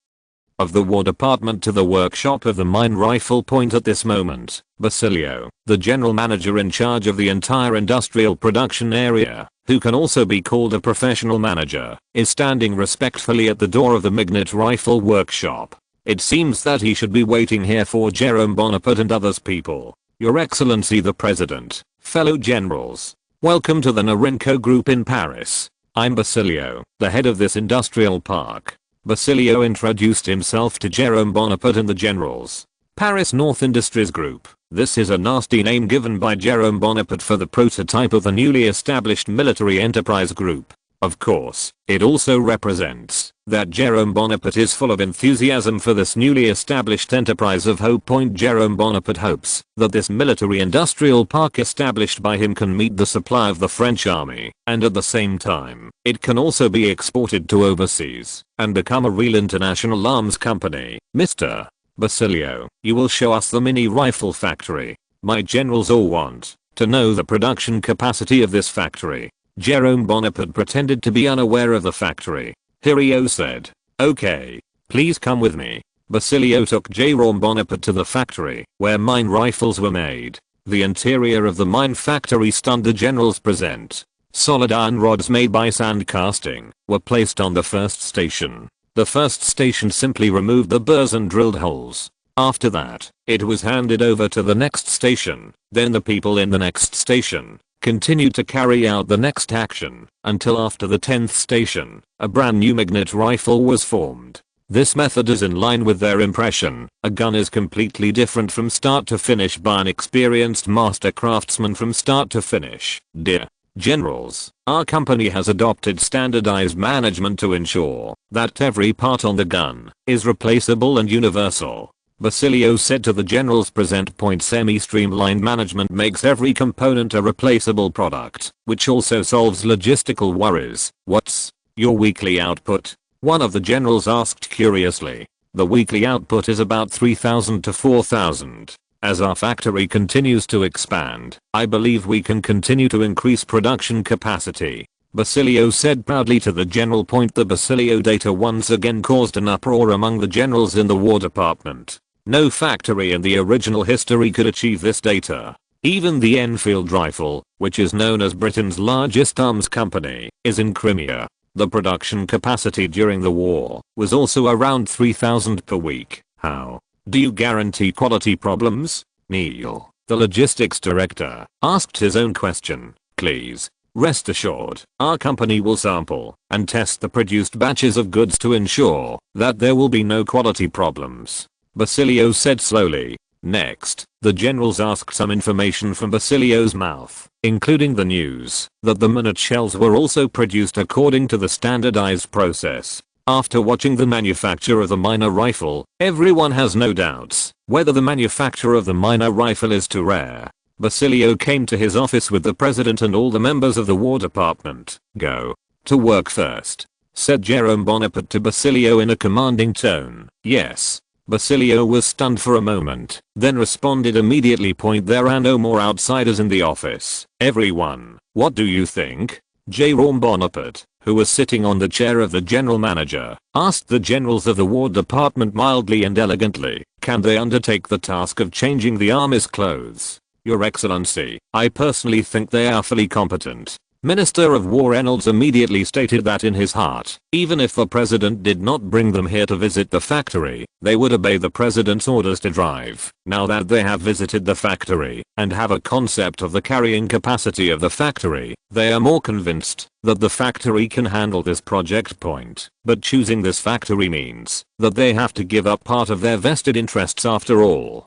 of the War Department to the workshop of the mine rifle. At this moment, Basilio, the general manager in charge of the entire industrial production area, who can also be called a professional manager, is standing respectfully at the door of the magnet rifle workshop. It seems that he should be waiting here for Jerome Bonaparte and others. People. Your Excellency the President, fellow generals, welcome to the Narenko Group in Paris. I'm Basilio, the head of this industrial park. Basilio introduced himself to Jerome Bonaparte and the generals. Paris North Industries Group. This is a nasty name given by Jerome Bonaparte for the prototype of the newly established military enterprise group. Of course, it also represents that Jerome Bonaparte is full of enthusiasm for this newly established enterprise of hope. Jerome Bonaparte hopes that this military industrial park established by him can meet the supply of the French army, and at the same time, it can also be exported to overseas and become a real international arms company. Mr. Basilio, you will show us the mini rifle factory. My generals all want to know the production capacity of this factory. Jerome Bonaparte pretended to be unaware of the factory. Hirio said, "Okay, please come with me." Basilio took Jerome Bonaparte to the factory where mine rifles were made. The interior of the mine factory stunned the generals present. Solid iron rods made by sand casting were placed on the first station. The first station simply removed the burrs and drilled holes. After that, it was handed over to the next station. Then the people in the next station continued to carry out the next action until after the 10th station, a brand new magnet rifle was formed. This method is in line with their impression. A gun is completely different from start to finish by an experienced master craftsman from start to finish. Dear generals, our company has adopted standardized management to ensure that every part on the gun is replaceable and universal. Basilio said to the generals present. Semi-streamlined management makes every component a replaceable product, which also solves logistical worries. What's your weekly output? One of the generals asked curiously. The weekly output is about 3,000 to 4,000. As our factory continues to expand, I believe we can continue to increase production capacity. Basilio said proudly to the general. The Basilio data once again caused an uproar among the generals in the War Department. No factory in the original history could achieve this data. Even the Enfield rifle, which is known as Britain's largest arms company, is in Crimea. The production capacity during the war was also around 3,000 per week. How do you guarantee quality problems? Neil, the logistics director, asked his own question. Please rest assured, our company will sample and test the produced batches of goods to ensure that there will be no quality problems. Basilio said slowly. Next, the generals asked some information from Basilio's mouth, including the news that the minute shells were also produced according to the standardized process. After watching the manufacture of the minor rifle, everyone has no doubts whether the manufacture of the minor rifle is too rare. Basilio came to his office with the president and all the members of the War Department. Go to work first, said Jerome Bonaparte to Basilio in a commanding tone. Yes. Basilio was stunned for a moment, then responded immediately. There are no more outsiders in the office. Everyone What do you think? Jerome Bonaparte, who was sitting on the chair of the general manager, asked the generals of the War Department mildly and elegantly, can they undertake the task of changing the army's clothes? Your Excellency, I personally think they are fully competent. Minister of War Reynolds immediately stated that in his heart, even if the president did not bring them here to visit the factory, they would obey the president's orders to drive. Now that they have visited the factory and have a concept of the carrying capacity of the factory, they are more convinced that the factory can handle this project point. But choosing this factory means that they have to give up part of their vested interests after all.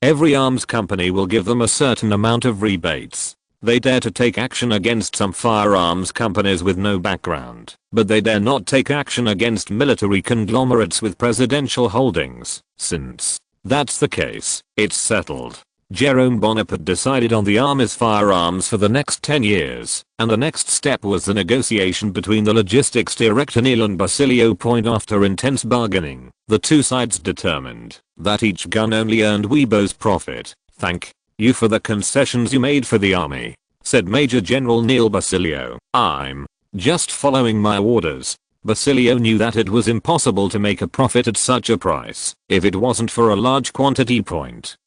Every arms company will give them a certain amount of rebates. They dare to take action against some firearms companies with no background, but they dare not take action against military conglomerates with presidential holdings. Since that's the case, it's settled. Jerome Bonaparte decided on the army's firearms for the next 10 years, and the next step was the negotiation between the logistics director Neil and Basilio. After intense bargaining, the two sides determined that each gun only earned Weibo's profit. Thank you for the concessions you made for the army, said Major General Neil Basilio. I'm just following my orders. Basilio knew that it was impossible to make a profit at such a price if it wasn't for a large quantity.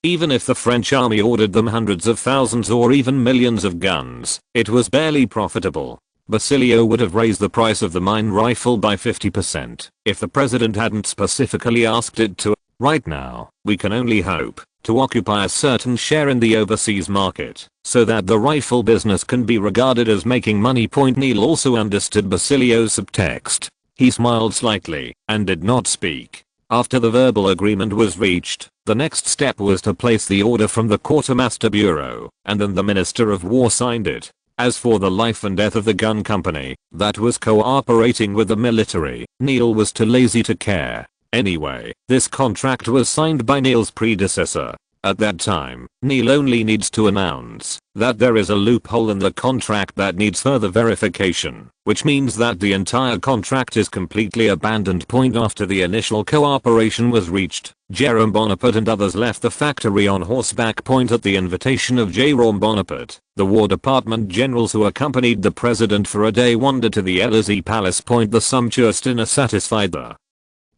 Even if the French army ordered them hundreds of thousands or even millions of guns, it was barely profitable. Basilio would have raised the price of the mine rifle by 50% if the president hadn't specifically asked it to. Right now, we can only hope to occupy a certain share in the overseas market so that the rifle business can be regarded as making money. Neil also understood Basilio's subtext. He smiled slightly and did not speak. After the verbal agreement was reached, the next step was to place the order from the Quartermaster Bureau, and then the Minister of War signed it. As for the life and death of the gun company that was cooperating with the military, Neil was too lazy to care. Anyway, this contract was signed by Neil's predecessor. At that time, Neil only needs to announce that there is a loophole in the contract that needs further verification, which means that the entire contract is completely abandoned. After the initial cooperation was reached, Jerome Bonaparte and others left the factory on horseback. At the invitation of Jerome Bonaparte, the War Department generals who accompanied the president for a day wandered to the Élysée Palace. The sumptuous dinner satisfied the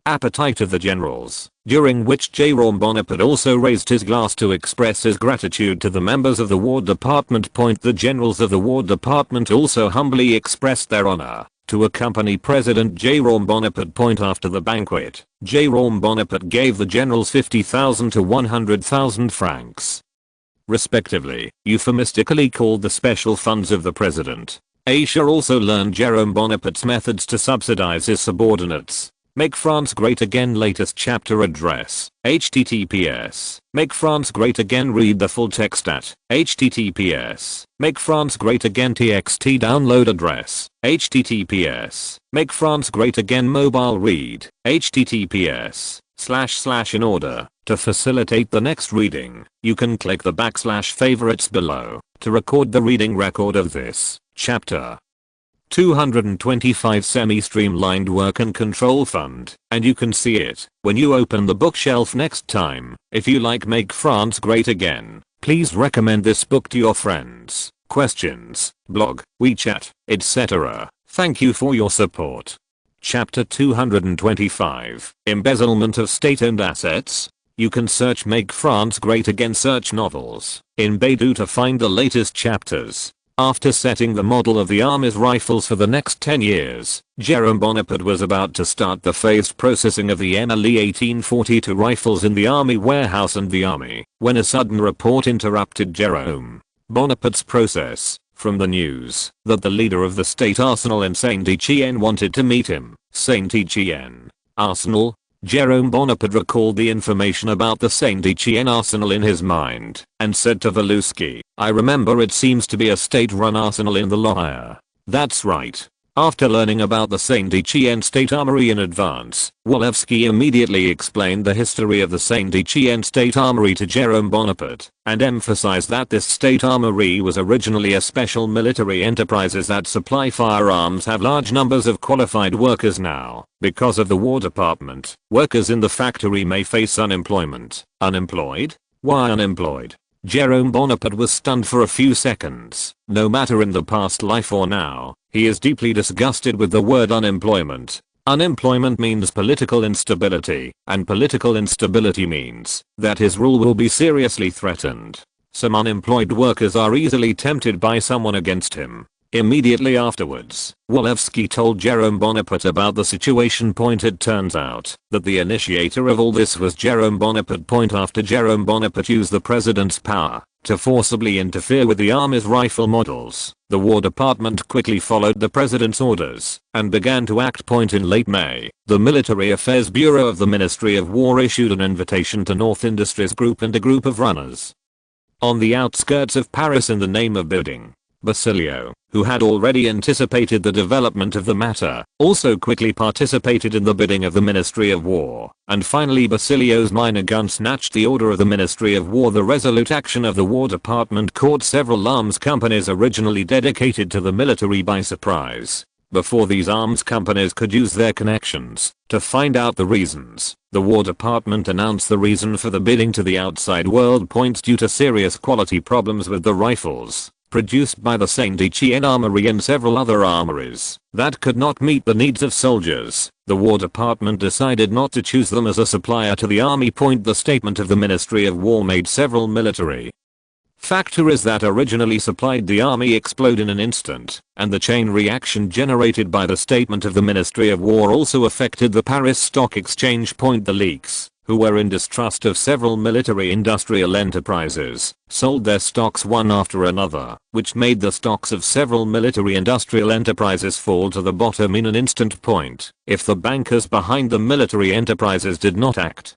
appetite of the generals, during which Jerome Bonaparte also raised his glass to express his gratitude to the members of the War Department. The generals of the War Department also humbly expressed their honor to accompany President Jerome Bonaparte. After the banquet, Jerome Bonaparte gave the generals 50,000 to 100,000 francs, respectively, euphemistically called the special funds of the president. Asia also learned Jerome Bonaparte's methods to subsidize his subordinates. Make France Great Again latest chapter address, https. Make France Great Again. Read the full text at https. Make France Great Again txt. Download address, https. Make France Great Again mobile. Read, https. / In order to facilitate the next reading, you can click the / favorites below to record the reading record of this chapter. 225 Semi-Streamlined Work and Control Fund, and you can see it when you open the bookshelf next time. If you like Make France Great Again, please recommend this book to your friends, questions, blog, WeChat, etc. Thank you for your support. Chapter 225, Embezzlement of State-Owned Assets. You can search Make France Great Again search novels in Baidu to find the latest chapters. After setting the model of the Army's rifles for the next 10 years, Jerome Bonaparte was about to start the phased processing of the MLE 1842 rifles in the Army warehouse and the Army, when a sudden report interrupted Jerome Bonaparte's process from the news that the leader of the state arsenal in Saint-Étienne wanted to meet him. Saint-Étienne Arsenal? Jerome Bonaparte recalled the information about the Saint-Étienne arsenal in his mind and said to Walewski, I remember it seems to be a state-run arsenal in the Loire. That's right. After learning about the Saint-Étienne State Armory in advance, Walewski immediately explained the history of the Saint-Étienne State Armory to Jerome Bonaparte and emphasized that this state armory was originally a special military enterprise that supply firearms have large numbers of qualified workers now. Because of the War Department, workers in the factory may face unemployment. Unemployed? Why unemployed? Jerome Bonaparte was stunned for a few seconds. No matter in the past life or now, he is deeply disgusted with the word unemployment. Unemployment means political instability, and political instability means that his rule will be seriously threatened. Some unemployed workers are easily tempted by someone against him. Immediately afterwards, Walewski told Jerome Bonaparte about the situation. It turns out that the initiator of all this was Jerome Bonaparte. After Jerome Bonaparte used the president's power to forcibly interfere with the army's rifle models, the War Department quickly followed the president's orders and began to act. In late May, the Military Affairs Bureau of the Ministry of War issued an invitation to North Industries Group and a group of runners on the outskirts of Paris in the name of bidding. Basilio, who had already anticipated the development of the matter, also quickly participated in the bidding of the Ministry of War, and finally Basilio's minor gun snatched the order of the Ministry of War. The resolute action of the War Department caught several arms companies originally dedicated to the military by surprise. Before these arms companies could use their connections to find out the reasons, the War Department announced the reason for the bidding to the outside world. Due to serious quality problems with the rifles produced by the Saint-Etienne Armory and several other armories that could not meet the needs of soldiers, the War Department decided not to choose them as a supplier to the army. The statement of the Ministry of War made several military factories that originally supplied the army explode in an instant, and the chain reaction generated by the statement of the Ministry of War also affected the Paris Stock Exchange. The leaks, who were in distrust of several military industrial enterprises, sold their stocks one after another, which made the stocks of several military industrial enterprises fall to the bottom in an instant. If the bankers behind the military enterprises did not act,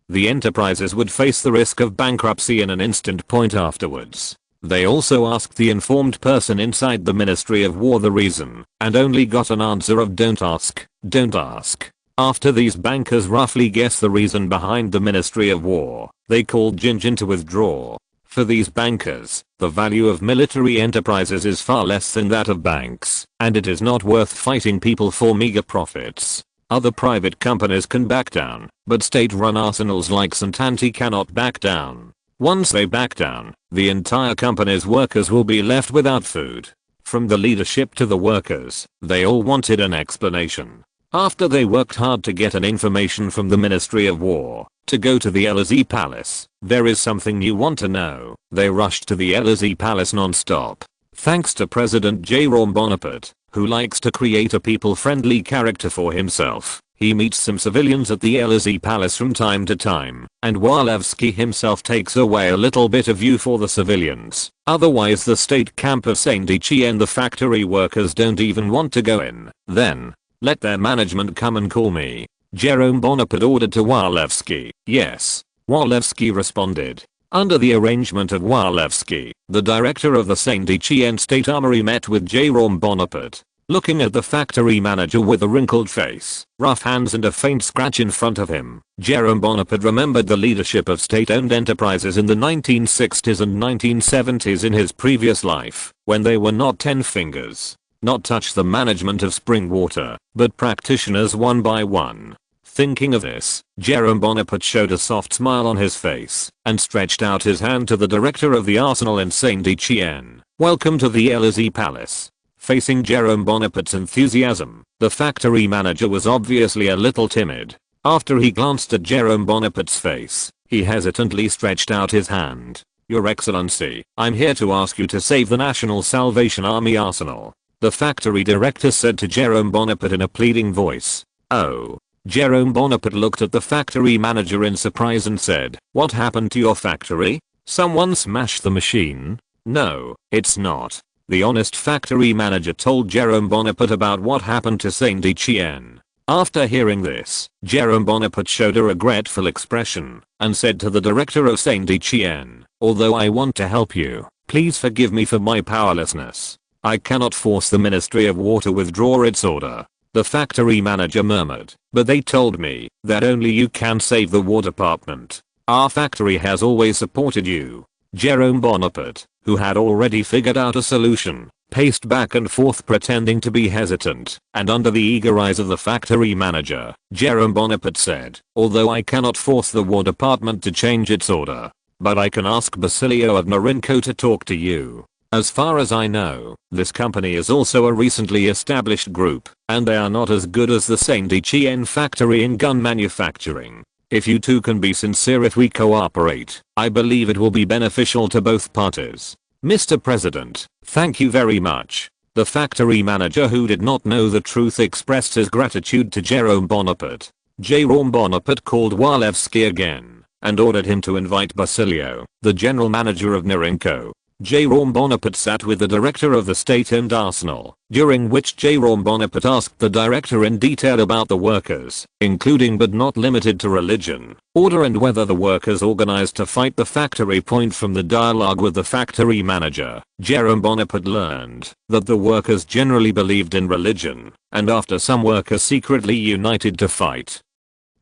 the enterprises would face the risk of bankruptcy in an instant. Afterwards, they also asked the informed person inside the Ministry of War the reason, and only got an answer of don't ask, don't ask. After these bankers roughly guessed the reason behind the Ministry of War, they called Gingin to withdraw. For these bankers, the value of military enterprises is far less than that of banks, and it is not worth fighting people for meager profits. Other private companies can back down, but state-run arsenals like Santanti cannot back down. Once they back down, the entire company's workers will be left without food. From the leadership to the workers, they all wanted an explanation. After they worked hard to get an information from the Ministry of War, to go to the Élysée Palace, there is something you want to know, they rushed to the Élysée Palace non-stop. Thanks to President Jerome Bonaparte, who likes to create a people-friendly character for himself, he meets some civilians at the Élysée Palace from time to time, and Walewski himself takes away a little bit of view for the civilians. Otherwise the state camp of Saint-Etienne, the factory workers don't even want to go in. Then, let their management come and call me, Jerome Bonaparte ordered to Walewski. Yes. Walewski responded. Under the arrangement of Walewski, the director of the Saint-Etienne State Armory met with Jerome Bonaparte. Looking at the factory manager with a wrinkled face, rough hands and a faint scratch in front of him, Jerome Bonaparte remembered the leadership of state-owned enterprises in the 1960s and 1970s in his previous life, when they were not 10 fingers, not touch the management of spring water, but practitioners one by one. Thinking of this, Jerome Bonaparte showed a soft smile on his face and stretched out his hand to the director of the arsenal in Saint-Etienne. Welcome to the Élysée Palace. Facing Jerome Bonaparte's enthusiasm, the factory manager was obviously a little timid. After he glanced at Jerome Bonaparte's face, he hesitantly stretched out his hand. Your Excellency, I'm here to ask you to save the National Salvation Army arsenal, the factory director said to Jerome Bonaparte in a pleading voice. Oh. Jerome Bonaparte looked at the factory manager in surprise and said, what happened to your factory? Someone smashed the machine? No, it's not. The honest factory manager told Jerome Bonaparte about what happened to Saint-Etienne. After hearing this, Jerome Bonaparte showed a regretful expression and said to the director of Saint-Etienne, although I want to help you, please forgive me for my powerlessness. I cannot force the Ministry of War to withdraw its order. The factory manager murmured, but they told me that only you can save the War Department. Our factory has always supported you. Jerome Bonaparte, who had already figured out a solution, paced back and forth pretending to be hesitant, and under the eager eyes of the factory manager, Jerome Bonaparte said, although I cannot force the War Department to change its order, but I can ask Basilio of Narinco to talk to you. As far as I know, this company is also a recently established group, and they are not as good as the Saint Etienne factory in gun manufacturing. If you two can be sincere, if we cooperate, I believe it will be beneficial to both parties. Mr. President, thank you very much. The factory manager, who did not know the truth, expressed his gratitude to Jerome Bonaparte. Jerome Bonaparte called Walewski again and ordered him to invite Basilio, the general manager of Narinco. Jerome Bonaparte sat with the director of the state-owned arsenal, during which Jerome Bonaparte asked the director in detail about the workers, including but not limited to religion, order, and whether the workers organized to fight the factory. From the dialogue with the factory manager, Jerome Bonaparte learned that the workers generally believed in religion, and after some workers secretly united to fight.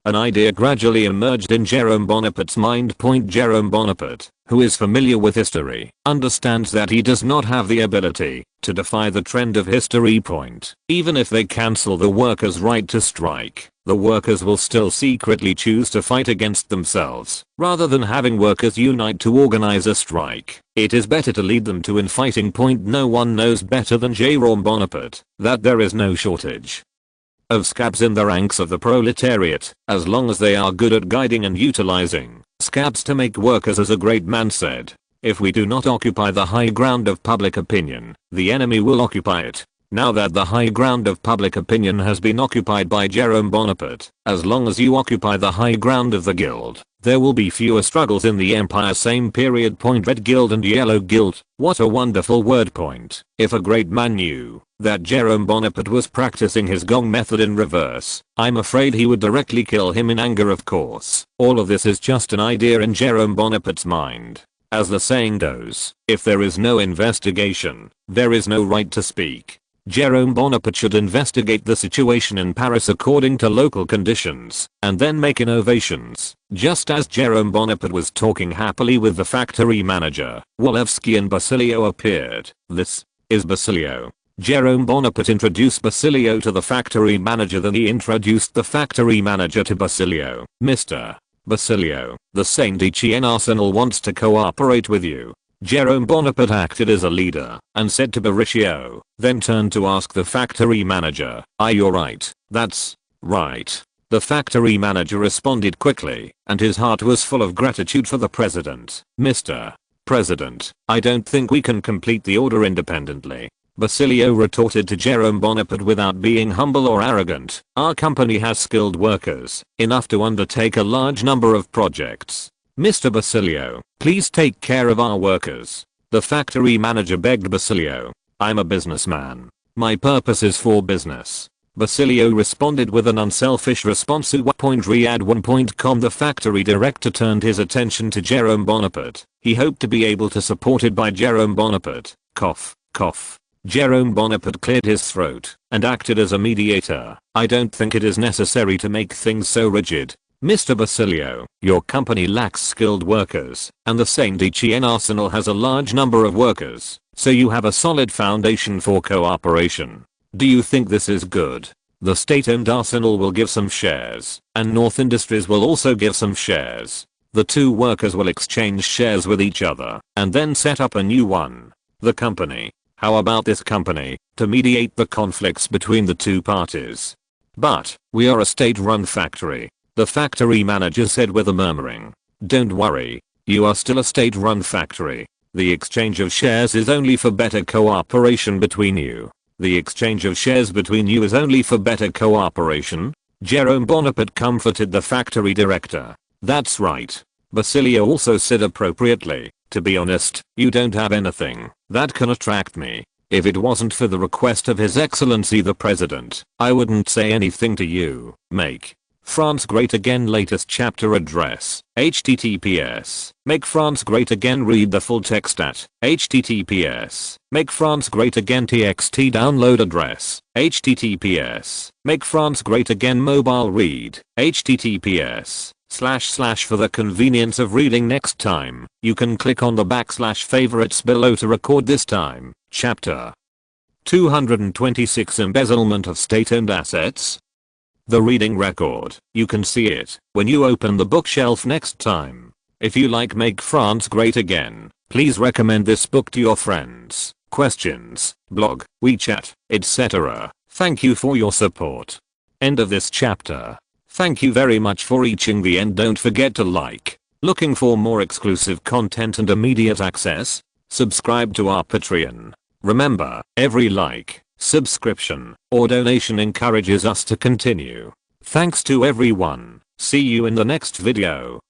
An idea gradually emerged in Jerome Bonaparte's mind. Jerome Bonaparte, who is familiar with history, understands that he does not have the ability to defy the trend of history. Even if they cancel the workers' right to strike, the workers will still secretly choose to fight against themselves. Rather than having workers unite to organize a strike, it is better to lead them to infighting. No one knows better than Jerome Bonaparte that there is no shortage of scabs in the ranks of the proletariat, as long as they are good at guiding and utilizing scabs to make workers. As a great man said, if we do not occupy the high ground of public opinion, the enemy will occupy it. Now that the high ground of public opinion has been occupied by Jerome Bonaparte, as long as you occupy the high ground of the guild, there will be fewer struggles in the empire. Same period. Red guild and yellow guild. What a wonderful word. If a great man knew that Jerome Bonaparte was practicing his gong method in reverse, I'm afraid he would directly kill him in anger. Of course, all of this is just an idea in Jerome Bonaparte's mind. As the saying goes, if there is no investigation, there is no right to speak. Jerome Bonaparte should investigate the situation in Paris according to local conditions, and then make innovations. Just as Jerome Bonaparte was talking happily with the factory manager, Walewski and Basilio appeared. This is Basilio. Jerome Bonaparte introduced Basilio to the factory manager, then he introduced the factory manager to Basilio. Mr. Basilio, the Saint Etienne arsenal wants to cooperate with you. Jerome Bonaparte acted as a leader and said to Basilio, then turned to ask the factory manager, "Are you right?" "That's right." The factory manager responded quickly, and his heart was full of gratitude for the president. "Mr. President, I don't think we can complete the order independently," Basilio retorted to Jerome Bonaparte without being humble or arrogant. "Our company has skilled workers, enough to undertake a large number of projects. Mr. Basilio, please take care of our workers." The factory manager begged Basilio. "I'm a businessman. My purpose is for business." Basilio responded with an unselfish response. Riyadh1.com. The factory director turned his attention to Jerome Bonaparte. He hoped to be able to support it by Jerome Bonaparte. Cough, cough. Jerome Bonaparte cleared his throat and acted as a mediator. "I don't think it is necessary to make things so rigid. Mr. Basilio, your company lacks skilled workers, and the Saint Etienne arsenal has a large number of workers, so you have a solid foundation for cooperation. Do you think this is good? The state-owned arsenal will give some shares, and North Industries will also give some shares. The two workers will exchange shares with each other, and then set up a new one. The company. How about this company, to mediate the conflicts between the two parties?" "But, we are a state-run factory," the factory manager said with a murmuring. "Don't worry. You are still a state-run factory. The exchange of shares is only for better cooperation between you. The exchange of shares between you is only for better cooperation." Jerome Bonaparte comforted the factory director. "That's right." Basilio also said appropriately, "To be honest, you don't have anything that can attract me. If it wasn't for the request of His Excellency the President, I wouldn't say anything to you." Make France Great Again latest chapter address, https, Make France Great Again. Read the full text at https, Make France Great Again txt. Download address, https, Make France Great Again. Mobile read, https, / For the convenience of reading next time, you can click on the / favorites below to record this time. Chapter 226, Embezzlement of State-Owned Assets. The reading record, you can see it when you open the bookshelf next time. If you like Make France Great Again, please recommend this book to your friends, questions, blog, WeChat, etc. Thank you for your support. End of this chapter. Thank you very much for reaching the end. Don't forget to like. Looking for more exclusive content and immediate access? Subscribe to our Patreon. Remember, every like, subscription, or donation encourages us to continue. Thanks to everyone. See you in the next video.